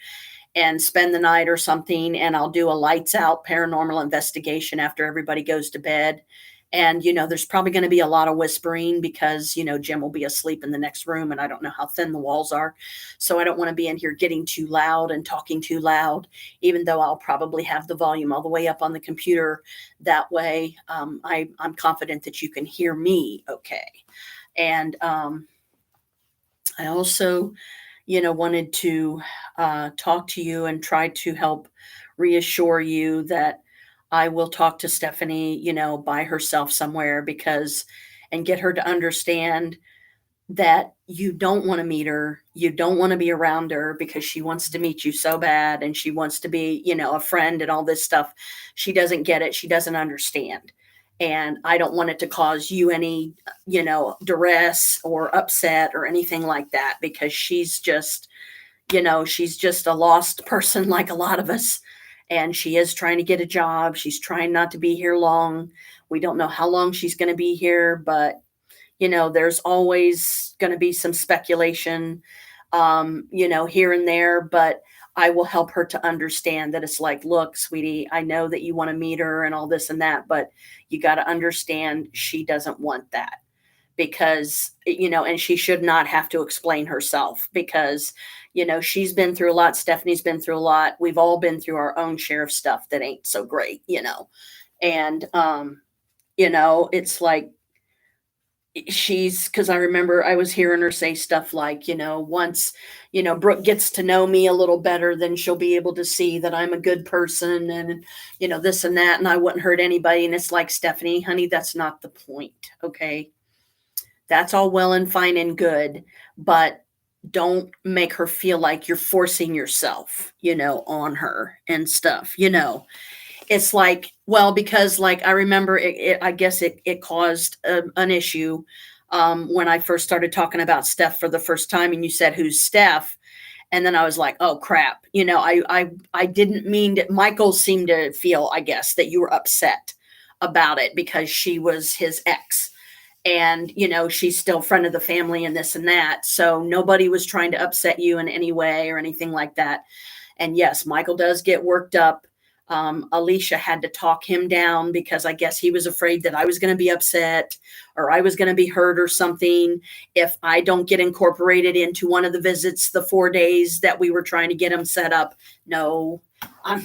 and spend the night or something, and I'll do a lights out paranormal investigation after everybody goes to bed. And, you know, there's probably going to be a lot of whispering because, you know, Jim will be asleep in the next room, and I don't know how thin the walls are. So I don't want to be in here getting too loud and talking too loud, even though I'll probably have the volume all the way up on the computer. That way, I'm confident that you can hear me okay. And I also, you know, wanted to talk to you and try to help reassure you that I will talk to Stephanie, you know, by herself somewhere, and get her to understand that you don't want to meet her. You don't want to be around her because she wants to meet you so bad, and she wants to be, you know, a friend and all this stuff. She doesn't get it. She doesn't understand. And I don't want it to cause you any, you know, duress or upset or anything like that, because she's just, you know, she's just a lost person like a lot of us. And she is trying to get a job. She's trying not to be here long. We don't know how long she's going to be here, but, you know, there's always going to be some speculation, you know, here and there. But I will help her to understand that it's like, look, sweetie, I know that you want to meet her and all this and that, but you got to understand she doesn't want that, because, you know, and she should not have to explain herself, because, you know, she's been through a lot. Stephanie's been through a lot. We've all been through our own share of stuff that ain't so great, you know. And, you know, it's like, because I remember I was hearing her say stuff like, you know, once, you know, Brooke gets to know me a little better, then she'll be able to see that I'm a good person and, you know, this and that, and I wouldn't hurt anybody. And it's like, Stephanie, honey, that's not the point. Okay. That's all well and fine and good, but don't make her feel like you're forcing yourself, you know, on her and stuff, you know. It's like, well, because like I remember I guess it caused an issue when I first started talking about Steph for the first time, and you said, "Who's Steph?" And then I was like, "Oh crap!" I didn't mean to. Michael seemed to feel, I guess, that you were upset about it because she was his ex, and she's still friend of the family and this and that. So nobody was trying to upset you in any way or anything like that. And yes, Michael does get worked up. Alicia had to talk him down because I guess he was afraid that I was going to be upset or I was going to be hurt or something if I don't get incorporated into one of the visits, the 4 days that we were trying to get him set up. No, I'm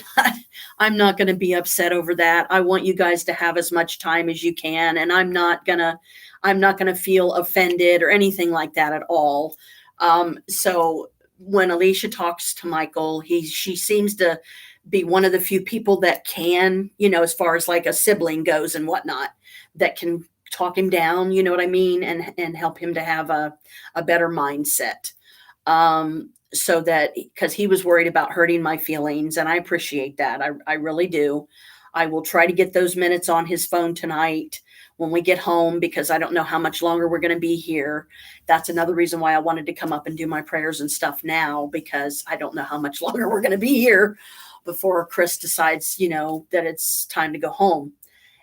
not going to be upset over that. I want you guys to have as much time as you can, and I'm not going to feel offended or anything like that at all. So when Alicia talks to Michael, she seems to be one of the few people that can, as far as like a sibling goes and whatnot, that can talk him down, you know what I mean, and help him to have a better mindset. So that, because he was worried about hurting my feelings, and I appreciate that. I really do. I will try to get those minutes on his phone tonight when we get home, because I don't know how much longer we're going to be here. That's another reason why I wanted to come up and do my prayers and stuff now, because I don't know how much longer we're going to be here before Chris decides, that it's time to go home.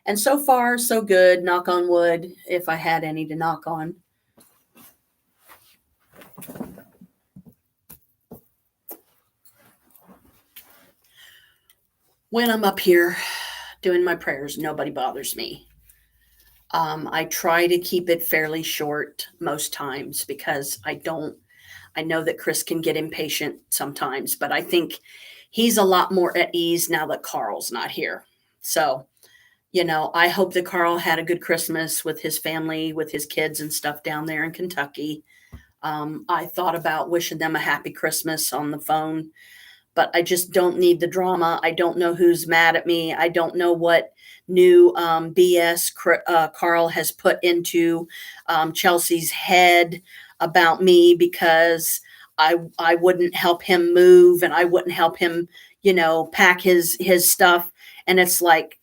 And so far, so good. Knock on wood, if I had any to knock on. When I'm up here doing my prayers, nobody bothers me. I try to keep it fairly short most times because I know that Chris can get impatient sometimes, but I think he's a lot more at ease now that Carl's not here. So, I hope that Carl had a good Christmas with his family, with his kids and stuff down there in Kentucky. I thought about wishing them a happy Christmas on the phone, but I just don't need the drama. I don't know who's mad at me. I don't know what new BS Carl has put into Chelsea's head about me because I wouldn't help him move and I wouldn't help him, pack his stuff. And it's like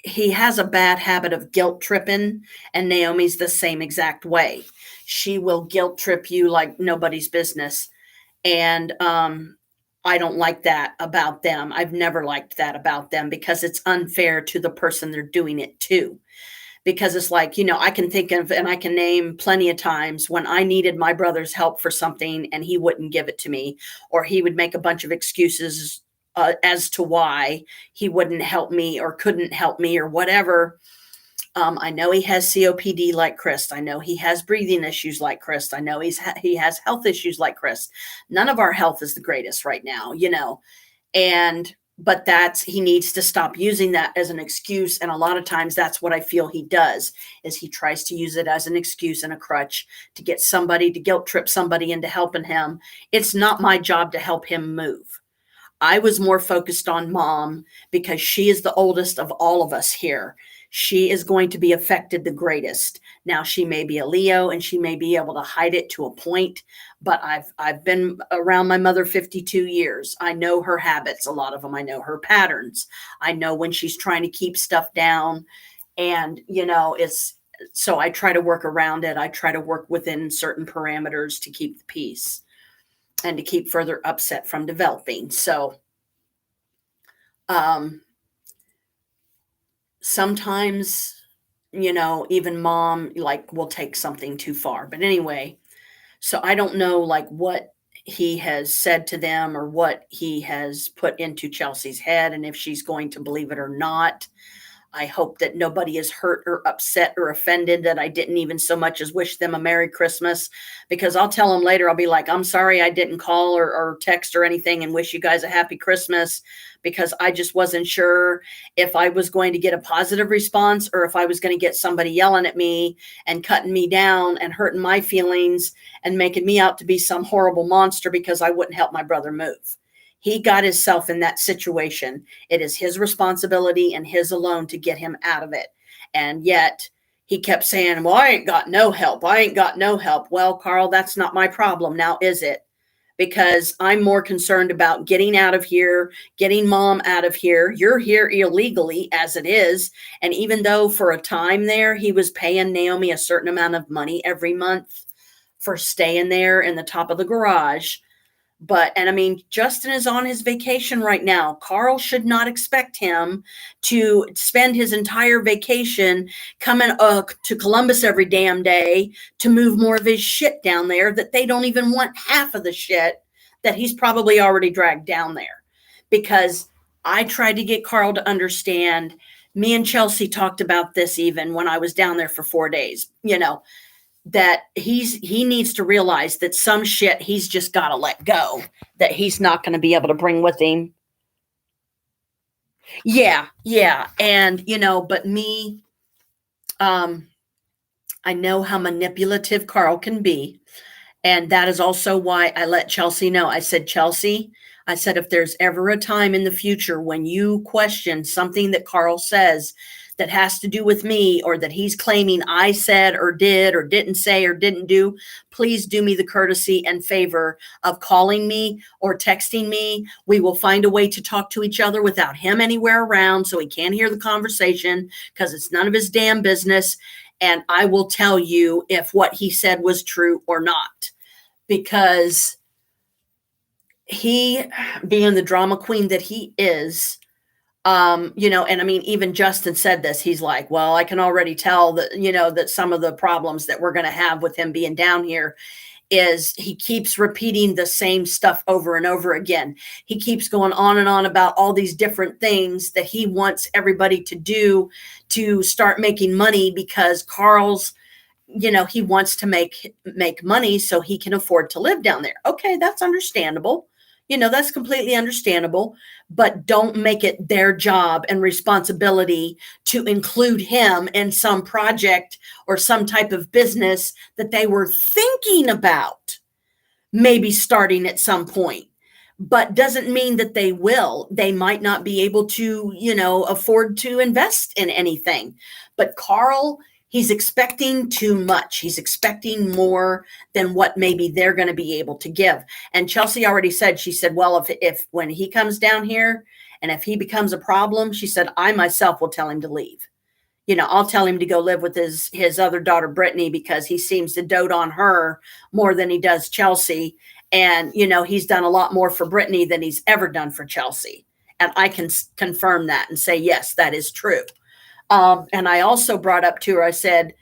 he has a bad habit of guilt tripping, and Naomi's the same exact way. She will guilt trip you like nobody's business. And I don't like that about them. I've never liked that about them because it's unfair to the person they're doing it to. Because it's like, I can think of, and I can name plenty of times when I needed my brother's help for something and he wouldn't give it to me, or he would make a bunch of excuses as to why he wouldn't help me or couldn't help me or whatever. I know he has COPD like Chris. I know he has breathing issues like Chris. I know he has health issues like Chris. None of our health is the greatest right now, but he needs to stop using that as an excuse. And a lot of times that's what I feel he does, is he tries to use it as an excuse and a crutch to get somebody to guilt trip somebody into helping him. It's not my job to help him move. I was more focused on Mom because she is the oldest of all of us here. She is going to be affected the greatest. Now, she may be a Leo and she may be able to hide it to a point, but I've been around my mother 52 years. I know her habits, a lot of them. I know her patterns. I know when she's trying to keep stuff down, and so I try to work around it. I try to work within certain parameters to keep the peace and to keep further upset from developing. So, sometimes, even Mom will take something too far. But anyway, so I don't know what he has said to them or what he has put into Chelsea's head and if she's going to believe it or not. I hope that nobody is hurt or upset or offended that I didn't even so much as wish them a Merry Christmas, because I'll tell them later, I'll be like, I'm sorry I didn't call or text or anything and wish you guys a happy Christmas, because I just wasn't sure if I was going to get a positive response or if I was going to get somebody yelling at me and cutting me down and hurting my feelings and making me out to be some horrible monster because I wouldn't help my brother move. He got himself in that situation. It is his responsibility and his alone to get him out of it. And yet he kept saying, well, I ain't got no help. I ain't got no help. Well, Carl, that's not my problem now, is it? because I'm more concerned about getting out of here, getting mom out of here. You're here illegally as it is. And even though for a time there, he was paying Naomi a certain amount of money every month for staying there in the top of the garage. And I mean, Justin is on his vacation right now. Carl should not expect him to spend his entire vacation coming to Columbus every damn day to move more of his shit down there that they don't even want half of the shit that he's probably already dragged down there. Because I tried to get Carl to understand. Me and Chelsea talked about this even when I was down there for 4 days, that he needs to realize that some shit he's just got to let go, that he's not going to be able to bring with him. Yeah. And, but me, I know how manipulative Carl can be. And that is also why I let Chelsea know. I said, Chelsea, if there's ever a time in the future when you question something that Carl says that has to do with me, or that he's claiming I said or did or didn't say or didn't do, please do me the courtesy and favor of calling me or texting me. We will find a way to talk to each other without him anywhere around so he can't hear the conversation, because it's none of his damn business. And I will tell you if what he said was true or not, because he, being the drama queen that he is, and I mean, even Justin said this. He's like, well, I can already tell that, that some of the problems that we're going to have with him being down here is he keeps repeating the same stuff over and over again. He keeps going on and on about all these different things that he wants everybody to do to start making money, because Carl's, he wants to make money so he can afford to live down there. Okay, that's understandable. That's completely understandable, but don't make it their job and responsibility to include him in some project or some type of business that they were thinking about maybe starting at some point, but doesn't mean that they will. They might not be able to, afford to invest in anything. But Carl, he's expecting too much. He's expecting more than what maybe they're going to be able to give. And Chelsea already said, she said, well, if when he comes down here and if he becomes a problem, she said, I myself will tell him to leave. I'll tell him to go live with his other daughter, Brittany, because he seems to dote on her more than he does Chelsea. And, he's done a lot more for Brittany than he's ever done for Chelsea. And I can confirm that and say, yes, that is true. And I also brought up to her, I said,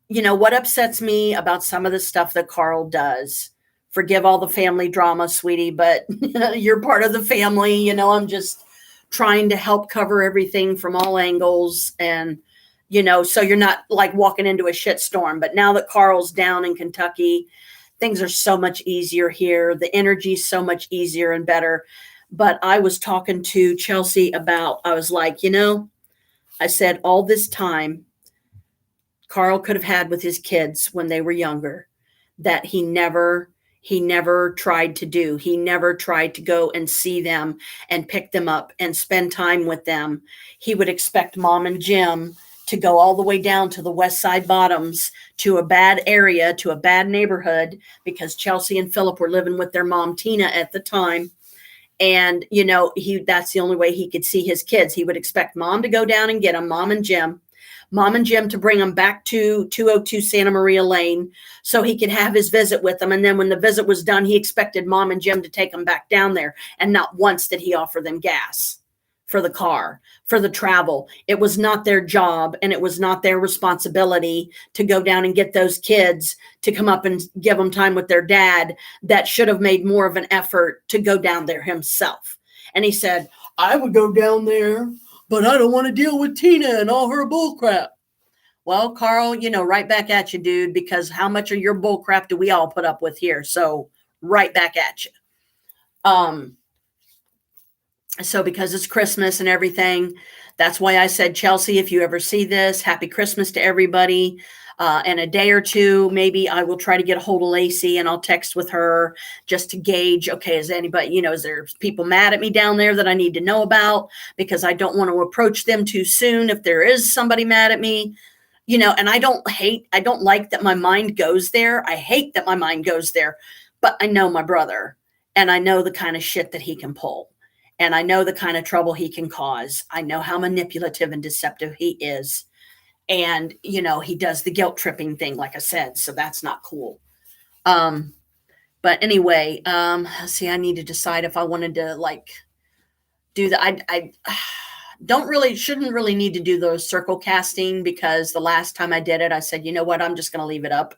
what upsets me about some of the stuff that Carl does, forgive all the family drama, sweetie, but you're part of the family. I'm just trying to help cover everything from all angles. And, so you're not like walking into a shitstorm. But now that Carl's down in Kentucky, things are so much easier here. The energy's so much easier and better. But I was talking to Chelsea about, I was like, I said, all this time Carl could have had with his kids when they were younger, that he never tried to do. He never tried to go and see them and pick them up and spend time with them. He would expect Mom and Jim to go all the way down to the West Side Bottoms, to a bad area, to a bad neighborhood, because Chelsea and Philip were living with their mom, Tina, at the time. And, that's the only way he could see his kids. He would expect Mom to go down and get them, Mom and Jim to bring them back to 202 Santa Maria Lane so he could have his visit with them. And then when the visit was done, he expected Mom and Jim to take them back down there. And not once did he offer them gas for the car, for the travel. It was not their job, and it was not their responsibility to go down and get those kids to come up and give them time with their dad. That should have made more of an effort to go down there himself. And he said, I would go down there, but I don't want to deal with Tina and all her bull crap. Well, Carl, right back at you, dude, because how much of your bull crap do we all put up with here? So right back at you. So because it's Christmas and everything, that's why I said, Chelsea, if you ever see this, happy Christmas to everybody. In a day or two, maybe I will try to get a hold of Lacey and I'll text with her just to gauge, okay, is anybody, is there people mad at me down there that I need to know about? Because I don't want to approach them too soon if there is somebody mad at me, and I don't like that my mind goes there. I hate that my mind goes there, but I know my brother. And I know the kind of shit that he can pull. And I know the kind of trouble he can cause. I know how manipulative and deceptive he is. And, you know, he does the guilt tripping thing, like I said. So that's not cool. But anyway, see, I need to decide if I wanted to like do that. I shouldn't really need to do those circle casting, because the last time I did it, I said, you know what, I'm just going to leave it up.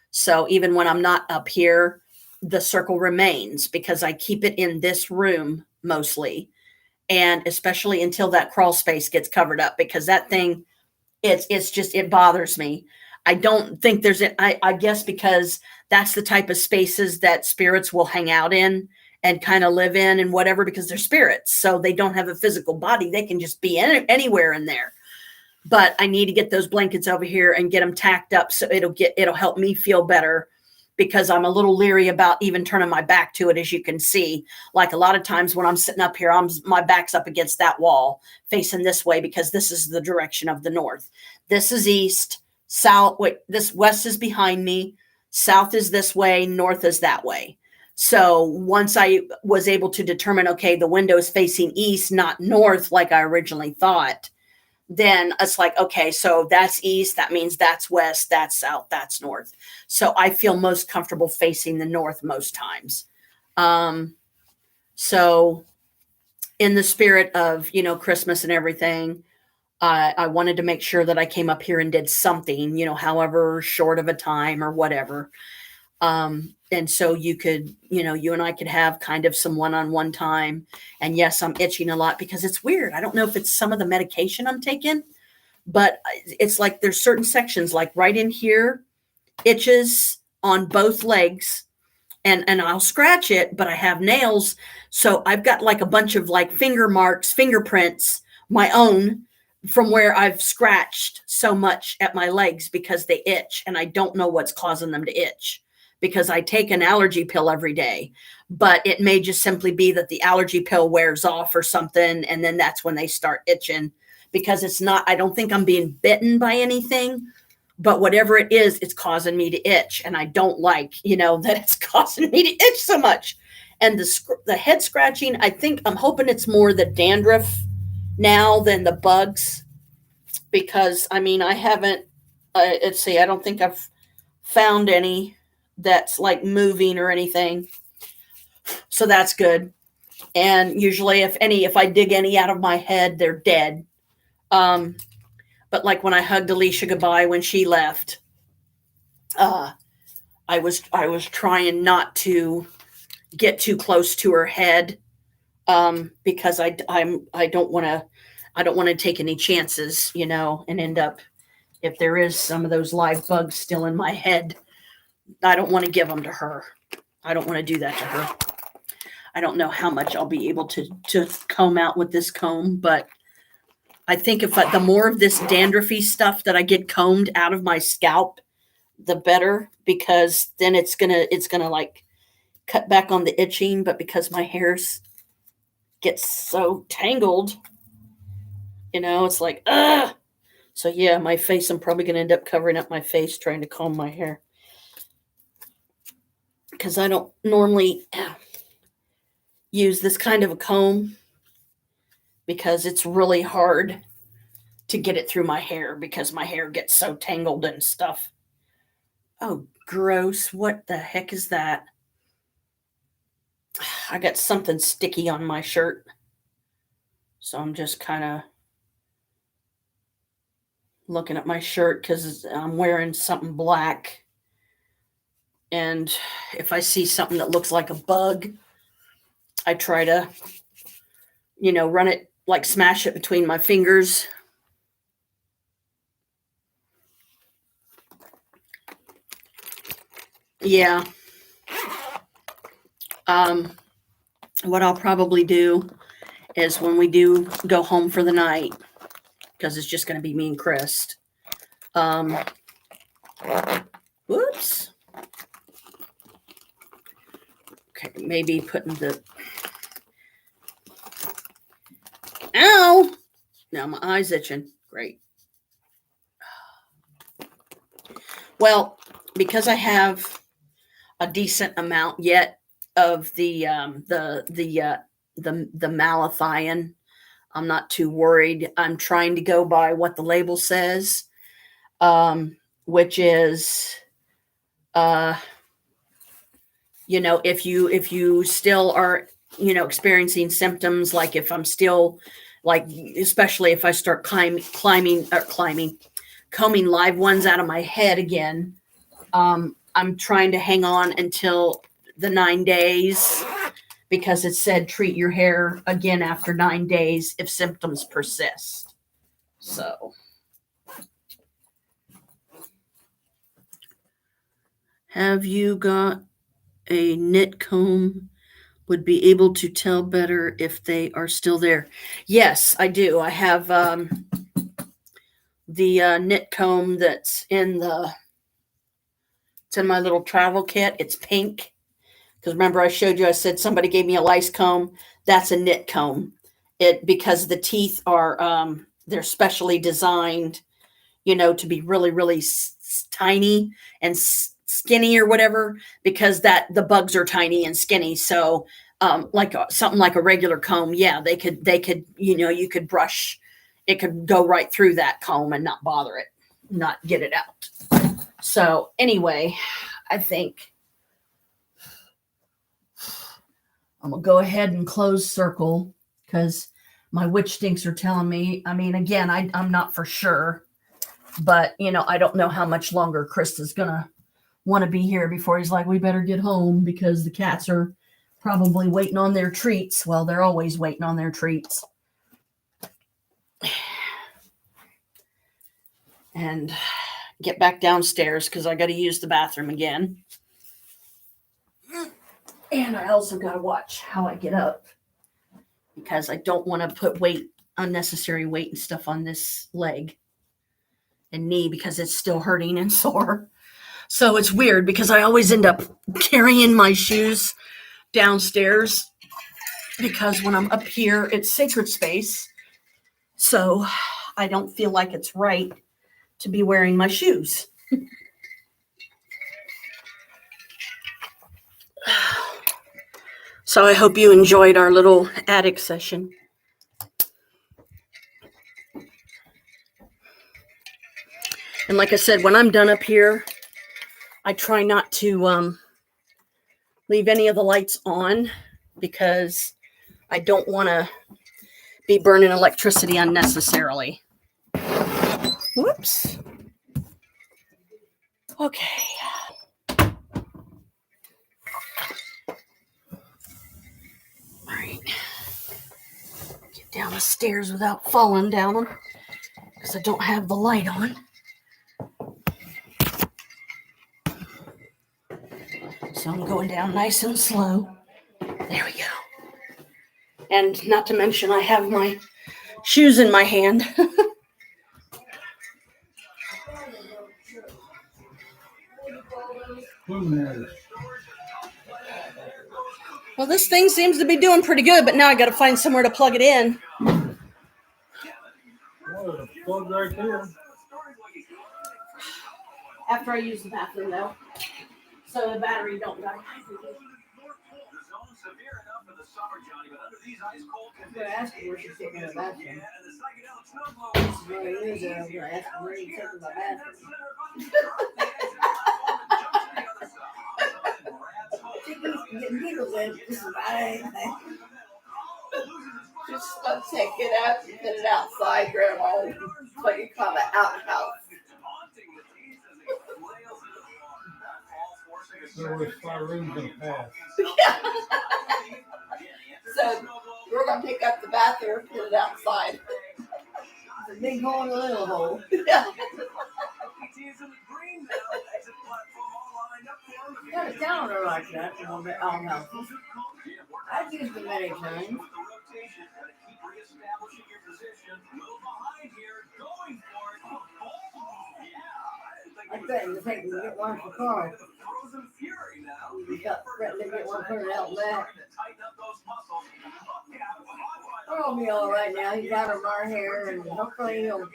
So even when I'm not up here, the circle remains, because I keep it in this room mostly. And especially until that crawl space gets covered up, because that thing, it bothers me. I don't think I guess because that's the type of spaces that spirits will hang out in and kind of live in and whatever, because they're spirits. So they don't have a physical body. They can just be anywhere in there. But I need to get those blankets over here and get them tacked up. So it'll help me feel better, because I'm a little leery about even turning my back to it. As you can see, like a lot of times when I'm sitting up here, my back's up against that wall facing this way, because this is the direction of the north. This is east, south. Wait, this west is behind me. South is this way. North is that way. So once I was able to determine, okay, the window is facing east, not north, like I originally thought, then it's like, okay, so that's east. That means that's west, that's south, that's north. So I feel most comfortable facing the north most times. So in the spirit of, you know, Christmas and everything, I wanted to make sure that I came up here and did something, you know, however short of a time or whatever. And so you could, you know, you and I could have kind of some one-on-one time. And yes, I'm itching a lot because it's weird. I don't know if it's some of the medication I'm taking, but it's like there's certain sections, like right in here, itches on both legs, and I'll scratch it, but I have nails. So I've got like a bunch of like finger marks, fingerprints, my own, from where I've scratched so much at my legs because they itch, and I don't know what's causing them to itch, because I take an allergy pill every day, but it may just simply be that the allergy pill wears off or something. And then that's when they start itching, because I don't think I'm being bitten by anything, but whatever it is, it's causing me to itch. And I don't like, you know, that it's causing me to itch so much. And the head scratching, I'm hoping it's more the dandruff now than the bugs, because I mean, I haven't, let's see, I don't think I've found any that's like moving or anything. So that's good. And usually if I dig any out of my head, they're dead. But like when I hugged Alicia goodbye when she left, I was trying not to get too close to her head, because I don't want to take any chances, you know, and end up, if there is some of those live bugs still in my head, I don't want to give them to her. I don't want to do that to her. I don't know how much I'll be able to comb out with this comb, but I think the more of this dandruffy stuff that I get combed out of my scalp, the better, because then it's gonna like cut back on the itching. But because my hairs get so tangled, you know, it's like, ugh. So yeah, my face, I'm probably gonna end up covering up my face trying to comb my hair, because I don't normally use this kind of a comb, because it's really hard to get it through my hair, because my hair gets so tangled and stuff. Oh, gross. What the heck is that? I got something sticky on my shirt. So I'm just kind of looking at my shirt, because I'm wearing something black. And if I see something that looks like a bug, I try to, you know, run it, like smash it between my fingers. Yeah. What I'll probably do is when we do go home for the night, because it's just going to be me and Chris. Whoops. Okay, maybe putting the... Ow! Now my eye's itching. Great. Well, because I have a decent amount yet of the malathion. I'm not too worried. I'm trying to go by what the label says, which is, if you still are, experiencing symptoms, like if I'm still, like, especially if I start combing live ones out of my head again, I'm trying to hang on until the 9 days, because it said treat your hair again after 9 days if symptoms persist. So, have you got a knit comb? Would be able to tell better if they are still there. Yes, I do. I have the knit comb that's in my little travel kit. It's pink. Because remember I showed you, I said somebody gave me a lice comb. That's a knit comb. Because the teeth are, they're specially designed, to be really, really tiny and skinny or whatever, because the bugs are tiny and skinny. So, like something like a regular comb, yeah, they could, you could brush, it could go right through that comb and not bother it, not get it out. So anyway, I think I'm going to go ahead and close circle, because my witch stinks are telling me, again, I'm not for sure, but, I don't know how much longer Chris is going to want to be here before he's like, we better get home, because the cats are probably waiting on their treats. Well, they're always waiting on their treats. And get back downstairs, because I got to use the bathroom again. And I also got to watch how I get up, because I don't want to put unnecessary weight and stuff on this leg and knee, because it's still hurting and sore. So it's weird, because I always end up carrying my shoes downstairs, because when I'm up here, it's sacred space. So I don't feel like it's right to be wearing my shoes. So I hope you enjoyed our little attic session. And like I said, when I'm done up here, I try not to leave any of the lights on, because I don't want to be burning electricity unnecessarily. Whoops. Okay. All right. Get down the stairs without falling down them, because I don't have the light on. So I'm going down nice and slow. There we go. And not to mention, I have my shoes in my hand. Well, this thing seems to be doing pretty good, but now I got to find somewhere to plug it in. Oh, the plug right there. After I use the bathroom, though, so the battery don't die. I'm going to ask her where she's taking her bathroom. Where it is, I'm going to ask her where she's taking my bathroom. Getting giggles at this is about anything. Just take it out and put it outside, Grandma. What you call the outhouse. There was 5 rooms in the past. So we're going to pick up the bathroom and put it outside. It's a big hole and a little hole. Yeah. Got a calendar like that on the outhouse. I've used it many times. I threatened to take and get one for car. We got threatened to get one for an out back. I'll be all right now. He's out of our hair, and hopefully he'll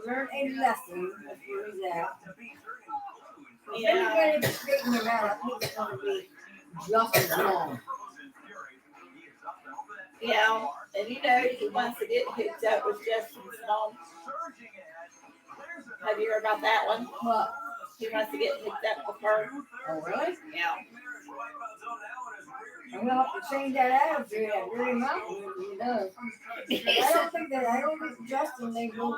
learn a lesson. That's where he's at. Yeah. Everybody straighten him out. I think it's going to be Justin's mom. Yeah, and he wants to get hooked up with Justin's mom. Have you heard about that one? What? He wants to get hooked up with her. Oh, really? Yeah. I'm gonna have to change that attitude. That really mountain he does. I don't think Justin, they don't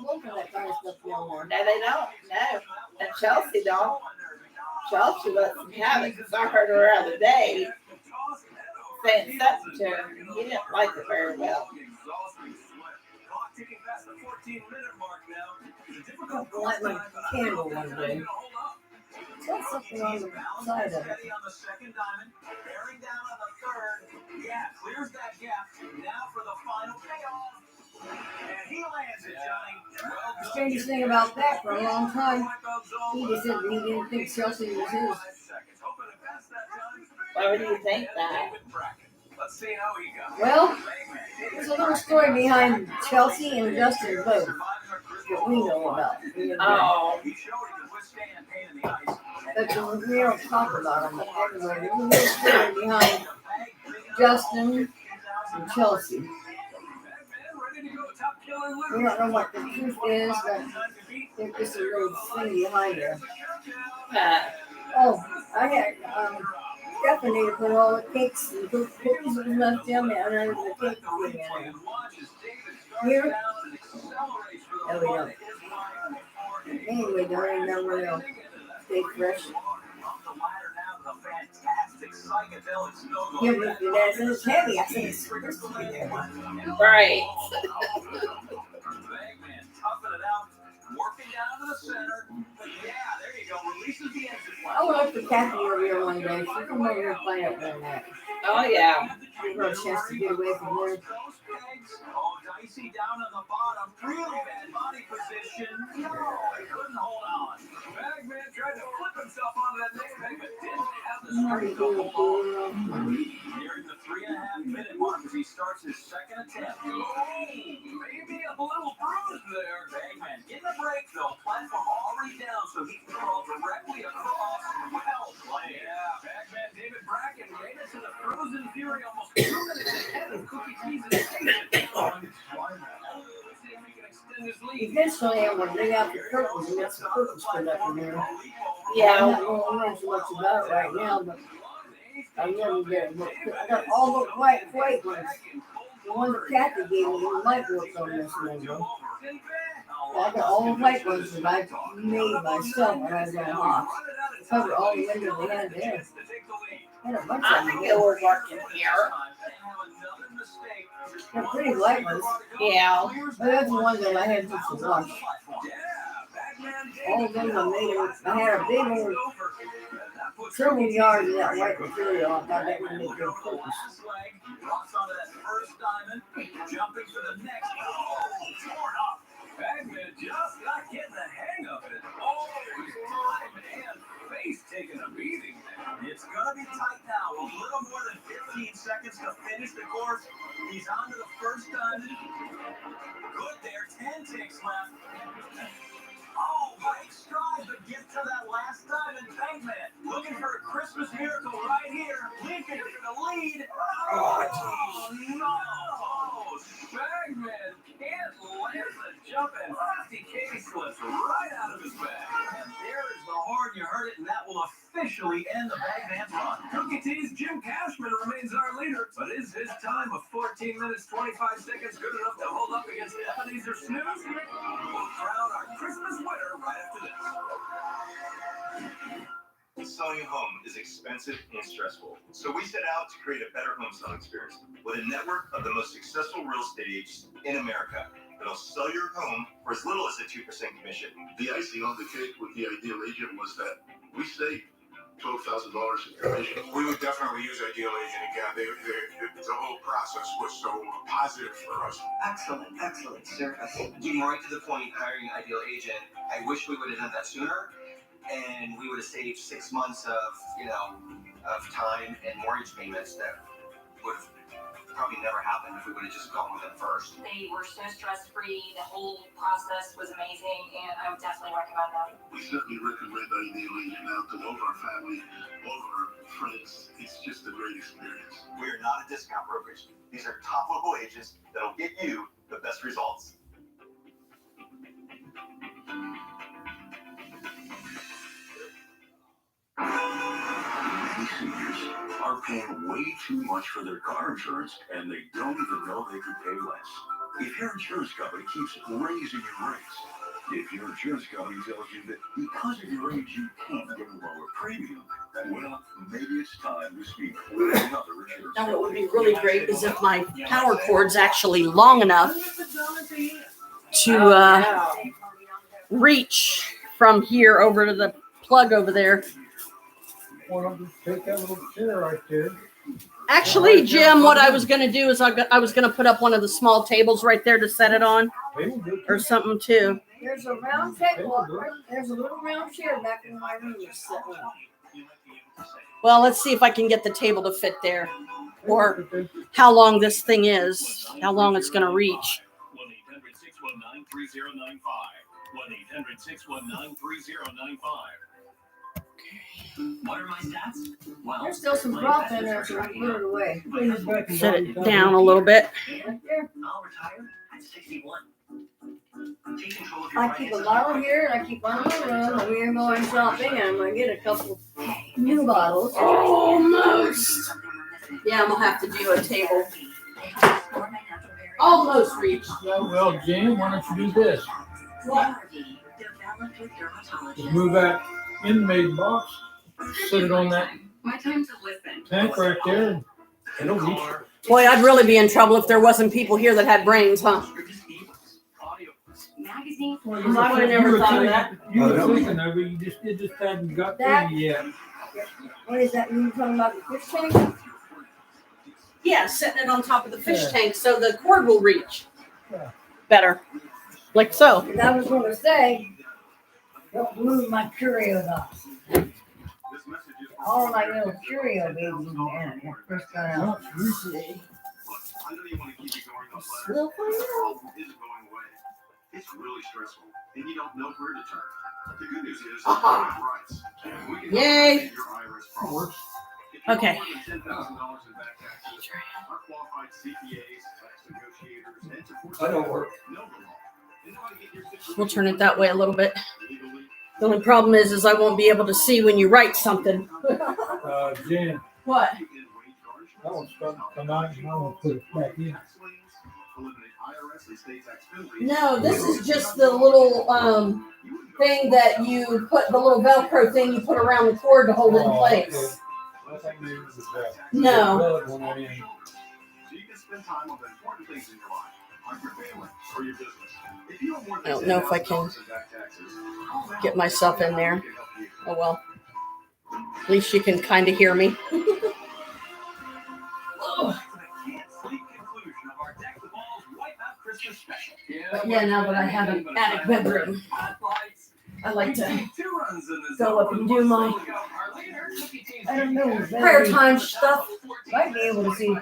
look for that kind of stuff no more. No, they don't. No. And Chelsea don't. Chelsea lets him have it because I heard her the other day saying something to him. He didn't like it very well. I'm gonna light my candle one day. It's got something on the side of it. Yeah, clears that gap. Now for the final payoff. And he lands it, Johnny. The strangest thing about that for a long time, he just said he didn't think Chelsea was his. Why would you think that? Let's see how he got. Well, there's a little story behind Chelsea and Justin both that we know about. Oh. But we don't talk about them everywhere. There's a little story behind Justin and Chelsea. We don't know what the truth is, but there's just a little thing behind there. I had Stephanie to put all the cakes and cookies that was left down there under the cake thing in there. Here? No, we don't. Anyway, don't even know where they'll stay fresh. Yeah, but it's heavy. I think it's supposed to be there. Right. Working down to the center. Yeah, there you go. Releases the exit. I went up to Kathy over here one day. She come over here and play up there that. Oh, yeah. Give her a chance to get away from there. Oh, dicey down on the bottom. Really bad body position. No, he couldn't hold on. Bagman tried to flip himself onto that next peg, but didn't have the strength to hold on. Nearing the 3.5-minute mark as he starts his second attempt. Oh, maybe a little bruise there. Bagman in the break, though. Platform already down, so he can crawl directly across. Well played. Yeah, Bagman David Bracken made it to the Frozen Fury almost 2 minutes ahead of Cookie Cheese and Eventually, I'm going to bring out the curtains and get some curtains put up in there. Yeah. I'm not going to so much about it right now, but I'm going to get it. I got all the white ones. The one that Kathy gave me, the light works on this window. I got all the white ones that I made myself when I was on Hawks. Cover all the windows they had there. I had a bunch of them. I think it was working here. They're pretty light ones. Yeah. But that's the ones that I had just to wash. All of them I made. I had a big old several yards of that white material. I thought that would make good purpose. Jumping for the next. Torn up. Bagman just not getting the hang of it. Oh, his time and face taking a beating. It's gonna be tight now. A little more than 15 seconds to finish the course. He's on to the first diamond. Good there. 10 ticks left. Oh, right stride, but get to that last diamond. Bagman looking for a Christmas miracle right here. Lincoln in the lead. Oh, no. Bagman can't land the jump, and Frosty K slips right out of his bag. And there is the horn. You heard it, and that will officially end the Bagman's run. Cookie Tea's Jim Cashman remains our leader, but is his time of 14 minutes, 25 seconds good enough to hold up against Ebenezer Snooze? We'll crown our Christmas winner right after this. Selling a home is expensive and stressful, so we set out to create a better home selling experience with a network of the most successful real estate agents in America that'll sell your home for as little as a 2% commission. The icing on the cake with the Ideal Agent was that we saved $12,000 in commission. We would definitely use Ideal Agent again. The whole process was so positive for us. Excellent service. Getting right to the point, hiring an Ideal Agent. I wish we would have done that sooner, and we would have saved 6 months of time and mortgage payments that would have probably never happened if we would have just gone with them first. They were so stress-free. The whole process was amazing, and I would definitely recommend them. We certainly recommend ideally out to all of our family, all of our friends. It's just a great experience. We are not a discount brokerage. These are top local agents that'll get you the best results. Many seniors are paying way too much for their car insurance, and they don't even know they could pay less. If your insurance company keeps raising your rates, if your insurance company tells you that because of your age you can't get a lower premium, well, maybe it's time to speak with another insurance Now, what would company. be really great is if my power cord's actually long enough to reach from here over to the plug over there. Well, I'll just take that little chair right there. Actually, Jim, what I was going to do is I was going to put up one of the small tables right there to set it on or something too. There's a round table. There's a little round chair back in my room. Well, let's see if I can get the table to fit there or how long this thing is, how long it's going to reach. 1-800-619-3095. 1-800-619-3095. What are my stats? Well, There's still some broth in there, so I can put it away. Set it down a little bit. Right there. I'll retire at 61. Take control of your I keep a bottle here, and I keep one in my room, and we're going shopping, and I'm going to get a couple new bottles. Almost. Yeah, I'm going to have to do a table. Almost reached. Well, Jim, why don't you do this? What? Just move that inmate box, set it on that My time to listen. tank right there, and it'll reach. Boy, I'd really be in trouble if there wasn't people here that had brains, huh? Magazine. I would have never thought of that. You were thinking of it, you just hadn't got there yet. What is that? You talking about the fish tank? Yeah, setting it on top of the fish tank so the cord will reach Yeah. better. Like so. And I was going to say, don't move my Curio box. All of my little Curio babies in there when I first got out. I know you want to keep it going, but the problem isn't going away. It's really stressful, and you don't know where to turn. The good news is, rights. We can Yay. help your IRS problems. If you Okay. want more than $10,000 in back taxes, our qualified CPAs, tax negotiators, and support I don't work. know the law. They know how to get your situation We'll turn it that way a little bit. legally. The only problem is I won't be able to see when you write something. Jen, What? that one's starting to come out, and I want to put it back in. No, this is just the little thing that you put, the little Velcro thing you put around the cord to hold it in place. I think maybe it was that. No. Plug when that in. So you can spend time on the important things in your life, like your family or your business. If you have more I than don't know if I can $10,000 in back taxes, get myself in there. Oh well. At least you can kind of hear me. But yeah, now that I have an attic bedroom, I like to go up and do my I don't know. prayer time stuff. Might be able to see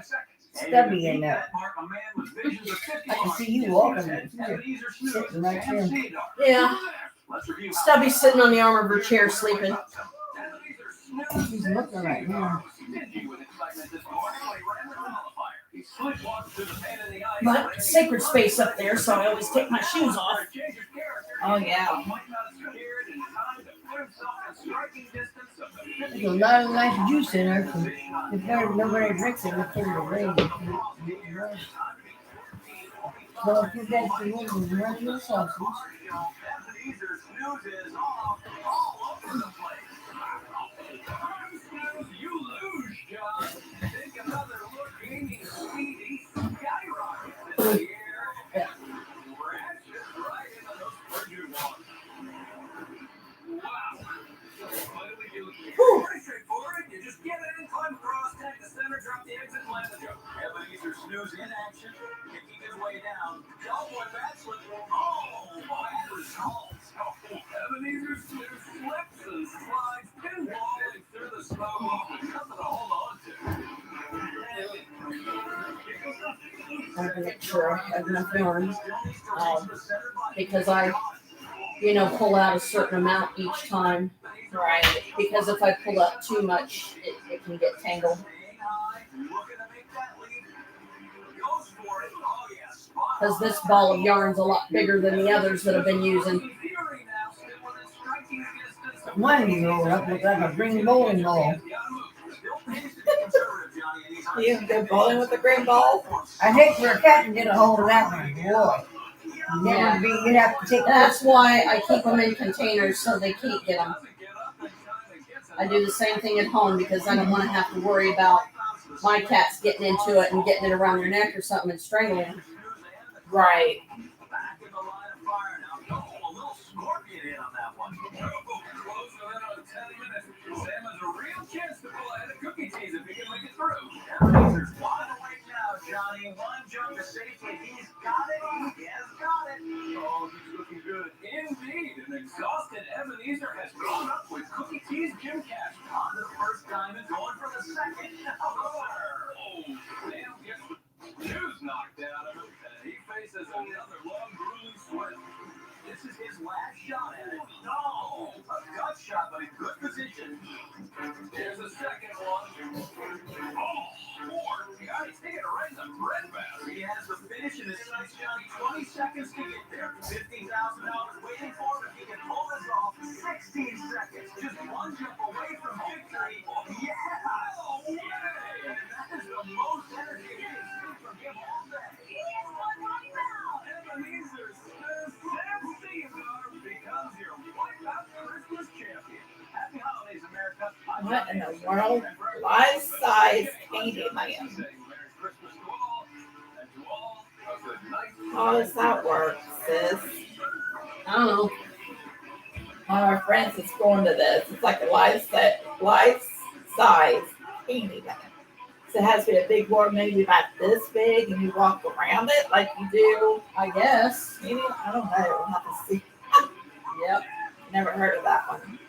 Stubby in there. I can see you walking there, sitting right there. Yeah. Stubby's sitting on the arm of her chair sleeping. She's looking right now. But sacred space up there, so I always take my shoes off. Oh, yeah. There's a lot of nice juice in there. So if nobody drinks it, it's in the rain. So if you guys can move and run your sausage. Pretty straightforward. You just get it in, climb across, tag the center, drop the exit, and land the jump. Ebenezer snooze in action. Kicking his way down. Oh, boy, that's what. Oh, bad results. Ebenezer snooze slips and slides, pinballing through the snow. Nothing to hold on to. I have to make sure I have enough yarn. Because I, pull out a certain amount each time. Right. Because if I pull out too much, it can get tangled. Because this ball of yarn's a lot bigger than the others that I've been using. One you roll up looks like a green bowling ball. You can go bowling with a green ball? I hate for a cat to get a hold of that one. Boy. You'd have to take That's why I keep them in containers so they can't get them. I do the same thing at home because I don't want to have to worry about my cats getting into it and getting it around their neck or something and strangling them. Right. Johnny, one jump to safety. He's got it. He has got it. Oh, he's looking good. Indeed. An exhausted Ebenezer has gone up with Cookie Tea's Jim Cash. On the first time and going for the second. Oh, Sam gets the news knocked out of him. He faces another long, grueling sweat. This is his last shot at it. No! A gut shot, but in good position. There's a second one. Oh, four. God, he's taking it right in the breadbasket. He has the finish in his sights, Johnny. 20 seconds to get there. $15,000 waiting for him if he can pull this off. 16 seconds. Just one jump away from victory. Yeah! Oh, yay! That is the most energy we have seen from him all day. He has one right now. Ebenezer says Sam Stevedore becomes your wipeout Christmas champion. Happy holidays, America. What in the world? Life-size painting man. How does that work, sis? I don't know. One of our friends is going to this. It's like a life-size painting man. So it has to be a big board, maybe about this big, and you walk around it like you do. I guess. Maybe, I don't know. We'll have to see. Yep. Never heard of that one.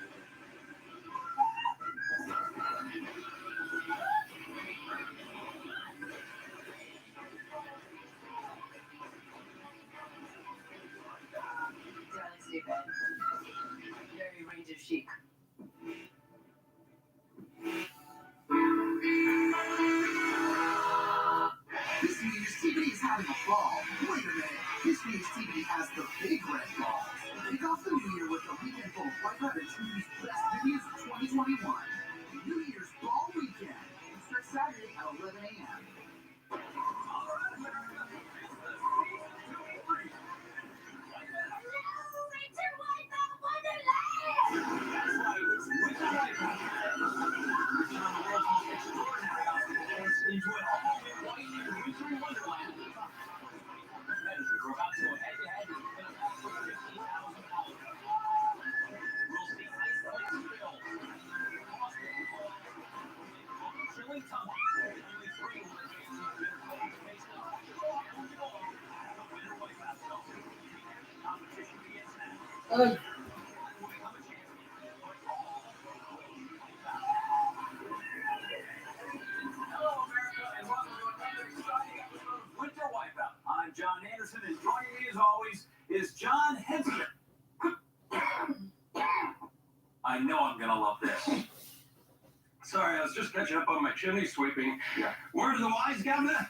Very range of chic. This means TBD is having a ball. Wait a minute. This means TBD has the big red balls. Kick off the new year with a weekend full of White Rabbit TV's best videos of 2021. New Year's Ball Weekend. It starts Saturday at 11 a.m. Winter Wipeout. I'm John Anderson, and joining me as always is John Henson. I know I'm gonna love this. Sorry, I was just catching up on my chimney sweeping. Yeah. Word of the wise, Governor?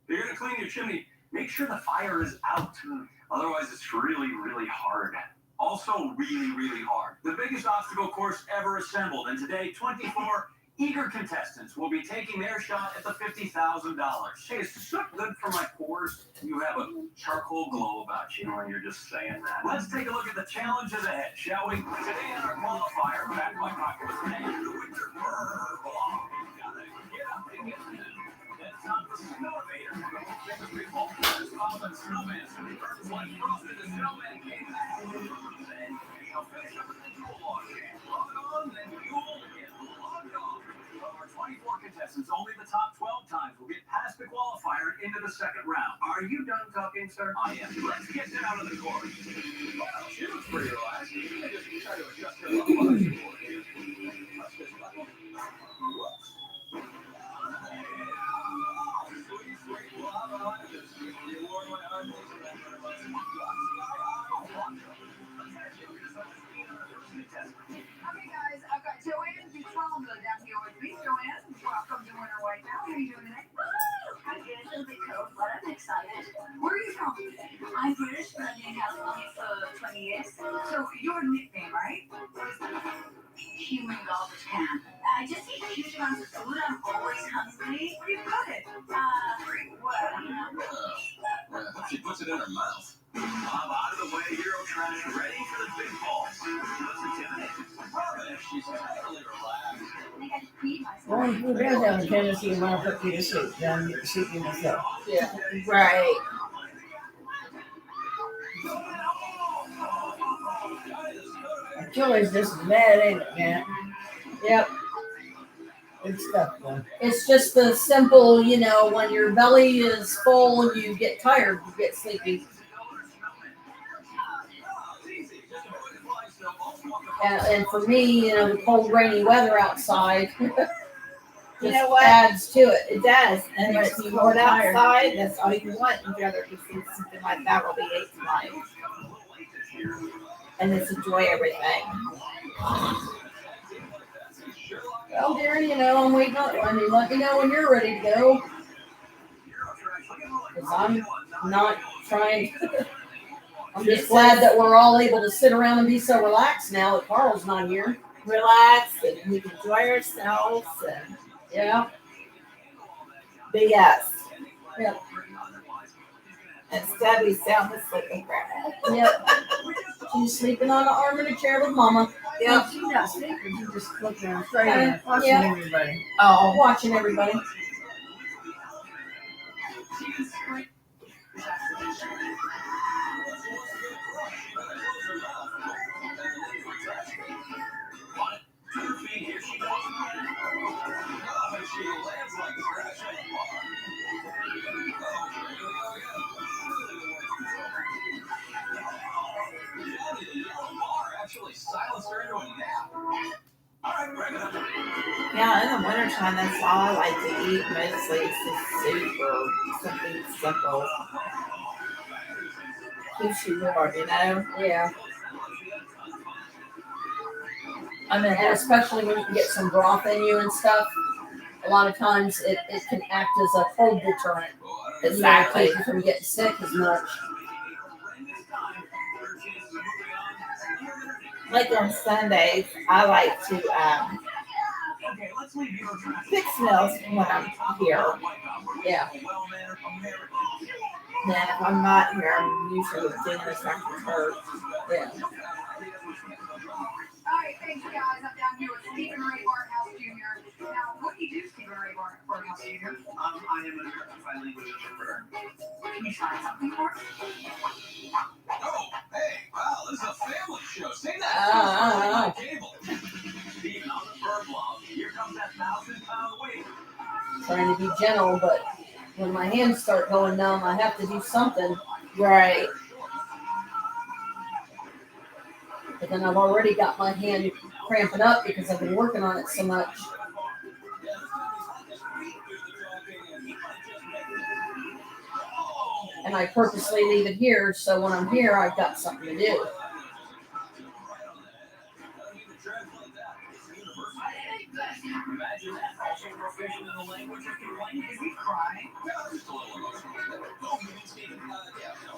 If you're gonna clean your chimney, make sure the fire is out. Otherwise, it's really, really hard. Also, really, really hard. The biggest obstacle course ever assembled, and today, 24 eager contestants will be taking their shot at the $50,000. Hey, is soot good for my pores? You have a charcoal glow about you when you're just saying that. Let's take a look at the challenges ahead, shall we? Today on our qualifier, backed by popular demand, the winter burr ball. Gotta get up and get in. Then it's on the snowmator. Famous baseball players often snowman. Burns like frosted the snowman came back. Then, finish up with the Yule log jam. Log it on, then Yule get logged on. Of our 24 contestants, only the top 12 times will get past the qualifier into the second round. Are you done talking, sir? I am. Let's get down to the course. Well, she looks pretty relaxed. I just try to adjust her level on the board. Touch this button. Whoops. Sweet, sweet excited. Where are you from? I'm British, but I've been in California for 20 years. So your nickname, right? Human garbage can. I just eat huge amounts of food. I'm always hungry. Where do you put it? She puts it in her mouth. Bob, out of the way, Hero Trash, ready for the big balls. What's intimidating? She's totally relaxed. Well, who does have a tendency to want to put you to sleep? Then you're sleeping yourself. Yeah. Right. Chili's just as bad, ain't it, man? Yep. Good stuff, though. It's just the simple, when your belly is full and you get tired, you get sleepy. And for me, the cold, rainy weather outside You know what? adds to it. It does. And when Makes it's me more cold tired. outside, that's all you can want. And rather to see something like that will be ate tonight. And just enjoy everything. Well, Darren, I'm waiting on. Let me know when you're ready to go. Because I'm not trying. I'm just glad that we're all able to sit around and be so relaxed now that Carl's not here. Relax and we can enjoy ourselves and Yeah. BS. Yep. Instead, we sound asleep and grandma. Yep. She's sleeping on an arm in a chair with Mama. Yeah, she's not sleeping. She's just looking around straight and watching Yeah. everybody. Oh, Watching everybody. yeah, in the wintertime, that's all I like to eat. Mostly it's just soup or something simple. Keeps you warm, Yeah. I mean, And especially when you can get some broth in you and stuff, a lot of times it can act as a cold deterrent. exactly. Keep you from getting sick as much. Like on Sundays, I like to fix meals when I'm here. Yeah. Then if I'm not here, I'm usually with dinners after church. Yeah. All right, thanks, guys. I'm down here with Stephen Ray Barthouse Jr. Now, what do you do, Stephen Ray Barthouse Jr.? I am an American Sign Language interpreter. Can you sign something for us? Oh, hey, wow, this is a family show. Say that. Cable. Stephen on the bird log. Here comes that 1,000-pound weight. Trying to be gentle, but when my hands start going numb, I have to do something. Right. But then I've already got my hand cramping up because I've been working on it so much. And I purposely leave it here, so when I'm here, I've got something to do. Imagine that. Also proficient in the language of complaint. Is he crying? No, just a little emotional. Oh, you mean Stephen? Yeah, no.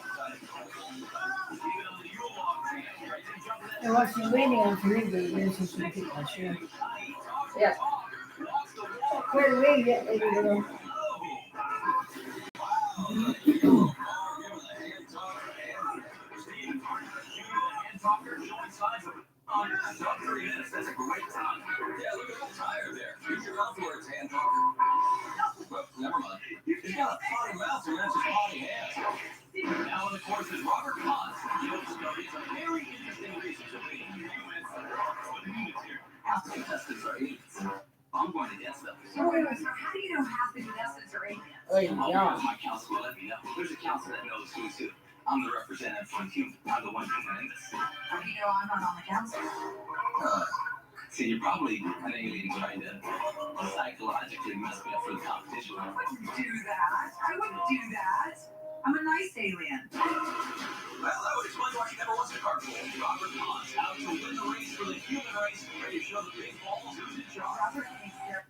Stephen on the Yule log jam. Right to jump in. And while she's waiting on for me to get in, so she can take my shoe. Yeah. Where do we get it? About 3 minutes, that's a great time. Yeah, look at the tire there. Use your mouth words, hand talker. Well, never mind. He's got a potty mouth to match his potty hands. Now in the course is Robert Potts. You'll discover some very interesting reasons of being human. Half the contestants are aliens. I'm going against them. So wait, how do you know half the contestants are aliens? Oh, yeah. My counsel will let me know. There's a counsel that knows who's who. I'm the representative for human. I'm the one human in this. How do you know I'm not on the council? See, you're probably an alien trying to psychologically mess me up for the competition. I wouldn't do that. I wouldn't do that. I'm a nice alien. Well, that would explain why she never wants a carpool. Robert Potts out to win the race for the human race. Ready to show the big balls who's in charge. Robert thinks they're...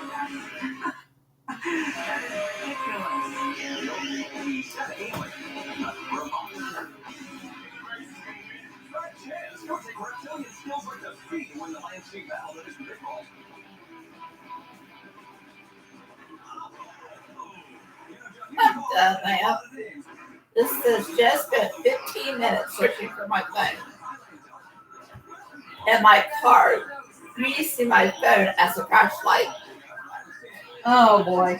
That is ridiculous. Ma'am. This says just spent 15 minutes searching for my phone. And my card using my phone as a flashlight. Oh boy.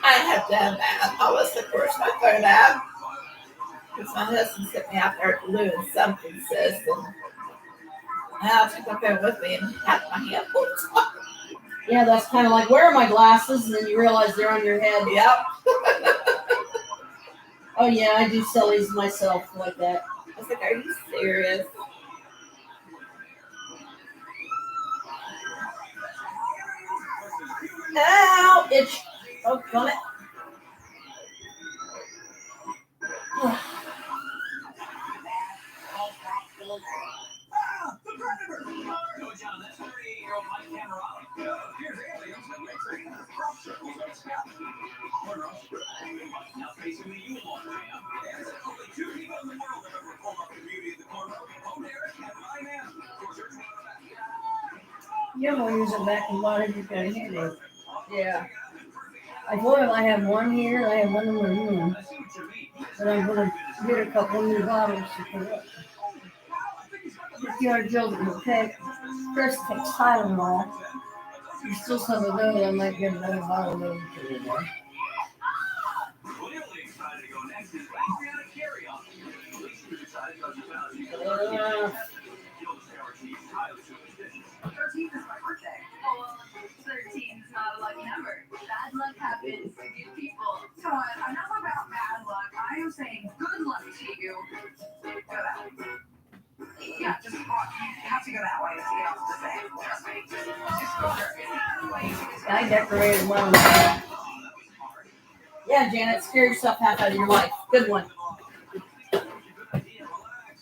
I have done that. I was, of course, my phone app. Because my husband sent me out there doing something, sis. And I took my phone with me and had my hand pulled off. Yeah, that's kind of like, where are my glasses? And then you realize they're on your head. Yep. Oh yeah, I do sillies myself like that. I was like, are you serious? Ow! Itch. Oh, got it. Go, John, that's 38-year-old Mike Camerata. Here's aliens that makes a crop circles on scout. Now facing the U-Haul jam. There's only 2 people in the world that ever pulled off the beauty of the corner. Home Derek and my man. You don't use it back in water, you're going to hit it. Yeah. I told him I have one here, I have one in my room. But I'm going to get a couple new bottles to put up. If you are children, okay? Chris takes Tylenol. There's still some of those, I might get another bottle of those for you there. Clearly excited to go next is Adriana Carry-On. At least she was excited because she found she was 13th is my birthday. Oh, well, 13 is not a lucky number. Bad luck happens to good people. Come on, enough about bad luck. I am saying good luck to you. Go that way. Yeah, just walk. You have to go that way to get off the thing. Trust me. Just go there. I decorated one. Yeah, Janet, scare yourself half out of your life. Good one.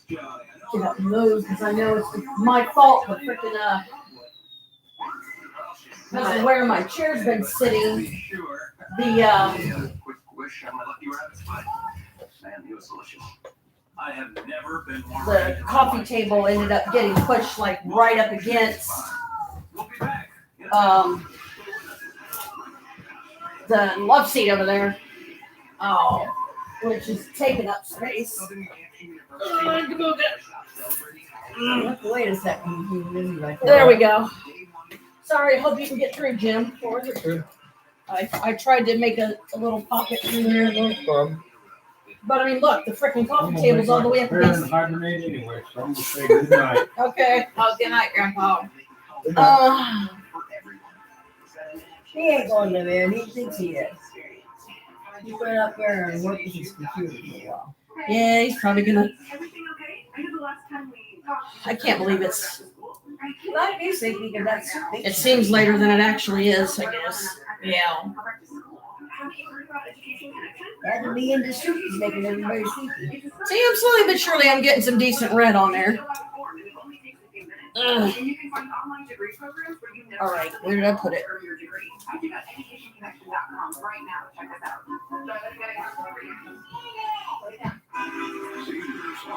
Get up and move, because I know it's my fault, but freaking because of where my chair's been sitting, quick wish on my lucky rabbit's foot. Man, he was delicious. I have never been more the coffee table ended up getting pushed like right up against the love seat over there. Oh, which is taking up space. Wait a second. There we go. Sorry, hope you can get through, Jim. I tried to make a little pocket through there. No problem. But I mean, look, the freaking coffee table's all the way up against. Hibernate anyway, so I'm gonna say good night. Okay. Oh, good night, Grandpa. He ain't going to there. He thinks he is. He went up there and worked with his computer for a while. Yeah, he's probably gonna. I can't believe it's. Not music because that's. It seems later than it actually is, I guess. Yeah. Had to be in the streets making everybody sleepy. See, I'm slowly but surely I'm getting some decent red on there. Ugh. All right, where did I put it?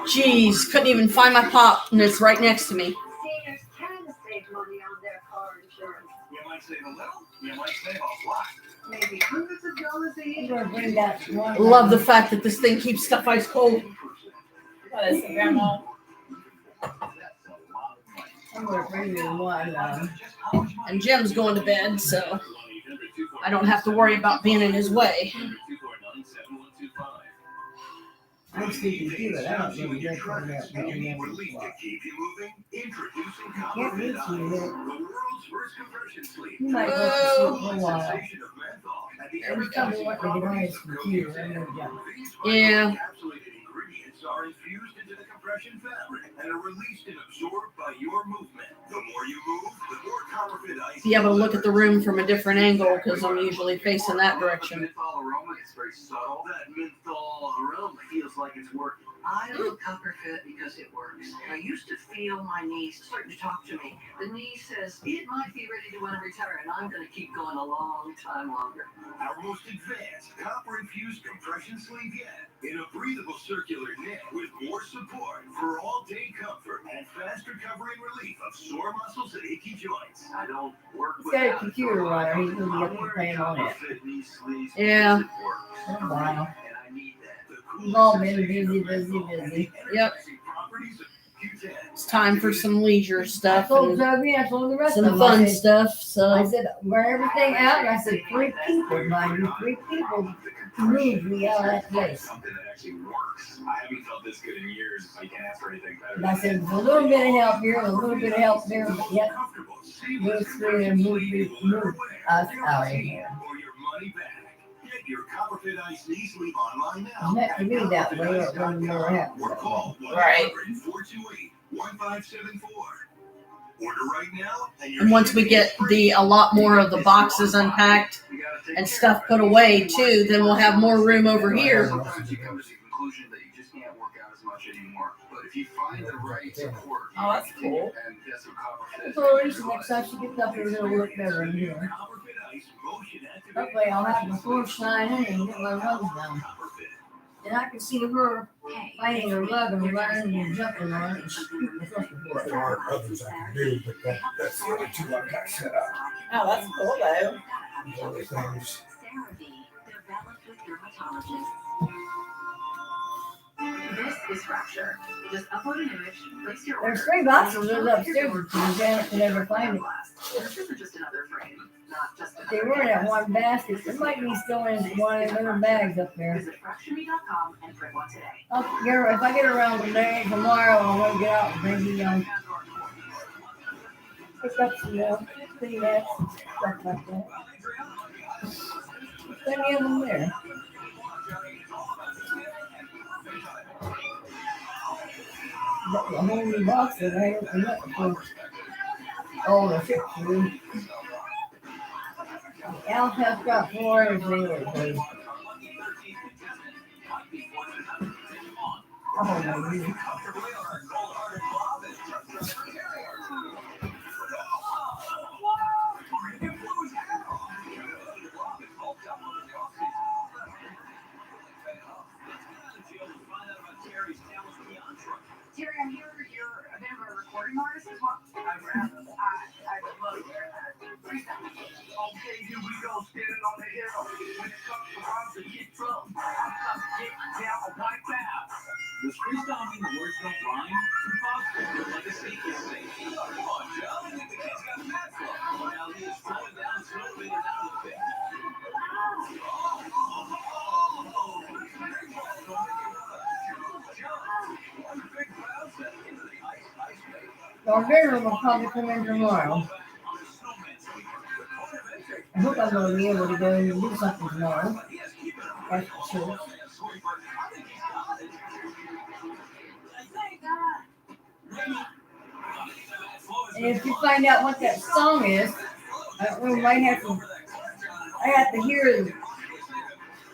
Jeez, couldn't even find my pop, and it's right next to me. Seniors can save money on their car insurance. You might save a little, you might save a lot. Maybe hundreds of dollars a year. I'm going to bring that one. Love the fact that this thing keeps stuff ice cold. What is it, Grandma? I'm going to bring you one. And Jim's going to bed, so I don't have to worry about being in his way. I'm speaking to it. I don't really get for that. You need relief to keep you moving? Introducing Can't reach Copper you yet. the world's first compression sleep. You might have to sleep for a while. Sensation of menthol at the Every time you want to get on his computer, I'm going to jump. Yeah. Encapsulated ingredients are infused into the compression fabric and are released and absorbed by your movement. The more you move, the more Copperfit ice. Be able to look at the room from a different angle because I'm usually facing that direction. Menthol aroma is very subtle. That menthol aroma feels like it's working. I love CopperFit because it works. I used to feel my knees starting to talk to me. The knee says it might be ready to want to retire, and I'm going to keep going a long time longer. Our most advanced copper-infused compression sleeve yet. In a breathable circular knit with more support for all-day comfort and fast recovery and relief of sore muscles and achy joints. I don't work He's got a computer runner. He's going to get the plan on it. Yeah. Oh, wow. And I need that. We've all been busy. Yep. It's time for some leisure I stuff told and Toby, I told the rest of some them. fun I said, stuff. I So said, wear everything out. And I said, 3 people, mind you, 3 people moved me out of that place. Something that actually works. I haven't felt this good in years. I can't ask for anything better. And I said, there's a little bit of help here, and a little bit of help there, but yet, those 3 and move us out of here. Or your money back. Get your CopperFit Ice Knee Sleeve online now. It's meant to be that way, it wouldn't never happen. Or call Right. 1-428-1574. Order right now, and once we get a lot more of the boxes unpacked and stuff put away too, then we'll have more room over here. Sometimes you come to the conclusion that you just can't work out as much anymore. But if you find the right support, Oh, that's cool. and that's what CopperFit So at least next time she gets up here, it'll work better in here. Hopefully I'll have my floor shining and get my rugs done. And I can see her fighting her rug and running and jumping on it and shooting across the floor. There are others I can do, but that's the only 2 I've got set up. Oh, that's cool though. These other things. Developed with dermatologists. This is Fracture. Just upload an image, place your order. There's 3 boxes of those upstairs that Janet could never find it. This isn't just another frame, not just another. They were in that one basket. There might be still in one of the little bags up there. Visit fractureme.com and print one today. If I get around today, tomorrow, I'm going to get out and maybe pick up some Kleenex and stuff like that. Plenty of them there. Got the whole new box that I opened up for all the fixtures. Al has got 4 everything. Oh, my God. Terry, I hear you're a bit of a recording artist as well. I would love to hear that. Okay, here we go, standing on the hill. When it comes to rhymes and get drunk, I'm about to get down a white out. Does freestyle mean the words don't rhyme? Tupac, your legacy is safe. Come on, Joe. I think the kid's got mad flow. Now he is throwing down snow fingers out of the pit. Our dinner will probably come in tomorrow. I hope I'm going to be able to go and do something tomorrow. That's for sure. And if you find out what that song is, we might have to. I have to hear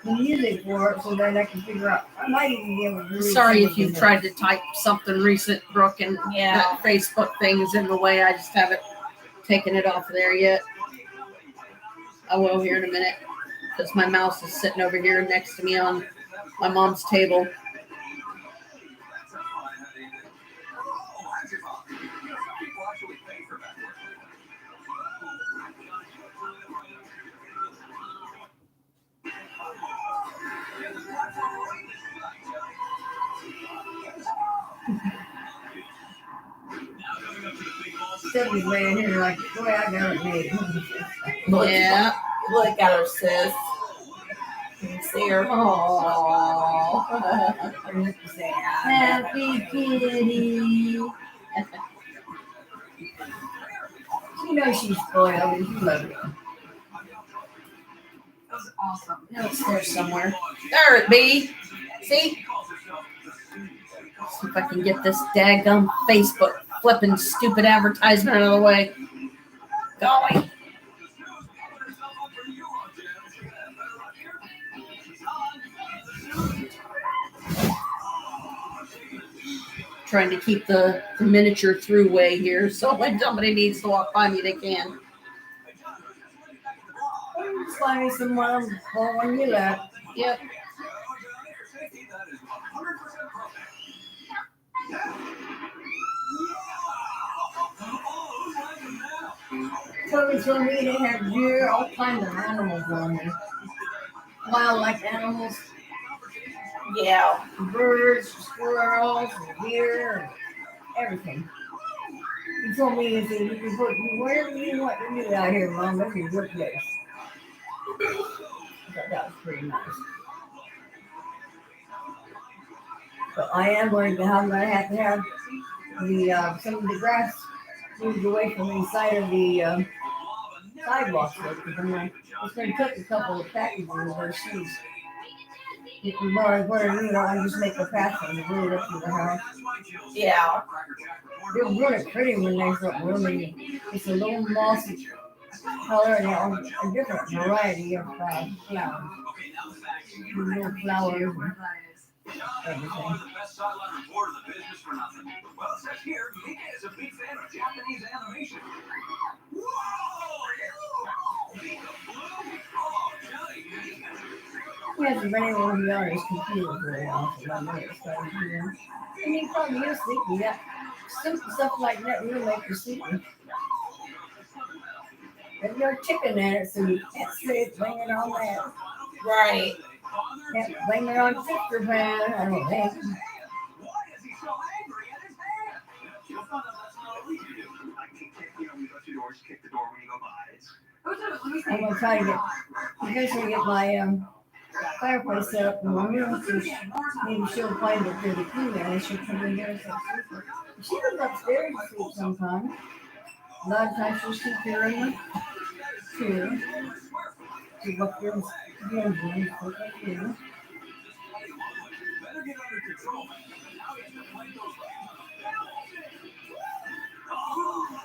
the music for it so that I can figure out. I might even be able to. sorry if you've tried to type something recent, Brooke, and that Facebook thing is in the way. I just haven't taken it off of there yet. I will here in a minute because my mouse is sitting over here next to me on my mom's table. Somebody's laying here like, boy, I got it made. Yeah. Look at her, sis. Can you see her? Aww. Happy kitty. She knows she's spoiled and she loves it. That was awesome. No, it's there somewhere. There it be. See? See if I can get this daggum Facebook flipping stupid advertisement out of the way. Golly. trying to keep the miniature throughway here, so when somebody needs to walk by me, they can. Just find me someone when you left. Yep. Toby told me they have deer, all kinds of animals on there. Wildlife animals. Yeah. Birds, squirrels, deer, everything. He told me, he said, you can put wherever you want to do out here, Mom. This is your place. I thought that was pretty nice. But I am going to, I'm going to have the some of the grass moved away from the side of the sidewalks. Because I'm just going to take a couple of packages of those shoes. If you want to do, I just make a path on the road up to the house. Yeah. They're really pretty when they start blooming. It's a little mossy color and a different variety of flowers. Little flowers and everything. Well, it says here, Mika is a big fan of Japanese animation. Whoa! Mika Blue? Oh, Johnny, Mika. He hasn't been able to be on his computer for a while, so I know it's starting to do. And he probably is sleepy. Yeah. Simple stuff like that will make you sleepy. There's no chicken in it, so you can't sit blame it on that. Right. Can't blame it on Sister Pan, I don't think. Why is he so angry at his hand? You'll find out that's not what we do. I can kick, we go to doors, kick the door when you go by. I'm gonna try to eventually get my fireplace set up in my room, so maybe she'll find it pretty cool there and she'll come in there and sleep. She goes upstairs to sleep sometimes. A lot of times she'll sleep here in the chair. She'll go up there and sleep up here.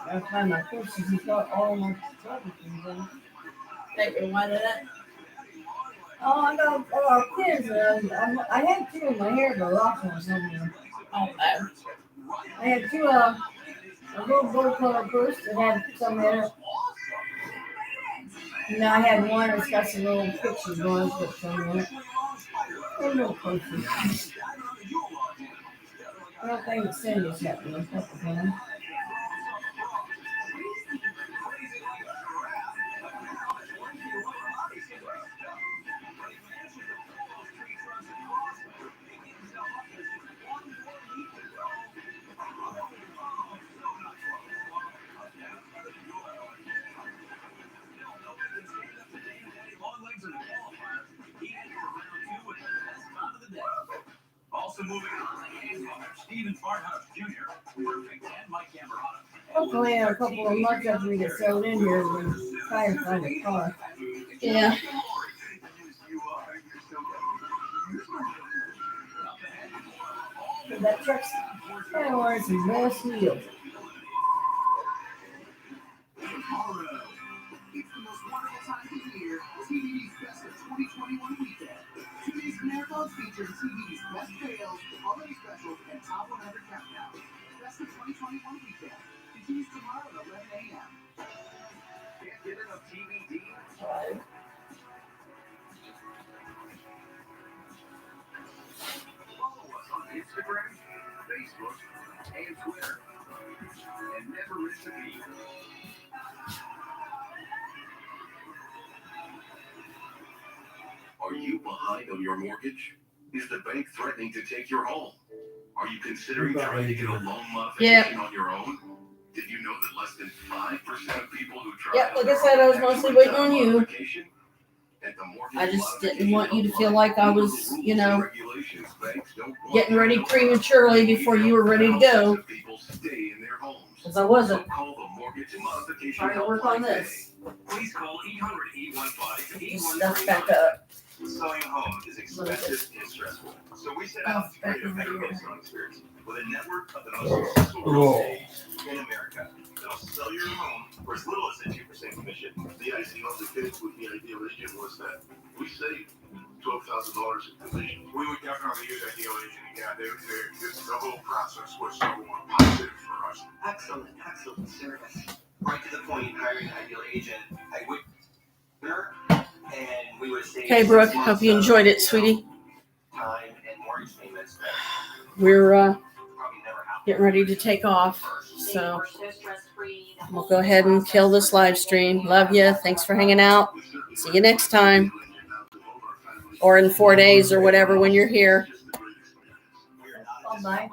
I find my purses, he's got all my trouble things in. Take one of that. Oh, I got kids. I had two in my hair, but lost one somewhere. Okay. I had two, a little gold color purse that had some in it. And I had one that's got some little pictures going with some in it. And little purses. I don't think Cindy's got one. That's the plan. Also moving on, Stephen Farnhouse Jr., perfect, and Mike Camerata. Hopefully in a couple of months after we get settled in here, we'll try and find a car. Yeah. But that truck's kind of wearing some best wheels. Tomorrow, it's the most wonderful time of the year, TV's Best of 2021 weekend. Today's marathon features TV's best fails, holiday specials, and top 100 countdown. Best of 2021 weekend continues tomorrow at 11 a.m. Can't get enough TVD? Follow us on Instagram, Facebook, and Twitter. And never miss a beat. Are you behind on your mortgage? Is the bank threatening to take your home? Are you considering trying to get a loan modification on your own? Did you know that less than 5% of people who try Yep, like I said, I was mostly waiting on you. At the mortgage I just modification didn't want you to feel hotline, like I was, rules you and know, regulations banks don't want getting you ready to know. prematurely before you were ready to go. Thousands of people stay in their homes. Because I wasn't. So call the mortgage modification Trying to work on hotline this. today. Please call 800-815-8139. Stuff back up. Selling a home is expensive and stressful. So we set out to create a better home selling experience with a network of the most successful real estate agents in America that'll sell your home for as little as a 2% commission. The icing on the cake with the ideal agent was that we saved $12,000 in collision. We would definitely use Ideal Agent again. The whole process was so positive for us. Excellent service. Right to the point, hiring an Ideal Agent, I would. And we would say. Okay, Brooke. Hope you enjoyed it, sweetie. Time and mortgage payments. We're getting ready to take off, so we'll go ahead and kill this live stream. Love you. Thanks for hanging out. See you next time, or in 4 days or whatever when you're here. Bye.